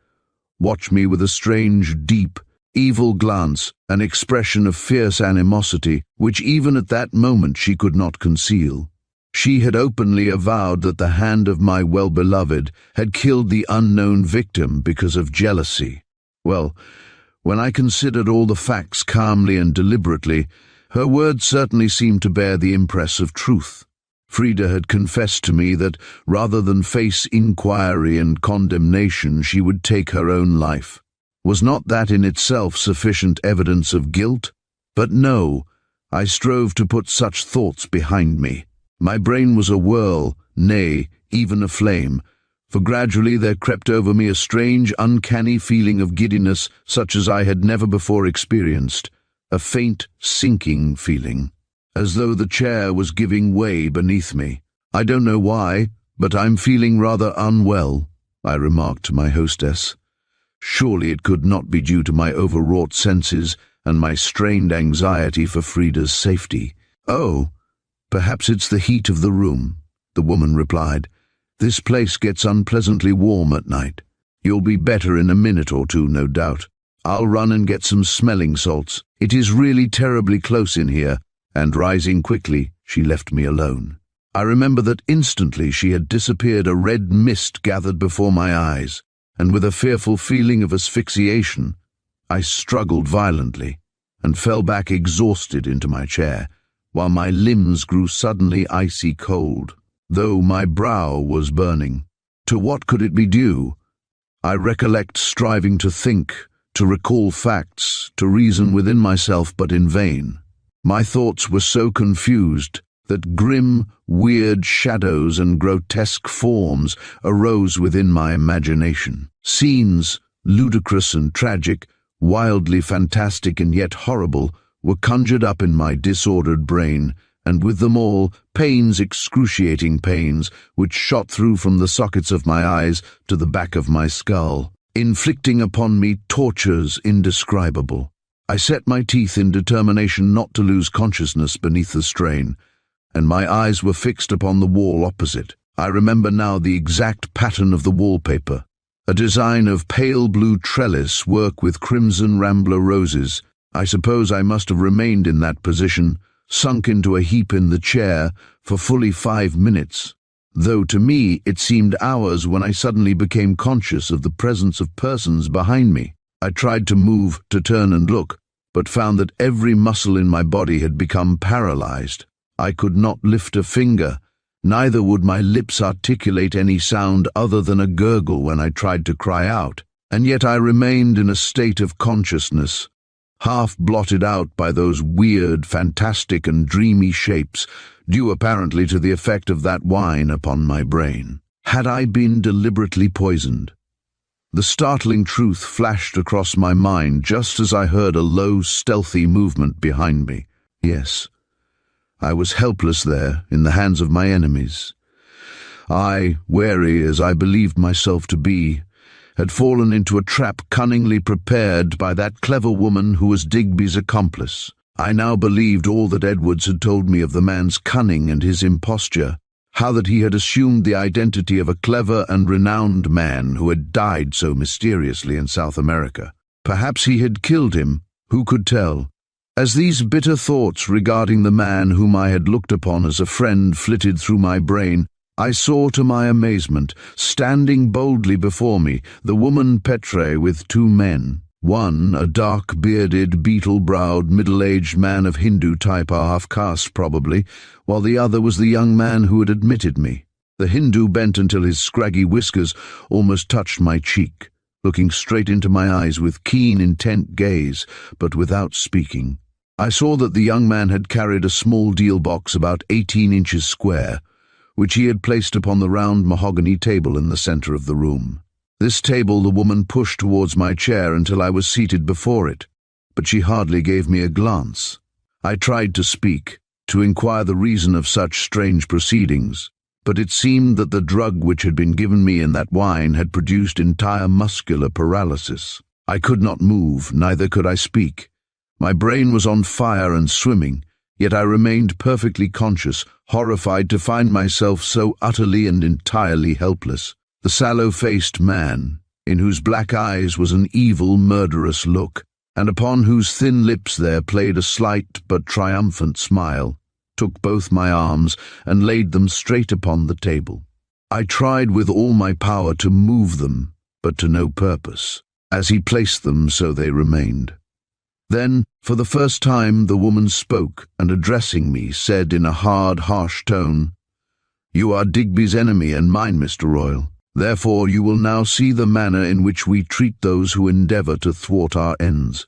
watch me with a strange, deep, evil glance, an expression of fierce animosity, which even at that moment she could not conceal. She had openly avowed that the hand of my well-beloved had killed the unknown victim because of jealousy. Well, when I considered all the facts calmly and deliberately, her words certainly seemed to bear the impress of truth. Frida had confessed to me that, rather than face inquiry and condemnation, she would take her own life. Was not that in itself sufficient evidence of guilt? But no, I strove to put such thoughts behind me. My brain was a whirl, nay, even aflame, for gradually there crept over me a strange, uncanny feeling of giddiness such as I had never before experienced, a faint, sinking feeling, as though the chair was giving way beneath me. "I don't know why, but I'm feeling rather unwell," I remarked to my hostess. Surely it could not be due to my overwrought senses and my strained anxiety for Frida's safety. "Oh, perhaps it's the heat of the room," the woman replied. "This place gets unpleasantly warm at night. You'll be better in a minute or two, no doubt. I'll run and get some smelling salts. It is really terribly close in here," and rising quickly, she left me alone. I remember that instantly she had disappeared. A red mist gathered before my eyes, and with a fearful feeling of asphyxiation, I struggled violently and fell back exhausted into my chair, while my limbs grew suddenly icy cold, though my brow was burning. To what could it be due? I recollect striving to think, to recall facts, to reason within myself, but in vain. My thoughts were so confused that grim, weird shadows and grotesque forms arose within my imagination. Scenes, ludicrous and tragic, wildly fantastic and yet horrible, were conjured up in my disordered brain, and with them all, pains, excruciating pains, which shot through from the sockets of my eyes to the back of my skull, inflicting upon me tortures indescribable. I set my teeth in determination not to lose consciousness beneath the strain, and my eyes were fixed upon the wall opposite. I remember now the exact pattern of the wallpaper, a design of pale blue trellis work with crimson rambler roses. I suppose I must have remained in that position, sunk into a heap in the chair, for fully 5 minutes, though to me it seemed hours when I suddenly became conscious of the presence of persons behind me. I tried to move, to turn and look, but found that every muscle in my body had become paralyzed. I could not lift a finger, neither would my lips articulate any sound other than a gurgle when I tried to cry out, and yet I remained in a state of consciousness, half blotted out by those weird, fantastic and dreamy shapes, due apparently to the effect of that wine upon my brain. Had I been deliberately poisoned? The startling truth flashed across my mind just as I heard a low, stealthy movement behind me. Yes, I was helpless there in the hands of my enemies. I, wary as I believed myself to be, had fallen into a trap cunningly prepared by that clever woman who was Digby's accomplice. I now believed all that Edwards had told me of the man's cunning and his imposture, how that he had assumed the identity of a clever and renowned man who had died so mysteriously in South America. Perhaps he had killed him, who could tell? As these bitter thoughts regarding the man whom I had looked upon as a friend flitted through my brain, I saw to my amazement, standing boldly before me, the woman Petre with 2 men. One, a dark-bearded, beetle-browed, middle-aged man of Hindu type, or half-caste probably, while the other was the young man who had admitted me. The Hindu bent until his scraggy whiskers almost touched my cheek, looking straight into my eyes with keen, intent gaze, but without speaking. I saw that the young man had carried a small deal box about 18 inches square, which he had placed upon the round mahogany table in the center of the room. This table the woman pushed towards my chair until I was seated before it, but she hardly gave me a glance. I tried to speak, to inquire the reason of such strange proceedings, but it seemed that the drug which had been given me in that wine had produced entire muscular paralysis. I could not move, neither could I speak. My brain was on fire and swimming, Yet I remained perfectly conscious, horrified to find myself so utterly and entirely helpless. The sallow-faced man, in whose black eyes was an evil, murderous look, and upon whose thin lips there played a slight but triumphant smile, took both my arms and laid them straight upon the table. I tried with all my power to move them, but to no purpose. As he placed them, so they remained. Then, for the first time, the woman spoke, and addressing me, said in a hard, harsh tone, "You are Digby's enemy and mine, Mr. Royle. Therefore you will now see the manner in which we treat those who endeavour to thwart our ends.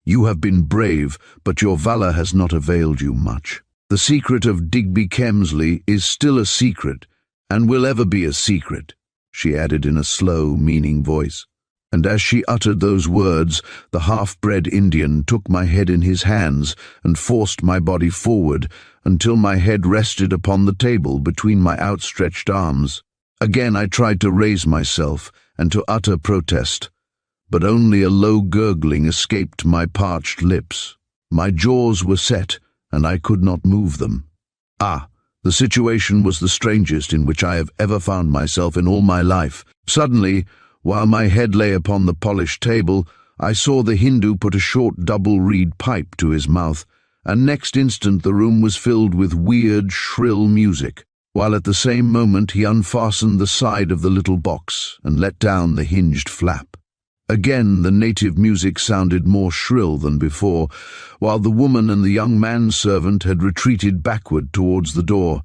You have been brave, but your valour has not availed you much. The secret of Digby Kemsley is still a secret, and will ever be a secret," she added in a slow, meaning voice. And as she uttered those words, the half-bred Indian took my head in his hands and forced my body forward until my head rested upon the table between my outstretched arms. Again I tried to raise myself and to utter protest, but only a low gurgling escaped my parched lips. My jaws were set, and I could not move them. The situation was the strangest in which I have ever found myself in all my life. Suddenly, while my head lay upon the polished table, I saw the Hindu put a short double-reed pipe to his mouth, and next instant the room was filled with weird, shrill music, while at the same moment he unfastened the side of the little box and let down the hinged flap. Again the native music sounded more shrill than before, while the woman and the young manservant had retreated backward towards the door,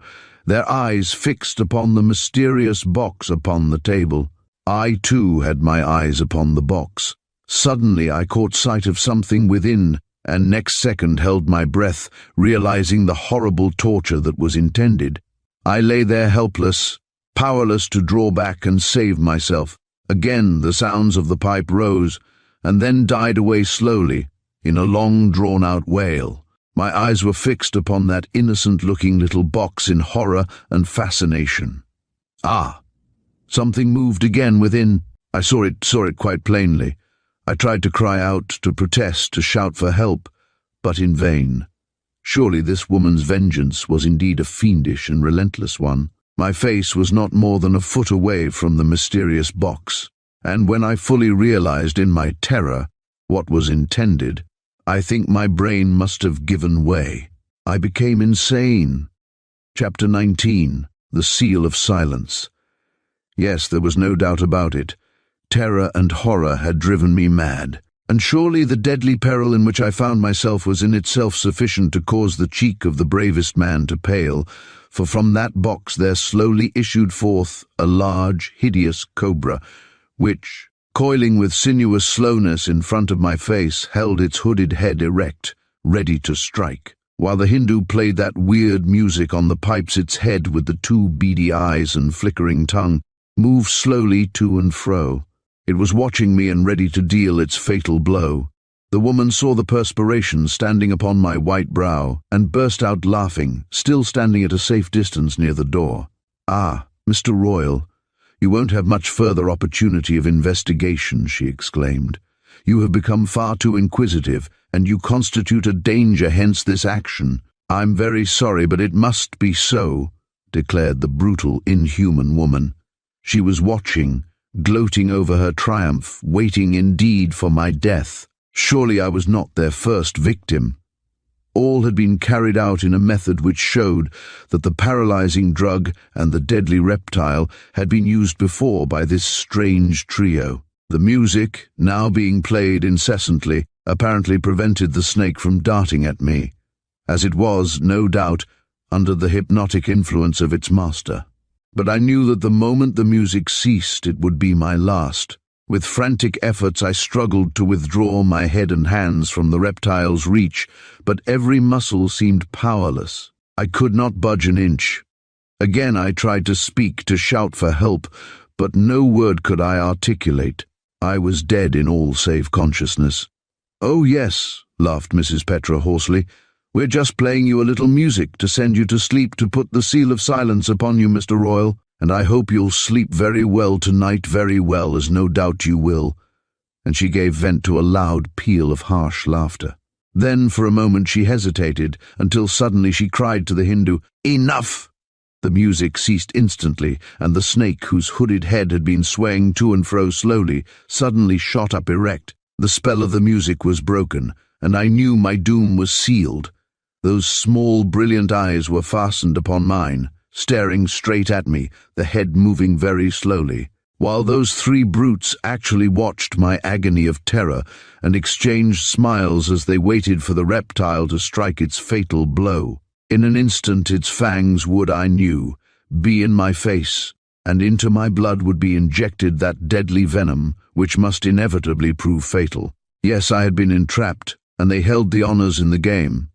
their eyes fixed upon the mysterious box upon the table. I, too, had my eyes upon the box. Suddenly I caught sight of something within, and next second held my breath, realizing the horrible torture that was intended. I lay there helpless, powerless to draw back and save myself. Again the sounds of the pipe rose, and then died away slowly, in a long drawn-out wail. My eyes were fixed upon that innocent-looking little box in horror and fascination. Something moved again within. I saw it quite plainly. I tried to cry out, to protest, to shout for help, but in vain. Surely this woman's vengeance was indeed a fiendish and relentless one. My face was not more than a foot away from the mysterious box, and when I fully realized in my terror what was intended, I think my brain must have given way. I became insane. Chapter 19. The Seal of Silence. Yes, there was no doubt about it. Terror and horror had driven me mad, and surely the deadly peril in which I found myself was in itself sufficient to cause the cheek of the bravest man to pale, for from that box there slowly issued forth a large, hideous cobra, which, coiling with sinuous slowness in front of my face, held its hooded head erect, ready to strike, while the Hindu played that weird music on the pipes. Its head, with the two beady eyes and flickering tongue, moved slowly to and fro. It was watching me and ready to deal its fatal blow. The woman saw the perspiration standing upon my white brow and burst out laughing, still standing at a safe distance near the door. Mr. Royle, you won't have much further opportunity of investigation," she exclaimed. "You have become far too inquisitive, and you constitute a danger, hence this action." "I'm very sorry, but it must be so," declared the brutal, inhuman woman. She was watching, gloating over her triumph, waiting indeed for my death. Surely I was not their first victim. All had been carried out in a method which showed that the paralyzing drug and the deadly reptile had been used before by this strange trio. The music, now being played incessantly, apparently prevented the snake from darting at me, as it was, no doubt, under the hypnotic influence of its master. But I knew that the moment the music ceased it would be my last. With frantic efforts I struggled to withdraw my head and hands from the reptile's reach, but every muscle seemed powerless. I could not budge an inch. Again I tried to speak, to shout for help, but no word could I articulate. I was dead in all save consciousness. "Oh yes," laughed Mrs. Petra hoarsely, "we're just playing you a little music to send you to sleep, to put the seal of silence upon you, Mr. Royle, and I hope you'll sleep very well tonight, very well, as no doubt you will." And she gave vent to a loud peal of harsh laughter. Then for a moment she hesitated, until suddenly she cried to the Hindu, "Enough!" The music ceased instantly, and the snake, whose hooded head had been swaying to and fro slowly, suddenly shot up erect. The spell of the music was broken, and I knew my doom was sealed. Those small, brilliant eyes were fastened upon mine, staring straight at me, the head moving very slowly, while those three brutes actually watched my agony of terror and exchanged smiles as they waited for the reptile to strike its fatal blow. In an instant its fangs would, I knew, be in my face, and into my blood would be injected that deadly venom which must inevitably prove fatal. Yes, I had been entrapped, and they held the honors in the game.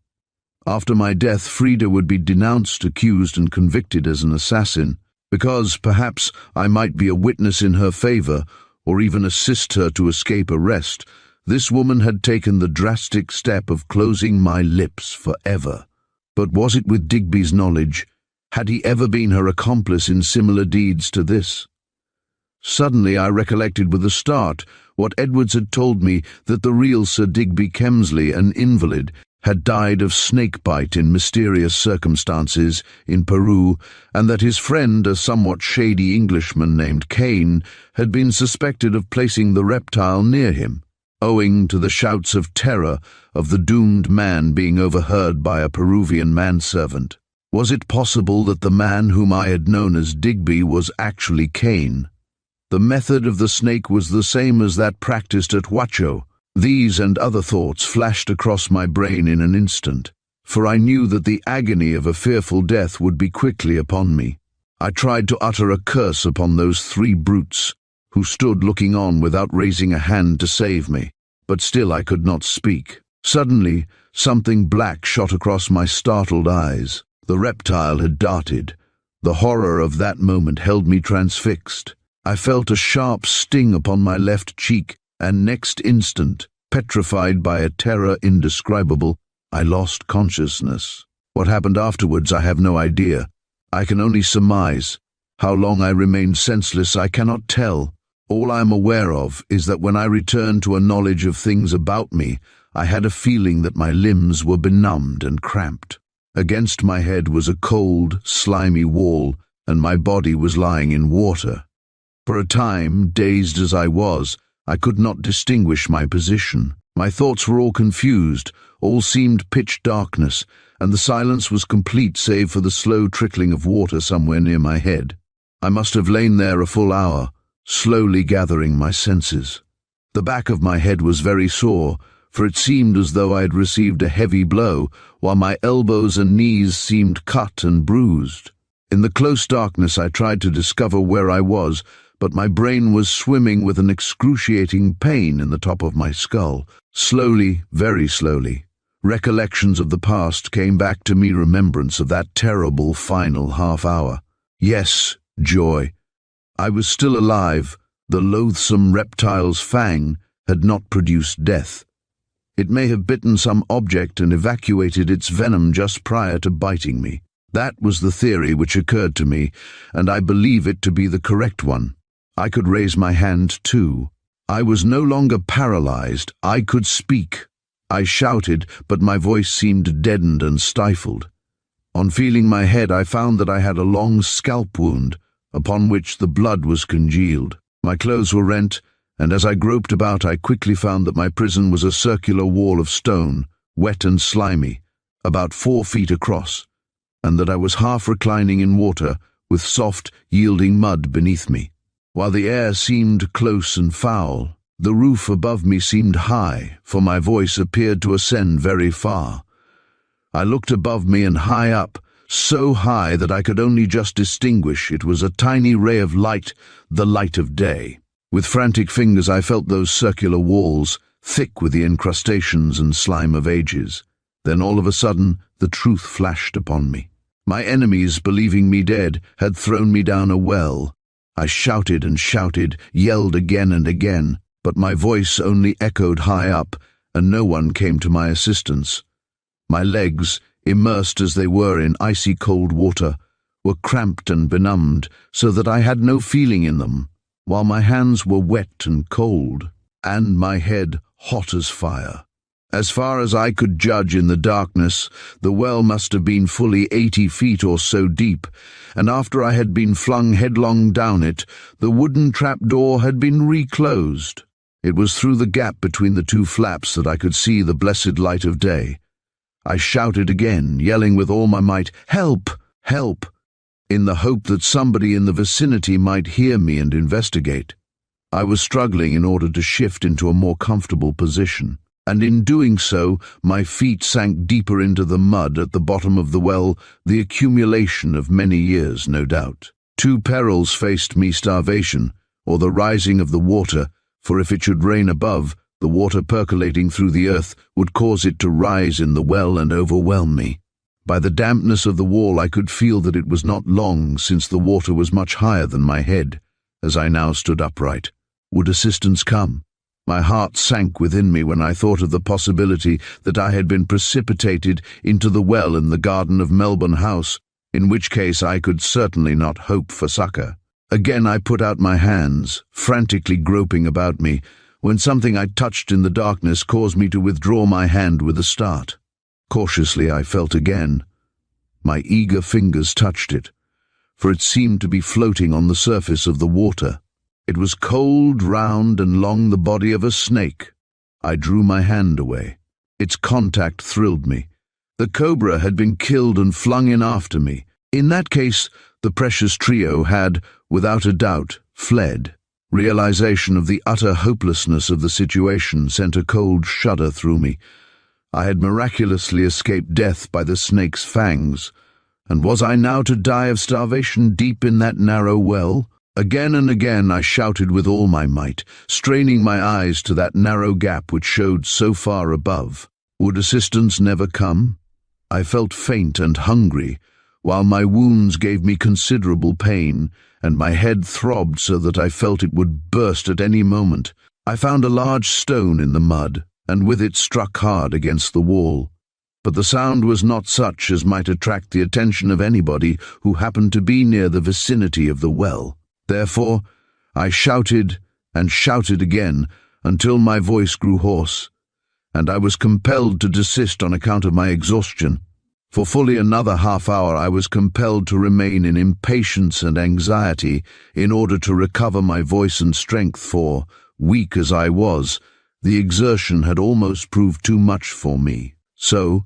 After my death, Frida would be denounced, accused, and convicted as an assassin, because, perhaps, I might be a witness in her favor, or even assist her to escape arrest. This woman had taken the drastic step of closing my lips forever. But was it with Digby's knowledge? Had he ever been her accomplice in similar deeds to this? Suddenly I recollected with a start what Edwards had told me, that the real Sir Digby Kemsley, an invalid, had died of snakebite in mysterious circumstances in Peru, and that his friend, a somewhat shady Englishman named Kane, had been suspected of placing the reptile near him, owing to the shouts of terror of the doomed man being overheard by a Peruvian manservant. Was it possible that the man whom I had known as Digby was actually Kane? The method of the snake was the same as that practiced at Huacho. These and other thoughts flashed across my brain in an instant, for I knew that the agony of a fearful death would be quickly upon me. I tried to utter a curse upon those three brutes, who stood looking on without raising a hand to save me, but still I could not speak. Suddenly, something black shot across my startled eyes. The reptile had darted. The horror of that moment held me transfixed. I felt a sharp sting upon my left cheek, and next instant, petrified by a terror indescribable, I lost consciousness. What happened afterwards I have no idea. I can only surmise. How long I remained senseless I cannot tell. All I am aware of is that when I returned to a knowledge of things about me, I had a feeling that my limbs were benumbed and cramped. Against my head was a cold, slimy wall, and my body was lying in water. For a time, dazed as I was, I could not distinguish my position. My thoughts were all confused, all seemed pitch darkness, and the silence was complete save for the slow trickling of water somewhere near my head. I must have lain there a full hour, slowly gathering my senses. The back of my head was very sore, for it seemed as though I had received a heavy blow, while my elbows and knees seemed cut and bruised. In the close darkness I tried to discover where I was, but my brain was swimming with an excruciating pain in the top of my skull. Slowly, very slowly, recollections of the past came back to me, remembrance of that terrible final half-hour. Yes, joy. I was still alive. The loathsome reptile's fang had not produced death. It may have bitten some object and evacuated its venom just prior to biting me. That was the theory which occurred to me, and I believe it to be the correct one. I could raise my hand too. I was no longer paralyzed. I could speak. I shouted, but my voice seemed deadened and stifled. On feeling my head, I found that I had a long scalp wound, upon which the blood was congealed. My clothes were rent, and as I groped about, I quickly found that my prison was a circular wall of stone, wet and slimy, about 4 feet across, and that I was half reclining in water, with soft, yielding mud beneath me. While the air seemed close and foul, the roof above me seemed high, for my voice appeared to ascend very far. I looked above me and high up, so high that I could only just distinguish it was a tiny ray of light, the light of day. With frantic fingers I felt those circular walls, thick with the incrustations and slime of ages. Then all of a sudden the truth flashed upon me. My enemies, believing me dead, had thrown me down a well. I shouted and shouted, yelled again and again, but my voice only echoed high up, and no one came to my assistance. My legs, immersed as they were in icy cold water, were cramped and benumbed, so that I had no feeling in them, while my hands were wet and cold, and my head hot as fire. As far as I could judge in the darkness, the well must have been fully 80 feet or so deep, and after I had been flung headlong down it, the wooden trapdoor had been reclosed. It was through the gap between the two flaps that I could see the blessed light of day. I shouted again, yelling with all my might, "Help! Help!" in the hope that somebody in the vicinity might hear me and investigate. I was struggling in order to shift into a more comfortable position, and in doing so, my feet sank deeper into the mud at the bottom of the well, the accumulation of many years, no doubt. Two perils faced me: starvation, or the rising of the water, for if it should rain above, the water percolating through the earth would cause it to rise in the well and overwhelm me. By the dampness of the wall I could feel that it was not long since the water was much higher than my head, as I now stood upright. Would assistance come? My heart sank within me when I thought of the possibility that I had been precipitated into the well in the garden of Melbourne House, in which case I could certainly not hope for succour. Again I put out my hands, frantically groping about me, when something I touched in the darkness caused me to withdraw my hand with a start. Cautiously I felt again. My eager fingers touched it, for it seemed to be floating on the surface of the water. It was cold, round, and long, the body of a snake. I drew my hand away. Its contact thrilled me. The cobra had been killed and flung in after me. In that case, the precious trio had, without a doubt, fled. Realization of the utter hopelessness of the situation sent a cold shudder through me. I had miraculously escaped death by the snake's fangs, and was I now to die of starvation deep in that narrow well? Again and again I shouted with all my might, straining my eyes to that narrow gap which showed so far above. Would assistance never come? I felt faint and hungry, while my wounds gave me considerable pain, and my head throbbed so that I felt it would burst at any moment. I found a large stone in the mud, and with it struck hard against the wall. But the sound was not such as might attract the attention of anybody who happened to be near the vicinity of the well. Therefore, I shouted and shouted again until my voice grew hoarse, and I was compelled to desist on account of my exhaustion. For fully another half-hour I was compelled to remain in impatience and anxiety in order to recover my voice and strength, for, weak as I was, the exertion had almost proved too much for me. So,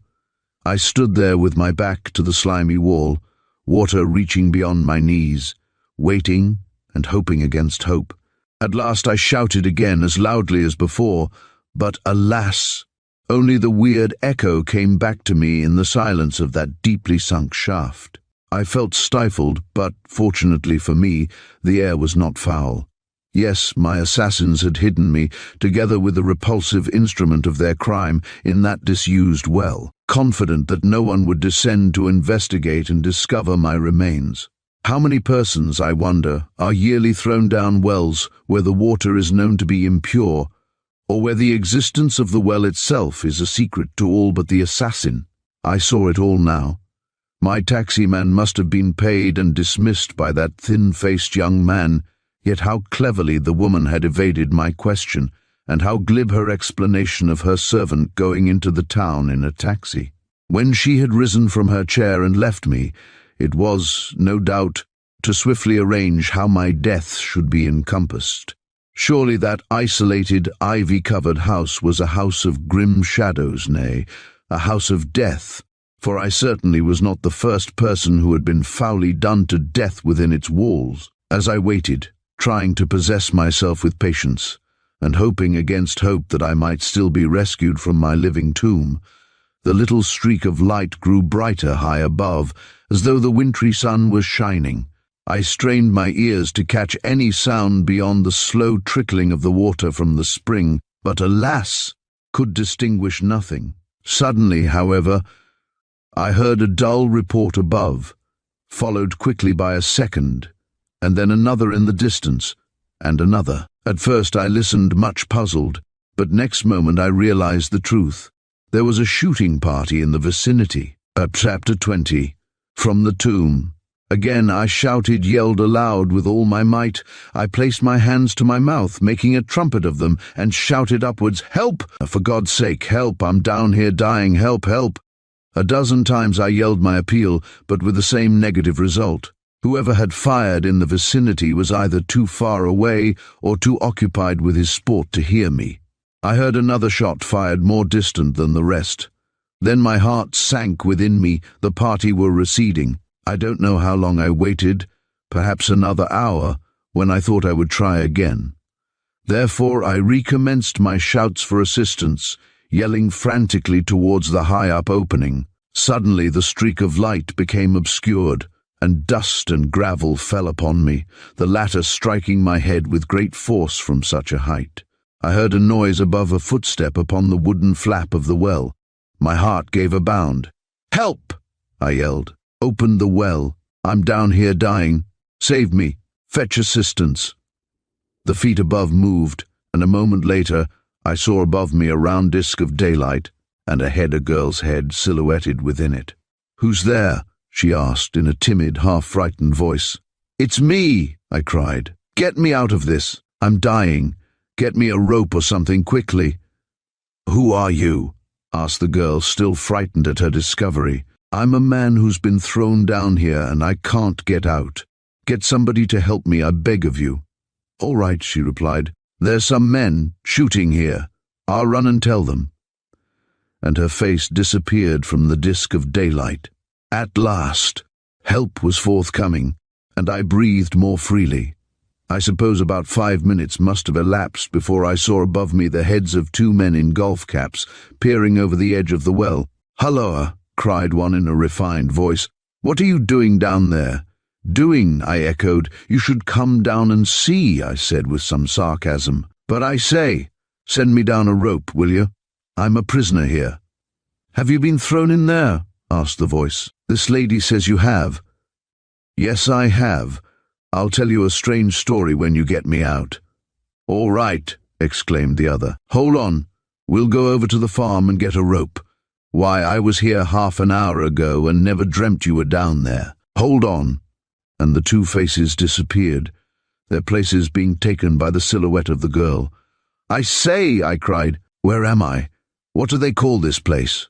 I stood there with my back to the slimy wall, water reaching beyond my knees, waiting and hoping against hope. At last I shouted again as loudly as before, but alas, only the weird echo came back to me in the silence of that deeply sunk shaft. I felt stifled, but, fortunately for me, the air was not foul. Yes, my assassins had hidden me, together with the repulsive instrument of their crime, in that disused well, confident that no one would descend to investigate and discover my remains. How many persons, I wonder, are yearly thrown down wells where the water is known to be impure, or where the existence of the well itself is a secret to all but the assassin? I saw it all now. My taximan must have been paid and dismissed by that thin-faced young man, yet how cleverly the woman had evaded my question, and how glib her explanation of her servant going into the town in a taxi. When she had risen from her chair and left me, it was, no doubt, to swiftly arrange how my death should be encompassed. Surely that isolated, ivy-covered house was a house of grim shadows, nay, a house of death, for I certainly was not the first person who had been foully done to death within its walls. As I waited, trying to possess myself with patience, and hoping against hope that I might still be rescued from my living tomb, the little streak of light grew brighter high above, as though the wintry sun was shining. I strained my ears to catch any sound beyond the slow trickling of the water from the spring, but alas, could distinguish nothing. Suddenly, however, I heard a dull report above, followed quickly by a second, and then another in the distance, and another. At first I listened much puzzled, but next moment I realized the truth. There was a shooting party in the vicinity. Chapter 20. From the Tomb. Again I shouted, yelled aloud with all my might. I placed my hands to my mouth, making a trumpet of them, and shouted upwards, "Help! For God's sake, help! I'm down here dying, help, help!" A dozen times I yelled my appeal, but with the same negative result. Whoever had fired in the vicinity was either too far away or too occupied with his sport to hear me. I heard another shot fired more distant than the rest. Then my heart sank within me. The party were receding. I don't know how long I waited, perhaps another hour, when I thought I would try again. Therefore I recommenced my shouts for assistance, yelling frantically towards the high-up opening. Suddenly the streak of light became obscured, and dust and gravel fell upon me, the latter striking my head with great force from such a height. I heard a noise above a footstep upon the wooden flap of the well. My heart gave a bound. "Help!" I yelled. "Open the well. I'm down here dying. Save me. Fetch assistance." The feet above moved, and a moment later I saw above me a round disk of daylight, and a girl's head silhouetted within it. "Who's there?" she asked in a timid, half-frightened voice. "It's me," I cried. "Get me out of this. I'm dying. Get me a rope or something quickly." "Who are you?" asked the girl, still frightened at her discovery. "I'm a man who's been thrown down here, and I can't get out. Get somebody to help me, I beg of you." "All right," she replied. "There's some men shooting here. I'll run and tell them." And her face disappeared from the disk of daylight. At last, help was forthcoming, and I breathed more freely. I suppose about 5 minutes must have elapsed before I saw above me the heads of 2 men in golf caps, peering over the edge of the well. "Halloa!" cried one in a refined voice. "What are you doing down there?" "Doing," I echoed. "You should come down and see," I said with some sarcasm. "But I say, send me down a rope, will you? I'm a prisoner here." "Have you been thrown in there?" asked the voice. "This lady says you have." "Yes, I have. I'll tell you a strange story when you get me out." "All right," exclaimed the other. "Hold on. We'll go over to the farm and get a rope. Why, I was here half an hour ago and never dreamt you were down there. Hold on." And the 2 faces disappeared, their places being taken by the silhouette of the girl. "I say," I cried, "where am I? What do they call this place?"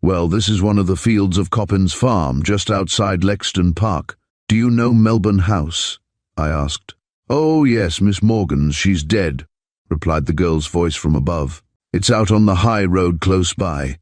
"Well, this is one of the fields of Coppin's farm, just outside Lexton Park. Do you know Melbourne House?" I asked. "Oh, yes, Miss Morgan's. She's dead," replied the girl's voice from above. "It's out on the high road close by."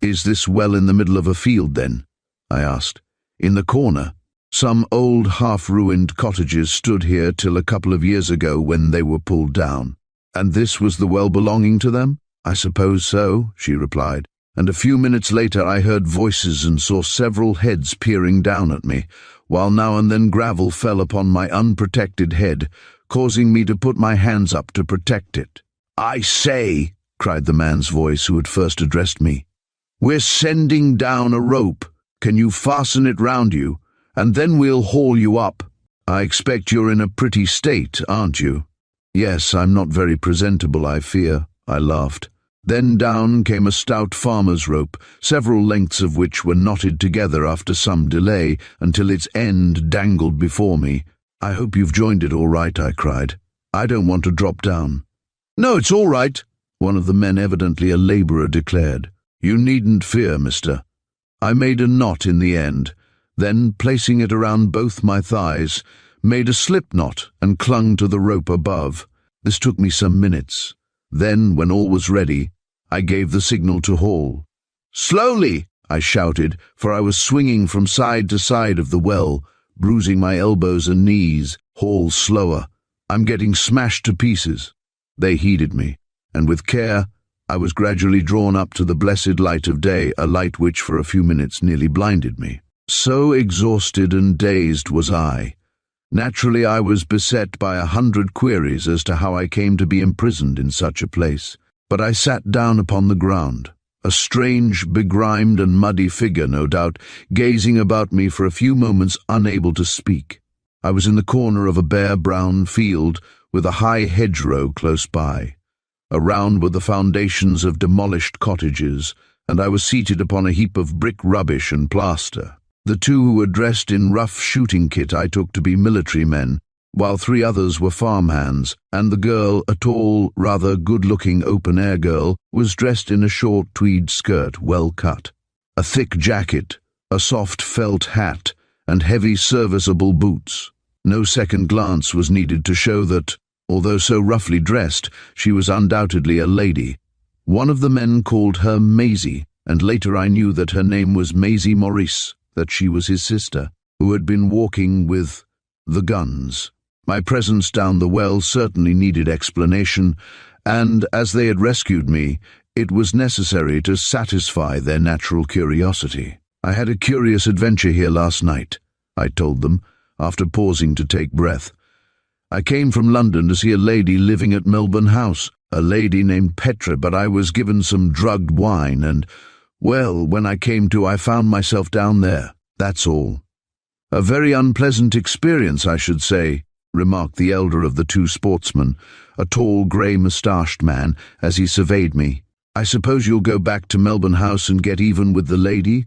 "Is this well in the middle of a field, then?" I asked. "In the corner. Some old half-ruined cottages stood here till a couple of years ago when they were pulled down." "And this was the well belonging to them?" "I suppose so," she replied. And a few minutes later I heard voices and saw several heads peering down at me, while now and then gravel fell upon my unprotected head, causing me to put my hands up to protect it. "I say," cried the man's voice who had first addressed me, "we're sending down a rope. Can you fasten it round you, and then we'll haul you up? I expect you're in a pretty state, aren't you?" "Yes, I'm not very presentable, I fear," I laughed. Then down came a stout farmer's rope, several lengths of which were knotted together after some delay, until its end dangled before me. "I hope you've joined it all right," I cried. "I don't want to drop down." "No, it's all right," one of the men, evidently a labourer, declared. "You needn't fear, mister." I made a knot in the end, then, placing it around both my thighs, made a slip knot and clung to the rope above. This took me some minutes. Then, when all was ready, I gave the signal to haul. "Slowly!" I shouted, for I was swinging from side to side of the well, bruising my elbows and knees. "Haul slower. I'm getting smashed to pieces." They heeded me, and with care I was gradually drawn up to the blessed light of day, a light which for a few minutes nearly blinded me. So exhausted and dazed was I. Naturally, I was beset by 100 queries as to how I came to be imprisoned in such a place. But I sat down upon the ground, a strange, begrimed and muddy figure, no doubt, gazing about me for a few moments, unable to speak. I was in the corner of a bare brown field, with a high hedgerow close by. Around were the foundations of demolished cottages, and I was seated upon a heap of brick rubbish and plaster. The two who were dressed in rough shooting kit I took to be military men, while 3 others were farmhands, and the girl, a tall, rather good-looking open-air girl, was dressed in a short tweed skirt, well cut, a thick jacket, a soft felt hat, and heavy serviceable boots. No second glance was needed to show that, although so roughly dressed, she was undoubtedly a lady. One of the men called her Maisie, and later I knew that her name was Maisie Maurice, that she was his sister, who had been walking with the guns. My presence down the well certainly needed explanation, and as they had rescued me, it was necessary to satisfy their natural curiosity. "I had a curious adventure here last night," I told them, after pausing to take breath. "I came from London to see a lady living at Melbourne House, a lady named Petra, but I was given some drugged wine and, well, when I came to, I found myself down there. That's all." "A very unpleasant experience, I should say," remarked the elder of the 2 sportsmen, a tall, grey-moustached man, as he surveyed me. "I suppose you'll go back to Melbourne House and get even with the lady?"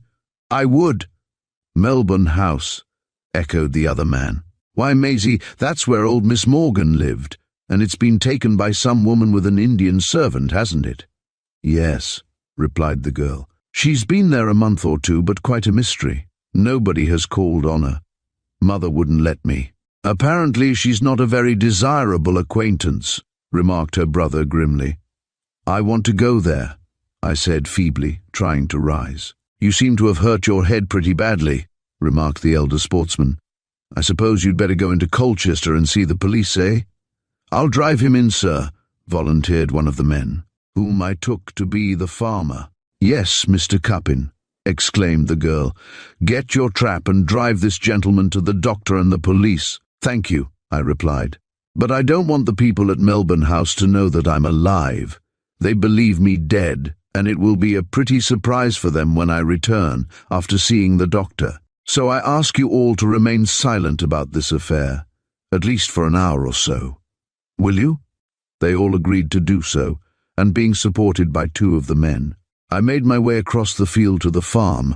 "I would." "Melbourne House," echoed the other man. "Why, Maisie, that's where old Miss Morgan lived, and it's been taken by some woman with an Indian servant, hasn't it?" "Yes," replied the girl. "She's been there a month or 2, but quite a mystery. Nobody has called on her. Mother wouldn't let me." "Apparently she's not a very desirable acquaintance," remarked her brother grimly. "I want to go there," I said feebly, trying to rise. "You seem to have hurt your head pretty badly," remarked the elder sportsman. "I suppose you'd better go into Colchester and see the police, eh?" "I'll drive him in, sir," volunteered one of the men, whom I took to be the farmer. "Yes, Mr. Cuppin," exclaimed the girl. "Get your trap and drive this gentleman to the doctor and the police." "Thank you," I replied. "But I don't want the people at Melbourne House to know that I'm alive. They believe me dead, and it will be a pretty surprise for them when I return, after seeing the doctor. So I ask you all to remain silent about this affair, at least for an hour or so. Will you?" They all agreed to do so, and being supported by 2 of the men, I made my way across the field to the farm,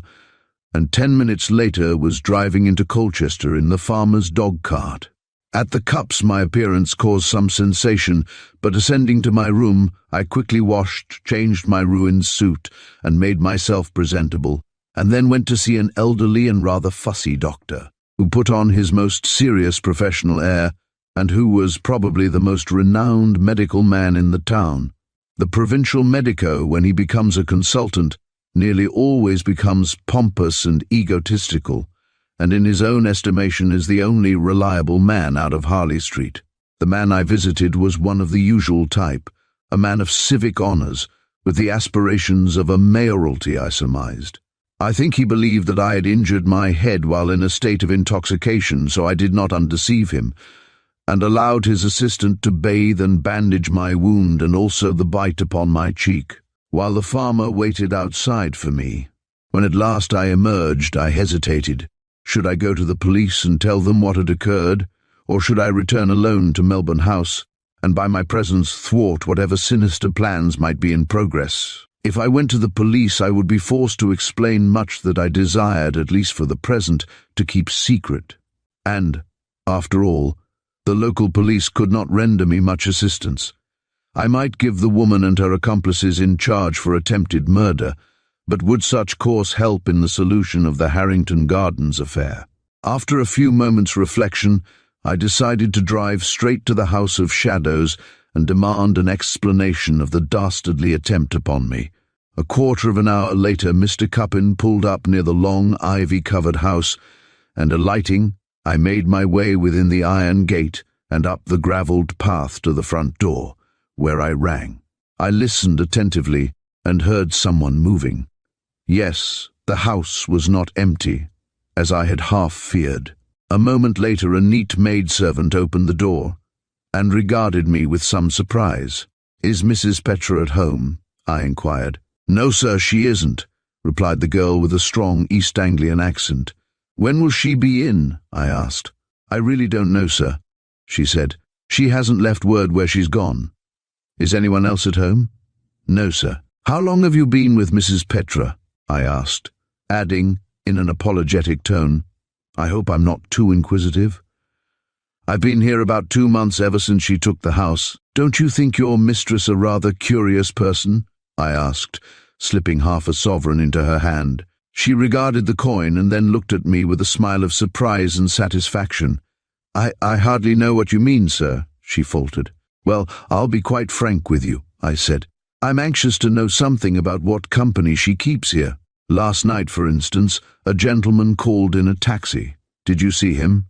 and 10 minutes later was driving into Colchester in the farmer's dog cart. At the Cups my appearance caused some sensation, but ascending to my room, I quickly washed, changed my ruined suit, and made myself presentable, and then went to see an elderly and rather fussy doctor, who put on his most serious professional air, and who was probably the most renowned medical man in the town. The provincial medico, when he becomes a consultant, nearly always becomes pompous and egotistical, and in his own estimation is the only reliable man out of Harley Street. The man I visited was one of the usual type, a man of civic honours, with the aspirations of a mayoralty, I surmised. I think he believed that I had injured my head while in a state of intoxication, so I did not undeceive him, and allowed his assistant to bathe and bandage my wound and also the bite upon my cheek, while the farmer waited outside for me. When at last I emerged, I hesitated. Should I go to the police and tell them what had occurred, or should I return alone to Melbourne House, and by my presence thwart whatever sinister plans might be in progress? If I went to the police, I would be forced to explain much that I desired, at least for the present, to keep secret. And, after all, the local police could not render me much assistance. I might give the woman and her accomplices in charge for attempted murder, but would such course help in the solution of the Harrington Gardens affair? After a few moments' reflection, I decided to drive straight to the House of Shadows and demand an explanation of the dastardly attempt upon me. A quarter of an hour later, Mr. Cuppin pulled up near the long, ivy-covered house, and alighting, I made my way within the iron gate and up the gravelled path to the front door, where I rang. I listened attentively and heard someone moving. Yes, the house was not empty, as I had half feared. A moment later, a neat maidservant opened the door and regarded me with some surprise. "Is Mrs. Petra at home?" I inquired. "No, sir, she isn't," replied the girl with a strong East Anglian accent. "When will she be in?" I asked. "I really don't know, sir," she said. "She hasn't left word where she's gone." "Is anyone else at home?" "No, sir." "How long have you been with Mrs. Petra?" I asked, adding, in an apologetic tone. "I hope I'm not too inquisitive." "I've been here about 2 months ever since she took the house. Don't you think your mistress a rather curious person?" I asked, slipping half a sovereign into her hand. She regarded the coin and then looked at me with a smile of surprise and satisfaction. I hardly know what you mean, sir," she faltered. "Well, I'll be quite frank with you," I said. "I'm anxious to know something about what company she keeps here. Last night, for instance, a gentleman called in a taxi. Did you see him?"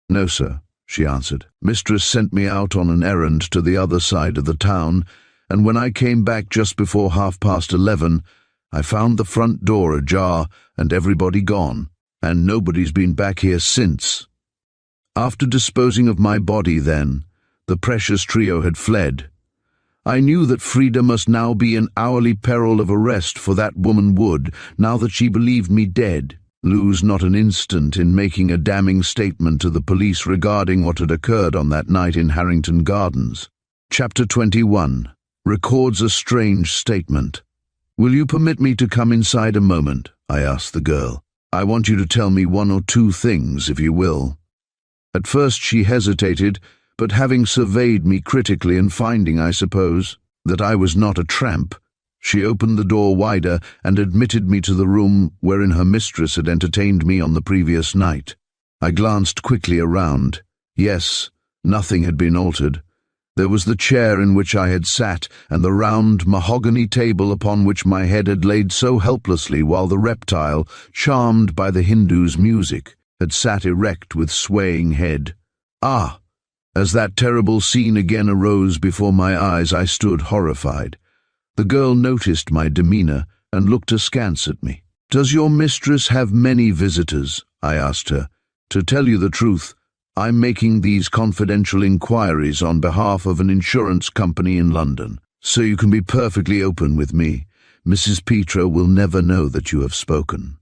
"No, sir," she answered. "Mistress sent me out on an errand to the other side of the town, and when I came back just before 11:30, I found the front door ajar and everybody gone, and nobody's been back here since. After disposing of my body then, the precious trio had fled. I knew that Frida must now be in hourly peril of arrest, for that woman would, now that she believed me dead, lose not an instant in making a damning statement to the police regarding what had occurred on that night in Harrington Gardens." Chapter 21 records a strange statement. "Will you permit me to come inside a moment?" I asked the girl. "I want you to tell me 1 or 2 things, if you will." At first she hesitated, but having surveyed me critically and finding, I suppose, that I was not a tramp, she opened the door wider and admitted me to the room wherein her mistress had entertained me on the previous night. I glanced quickly around. Yes, nothing had been altered. There was the chair in which I had sat, and the round mahogany table upon which my head had laid so helplessly while the reptile, charmed by the Hindu's music, had sat erect with swaying head. Ah! As that terrible scene again arose before my eyes, I stood horrified. The girl noticed my demeanour and looked askance at me. "Does your mistress have many visitors?" I asked her. "To tell you the truth, I'm making these confidential inquiries on behalf of an insurance company in London, so you can be perfectly open with me. Mrs. Petre will never know that you have spoken."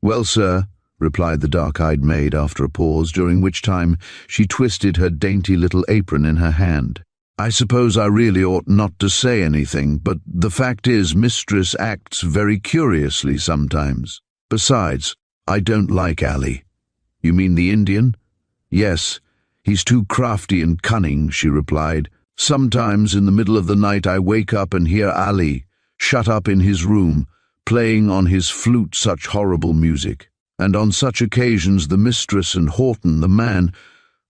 "Well, sir," replied the dark-eyed maid after a pause, during which time she twisted her dainty little apron in her hand, "I suppose I really ought not to say anything, but the fact is mistress acts very curiously sometimes. Besides, I don't like Ali." "You mean the Indian?" "Yes, he's too crafty and cunning," she replied. "Sometimes in the middle of the night I wake up and hear Ali, shut up in his room, playing on his flute such horrible music. And on such occasions the mistress and Horton, the man,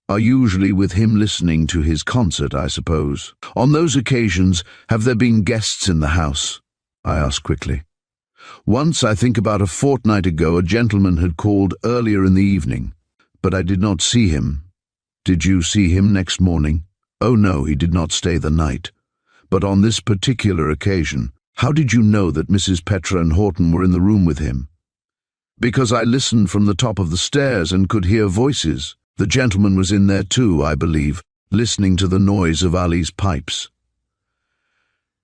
are usually with him listening to his concert, I suppose." "On those occasions, have there been guests in the house?" I asked quickly. "Once, I think about a fortnight ago, a gentleman had called earlier in the evening, but I did not see him." "Did you see him next morning?" "Oh no, he did not stay the night. But on this particular occasion, how did you know that Mrs. Petre and Horton were in the room with him?" "Because I listened from the top of the stairs and could hear voices. The gentleman was in there too, I believe, listening to the noise of Ali's pipes."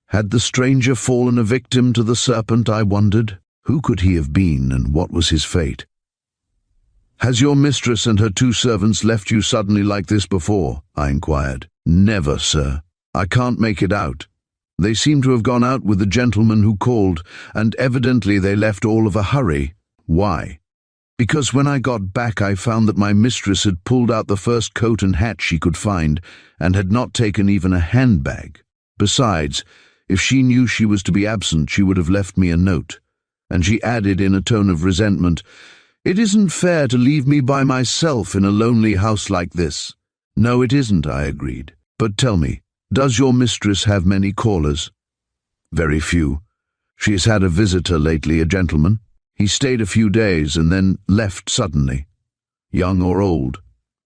Had the stranger fallen a victim to the serpent, I wondered? Who could he have been, and what was his fate? "Has your mistress and her 2 servants left you suddenly like this before?" I inquired. "Never, sir. I can't make it out. They seem to have gone out with the gentleman who called, and evidently they left all of a hurry." "Why?" "Because when I got back I found that my mistress had pulled out the first coat and hat she could find, and had not taken even a handbag. Besides, if she knew she was to be absent, she would have left me a note." And she added in a tone of resentment, "It isn't fair to leave me by myself in a lonely house like this." "No, it isn't," I agreed. "But tell me, does your mistress have many callers?" "Very few. She has had a visitor lately, a gentleman. He stayed a few days and then left suddenly." "Young or old?"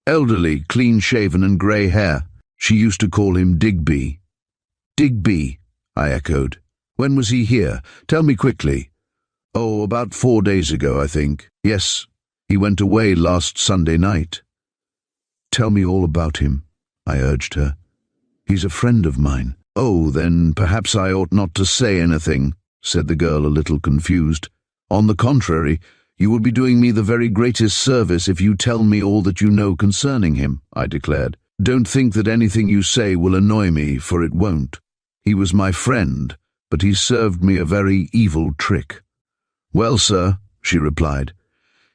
"Elderly, clean-shaven and grey hair. She used to call him Digby." "Digby," I echoed. "When was he here? Tell me quickly." "Oh, about 4 days ago, I think. Yes, he went away last Sunday night." "Tell me all about him," I urged her. "He's a friend of mine." "Oh, then perhaps I ought not to say anything," said the girl, a little confused. "On the contrary, you will be doing me the very greatest service if you tell me all that you know concerning him," I declared. "Don't think that anything you say will annoy me, for it won't. He was my friend, but he served me a very evil trick." "Well, sir," she replied,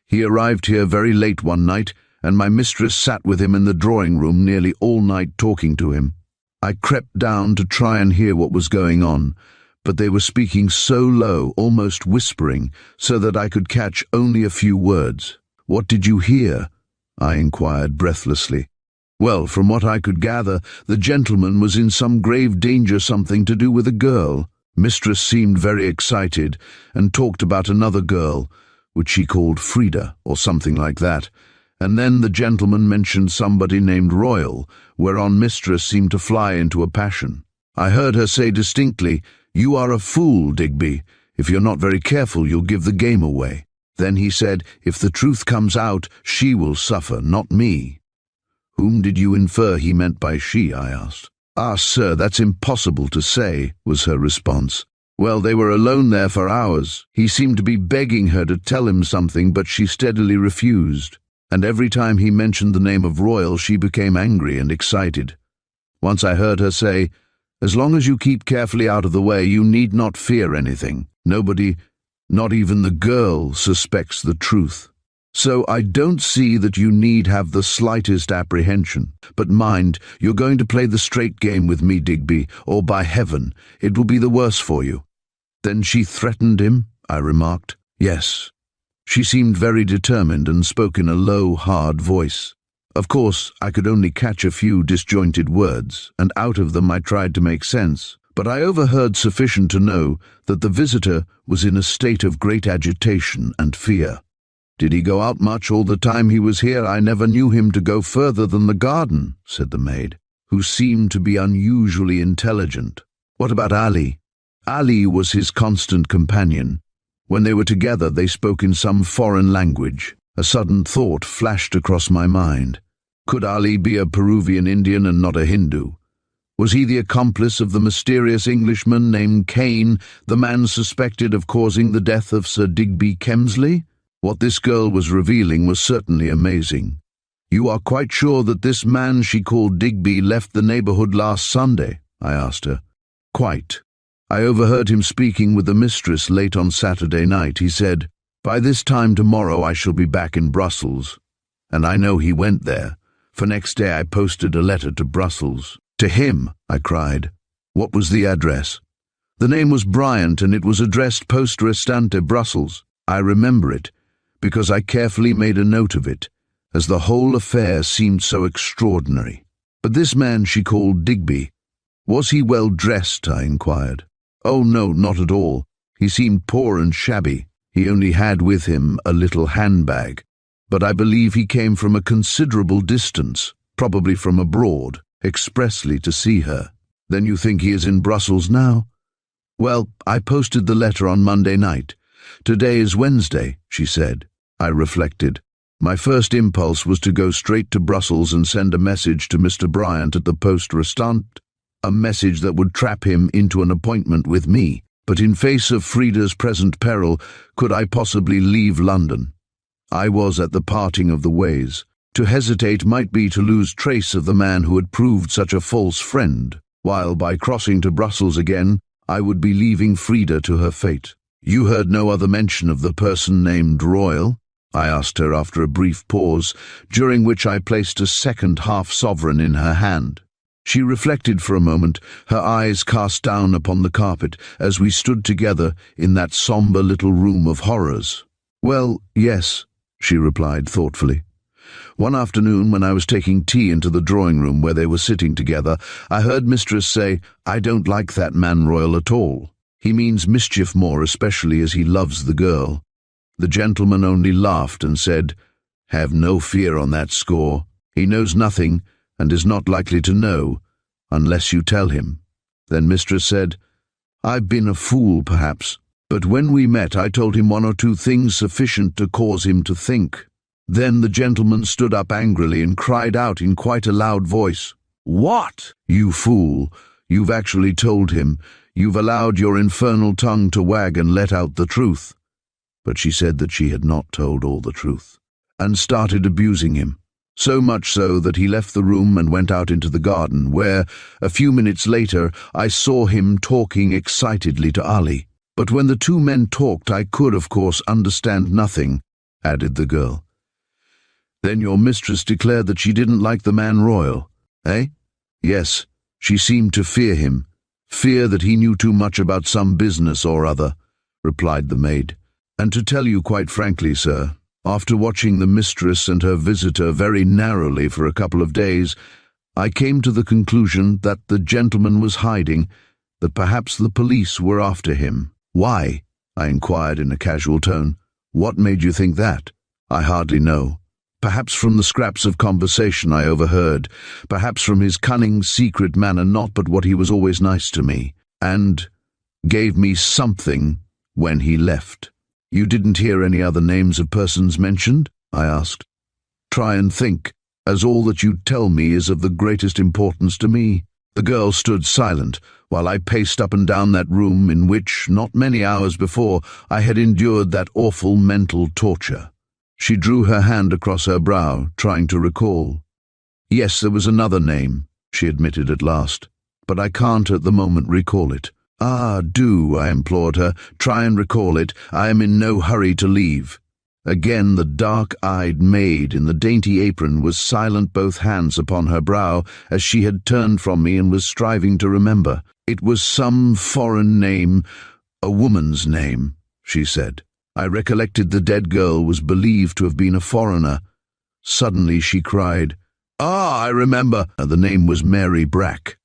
He arrived here very late one night, and my mistress sat with him in the drawing room nearly all night talking to him. I crept down to try and hear what was going on, but they were speaking so low, almost whispering, so that I could catch only a few words. "What did you hear?" I inquired breathlessly. "Well, from what I could gather, the gentleman was in some grave danger, something to do with a girl. Mistress seemed very excited and talked about another girl, which she called Frida, or something like that. And then the gentleman mentioned somebody named Royal, whereon Mistress seemed to fly into a passion. I heard her say distinctly, 'You are a fool, Digby. If you're not very careful, you'll give the game away.' Then he said, 'If the truth comes out, she will suffer, not me.'" "Whom did you infer he meant by she?" I asked. "Ah, sir, that's impossible to say," was her response. "Well, they were alone there for hours. He seemed to be begging her to tell him something, but she steadily refused. And every time he mentioned the name of Royal, she became angry and excited. Once I heard her say, 'As long as you keep carefully out of the way, you need not fear anything. Nobody, not even the girl, suspects the truth. So I don't see that you need have the slightest apprehension. But mind, you're going to play the straight game with me, Digby, or by heaven, it will be the worse for you.'" "Then she threatened him?" I remarked. "Yes. She seemed very determined and spoke in a low, hard voice. Of course, I could only catch a few disjointed words, and out of them I tried to make sense. But I overheard sufficient to know that the visitor was in a state of great agitation and fear. "Did he go out much all the time he was here? I never knew him to go further than the garden," said the maid, who seemed to be unusually intelligent. "What about Ali?" "Ali was his constant companion. When they were together, they spoke in some foreign language." A sudden thought flashed across my mind. Could Ali be a Peruvian Indian and not a Hindu? Was he the accomplice of the mysterious Englishman named Kane, the man suspected of causing the death of Sir Digby Kemsley? What this girl was revealing was certainly amazing. "You are quite sure that this man she called Digby left the neighbourhood last Sunday?" I asked her. "Quite. I overheard him speaking with the mistress late on Saturday night. He said, 'By this time tomorrow I shall be back in Brussels.' And I know he went there, for next day I posted a letter to Brussels." "To him?" I cried. "What was the address?" "The name was Bryant, and it was addressed Poste Restante, Brussels. I remember it, because I carefully made a note of it, as the whole affair seemed so extraordinary." "But this man she called Digby, was he well dressed?" I inquired. "Oh no, not at all. He seemed poor and shabby. He only had with him a little handbag. But I believe he came from a considerable distance, probably from abroad, expressly to see her." "Then you think he is in Brussels now?" "Well, I posted the letter on Monday night. Today is Wednesday," she said. I reflected. My first impulse was to go straight to Brussels and send a message to Mr. Bryant at the Poste Restante, a message that would trap him into an appointment with me. But in face of Frida's present peril, could I possibly leave London? I was at the parting of the ways. To hesitate might be to lose trace of the man who had proved such a false friend, while by crossing to Brussels again, I would be leaving Frida to her fate. "You heard no other mention of the person named Royal?" I asked her after a brief pause, during which I placed a second half-sovereign in her hand. She reflected for a moment, her eyes cast down upon the carpet, as we stood together in that sombre little room of horrors. "Well, yes," she replied thoughtfully. "One afternoon, when I was taking tea into the drawing-room where they were sitting together, I heard Mistress say, 'I don't like that man Royal at all. He means mischief more, especially as he loves the girl.' The gentleman only laughed and said, 'Have no fear on that score. He knows nothing, and is not likely to know, unless you tell him.' Then Mistress said, 'I've been a fool, perhaps, but when we met I told him one or two things sufficient to cause him to think.' Then the gentleman stood up angrily and cried out in quite a loud voice, 'What? You fool! You've actually told him. You've allowed your infernal tongue to wag and let out the truth.' But she said that she had not told all the truth, and started abusing him. So much so that he left the room and went out into the garden, where, a few minutes later, I saw him talking excitedly to Ali. But when the two men talked, I could, of course, understand nothing, added the girl. Then your mistress declared that she didn't like the man Royal, eh? Yes, she seemed to fear him. Fear that he knew too much about some business or other, replied the maid. And to tell you quite frankly, sir, after watching the mistress and her visitor very narrowly for a couple of days, I came to the conclusion that the gentleman was hiding, that perhaps the police were after him. Why? I inquired in a casual tone. What made you think that? I hardly know. Perhaps from the scraps of conversation I overheard, perhaps from his cunning, secret manner, not but what he was always nice to me, and gave me something when he left. You didn't hear any other names of persons mentioned? I asked. Try and think, as all that you tell me is of the greatest importance to me. The girl stood silent, while I paced up and down that room in which, not many hours before, I had endured that awful mental torture. She drew her hand across her brow, trying to recall. Yes, there was another name, she admitted at last, but I can't at the moment recall it. Ah, do, I implored her, try and recall it. I am in no hurry to leave. Again the dark-eyed maid in the dainty apron was silent, both hands upon her brow, as she had turned from me and was striving to remember. It was some foreign name, a woman's name, she said. I recollected the dead girl was believed to have been a foreigner. Suddenly she cried, Ah, I remember! The name was Mary Brack.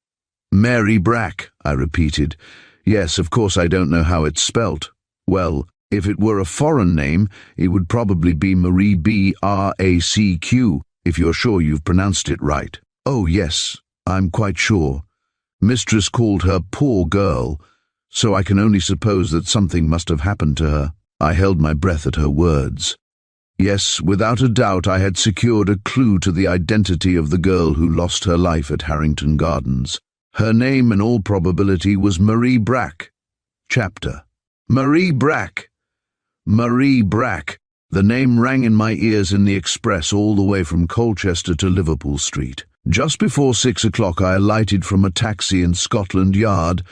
Mary Brack, I repeated. Yes, of course I don't know how it's spelt. Well, if it were a foreign name, it would probably be Marie Bracq, if you're sure you've pronounced it right. Oh, yes, I'm quite sure. Mistress called her poor girl, so I can only suppose that something must have happened to her. I held my breath at her words. Yes, without a doubt I had secured a clue to the identity of the girl who lost her life at Harrington Gardens. Her name, in all probability, was Marie Brack. Chapter. Marie Brack! Marie Brack! The name rang in my ears in the express all the way from Colchester to Liverpool Street. Just before 6 o'clock I alighted from a taxi in Scotland Yard,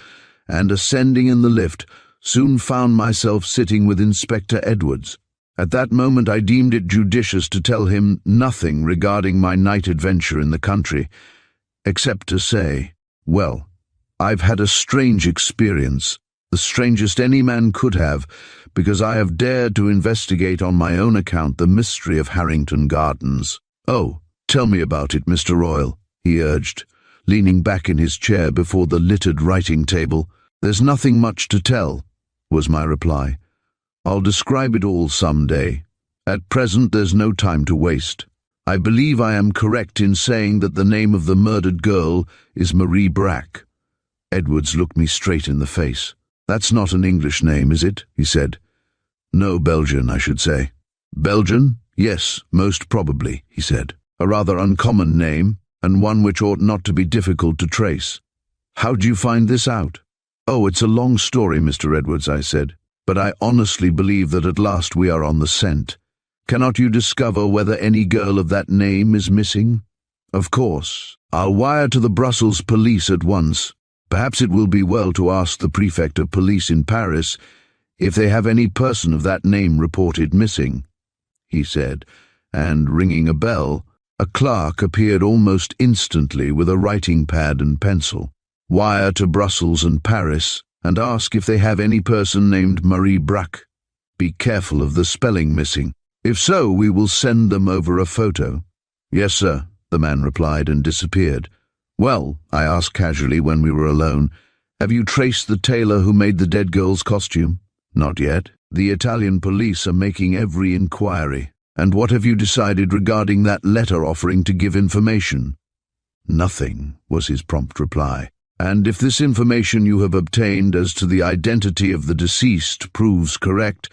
and ascending in the lift, soon found myself sitting with Inspector Edwards. At that moment I deemed it judicious to tell him nothing regarding my night adventure in the country, except to say, well, I've had a strange experience, the strangest any man could have, because I have dared to investigate on my own account the mystery of Harrington Gardens. Oh, tell me about it, Mr. Royal, he urged, leaning back in his chair before the littered writing table. There's nothing much to tell, was my reply. I'll describe it all some day. At present there's no time to waste. I believe I am correct in saying that the name of the murdered girl is Marie Brack. Edwards looked me straight in the face. That's not an English name, is it? He said. No, Belgian, I should say. Belgian? Yes, most probably, he said. A rather uncommon name, and one which ought not to be difficult to trace. How do you find this out? Oh, it's a long story, Mr. Edwards, I said, but I honestly believe that at last we are on the scent. Cannot you discover whether any girl of that name is missing? Of course. I'll wire to the Brussels police at once. Perhaps it will be well to ask the prefect of police in Paris if they have any person of that name reported missing, he said, and ringing a bell, a clerk appeared almost instantly with a writing pad and pencil. Wire to Brussels and Paris, and ask if they have any person named Marie Brack. Be careful of the spelling missing. If so, we will send them over a photo. Yes, sir, the man replied and disappeared. Well, I asked casually when we were alone, have you traced the tailor who made the dead girl's costume? Not yet. The Italian police are making every inquiry. And what have you decided regarding that letter offering to give information? Nothing, was his prompt reply. And if this information you have obtained as to the identity of the deceased proves correct,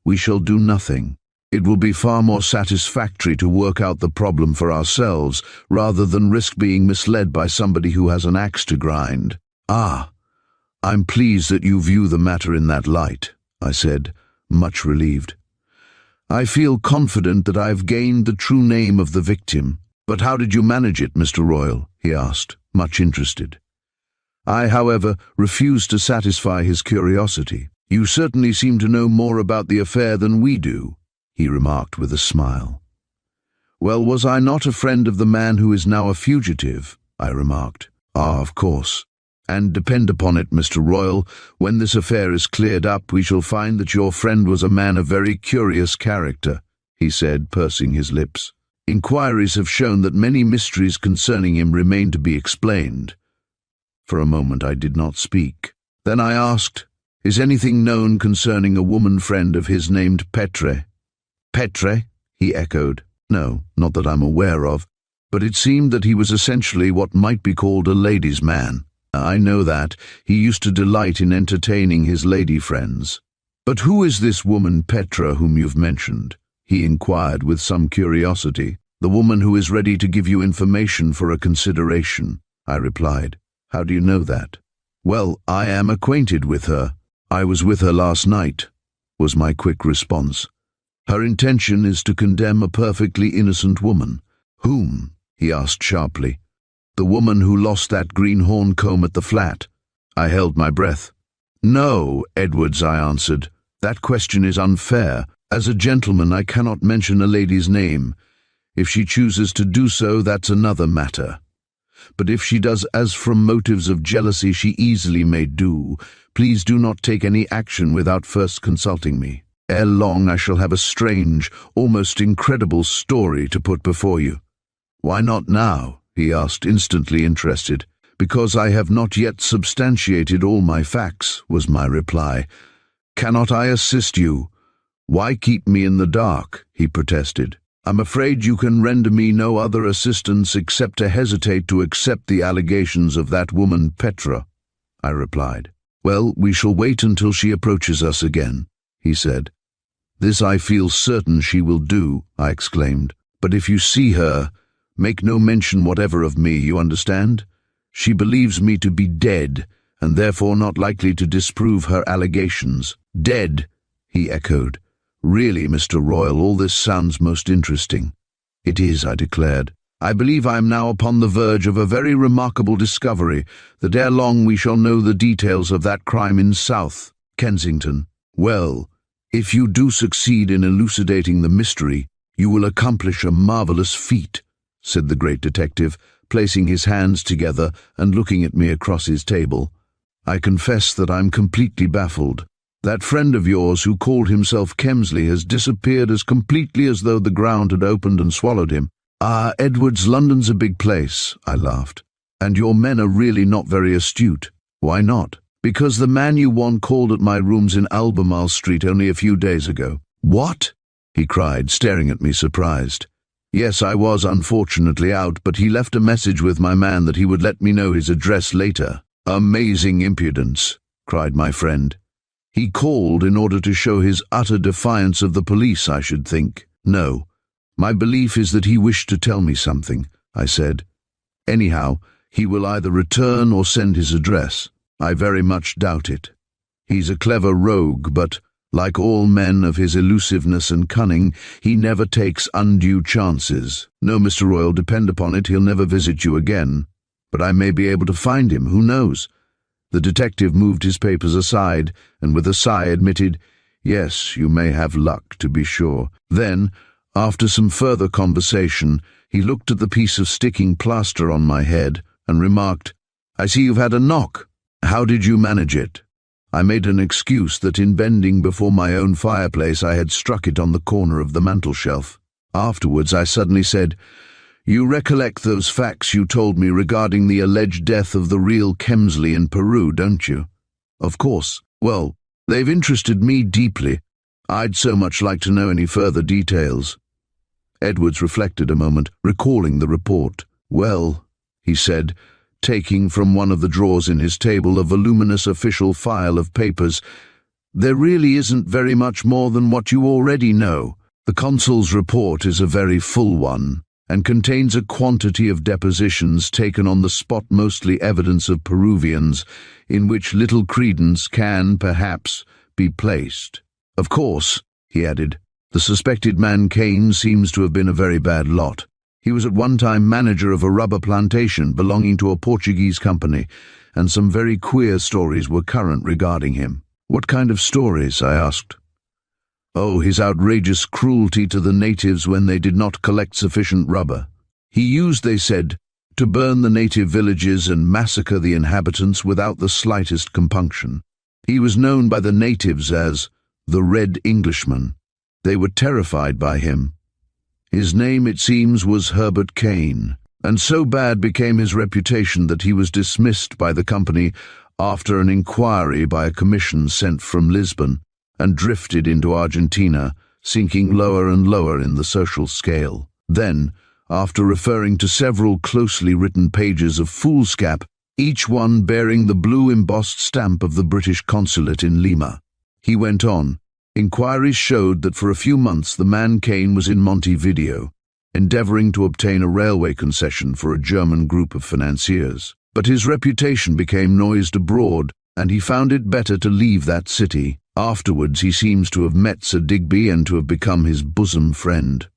we shall do nothing. It will be far more satisfactory to work out the problem for ourselves, rather than risk being misled by somebody who has an axe to grind. Ah, I'm pleased that you view the matter in that light, I said, much relieved. I feel confident that I've gained the true name of the victim. But how did you manage it, Mr. Royal? He asked, much interested. I, however, refused to satisfy his curiosity. You certainly seem to know more about the affair than we do. he remarked with a smile. Well, was I not a friend of the man who is now a fugitive? I remarked. Ah, of course. And depend upon it, Mr. Royal, when this affair is cleared up, we shall find that your friend was a man of very curious character, he said, pursing his lips. Inquiries have shown that many mysteries concerning him remain to be explained. For a moment I did not speak. Then I asked, is anything known concerning a woman friend of his named Petre? Petre? He echoed. No, not that I'm aware of, but it seemed that he was essentially what might be called a ladies' man. I know that. He used to delight in entertaining his lady friends. But who is this woman Petra whom you've mentioned? He inquired with some curiosity. The woman who is ready to give you information for a consideration, I replied. How do you know that? Well, I am acquainted with her. I was with her last night, was my quick response. Her intention is to condemn a perfectly innocent woman. Whom? He asked sharply. The woman who lost that greenhorn comb at the flat. I held my breath. No, Edwards, I answered. That question is unfair. As a gentleman, I cannot mention a lady's name. If she chooses to do so, that's another matter. But if she does as from motives of jealousy she easily may do, please do not take any action without first consulting me. Ere long I shall have a strange, almost incredible story to put before you. Why not now? He asked, instantly interested. Because I have not yet substantiated all my facts, was my reply. Cannot I assist you? Why keep me in the dark? He protested. I'm afraid you can render me no other assistance except to hesitate to accept the allegations of that woman Petra, I replied. Well, we shall wait until she approaches us again, he said. This I feel certain she will do, I exclaimed. But if you see her, make no mention whatever of me, you understand? She believes me to be dead, and therefore not likely to disprove her allegations. Dead, he echoed. Really, Mr. Royal, all this sounds most interesting. It is, I declared. I believe I am now upon the verge of a very remarkable discovery, that ere long we shall know the details of that crime in South Kensington. Well, if you do succeed in elucidating the mystery, you will accomplish a marvelous feat, said the great detective, placing his hands together and looking at me across his table. I confess that I'm completely baffled. That friend of yours who called himself Kemsley has disappeared as completely as though the ground had opened and swallowed him. Ah, Edwards, London's a big place, I laughed. And your men are really not very astute. Why not? Because the man you want called at my rooms in Albemarle Street only a few days ago. What? He cried, staring at me surprised. Yes, I was unfortunately out, but he left a message with my man that he would let me know his address later. Amazing impudence, cried my friend. He called in order to show his utter defiance of the police, I should think. No, my belief is that he wished to tell me something, I said. Anyhow, he will either return or send his address. I very much doubt it. He's a clever rogue, but, like all men of his elusiveness and cunning, he never takes undue chances. No, Mr. Royal, depend upon it, he'll never visit you again. But I may be able to find him, who knows? The detective moved his papers aside, and with a sigh admitted, Yes, you may have luck, to be sure. Then, after some further conversation, he looked at the piece of sticking plaster on my head, and remarked, I see you've had a knock. How did you manage it? I made an excuse that in bending before my own fireplace I had struck it on the corner of the mantelshelf. Afterwards I suddenly said, You recollect those facts you told me regarding the alleged death of the real Kemsley in Peru, don't you? Of course. Well, they've interested me deeply. I'd so much like to know any further details. Edwards reflected a moment, recalling the report. Well, he said, taking from one of the drawers in his table a voluminous official file of papers, there really isn't very much more than what you already know. The consul's report is a very full one, and contains a quantity of depositions taken on the spot, mostly evidence of Peruvians, in which little credence can, perhaps, be placed. Of course, he added, the suspected man Kane seems to have been a very bad lot. He was at one time manager of a rubber plantation belonging to a Portuguese company, and some very queer stories were current regarding him. What kind of stories? I asked. Oh, his outrageous cruelty to the natives when they did not collect sufficient rubber. He used, they said, to burn the native villages and massacre the inhabitants without the slightest compunction. He was known by the natives as the Red Englishman. They were terrified by him. His name, it seems, was Herbert Kane, and so bad became his reputation that he was dismissed by the company after an inquiry by a commission sent from Lisbon, and drifted into Argentina, sinking lower and lower in the social scale. Then, after referring to several closely written pages of foolscap, each one bearing the blue embossed stamp of the British consulate in Lima, he went on, inquiries showed that for a few months the man Kane was in Montevideo, endeavoring to obtain a railway concession for a German group of financiers. But his reputation became noised abroad, and he found it better to leave that city. Afterwards he seems to have met Sir Digby and to have become his bosom friend.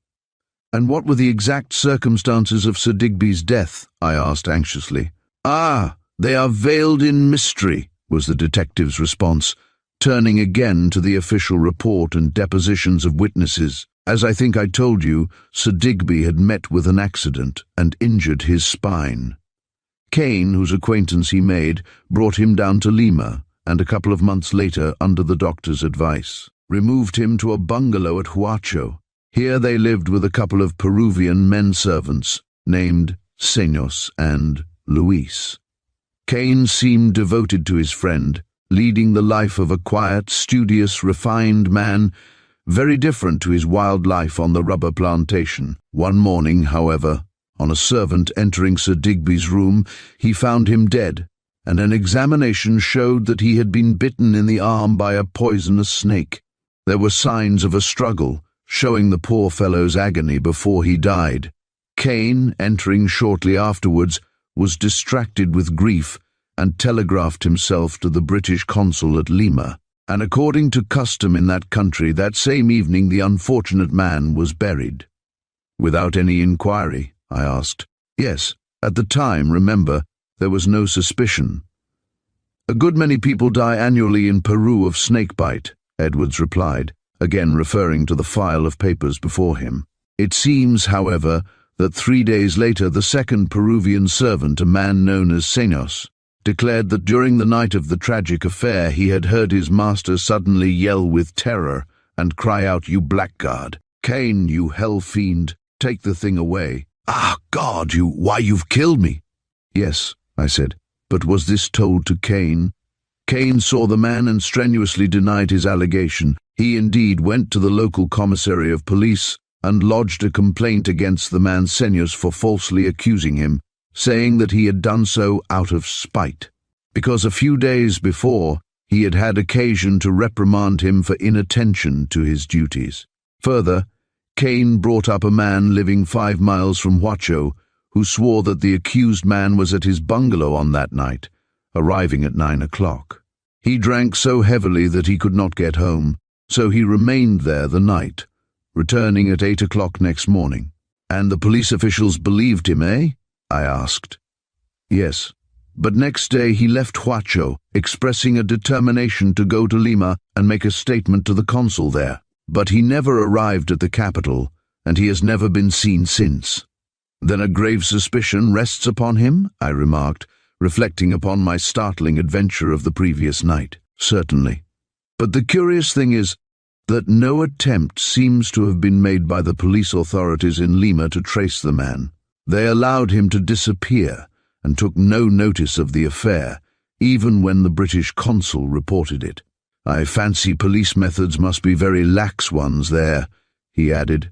And what were the exact circumstances of Sir Digby's death? I asked anxiously. Ah, they are veiled in mystery, was the detective's response, turning again to the official report and depositions of witnesses. As I think I told you, Sir Digby had met with an accident and injured his spine. Kane, whose acquaintance he made, brought him down to Lima, and a couple of months later, under the doctor's advice, removed him to a bungalow at Huacho. Here they lived with a couple of Peruvian men-servants, named Seños and Luis. Kane seemed devoted to his friend, leading the life of a quiet, studious, refined man, very different to his wild life on the rubber plantation. One morning, however, on a servant entering Sir Digby's room, he found him dead, and an examination showed that he had been bitten in the arm by a poisonous snake. There were signs of a struggle, showing the poor fellow's agony before he died. Kane, entering shortly afterwards, was distracted with grief and telegraphed himself to the British consul at Lima, and according to custom in that country, that same evening the unfortunate man was buried. Without any inquiry? I asked. Yes, at the time, remember, there was no suspicion. A good many people die annually in Peru of snakebite, Edwards replied, again referring to the file of papers before him. It seems, however, that 3 days later the second Peruvian servant, a man known as Seños, declared that during the night of the tragic affair he had heard his master suddenly yell with terror and cry out, "You blackguard! Kane, you hell fiend, take the thing away. Ah, God, you've killed me." "Yes," I said, "but was this told to Kane?" Kane saw the man and strenuously denied his allegation. He indeed went to the local commissary of police and lodged a complaint against the man Seños for falsely accusing him, saying that he had done so out of spite, because a few days before he had had occasion to reprimand him for inattention to his duties. Further, Kane brought up a man living 5 miles from Huacho, who swore that the accused man was at his bungalow on that night, arriving at 9 o'clock. He drank so heavily that he could not get home, so he remained there the night, returning at 8 o'clock next morning. "And the police officials believed him, eh?" I asked. "Yes, but next day he left Huacho, expressing a determination to go to Lima and make a statement to the consul there. But he never arrived at the capital, and he has never been seen since." "Then a grave suspicion rests upon him?" I remarked, reflecting upon my startling adventure of the previous night. "Certainly. But the curious thing is that no attempt seems to have been made by the police authorities in Lima to trace the man. They allowed him to disappear and took no notice of the affair, even when the British consul reported it. I fancy police methods must be very lax ones there," he added.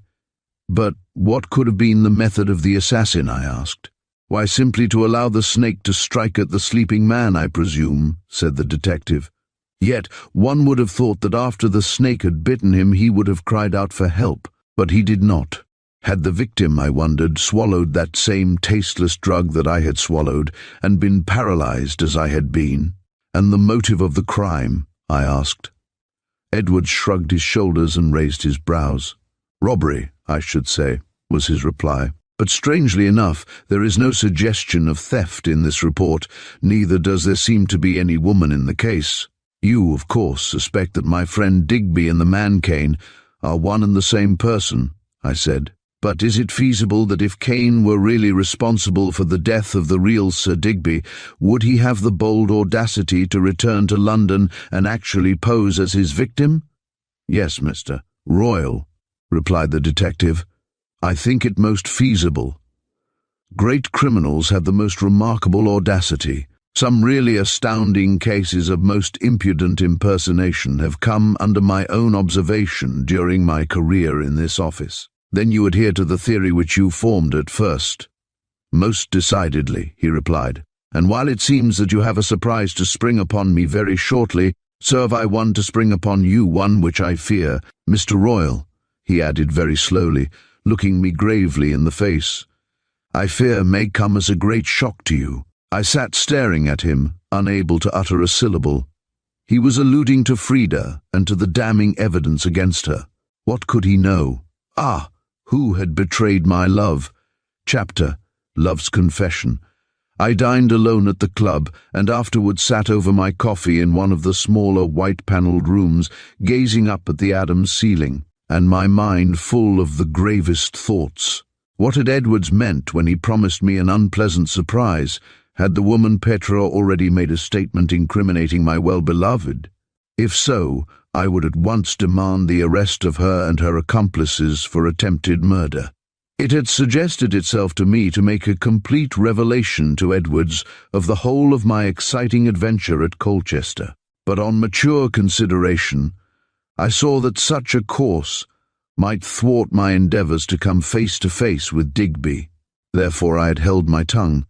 "But what could have been the method of the assassin?" I asked. "Why, simply to allow the snake to strike at the sleeping man, I presume," said the detective. "Yet one would have thought that after the snake had bitten him he would have cried out for help, but he did not. Had the victim, I wondered, swallowed that same tasteless drug that I had swallowed and been paralyzed as I had been? And the motive of the crime?" I asked. Edwards shrugged his shoulders and raised his brows. "Robbery, I should say," was his reply. "But strangely enough, there is no suggestion of theft in this report, neither does there seem to be any woman in the case. You, of course, suspect that my friend Digby and the man Kane are one and the same person, I said. But is it feasible that if Kane were really responsible for the death of the real Sir Digby, would he have the bold audacity to return to London and actually pose as his victim? Yes, Mr. Royal, replied the detective. I think it most feasible. Great criminals have the most remarkable audacity. Some really astounding cases of most impudent impersonation have come under my own observation during my career in this office. Then you adhere to the theory which you formed at first. Most decidedly, he replied, and while it seems that you have a surprise to spring upon me very shortly, so have I one to spring upon you, one which I fear. Mr. Royal, he added very slowly, looking me gravely in the face, I fear may come as a great shock to you. I sat staring at him, unable to utter a syllable. He was alluding to Frida and to the damning evidence against her. What could he know? Ah! Who had betrayed my love? Chapter: Love's Confession. I dined alone at the club, and afterwards sat over my coffee in one of the smaller white-panelled rooms, gazing up at the Adams ceiling, and my mind full of the gravest thoughts. What had Edwards meant when he promised me an unpleasant surprise? Had the woman Petra already made a statement incriminating my well-beloved? If so, I would at once demand the arrest of her and her accomplices for attempted murder. It had suggested itself to me to make a complete revelation to Edwards of the whole of my exciting adventure at Colchester. But on mature consideration, I saw that such a course might thwart my endeavours to come face to face with Digby. Therefore I had held my tongue.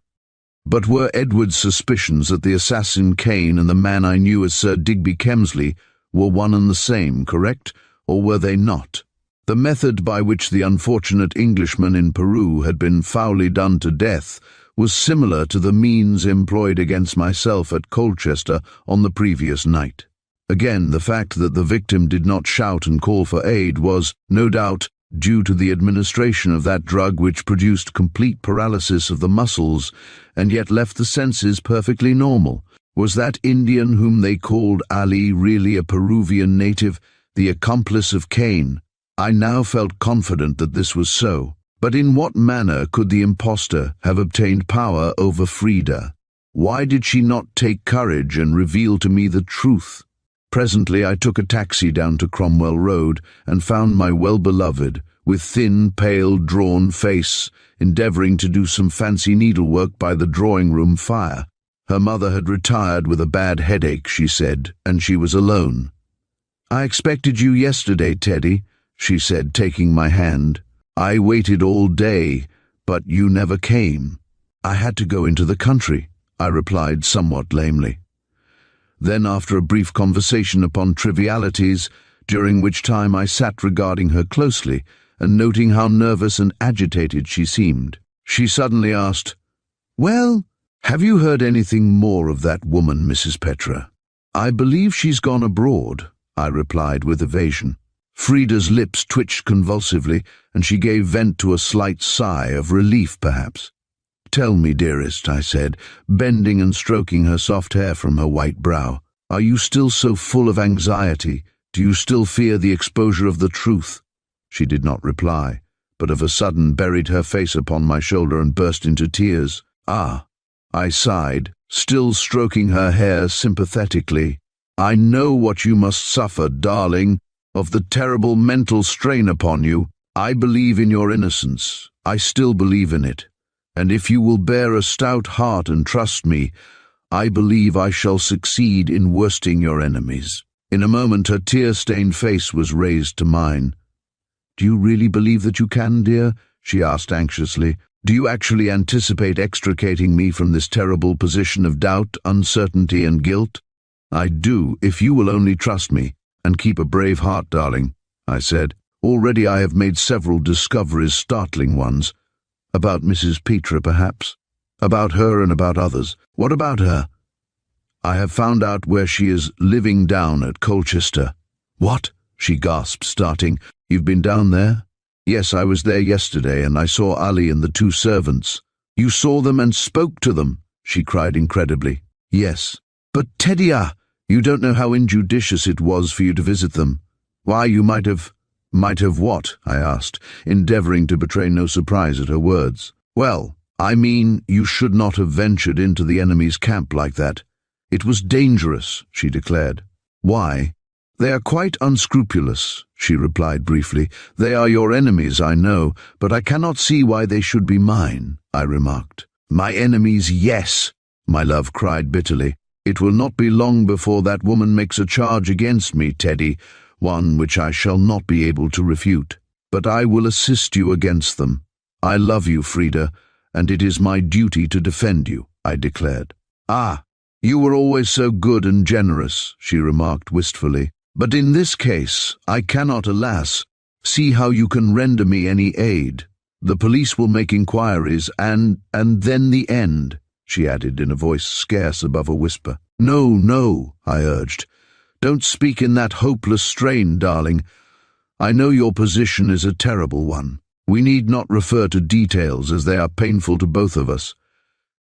But were Edward's suspicions that the assassin Kane and the man I knew as Sir Digby Kemsley were one and the same, correct, or were they not? The method by which the unfortunate Englishman in Peru had been foully done to death was similar to the means employed against myself at Colchester on the previous night. Again, the fact that the victim did not shout and call for aid was, no doubt, due to the administration of that drug which produced complete paralysis of the muscles and yet left the senses perfectly normal. Was that Indian whom they called Ali really a Peruvian native, the accomplice of Kane? I now felt confident that this was so. But in what manner could the impostor have obtained power over Frida? Why did she not take courage and reveal to me the truth? Presently I took a taxi down to Cromwell Road and found my well-beloved, with thin, pale, drawn face, endeavouring to do some fancy needlework by the drawing-room fire. Her mother had retired with a bad headache, she said, and she was alone. "I expected you yesterday, Teddy," she said, taking my hand. "I waited all day, but you never came." "I had to go into the country," I replied somewhat lamely. Then, after a brief conversation upon trivialities, during which time I sat regarding her closely and noting how nervous and agitated she seemed, she suddenly asked, "Well, have you heard anything more of that woman, Mrs. Petra?" "I believe she's gone abroad," I replied with evasion. Frida's lips twitched convulsively, and she gave vent to a slight sigh of relief, perhaps. "Tell me, dearest," I said, bending and stroking her soft hair from her white brow. "Are you still so full of anxiety? Do you still fear the exposure of the truth?" She did not reply, but of a sudden buried her face upon my shoulder and burst into tears. "Ah," I sighed, still stroking her hair sympathetically. "I know what you must suffer, darling, of the terrible mental strain upon you. I believe in your innocence. I still believe in it. And if you will bear a stout heart and trust me, I believe I shall succeed in worsting your enemies." In a moment her tear-stained face was raised to mine. "Do you really believe that you can, dear?" she asked anxiously. "Do you actually anticipate extricating me from this terrible position of doubt, uncertainty, and guilt?" "I do, if you will only trust me, and keep a brave heart, darling," I said. "Already I have made several discoveries, startling ones. About Mrs. Petra, perhaps. About her and about others." "What about her?" "I have found out where she is living down at Colchester." "What?" she gasped, starting. "You've been down there?" "Yes, I was there yesterday, and I saw Ali and the two servants." "You saw them and spoke to them?" she cried incredibly. "Yes." "But Teddy, You don't know how injudicious it was for you to visit them. Why, you might have what? I asked, endeavoring to betray no surprise at her words. Well, I mean, you should not have ventured into the enemy's camp like that. It was dangerous, she declared. Why? They are quite unscrupulous, she replied briefly. They are your enemies, I know, but I cannot see why they should be mine, I remarked. My enemies, yes, my love cried bitterly. It will not be long before that woman makes a charge against me, Teddy, one which I shall not be able to refute. But I will assist you against them. I love you, Frida, and it is my duty to defend you, I declared. Ah, you were always so good and generous, she remarked wistfully. But in this case, I cannot, alas, see how you can render me any aid. The police will make inquiries, and then the end, she added in a voice scarce above a whisper. No, no, I urged. Don't speak in that hopeless strain, darling. I know your position is a terrible one. We need not refer to details, as they are painful to both of us.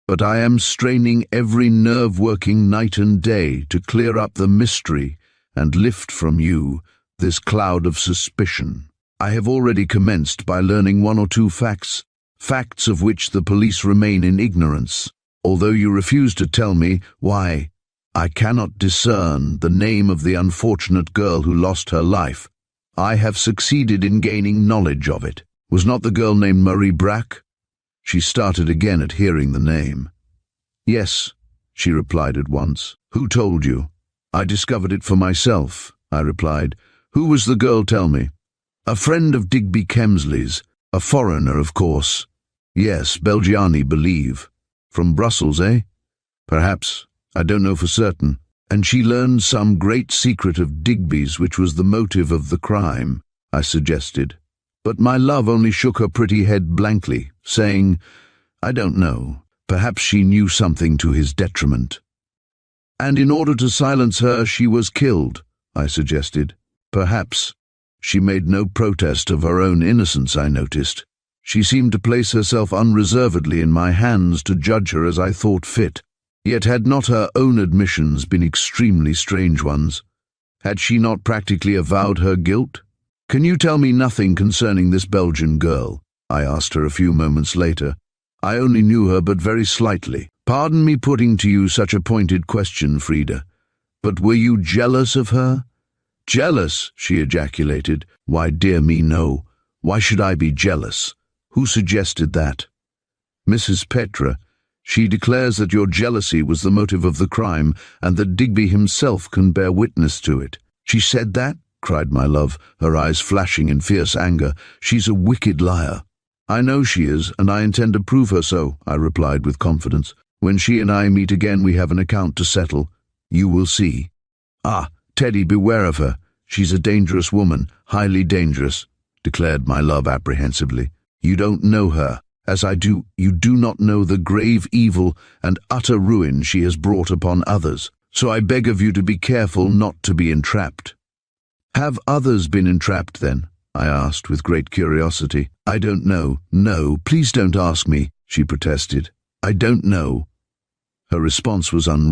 But I am straining every nerve working night and day to clear up the mystery and lift from you this cloud of suspicion. I have already commenced by learning one or two facts of which the police remain in ignorance. Although you refuse to tell me why, I cannot discern the name of the unfortunate girl who lost her life. I have succeeded in gaining knowledge of it. Was not the girl named Marie Brack? She started again at hearing the name. Yes, she replied at once. Who told you? I discovered it for myself, I replied. Who was the girl, tell me? A friend of Digby Kemsley's, a foreigner, of course. Yes, Belgiani, believe. From Brussels, eh? Perhaps. I don't know for certain. And she learned some great secret of Digby's which was the motive of the crime, I suggested. But my love only shook her pretty head blankly, saying, I don't know. Perhaps she knew something to his detriment. And in order to silence her, she was killed, I suggested. Perhaps. She made no protest of her own innocence, I noticed. She seemed to place herself unreservedly in my hands to judge her as I thought fit. Yet had not her own admissions been extremely strange ones? Had she not practically avowed her guilt? Can you tell me nothing concerning this Belgian girl? I asked her a few moments later. I only knew her but very slightly. Pardon me putting to you such a pointed question, Frida, but were you jealous of her? Jealous, she ejaculated. Why, dear me, no. Why should I be jealous? Who suggested that? Mrs. Petre. She declares that your jealousy was the motive of the crime, and that Digby himself can bear witness to it. She said that? Cried my love, her eyes flashing in fierce anger. She's a wicked liar. I know she is, and I intend to prove her so, I replied with confidence. When she and I meet again, we have an account to settle. You will see. Ah, Teddy, beware of her. She's a dangerous woman, highly dangerous, declared my love apprehensively. You don't know her. As I do, you do not know the grave evil and utter ruin she has brought upon others. So I beg of you to be careful not to be entrapped. Have others been entrapped, then? I asked with great curiosity. I don't know. No, please don't ask me, she protested. I don't know. Her response was unreal.